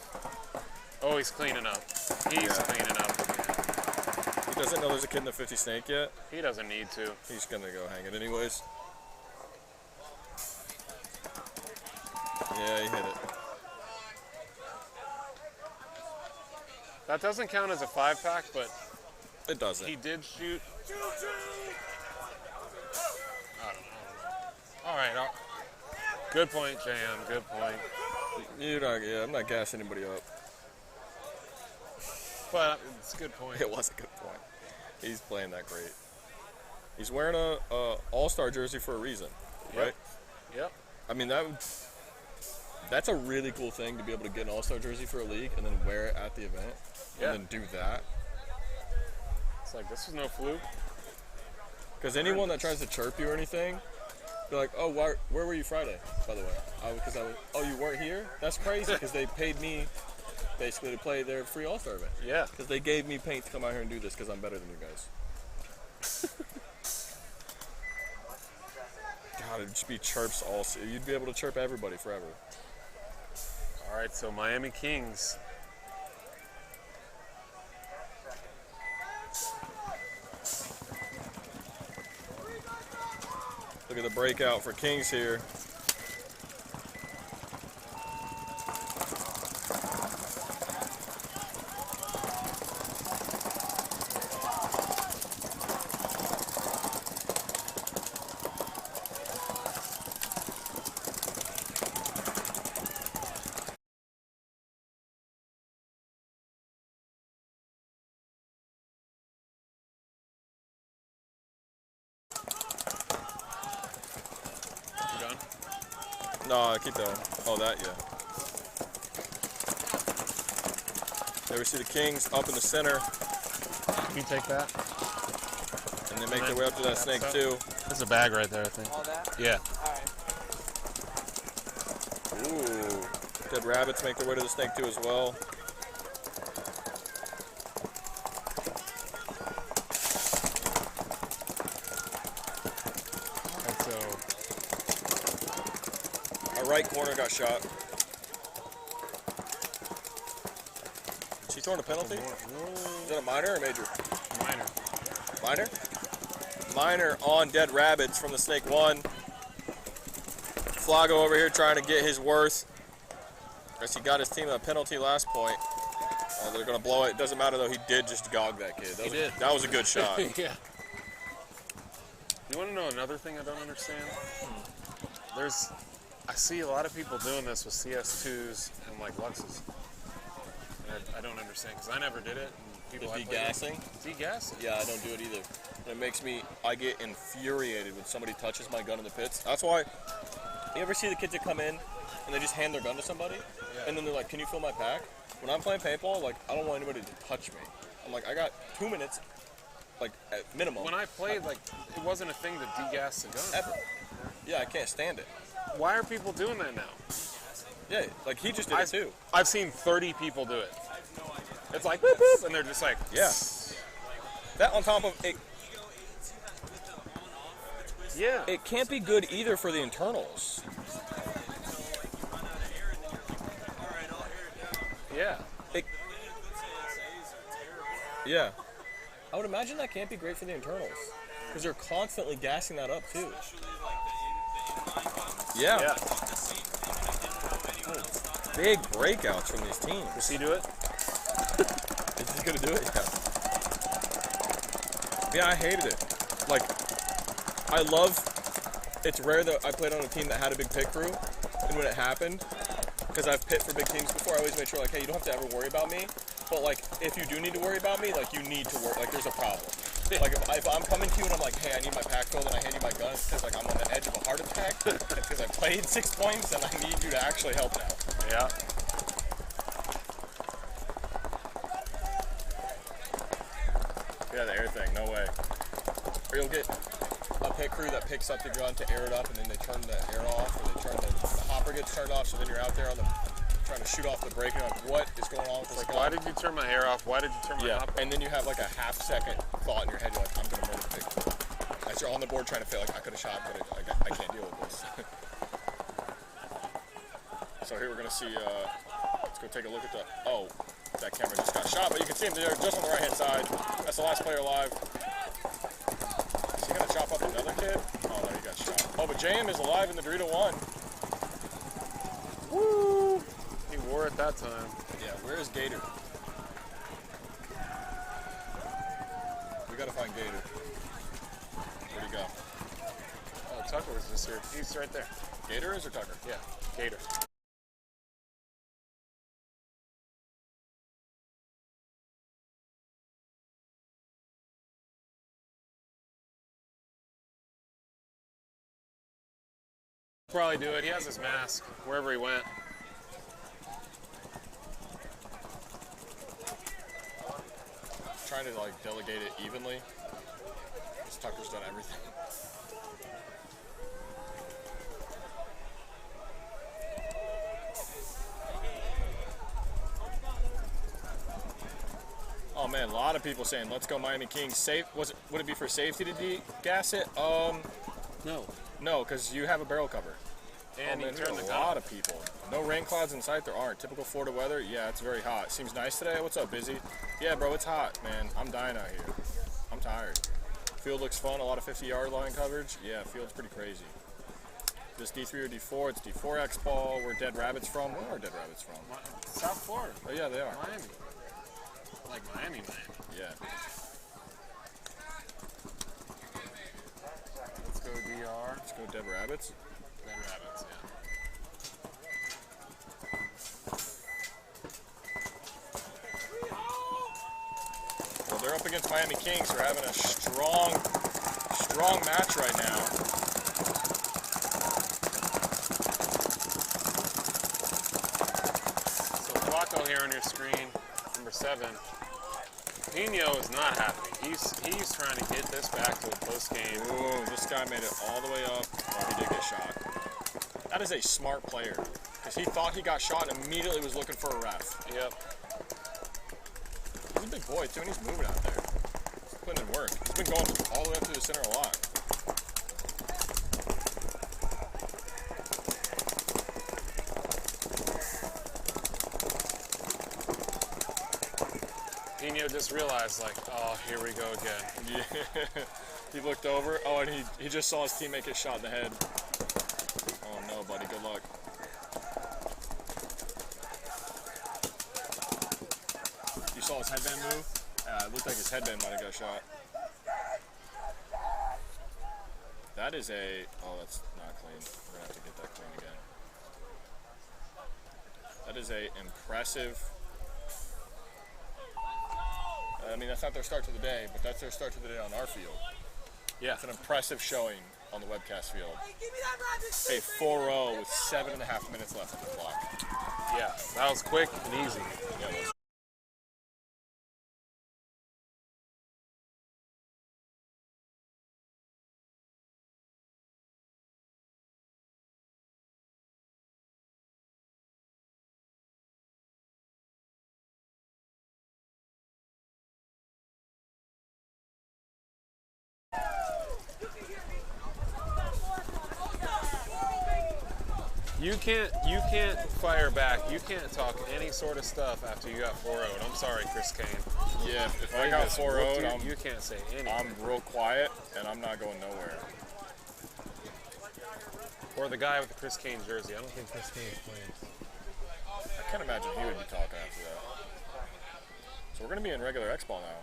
Oh, he's cleaning up. He's cleaning up again. He doesn't know there's a kid in the 50 snake yet. He doesn't need to. He's gonna go hang it anyways. Yeah, he hit it. That doesn't count as a 5-pack, but It doesn't. he did shoot. I don't know. All right. Good point, JM. Good point. You're not, yeah, I'm not gassing anybody up. But it's a good point. It was a good point. He's playing that great. He's wearing a All-Star jersey for a reason, right? Yep. I mean, that's a really cool thing to be able to get an All-Star jersey for a league and then wear it at the event Yeah. and then do that. It's like, this was no fluke. Because anyone that tries to chirp you or anything, they're like, oh, where were you Friday, by the way? Oh, you weren't here? That's crazy because they paid me basically to play their free All-Star event. Yeah. Because they gave me paint to come out here and do this because I'm better than you guys. God, it'd just be chirps all. You'd be able to chirp everybody forever. All right, so Miami Kings. Look at the breakout for Kings here. No, keep going. Oh, that, yeah. There we see the Kings up in the center. Can you take that? And they make their way up to that snake, too. There's a bag right there, I think. All that? Yeah. All right. Ooh. Dead rabbits make their way to the snake, too, as well. right corner got shot. Is he throwing a penalty? Is that a minor or major? Minor. Minor? Minor on Dead Rabbits from the Snake 1. Flago over here trying to get his worth. Guess he got his team a penalty last point. They're going to blow it. Doesn't matter, though. He did just gog that kid. That was a good shot. Yeah. You want to know another thing I don't understand? I see a lot of people doing this with CS2s and like Luxes. And I don't understand because I never did it. And people degassing? Degassing? Yeah, I don't do it either. And it makes me, I get infuriated when somebody touches my gun in the pits. That's why, you ever see the kids that come in and they just hand their gun to somebody? Yeah. And then they're like, can you fill my pack? When I'm playing paintball, like, I don't want anybody to touch me. I'm like, I got 2 minutes, like, at minimum. When I played, like, it wasn't a thing to degas the gun. Ever. Yeah, I can't stand it. Why are people doing that now? Yeah, like, he just did it too. I've seen 30 people do it. It's like, boop, boop, and they're just like, yeah. That on top of it. Yeah. It can't be good either for the internals. Yeah. Yeah. I would imagine that can't be great for the internals. Because they're constantly gassing that up, too. Yeah. Big breakouts from these teams. Does he do it? Is he going to do it? Yeah. Yeah, I hated it. Like, it's rare that I played on a team that had a big pit crew. And when it happened, because I've pit for big teams before, I always make sure, like, hey, you don't have to ever worry about me. But, like, if you do need to worry about me, like, you need to worry. Like, there's a problem. Like, if I'm coming to you and I'm like, hey, I need my pack filled and I hand you my gun, it's because, like, I'm on the edge of a heart attack. It's because I played 6 points and I need you to actually help now. Yeah. Yeah, the air thing, no way. Or you'll get a pit crew that picks up the gun to air it up and then they turn the air off, or they turn the hopper gets turned off, so then you're out there on the trying to shoot off the brake and you're like, what is going on with this gun? Why did you turn my hair off? Why did you turn my hopper? And then you have like a half-second thought in your head, you're like, I'm going to murder the pit crew. As you're on the board trying to feel like I could have shot, but I can't deal with this. So here we're going to see, let's go take a look at that camera just got shot, but you can see him there just on the right-hand side. That's the last player alive. Is he going to chop up another kid? Oh, no, he got shot. Oh, but JM is alive in the Dorito 1. Woo! He wore it that time. Yeah, where is Gator? We got to find Gator. Where'd he go? Oh, Tucker was just here. He's right there. Gator is or Tucker? Yeah, Gator. Probably do it. He has his mask wherever he went. Trying to like delegate it evenly. Because Tucker's done everything. Oh man, a lot of people saying let's go Miami Kings. Safe? Would it be for safety to gas it? No. No, because you have a barrel cover. And man, you turn the a gun. lot of people. No rain clouds in sight. There aren't. Typical Florida weather. Yeah, it's very hot. Seems nice today. What's up, Busy? Yeah, bro, it's hot, man. I'm dying out here. I'm tired. Field looks fun. A lot of 50-yard line coverage. Yeah, field's pretty crazy. This D3 or D4? It's D4 X-Ball. Where Dead Rabbits from? Where are Dead Rabbits from? South Florida. Oh yeah, they are. Miami. Like Miami. Yeah. Let's go DR. Let's go Dead Rabbits. Dead Rabbits, yeah. Well, they're up against Miami Kings. They're having a strong match right now. So Flaco here on your screen, number 7. Pino is not happy. He's trying to get this back to a close game. Ooh, this guy made it all the way up. Oh, he did get shot. That is a smart player. Because he thought he got shot and immediately was looking for a ref. Yep. He's a big boy, too, and he's moving out there. He's putting in work. He's been going all the way up to the center a lot. he just realized, like, oh, here we go again. Yeah. He looked over. Oh, and he just saw his teammate get shot in the head. Oh no, buddy. Good luck. You saw his headband move? It looked like his headband might have got shot. That is a... Oh, that's not clean. We're going to have to get that clean again. That is a impressive... I mean, that's not their start to the day, but that's their start to the day on our field. Yeah. It's an impressive showing on the webcast field. A 4-0 with 7.5 minutes left on the clock. Yeah, that was quick and easy. Yeah, it was. You can't fire back. You can't talk any sort of stuff after you got 4-0'd. I'm sorry, Chris Kane. Yeah, if I got 4-0'd, you can't say anything. I'm real quiet, and I'm not going nowhere. Or the guy with the Chris Kane jersey. I don't think Chris Kane's playing. I can't imagine he would be talking after that. So we're going to be in regular X-Ball now.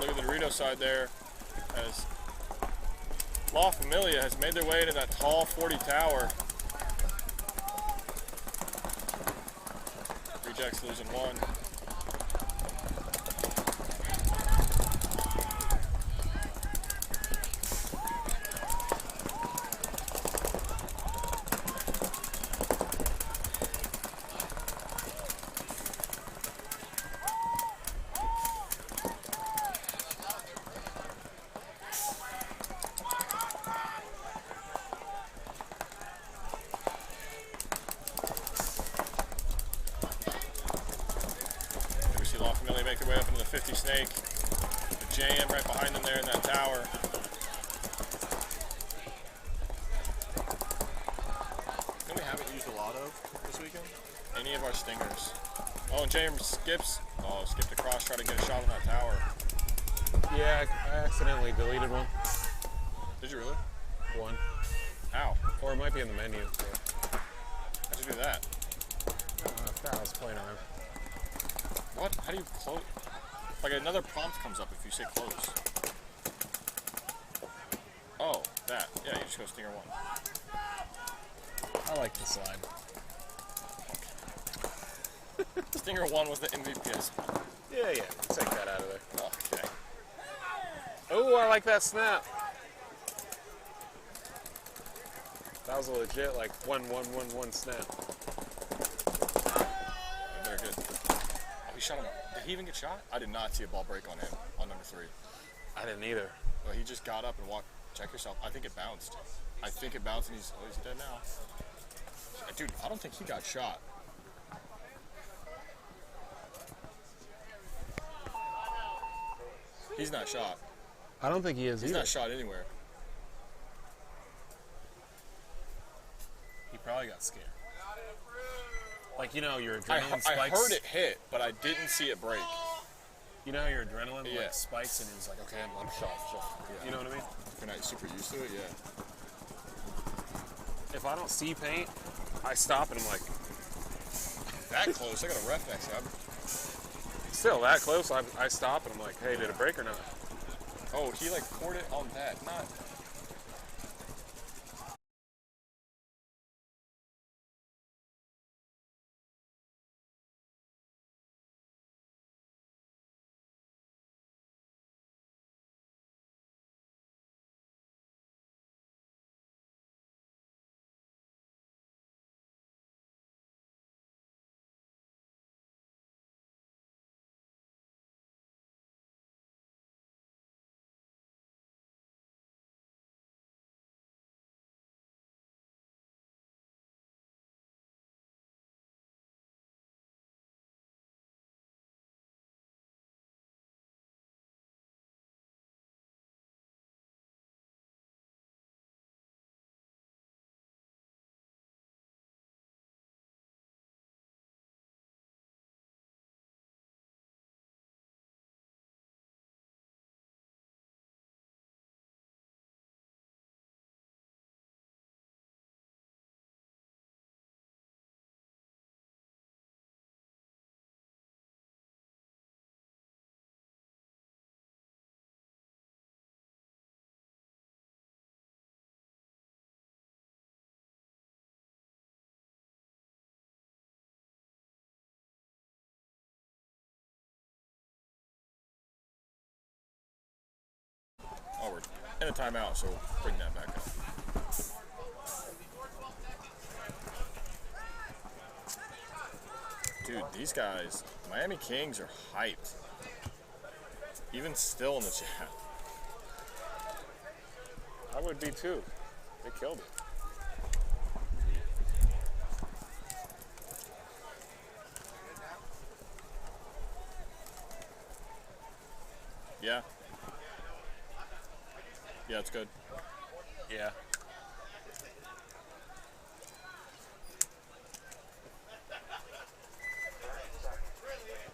Look at the Dorito side there, as La Familia has made their way into that tall 40 tower. Rejects losing one. La Familia make their way up into the 50 snake. The JM right behind them there in that tower. You know we haven't used a lot of this weekend? Any of our stingers. Oh, and JM skips. Oh, skipped across, tried to get a shot on that tower. Yeah, I accidentally deleted one. Did you really? One. How? Or it might be in the menu. So. How'd you do that? I was playing around. What? How do you close? Like another prompt comes up if you say close. Oh, that. Yeah, you just go stinger one. I like the slide. Stinger one was the MVPS. Yeah, take that out of there. Okay. Oh, I like that snap. That was a legit like 1-1-1-1 snap. Very good. Oh, he shot him. Did he even get shot? I did not see a ball break on him on number 3. I didn't either. Well, he just got up and walked. Check yourself. I think it bounced. I think it bounced and he's dead now. Dude, I don't think he got shot. He's not shot. I don't think he is He's either. not shot anywhere. He probably got scared. Like, you know, your adrenaline I spikes. heard it hit, but I didn't see it break. You know how your adrenaline Yeah. like spikes and it was like, okay, I'm shot. Yeah. You know what I mean? If you're not super used to it, yeah. If I don't see paint, I stop and I'm like, That close, I got a ref next to him. still that close, I stop and I'm like, hey, did it break or not? Oh, he like poured it on that, not And a timeout, so bring that back up. Dude, these guys, Miami Kings are hyped. Even still in the chat. I would be too. They killed it. Yeah. Yeah, it's good. Yeah.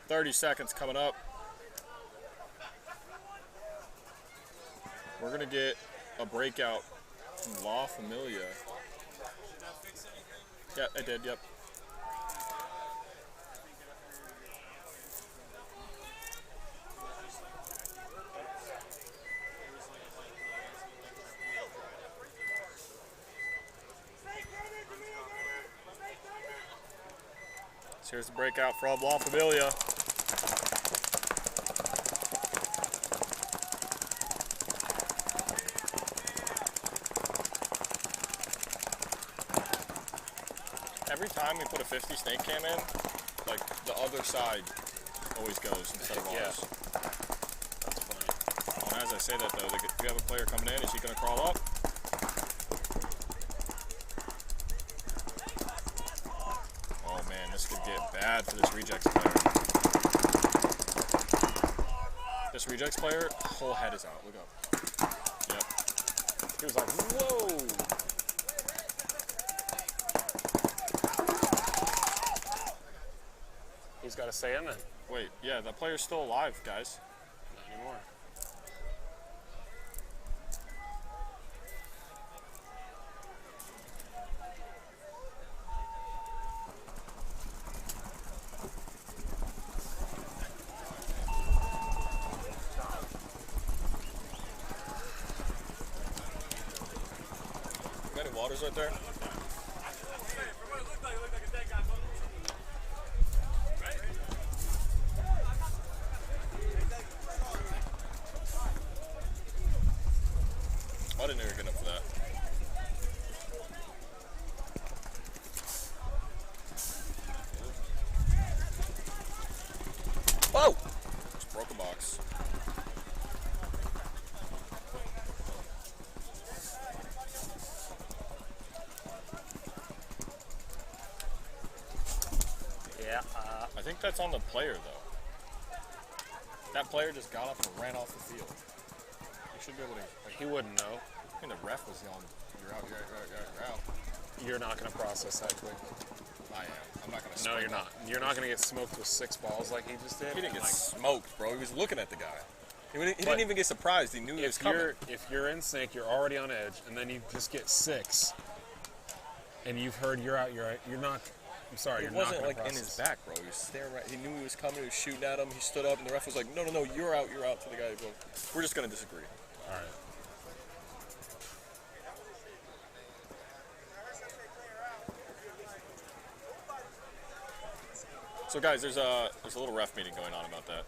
$30 coming up. We're gonna get a breakout from La Familia. Yeah, I did. Yep. So here's the breakout from La Familia. Every time we put a 50 snake cam in, like the other side always goes instead of ours. Yeah. That's funny. And as I say that though, if you have a player coming in, is he gonna crawl up? Oh man, this could get bad for this rejects player. This rejects player, whole head is out. Look up. Yep. He was like, whoa! He's got to stay in then. Wait, yeah, that player's still alive, guys. Not anymore. Got any waters right there? I didn't know you were good enough for that. Oh! Just broke a box. Yeah. I think that's on the player, though. That player just got up and ran off the field. You should be able to... He wouldn't know. I mean, the ref was yelling, "You're out, you're out, you're out." You're not going to process that quick. I am. I'm not going to. No, you're not. You're not going to get smoked with 6 balls like he just did. He didn't get Like, smoked, bro. He was looking at the guy. He didn't even get surprised. He knew he was coming. If you're in sync, you're already on edge, and then you just get 6, and you've heard you're out, you're not. I'm sorry, It you're not wasn't going to like process. in his back, bro. He was staring right. He knew he was coming. He was shooting at him. He stood up, and the ref was like, "No, no, no, you're out, you're out." To the guy, well, we're just going to disagree. All right. So, guys, there's a little ref meeting going on about that.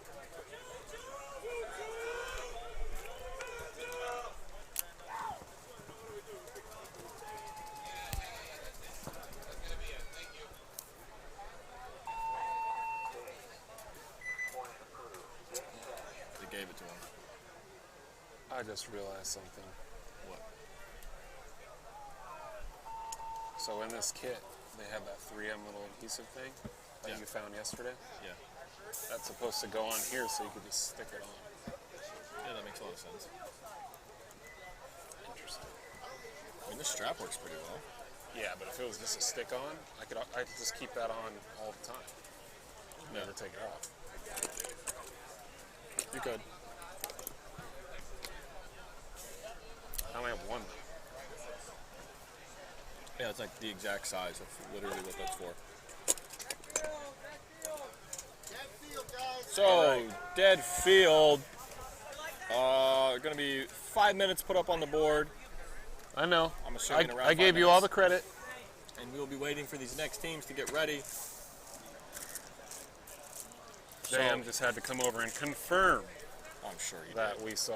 They gave it to him. I just realized something. What? So in this kit, they have that 3M little adhesive thing that Yeah. you found yesterday. Yeah. That's supposed to go on here so you could just stick it on. Yeah, that makes a lot of sense. Interesting. I mean, this strap works pretty well. Yeah, but if it was just a stick on, I could just keep that on all the time. Never take it off. You could. I only have one. Yeah, it's like the exact size of literally what that's for. So, dead field. Going to be 5 minutes put up on the board. I know. I'm assuming around I gave 5 you all minutes. the credit. And we'll be waiting for these next teams to get ready. JM just had to come over and confirm I'm sure he that did. we saw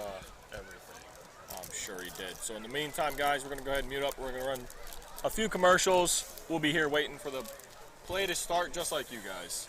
everything. I'm sure he did. So in the meantime, guys, we're going to go ahead and mute up. We're going to run a few commercials. We'll be here waiting for the play to start just like you guys.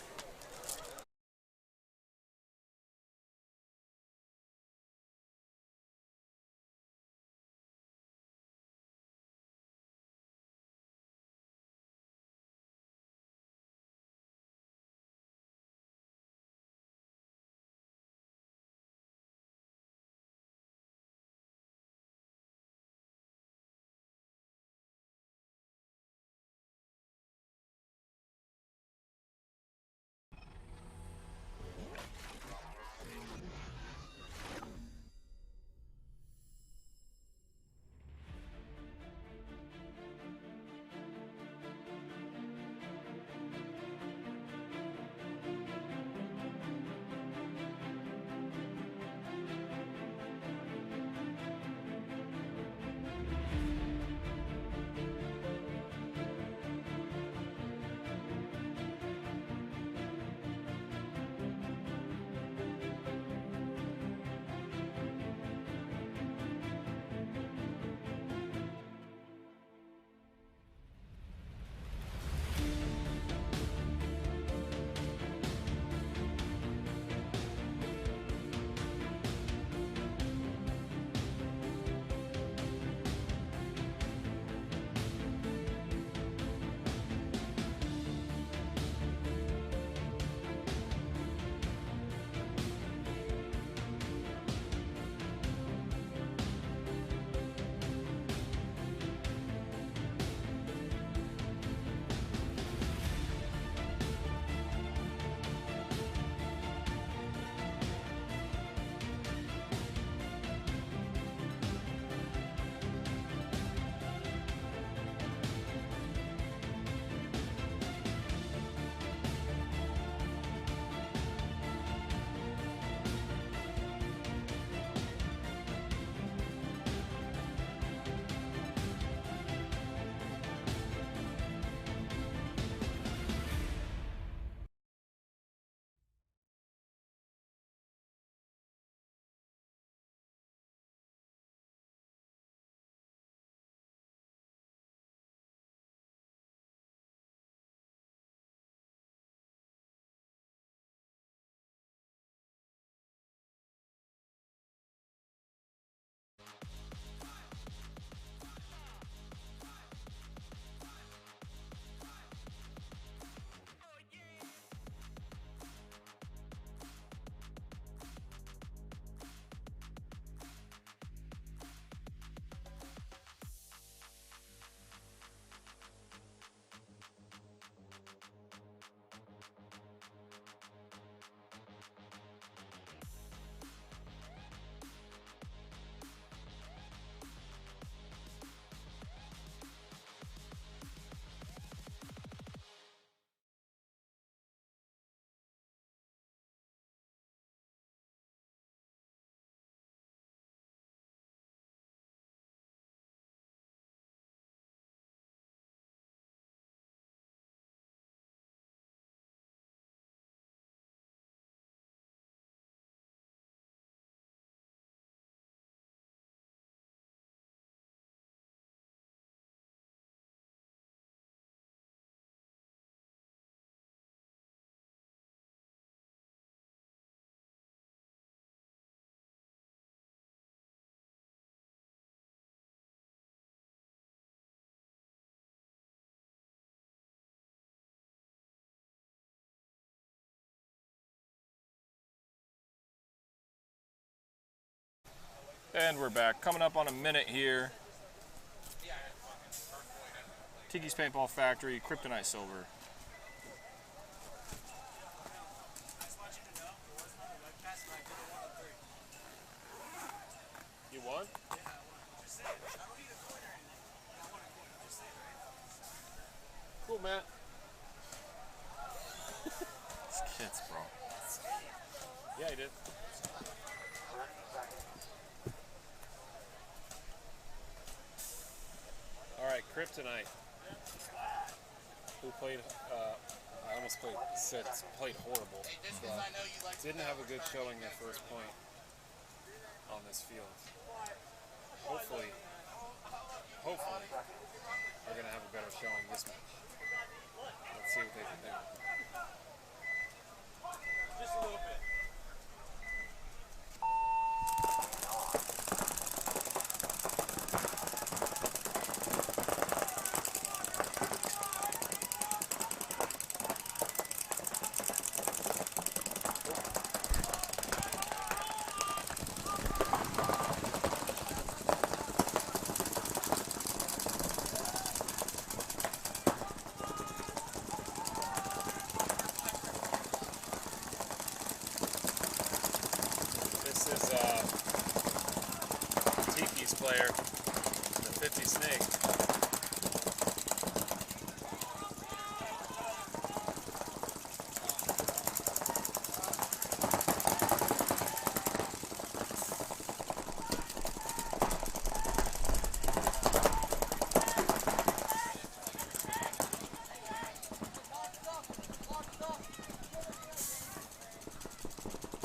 And we're back. Coming up on a minute here. Tiki's Paintball Factory, Kryptonite Silver. You won? Cool, Matt. These kids, bro. Yeah, he did. All right, Kryptonite. Who played? I almost played horrible. Didn't have a good showing their first point on this field. hopefully, are going to have a better showing this match. Let's see what they can do. Just a little bit. This is Tiki's player, the 50 Snake.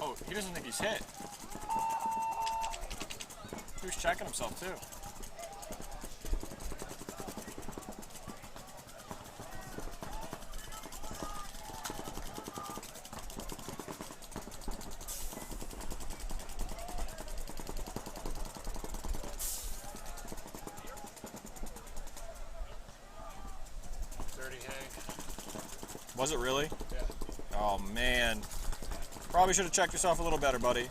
Oh, he doesn't think he's hit. He was checking himself too. Dirty Hank. Was it really? Yeah. Oh man. Probably should have checked yourself a little better, buddy.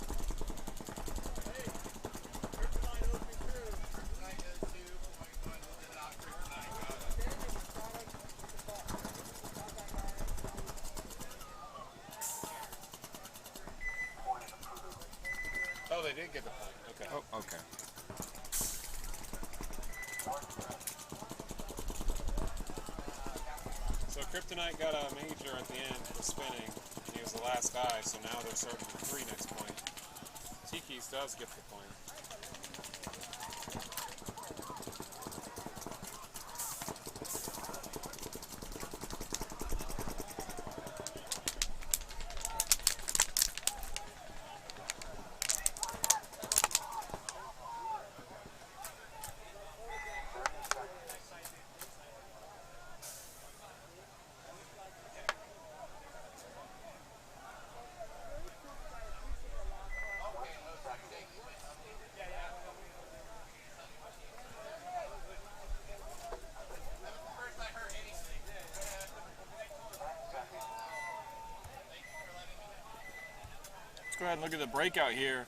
Oh, they did get the point. Okay. Oh, okay. So Kryptonite got a major at the end for spinning, and he was the last guy, so now they're starting with 3 next point. Tiki's does get the point. Let's go ahead and look at the breakout here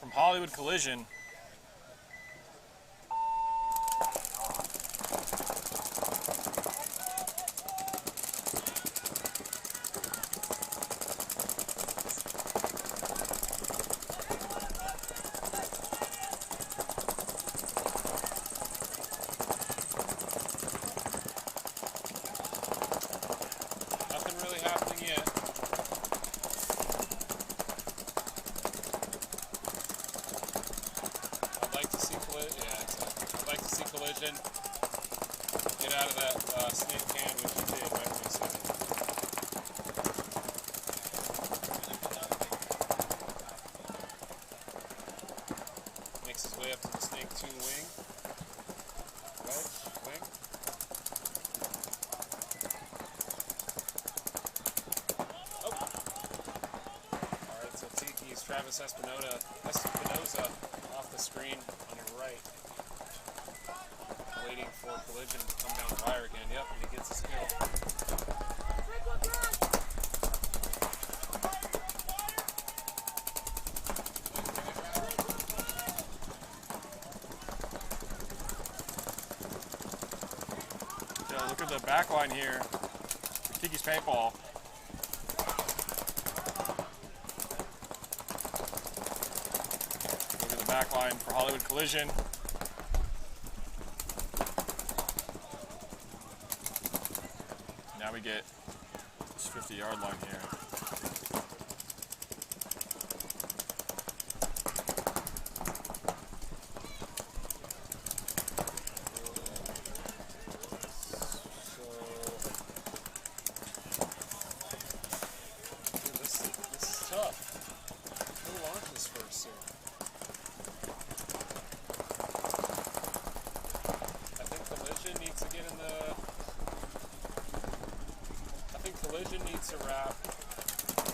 from Hollywood Collision. Nothing really happening yet. I'd like to see collision. Get out of that snake can, which he did right when he said it. Makes his way up to the snake 2 wing. Wedge, wing. Alright, so Tiki's Travis Espinoza off the screen on your right. Waiting for collision to come down the wire again. Yep, and he gets his kill. Yeah, look at the back line here for Tiki's Paintball. Look at the back line for Hollywood Collision. Now we get this 50-yard line here. This is tough. Who launched this first here? Collision needs to wrap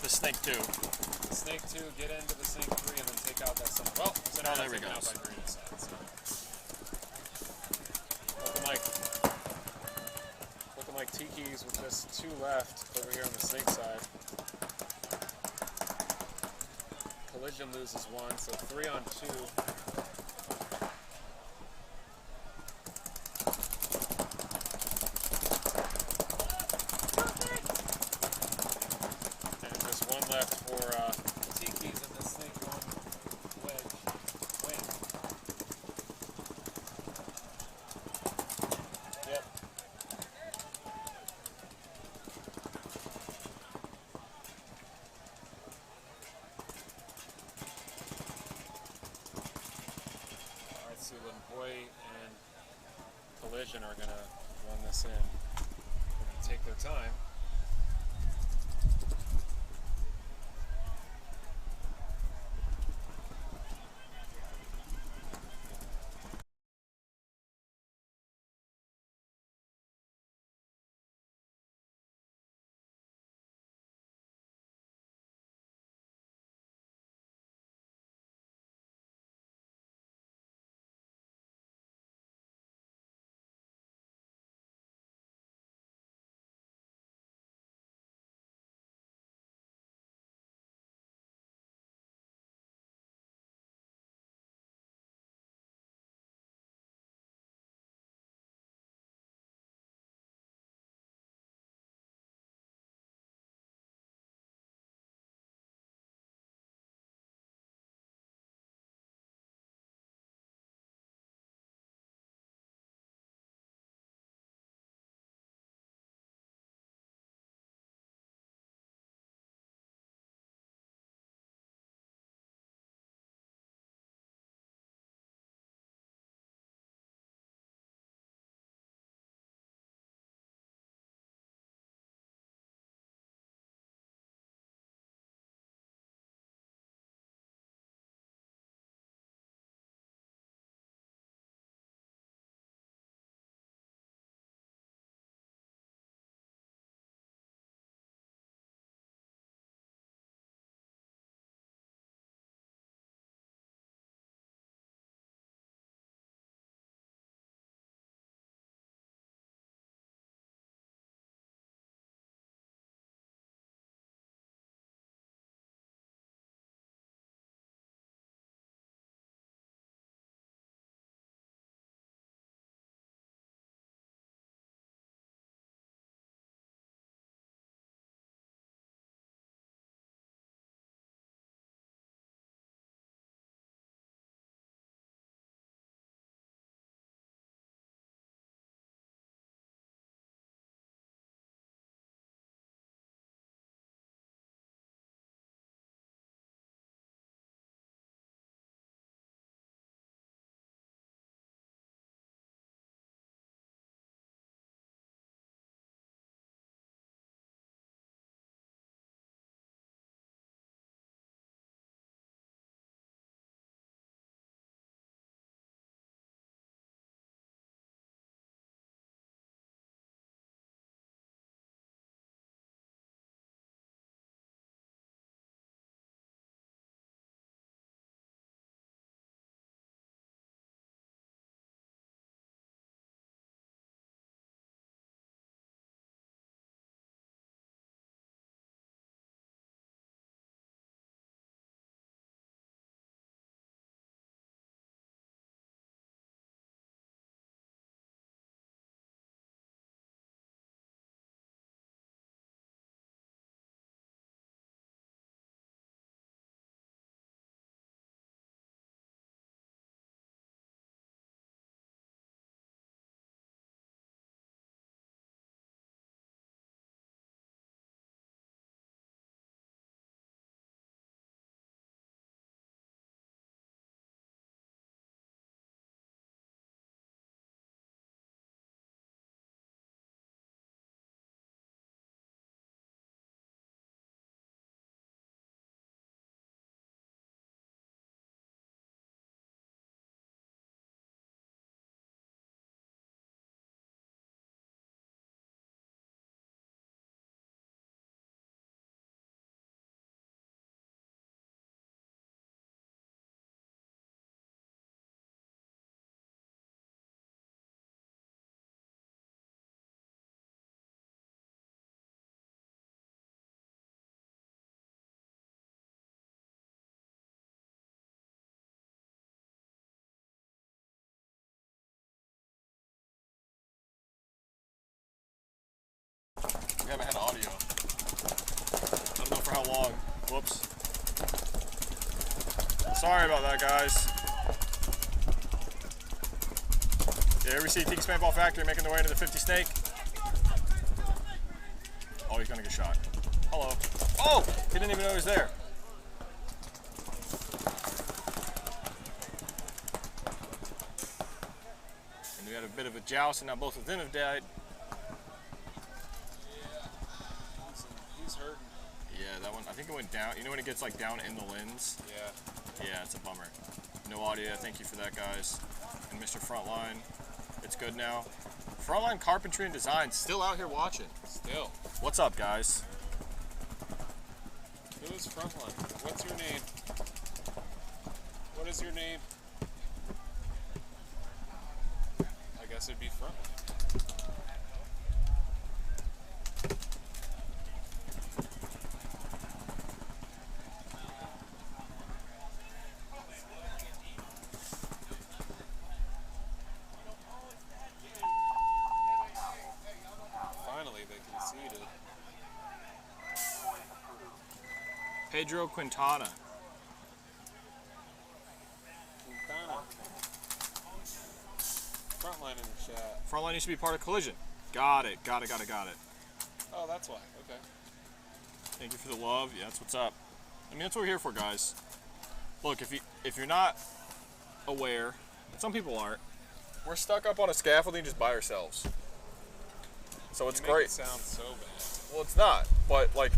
The Snake 2. the Snake 2, get into the Snake 3, and then take out that side. Well, so now there we taken go. out by green side. So. Looking like Tiki's with just 2 left over here on the Snake side. Collision loses 1, so 3 on 2. And just 1 left for Tiki's and the Snake going wedge. Win. Yep. Alright, so Limpoy and Collision are going to run this in. They're going to take their time. long. Whoops. Sorry about that, guys. Yeah, here we see Tiki's Paintball Factory making their way into the 50 snake. Oh, he's gonna get shot. Hello. Oh! He didn't even know he was there. And we had a bit of a joust, and now both of them have died. He's hurting. Yeah, that one, I think it went down. You know when it gets like down in the lens? Yeah. Yeah, it's a bummer. No audio, thank you for that, guys. And Mr. Frontline, it's good now. Frontline Carpentry and Design, still out here watching. Still. What's up, guys? Who is Frontline? What's your name? What is your name? I guess it'd be Frontline. Pedro Quintana. Frontline in the chat. Frontline used to be part of Collision. Got it. Got it. Oh, that's why. Okay. Thank you for the love. Yeah, that's what's up. I mean, that's what we're here for, guys. Look, if you're not aware, and some people aren't, we're stuck up on a scaffolding just by ourselves. So it's great. It sound so bad. Well, it's not, but like,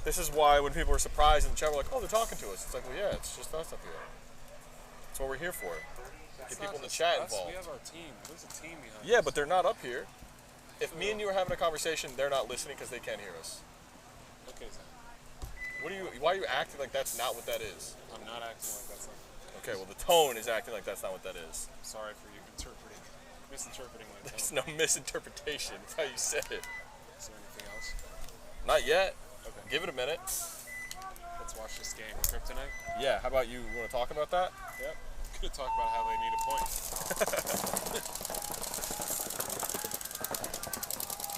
this is why when people are surprised in the chat, we're like, oh, they're talking to us. It's like, well, yeah, it's just us up here. That's what we're here for. Get people in the chat involved. We have our team. There's a team behind us. Yeah, but they're not up here. If me and you are having a conversation, they're not listening because they can't hear us. Okay, Zach. Why are you acting like that's not what that is? I'm not acting like that's not what that is. Okay, well, the tone is acting like that's not what that is. Sorry for you misinterpreting my tone. There's no misinterpretation. That's how you said it. Is there anything else? Not yet. Okay. Give it a minute. Let's watch this game. Kryptonite? Yeah, how about you want to talk about that? Yep. I'm going to talk about how they need a point.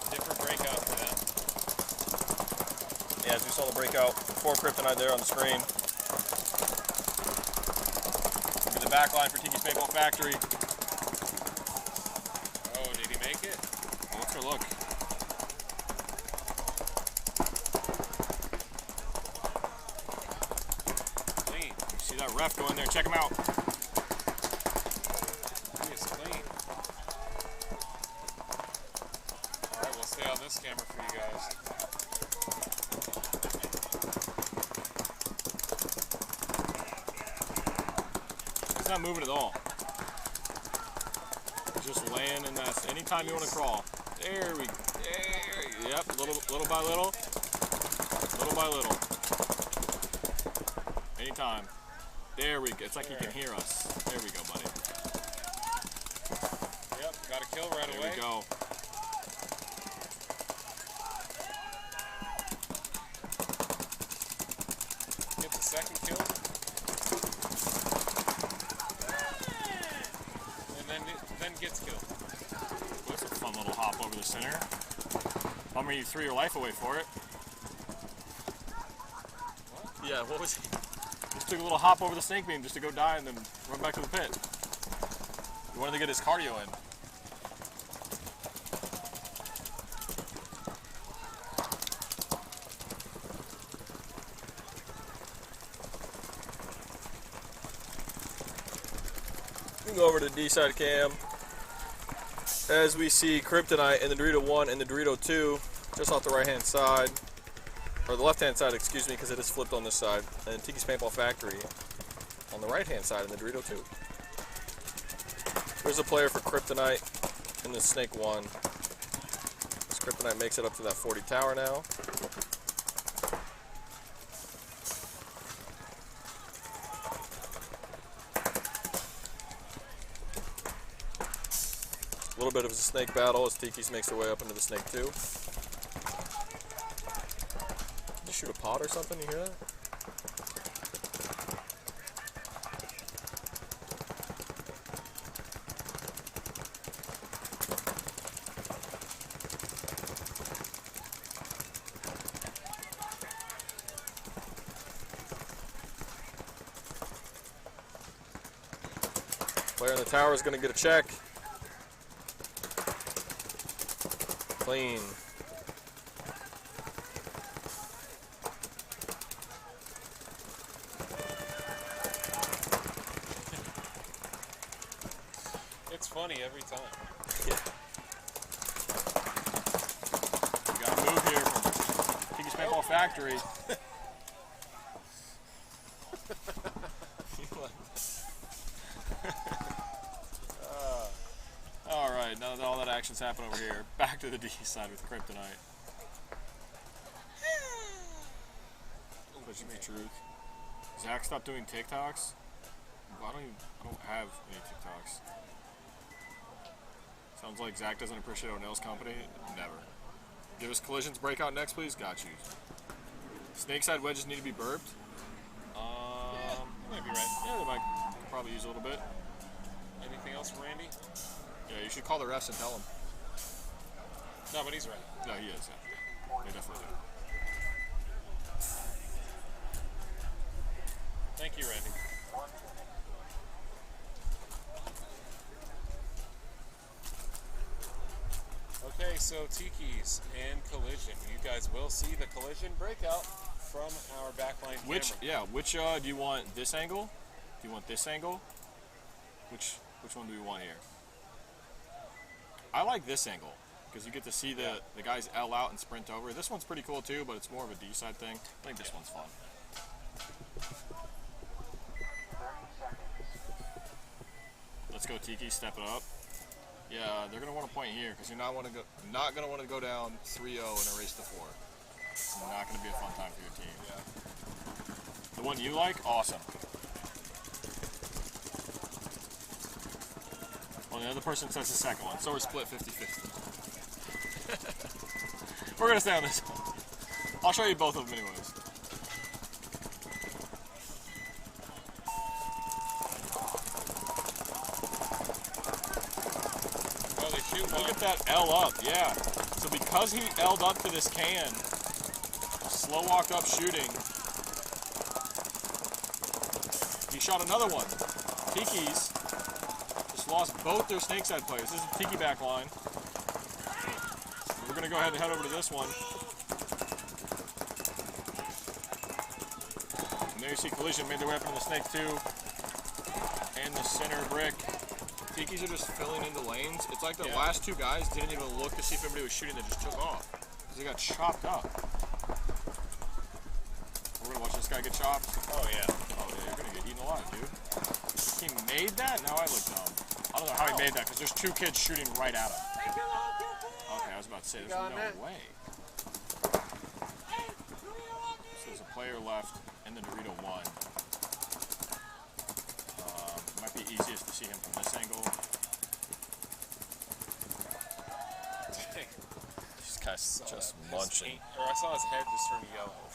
Different breakout for them. Yeah, as we saw the breakout for Kryptonite there on the screen. Look at the back line for Tiki's Paintball Factory. Oh, did he make it? Well, let's go look. Clean. See that ref go in there, check him out. He is clean. Alright, we'll stay on this camera for you guys. He's not moving at all. He's just laying in that. Anytime you want to crawl. There we go. Yep, little by little. Little by little. Anytime. There we go. It's like he can hear us. There we go, buddy. Yep, got a kill right away. There we go. Get the second kill. And then gets killed. That's a fun little hop over the center. Bummer you threw your life away for it. What? Yeah, what was he? Just took a little hop over the snake beam just to go die and then run back to the pit. He wanted to get his cardio in. We can go over to D-side cam. As we see Kryptonite in the Dorito 1 and the Dorito 2 just off the right hand side, or the left hand side, excuse me, because it is flipped on this side, and Tiki's Paintball Factory on the right hand side in the Dorito 2. There's a player for Kryptonite in the Snake 1. This Kryptonite makes it up to that 40 tower now. A little bit of a snake battle as Tiki's makes their way up into the Snake 2. Did you shoot a pot or something? You hear that? Player in the tower is going to get a check. Clean. It's funny every time. Yeah. We got to move here from Tiki's Paintball Factory. All right, now that all that action's happened over here, back to the D side with Kryptonite. Pushing the truth. Zach stopped doing TikToks. I don't have any TikToks. Sounds like Zach doesn't appreciate O'Neill's company. Never. Give us collisions breakout next, please. Got you. Snake side wedges need to be burped. You might be right. Yeah, they might probably use a little bit. Anything else from Randy? Yeah, you should call the refs and tell them. No, but he's right. No, he is. Yeah. They definitely do. Thank you, Randy. Okay, so Tiki's and collision. You guys will see the collision breakout from our backline camera. Which do you want? This angle? Do you want this angle? Which one do we want here? I like this angle because you get to see the guys L out and sprint over. This one's pretty cool too, but it's more of a D side thing. I think this one's fun. Let's go, Tiki. Step it up. Yeah, they're gonna want to point here because you're not gonna want to go down 3-0 in a race to 4. It's not gonna be a fun time for your team. Yeah. The one you like, awesome. Well, the other person sets the second one, so we're split 50-50. We're gonna stay on this one. I'll show you both of them anyways. Look at that L up, yeah. So because he L'd up to this can, slow walked up shooting, he shot another one. Tiki's just lost both their snake side players. This is the Tiki back line. We're gonna go ahead and head over to this one. And there you see collision made their way up into the snake 2 and the center brick. Tikis are just filling into lanes. It's like the last 2 guys didn't even look to see if anybody was shooting. They just took off because they got chopped up. We're gonna watch this guy get chopped. Oh yeah. Oh yeah, you're gonna get eaten alive, dude. He made that? Now I look dumb. I don't know how he made that because there's 2 kids shooting right at him. Okay, I was about to say there's no way. So there's a player left in the Dorito 1. Might be easiest to see him from this angle. This guy's just munching. I saw his head just turn yellow.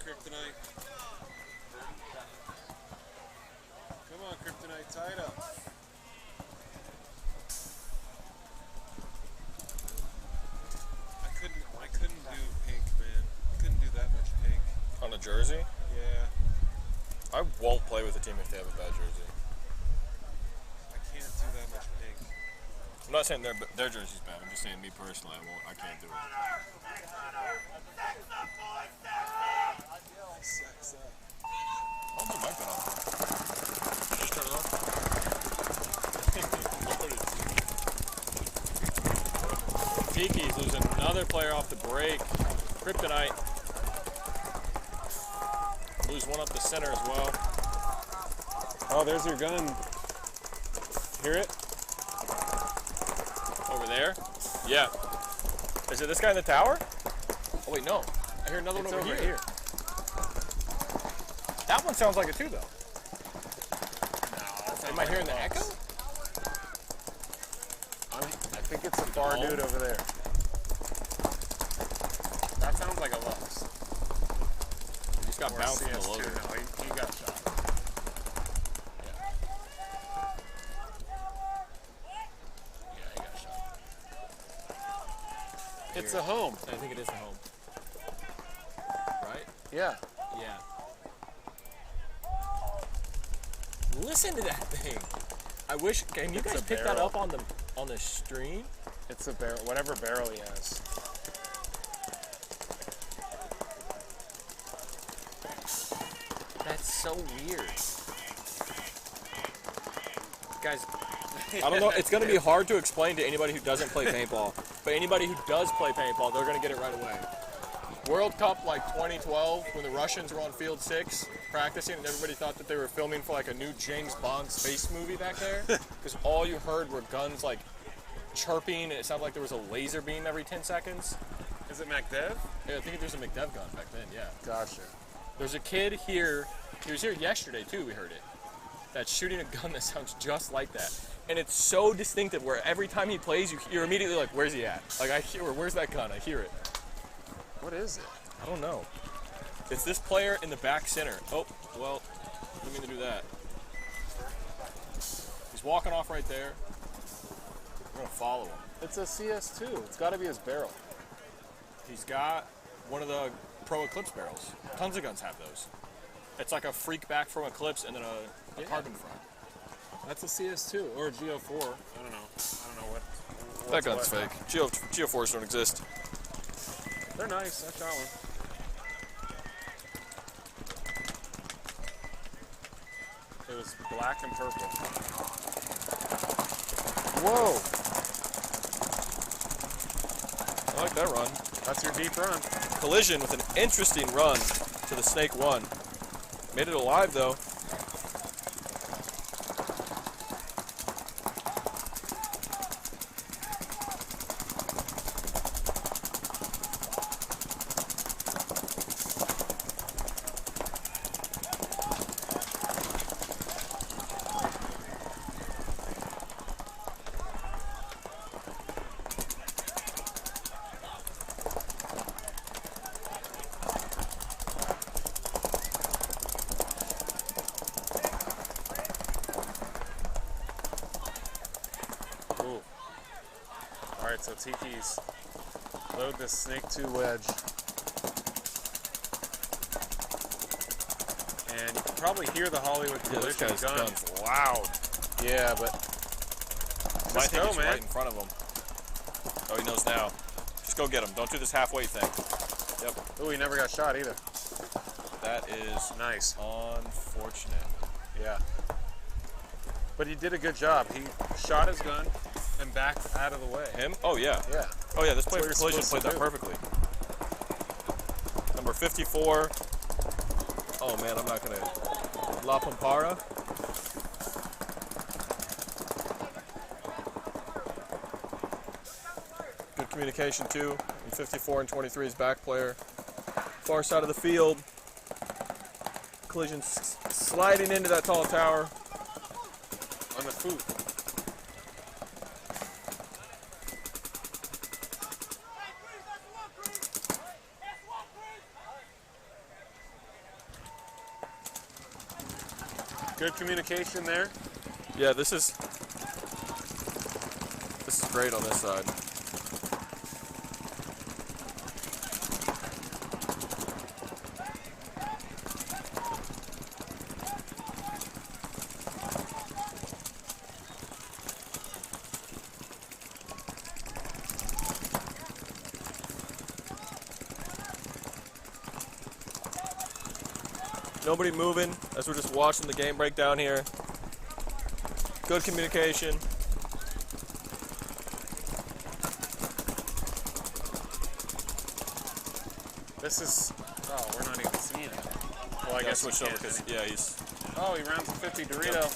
Kryptonite. Come on, Kryptonite, tie it up. I couldn't do pink, man. I couldn't do that much pink. On a jersey? Yeah. I won't play with a team if they have a bad jersey. I can't do that much pink. I'm not saying their jersey's bad. I'm just saying me personally, I can't do it. Sex up. I'll do my bet off. Just turn it off. Tiki's losing another player off the break. Kryptonite. Lose one up the center as well. Oh, there's your gun. Hear it? Over there? Yeah. Is it this guy in the tower? Oh wait, no. I hear another one over here. That one sounds like it too, though. No, Am I hearing the echo? I think it's a far dude over there. That sounds like a Lux. He just got Or bounced in the CS2. loader. No, he got shot. Yeah, he got shot. It's a home. I think it is the home. Right? Yeah. Yeah. Listen to that thing. I wish. Can you It's guys a pick that barrel. up on the stream? It's a barrel, whatever barrel he has. That's so weird. Guys, I don't know. It's going to be hard to explain to anybody who doesn't play paintball. But anybody who does play paintball, they're going to get it right away. World Cup like 2012, when the Russians were on Field 6 practicing, and everybody thought that they were filming for like a new James Bond space movie back there, because all you heard were guns like chirping, and it sounded like there was a laser beam every 10 seconds. Is it MacDev? Yeah, I think there's a McDev gun back then, yeah. Gotcha. There's a kid here, he was here yesterday too, we heard it, that's shooting a gun that sounds just like that. And it's so distinctive where every time he plays, you're immediately like, where's he at? Like, I hear, where's that gun? I hear it. What is it? I don't know. It's this player in the back center. Oh, well, didn't mean to do that. He's walking off right there. We're going to follow him. It's a CS2. It's got to be his barrel. He's got one of the Pro Eclipse barrels. Tons of guns have those. It's like a freak back from Eclipse and then a carbon front. That's a CS2 or a GO4. I don't know. I don't know what. That gun's fake. Geo4s don't exist. They're nice. I shot one. It was black and purple. Whoa! I like that run. That's your deep run. Collision with an interesting run to the Snake 1. Made it alive though. Alright, so Tiki's load this Snake 2 wedge. And you can probably hear the Hollywood this collision guy's gun. gun's loud. Yeah, but Might think go, he's man. right in front of him. Oh, he knows now. Just go get him. Don't do this halfway thing. Yep. oh, he never got shot either. That is Nice. unfortunate. Yeah. But he did a good job. He shot his gun and backed out of the way. Him? Oh, yeah. Yeah. Oh, yeah, this player That's for what Collision you're played that supposed perfectly. Number 54. Oh, man, I'm not going to... La Pampara. Good communication, too. And 54 and 23 is back player. Far side of the field. Collision sliding into that tall tower. On the foot. Good communication there. Yeah, this is great on this side. Nobody moving as we're just watching the game break down here. Good communication. This is. Oh, we're not even seeing it. Well, I guess we switched over can't. because yeah, he's Oh, he rounds a 50 Dorito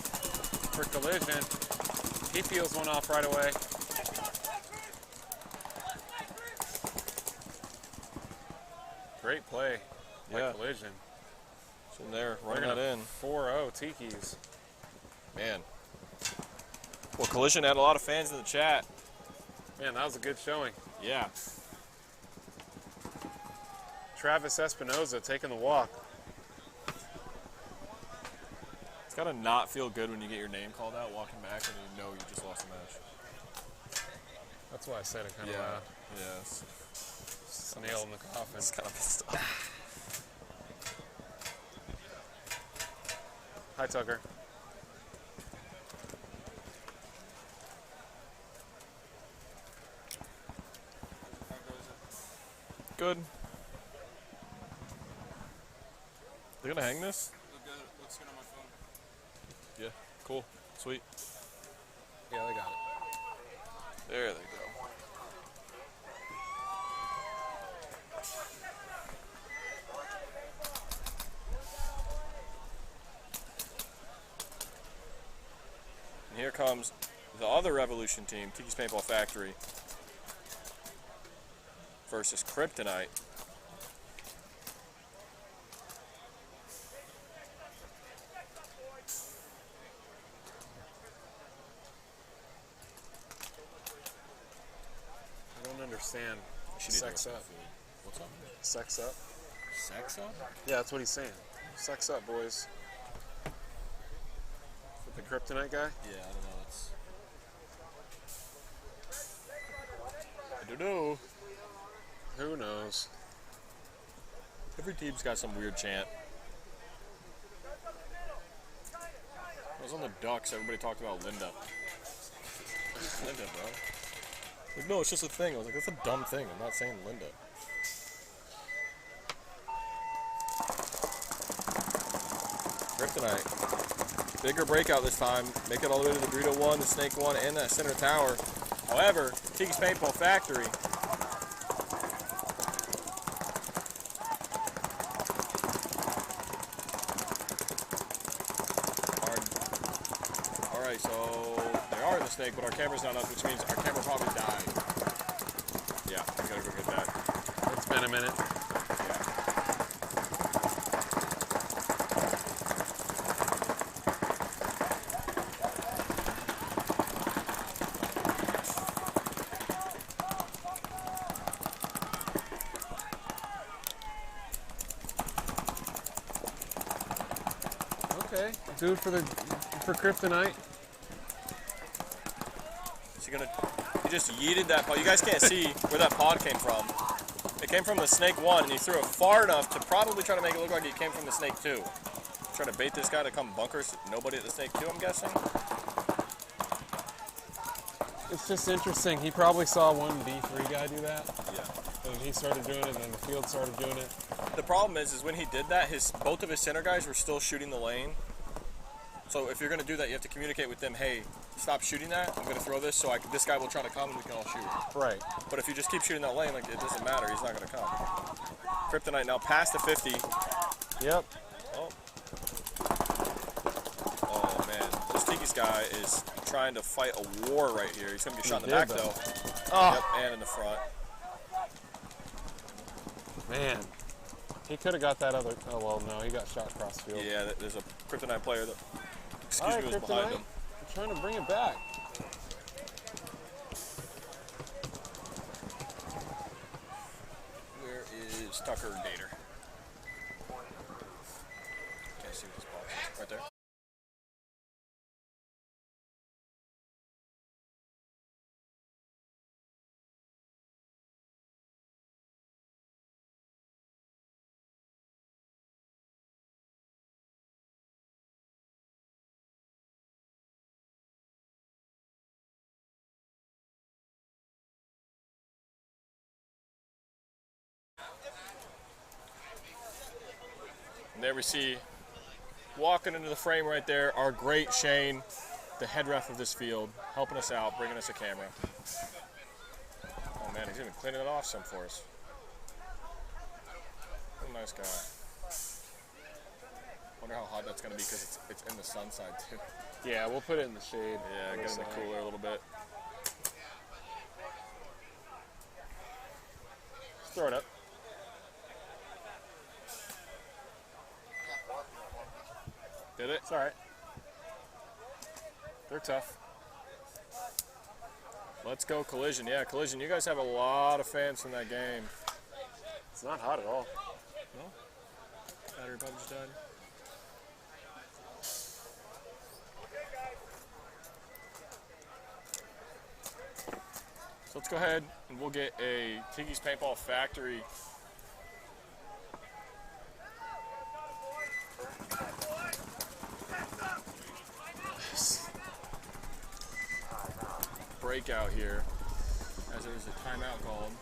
for Collision. He feels one off right away. Great play by Yeah. Collision. It's in there, running that in. 4-0 Tiki's. Man. Well, Collision had a lot of fans in the chat. Man, that was a good showing. Yeah. Travis Espinoza taking the walk. It's gotta not feel good when you get your name called out walking back and you know you just lost a match. That's why I said it kind of loud. Yeah. It's a nail in the coffin. It's kind of pissed off. Hi, Tucker. Good. They're gonna hang this? Looks good on my phone. Yeah. Cool. Sweet. Yeah, they got it. There they go. And here comes the other Revolution team, Tiki's Paintball Factory, versus Kryptonite. I don't understand. Sex up. What's up? Sex up? Sex up? Yeah, that's what he's saying. Sex up, boys. With the Kryptonite guy? Yeah, I don't know. I don't know. Who knows? Every team's got some weird chant. I was on the Ducks, everybody talked about Linda. Linda, bro. Like, no, it's just a thing. I was like, that's a dumb thing. I'm not saying Linda. Kryptonite. Bigger breakout this time. Make it all the way to the Dorito 1, the Snake 1, and that center tower. However, Tiki's Paintball Factory. Alright, so they are in the Snake, but our camera's not up, which means our camera probably died. Yeah, we gotta go get that. It's been a minute. Okay, dude for Kryptonite. He just yeeted that pod. You guys can't see where that pod came from. It came from the Snake 1, and he threw it far enough to probably try to make it look like it came from the Snake 2. Trying to bait this guy to come bunkers. Nobody at the Snake 2, I'm guessing. It's just interesting. He probably saw one B3 guy do that. Yeah. And he started doing it, and then the field started doing it. The problem is when he did that, both of his center guys were still shooting the lane. So if you're going to do that, you have to communicate with them, hey, stop shooting that. I'm going to throw this so this guy will try to come and we can all shoot. Right. But if you just keep shooting that lane, like it doesn't matter. He's not going to come. Kryptonite now past the 50. Yep. Oh. Oh, man. This Tiki's guy is trying to fight a war right here. He's going to get shot in the back, though. Oh. Yep, and in the front. Man. He could have got that other... Oh, well, no. He got shot across the field. Yeah, there's a Kryptonite player that... All right, was behind him. I'm trying to bring it back. Where is Tucker Dater? Can't see what his box is. Right there. And there we see, walking into the frame right there, our great Shane, the head ref of this field, helping us out, bringing us a camera. Oh man, he's even cleaning it off some for us. What a nice guy. Wonder how hot that's gonna be because it's in the sun side too. Yeah, we'll put it in the shade. Yeah, get in the cooler a little bit. Just throw it up. Hit it. It's all right. They're tough. Let's go Collision. Yeah, Collision. You guys have a lot of fans from that game. It's not hot at all. No? Battery probably just died. So let's go ahead and we'll get a Tiki's Paintball Factory. Breakout here, as there was a timeout called.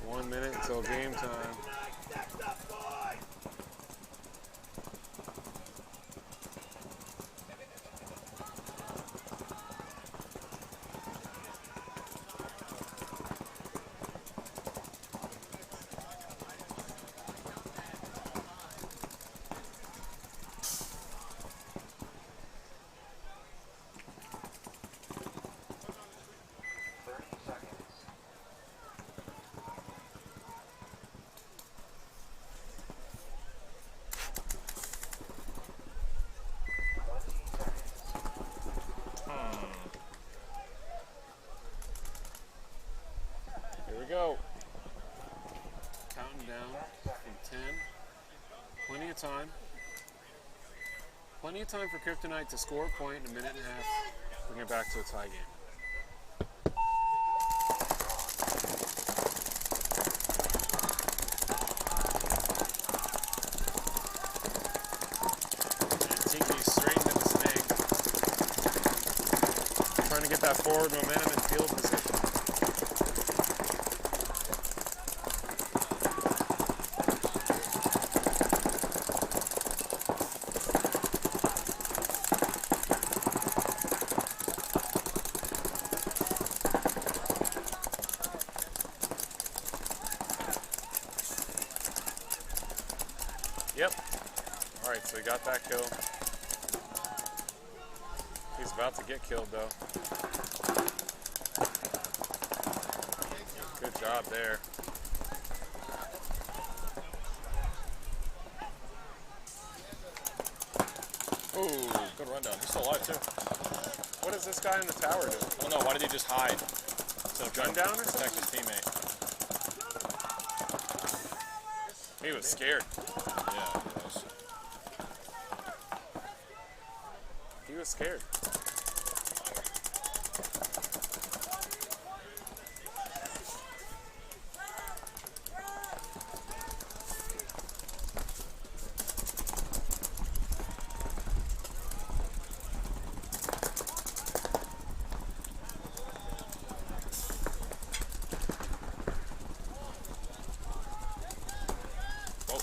One minute until game time. Go. Counting down from 10. Plenty of time. Plenty of time for Kryptonite to score a point in a minute and a half. Bring it back to a tie game. And Tiki straight into the snake. Trying to get that forward momentum and field position. Yep. All right, so he got that kill. He's about to get killed, though. Good job there. Ooh, good rundown. He's still alive, too. What is this guy in the tower doing? I don't know. Why did he just hide? Instead of trying Gun down to or protect his teammate. He was scared. Yeah, he was. He was scared.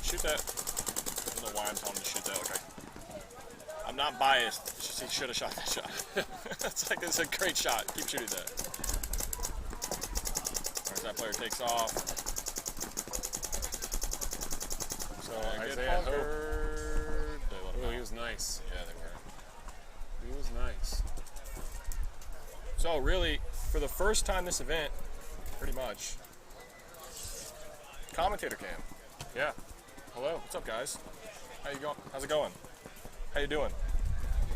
Shoot that. I don't know why I'm telling him to shoot that. Okay. I'm not biased. It's just he should have shot that shot. It's a great shot. Keep shooting that. As that player takes off. So Isaiah heard. Oh, he was nice. Yeah, they were. He was nice. So really, for the first time this event, pretty much, commentator cam. Yeah. Hello. What's up, guys? How you going? How's it going? How you doing?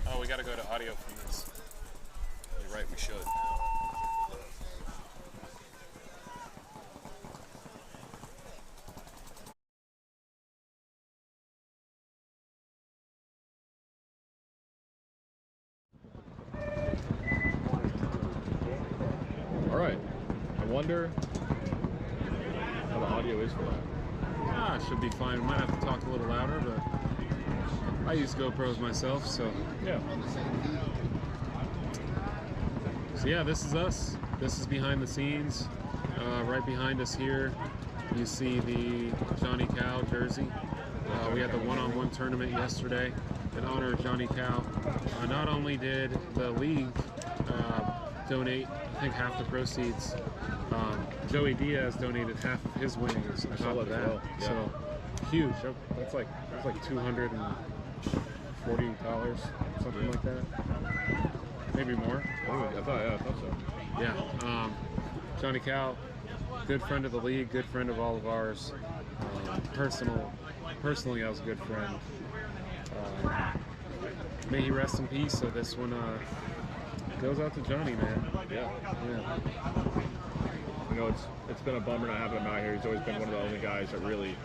Oh, we got to go to audio from this. You're right. We should. All right. I wonder how the audio is for that. Ah, should be fine. We might have to talk a little louder, but I use GoPros myself, so. Yeah. So yeah, this is us. This is behind the scenes. Right behind us here, you see the Johnny Cow jersey. We had the one-on-one tournament yesterday in honor of Johnny Cow. Not only did the league donate, I think, half the proceeds. Joey Diaz donated half of his winnings on top of that. Well. Yeah. So huge. That's like $240, something like that. Maybe more. I thought so. Yeah. Johnny Cal, good friend of the league, good friend of all of ours. Personally, I was a good friend. May he rest in peace. So this one goes out to Johnny, man. Yeah. Yeah. You know, it's been a bummer not having him out here. He's always been one of the only guys that really,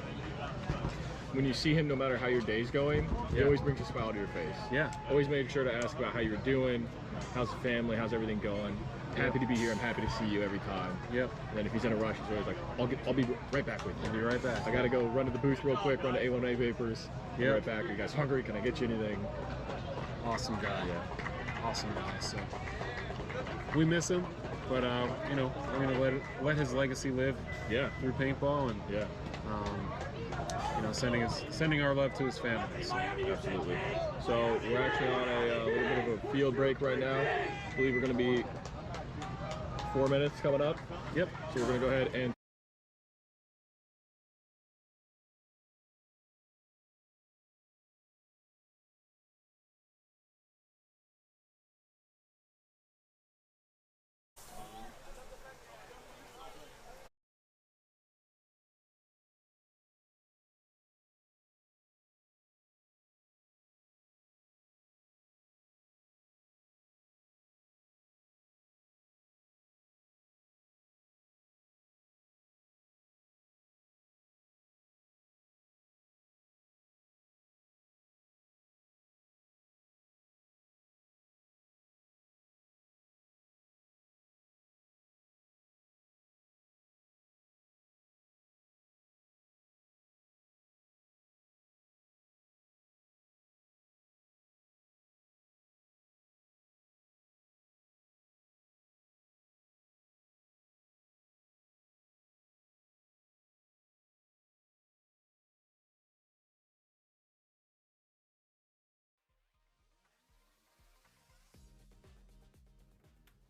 when you see him, no matter how your day's going, he always brings a smile to your face. Yeah. Always made sure to ask about how you're doing, how's the family, how's everything going. Happy to be here. I'm happy to see you every time. Yep. And then if he's in a rush, he's always like, I'll be right back with you. I'll be right back. I gotta go run to the booth real quick, run to A1A Vapors. Be right back. Are you guys hungry? Can I get you anything? Awesome guy. Yeah. Awesome guy. So we miss him, but you know, we're gonna let his legacy live. Yeah. Through paintball, and Yeah. you know, sending our love to his family. So. Absolutely. So we're actually on a little bit of a field break right now. I believe we're going to be 4 minutes coming up. Yep. So we're going to go ahead and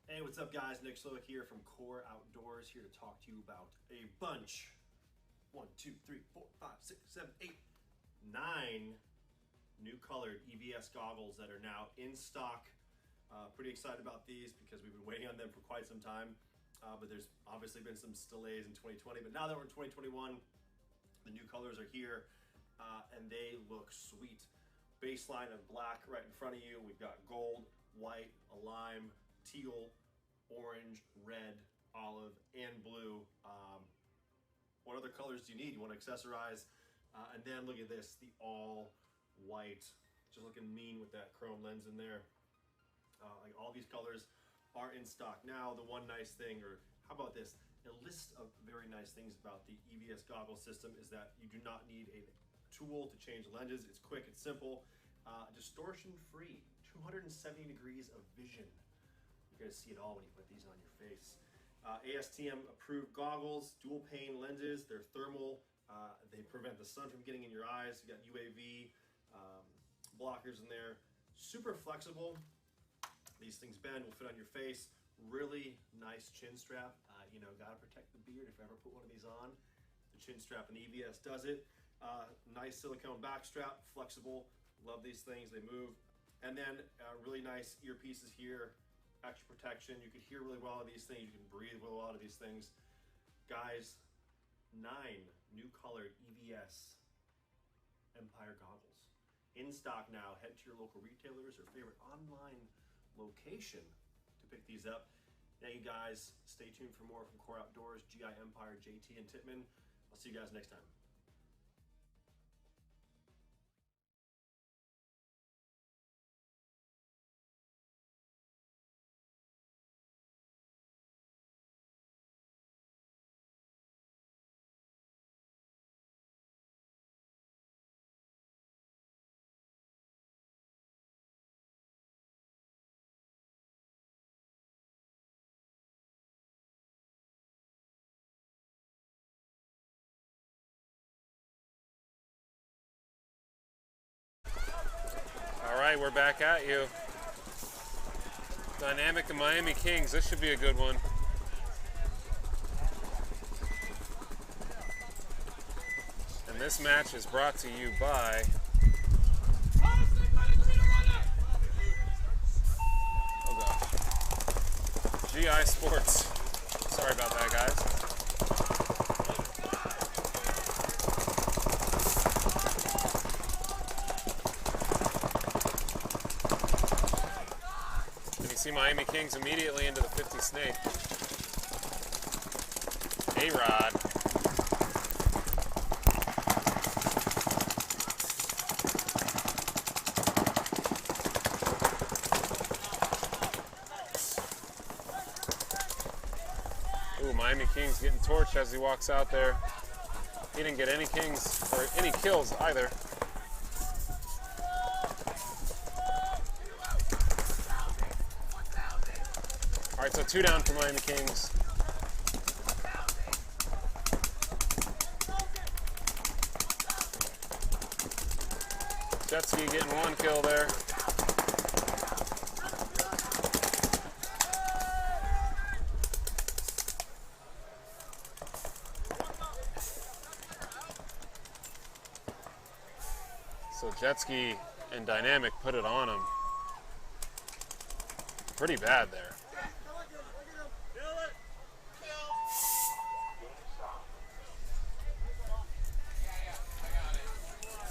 Hey, what's up, guys? Nick Slowick here from Core Outdoors, here to talk to you about a bunch. 1, 2, 3, 4, 5, 6, 7, 8, 9 new colored EVS goggles that are now in stock. Pretty excited about these because we've been waiting on them for quite some time. But there's obviously been some delays in 2020. But now that we're in 2021, the new colors are here and they look sweet. Baseline of black right in front of you. We've got gold, white, a lime, teal, orange, red, olive, and blue. What other colors do you need? You want to accessorize. And then look at this, the all white, just looking mean with that chrome lens in there. Like all these colors are in stock. Now, the one nice thing, or how about this? A list of very nice things about the EVS goggle system is that you do not need a tool to change lenses. It's quick, it's simple, distortion free, 270 degrees of vision. You're gonna see it all when you put these on your face. ASTM approved goggles, dual pane lenses, they're thermal, they prevent the sun from getting in your eyes. You got UAV blockers in there, super flexible. These things bend, will fit on your face. Really nice chin strap. You know, gotta protect the beard if I ever put one of these on. The chin strap in EVS does it. Nice silicone back strap, flexible. Love these things, they move. And then really nice earpieces here. Extra protection. You can hear really well out of these things. You can breathe really well out of these things. Guys, 9 new colored EVS Empire goggles in stock now. Head to your local retailers or favorite online location to pick these up. Now, you guys, stay tuned for more from Core Outdoors, GI Empire, JT, and Tittman. I'll see you guys next time. All right, we're back at you. Dynamic and Miami Kings. This should be a good one. And this match is brought to you by GI Sports. Sorry about that, guys. And you see Miami Kings immediately into the 50 snake. A-Rod. Miami Kings getting torched as he walks out there. He didn't get any kings or any kills either. All right, so 2 down for Miami Kings. Jetski getting 1 kill there. So Jetski and Dynamic put it on him. Pretty bad there.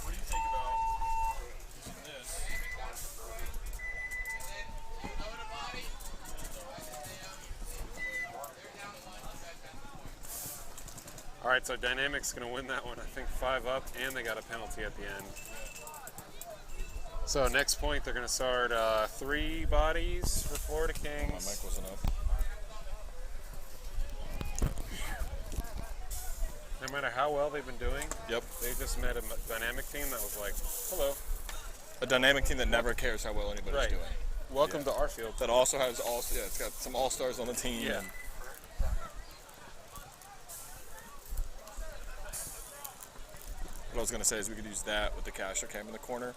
What do you think about using this? All right, so Dynamic's going to win that one. I think 5 up, and they got a penalty at the end. So next point, they're going to start 3 bodies for Florida Kings. My mic wasn't up. No matter how well they've been doing, Yep. they just met a Dynamic team that was like, hello. A dynamic team that never cares how well anybody's Right. doing. Welcome to our field. That also has it's got some all-stars on the team. Yeah. What I was going to say is we could use that with the caster cam in the corner.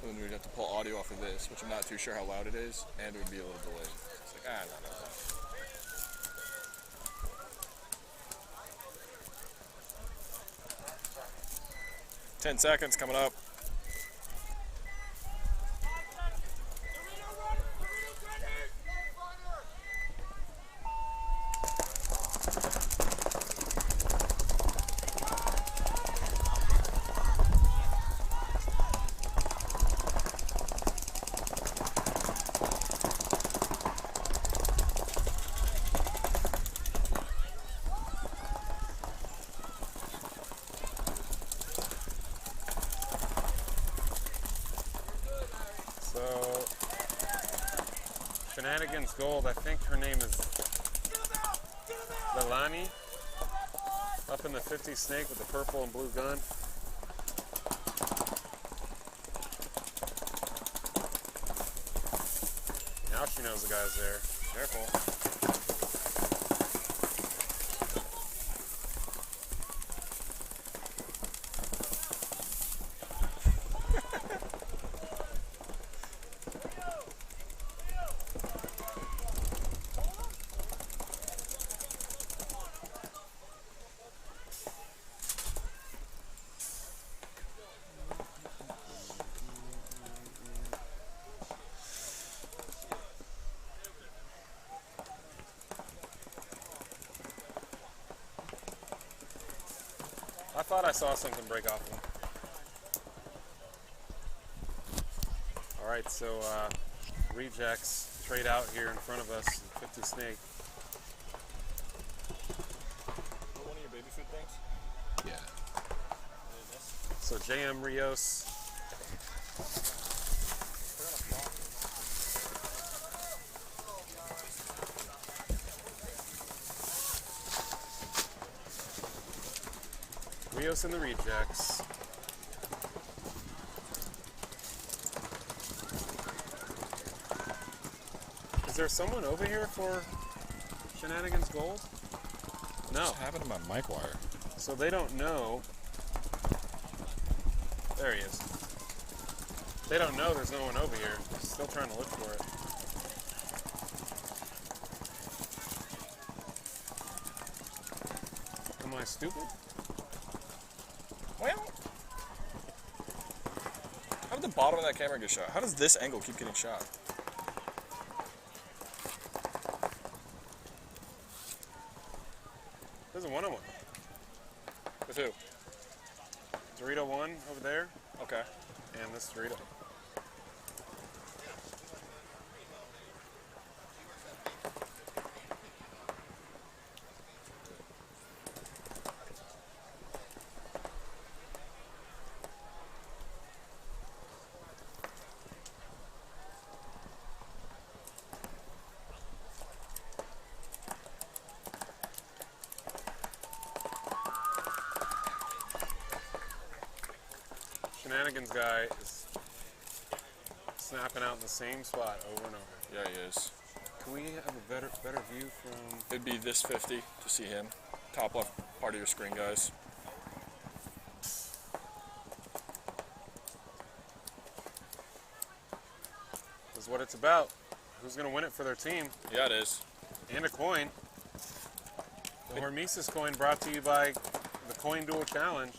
And then we'd have to pull audio off of this, which I'm not too sure how loud it is, and it would be a little delayed. It's like, no. 10 seconds coming up. Shenanigans Gold, I think her name is Lelani, up in the 50 snake with the purple and blue gun. Now she knows the guy's there. Careful. I thought I saw something break off of him. Alright, so rejects trade out here in front of us, 50 snake. One of your baby food things? Yeah. So JM Rios. Rios and the rejects. Is there someone over here for Shenanigans Gold? No. What happened to my mic wire? So they don't know. There he is. They don't know there's no one over here. Still trying to look for it. Am I stupid? Well, how did the bottom of that camera get shot? How does this angle keep getting shot? There's a one-on-one. With who? Dorito 1 over there, Okay. and this Dorito. Shenanigans guy is snapping out in the same spot over and over. Yeah, he is. Can we have a better view from? It'd be this 50 to see him. Top left part of your screen, guys. This is what it's about. Who's going to win it for their team? Yeah, it is. And a coin. The Hormesis coin brought to you by the Coin Duel Challenge.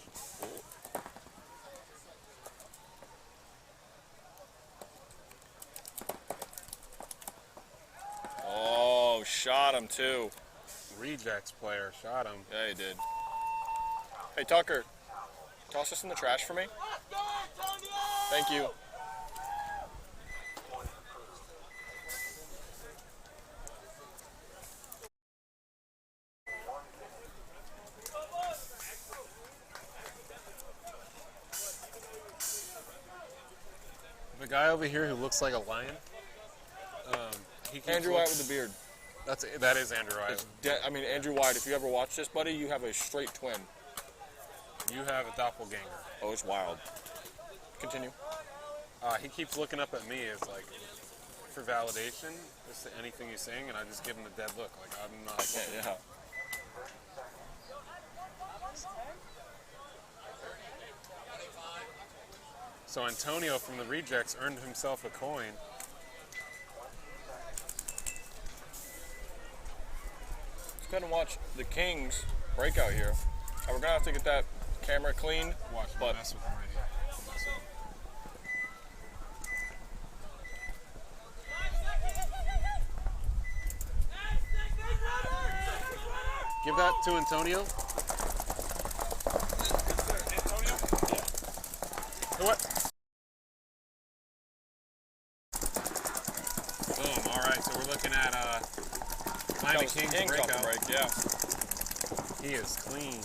Oh, shot him too. Rejects player shot him. Yeah, he did. Hey, Tucker, toss this in the trash for me. Thank you. The guy over here who looks like a lion. He keeps Andrew White with the beard. That is Andrew White. I mean, Andrew White, if you ever watch this, buddy, you have a straight twin. You have a doppelganger. Oh, it's wild. Continue. He keeps looking up at me as like for validation, just to anything he's saying, and I just give him the dead look, like I'm not. Yeah. So Antonio from the Rejects earned himself a coin. Let's go ahead and watch the Kings breakout here. We're gonna have to get that camera clean. Watch, but mess with him right here. Mess with him. Give that to Antonio. Antonio? What? Boom. All right. So we're looking at Miami Kings Kings off the breakout. break, yeah. He is clean.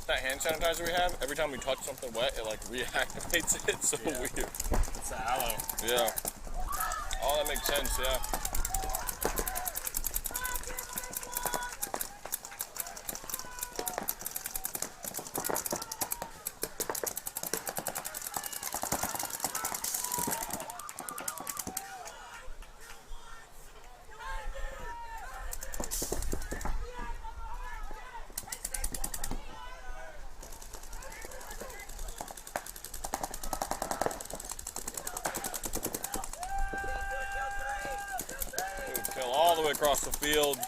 That hand sanitizer we have, every time we touch something wet, it like reactivates it. It's so Yeah. weird. It's the aloe. Yeah. Oh, that makes sense, yeah. Kill all the way across the field.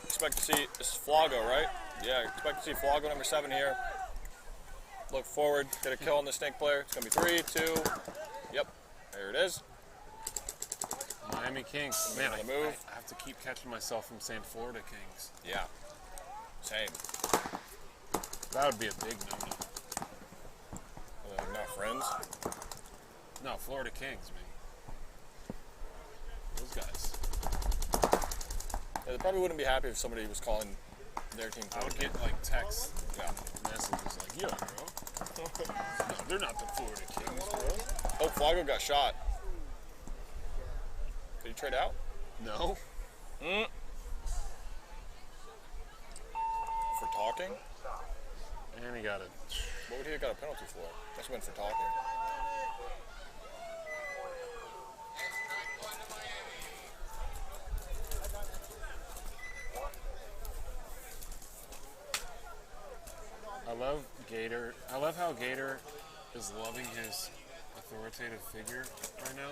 Expect to see, this is Flago, right? Yeah, expect to see Flago number 7 here. Look forward, get a kill on the snake player. It's gonna be 3, 2, yep, there it is. Miami Kings. Man, I move. have to keep catching myself from saying Florida Kings. Yeah, same. That would be a big no-no. Not friends. No, Florida Kings, man. Those guys. Yeah, they probably wouldn't be happy if somebody was calling their team. I would get like texts, Yeah. messages like, "Yo, bro, no, they're not the Florida Kings, bro." Oh, Flago got shot. Did he trade out? No. For talking? And he got it. What would he have got a penalty for? Must have been for talking. I love Gator. I love how Gator is loving his authoritative figure right now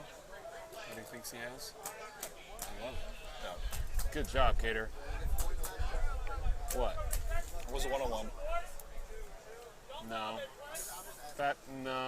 that he thinks he has. I love it. Yeah. Good job, Cater. What? It was a one-on-one. No. No.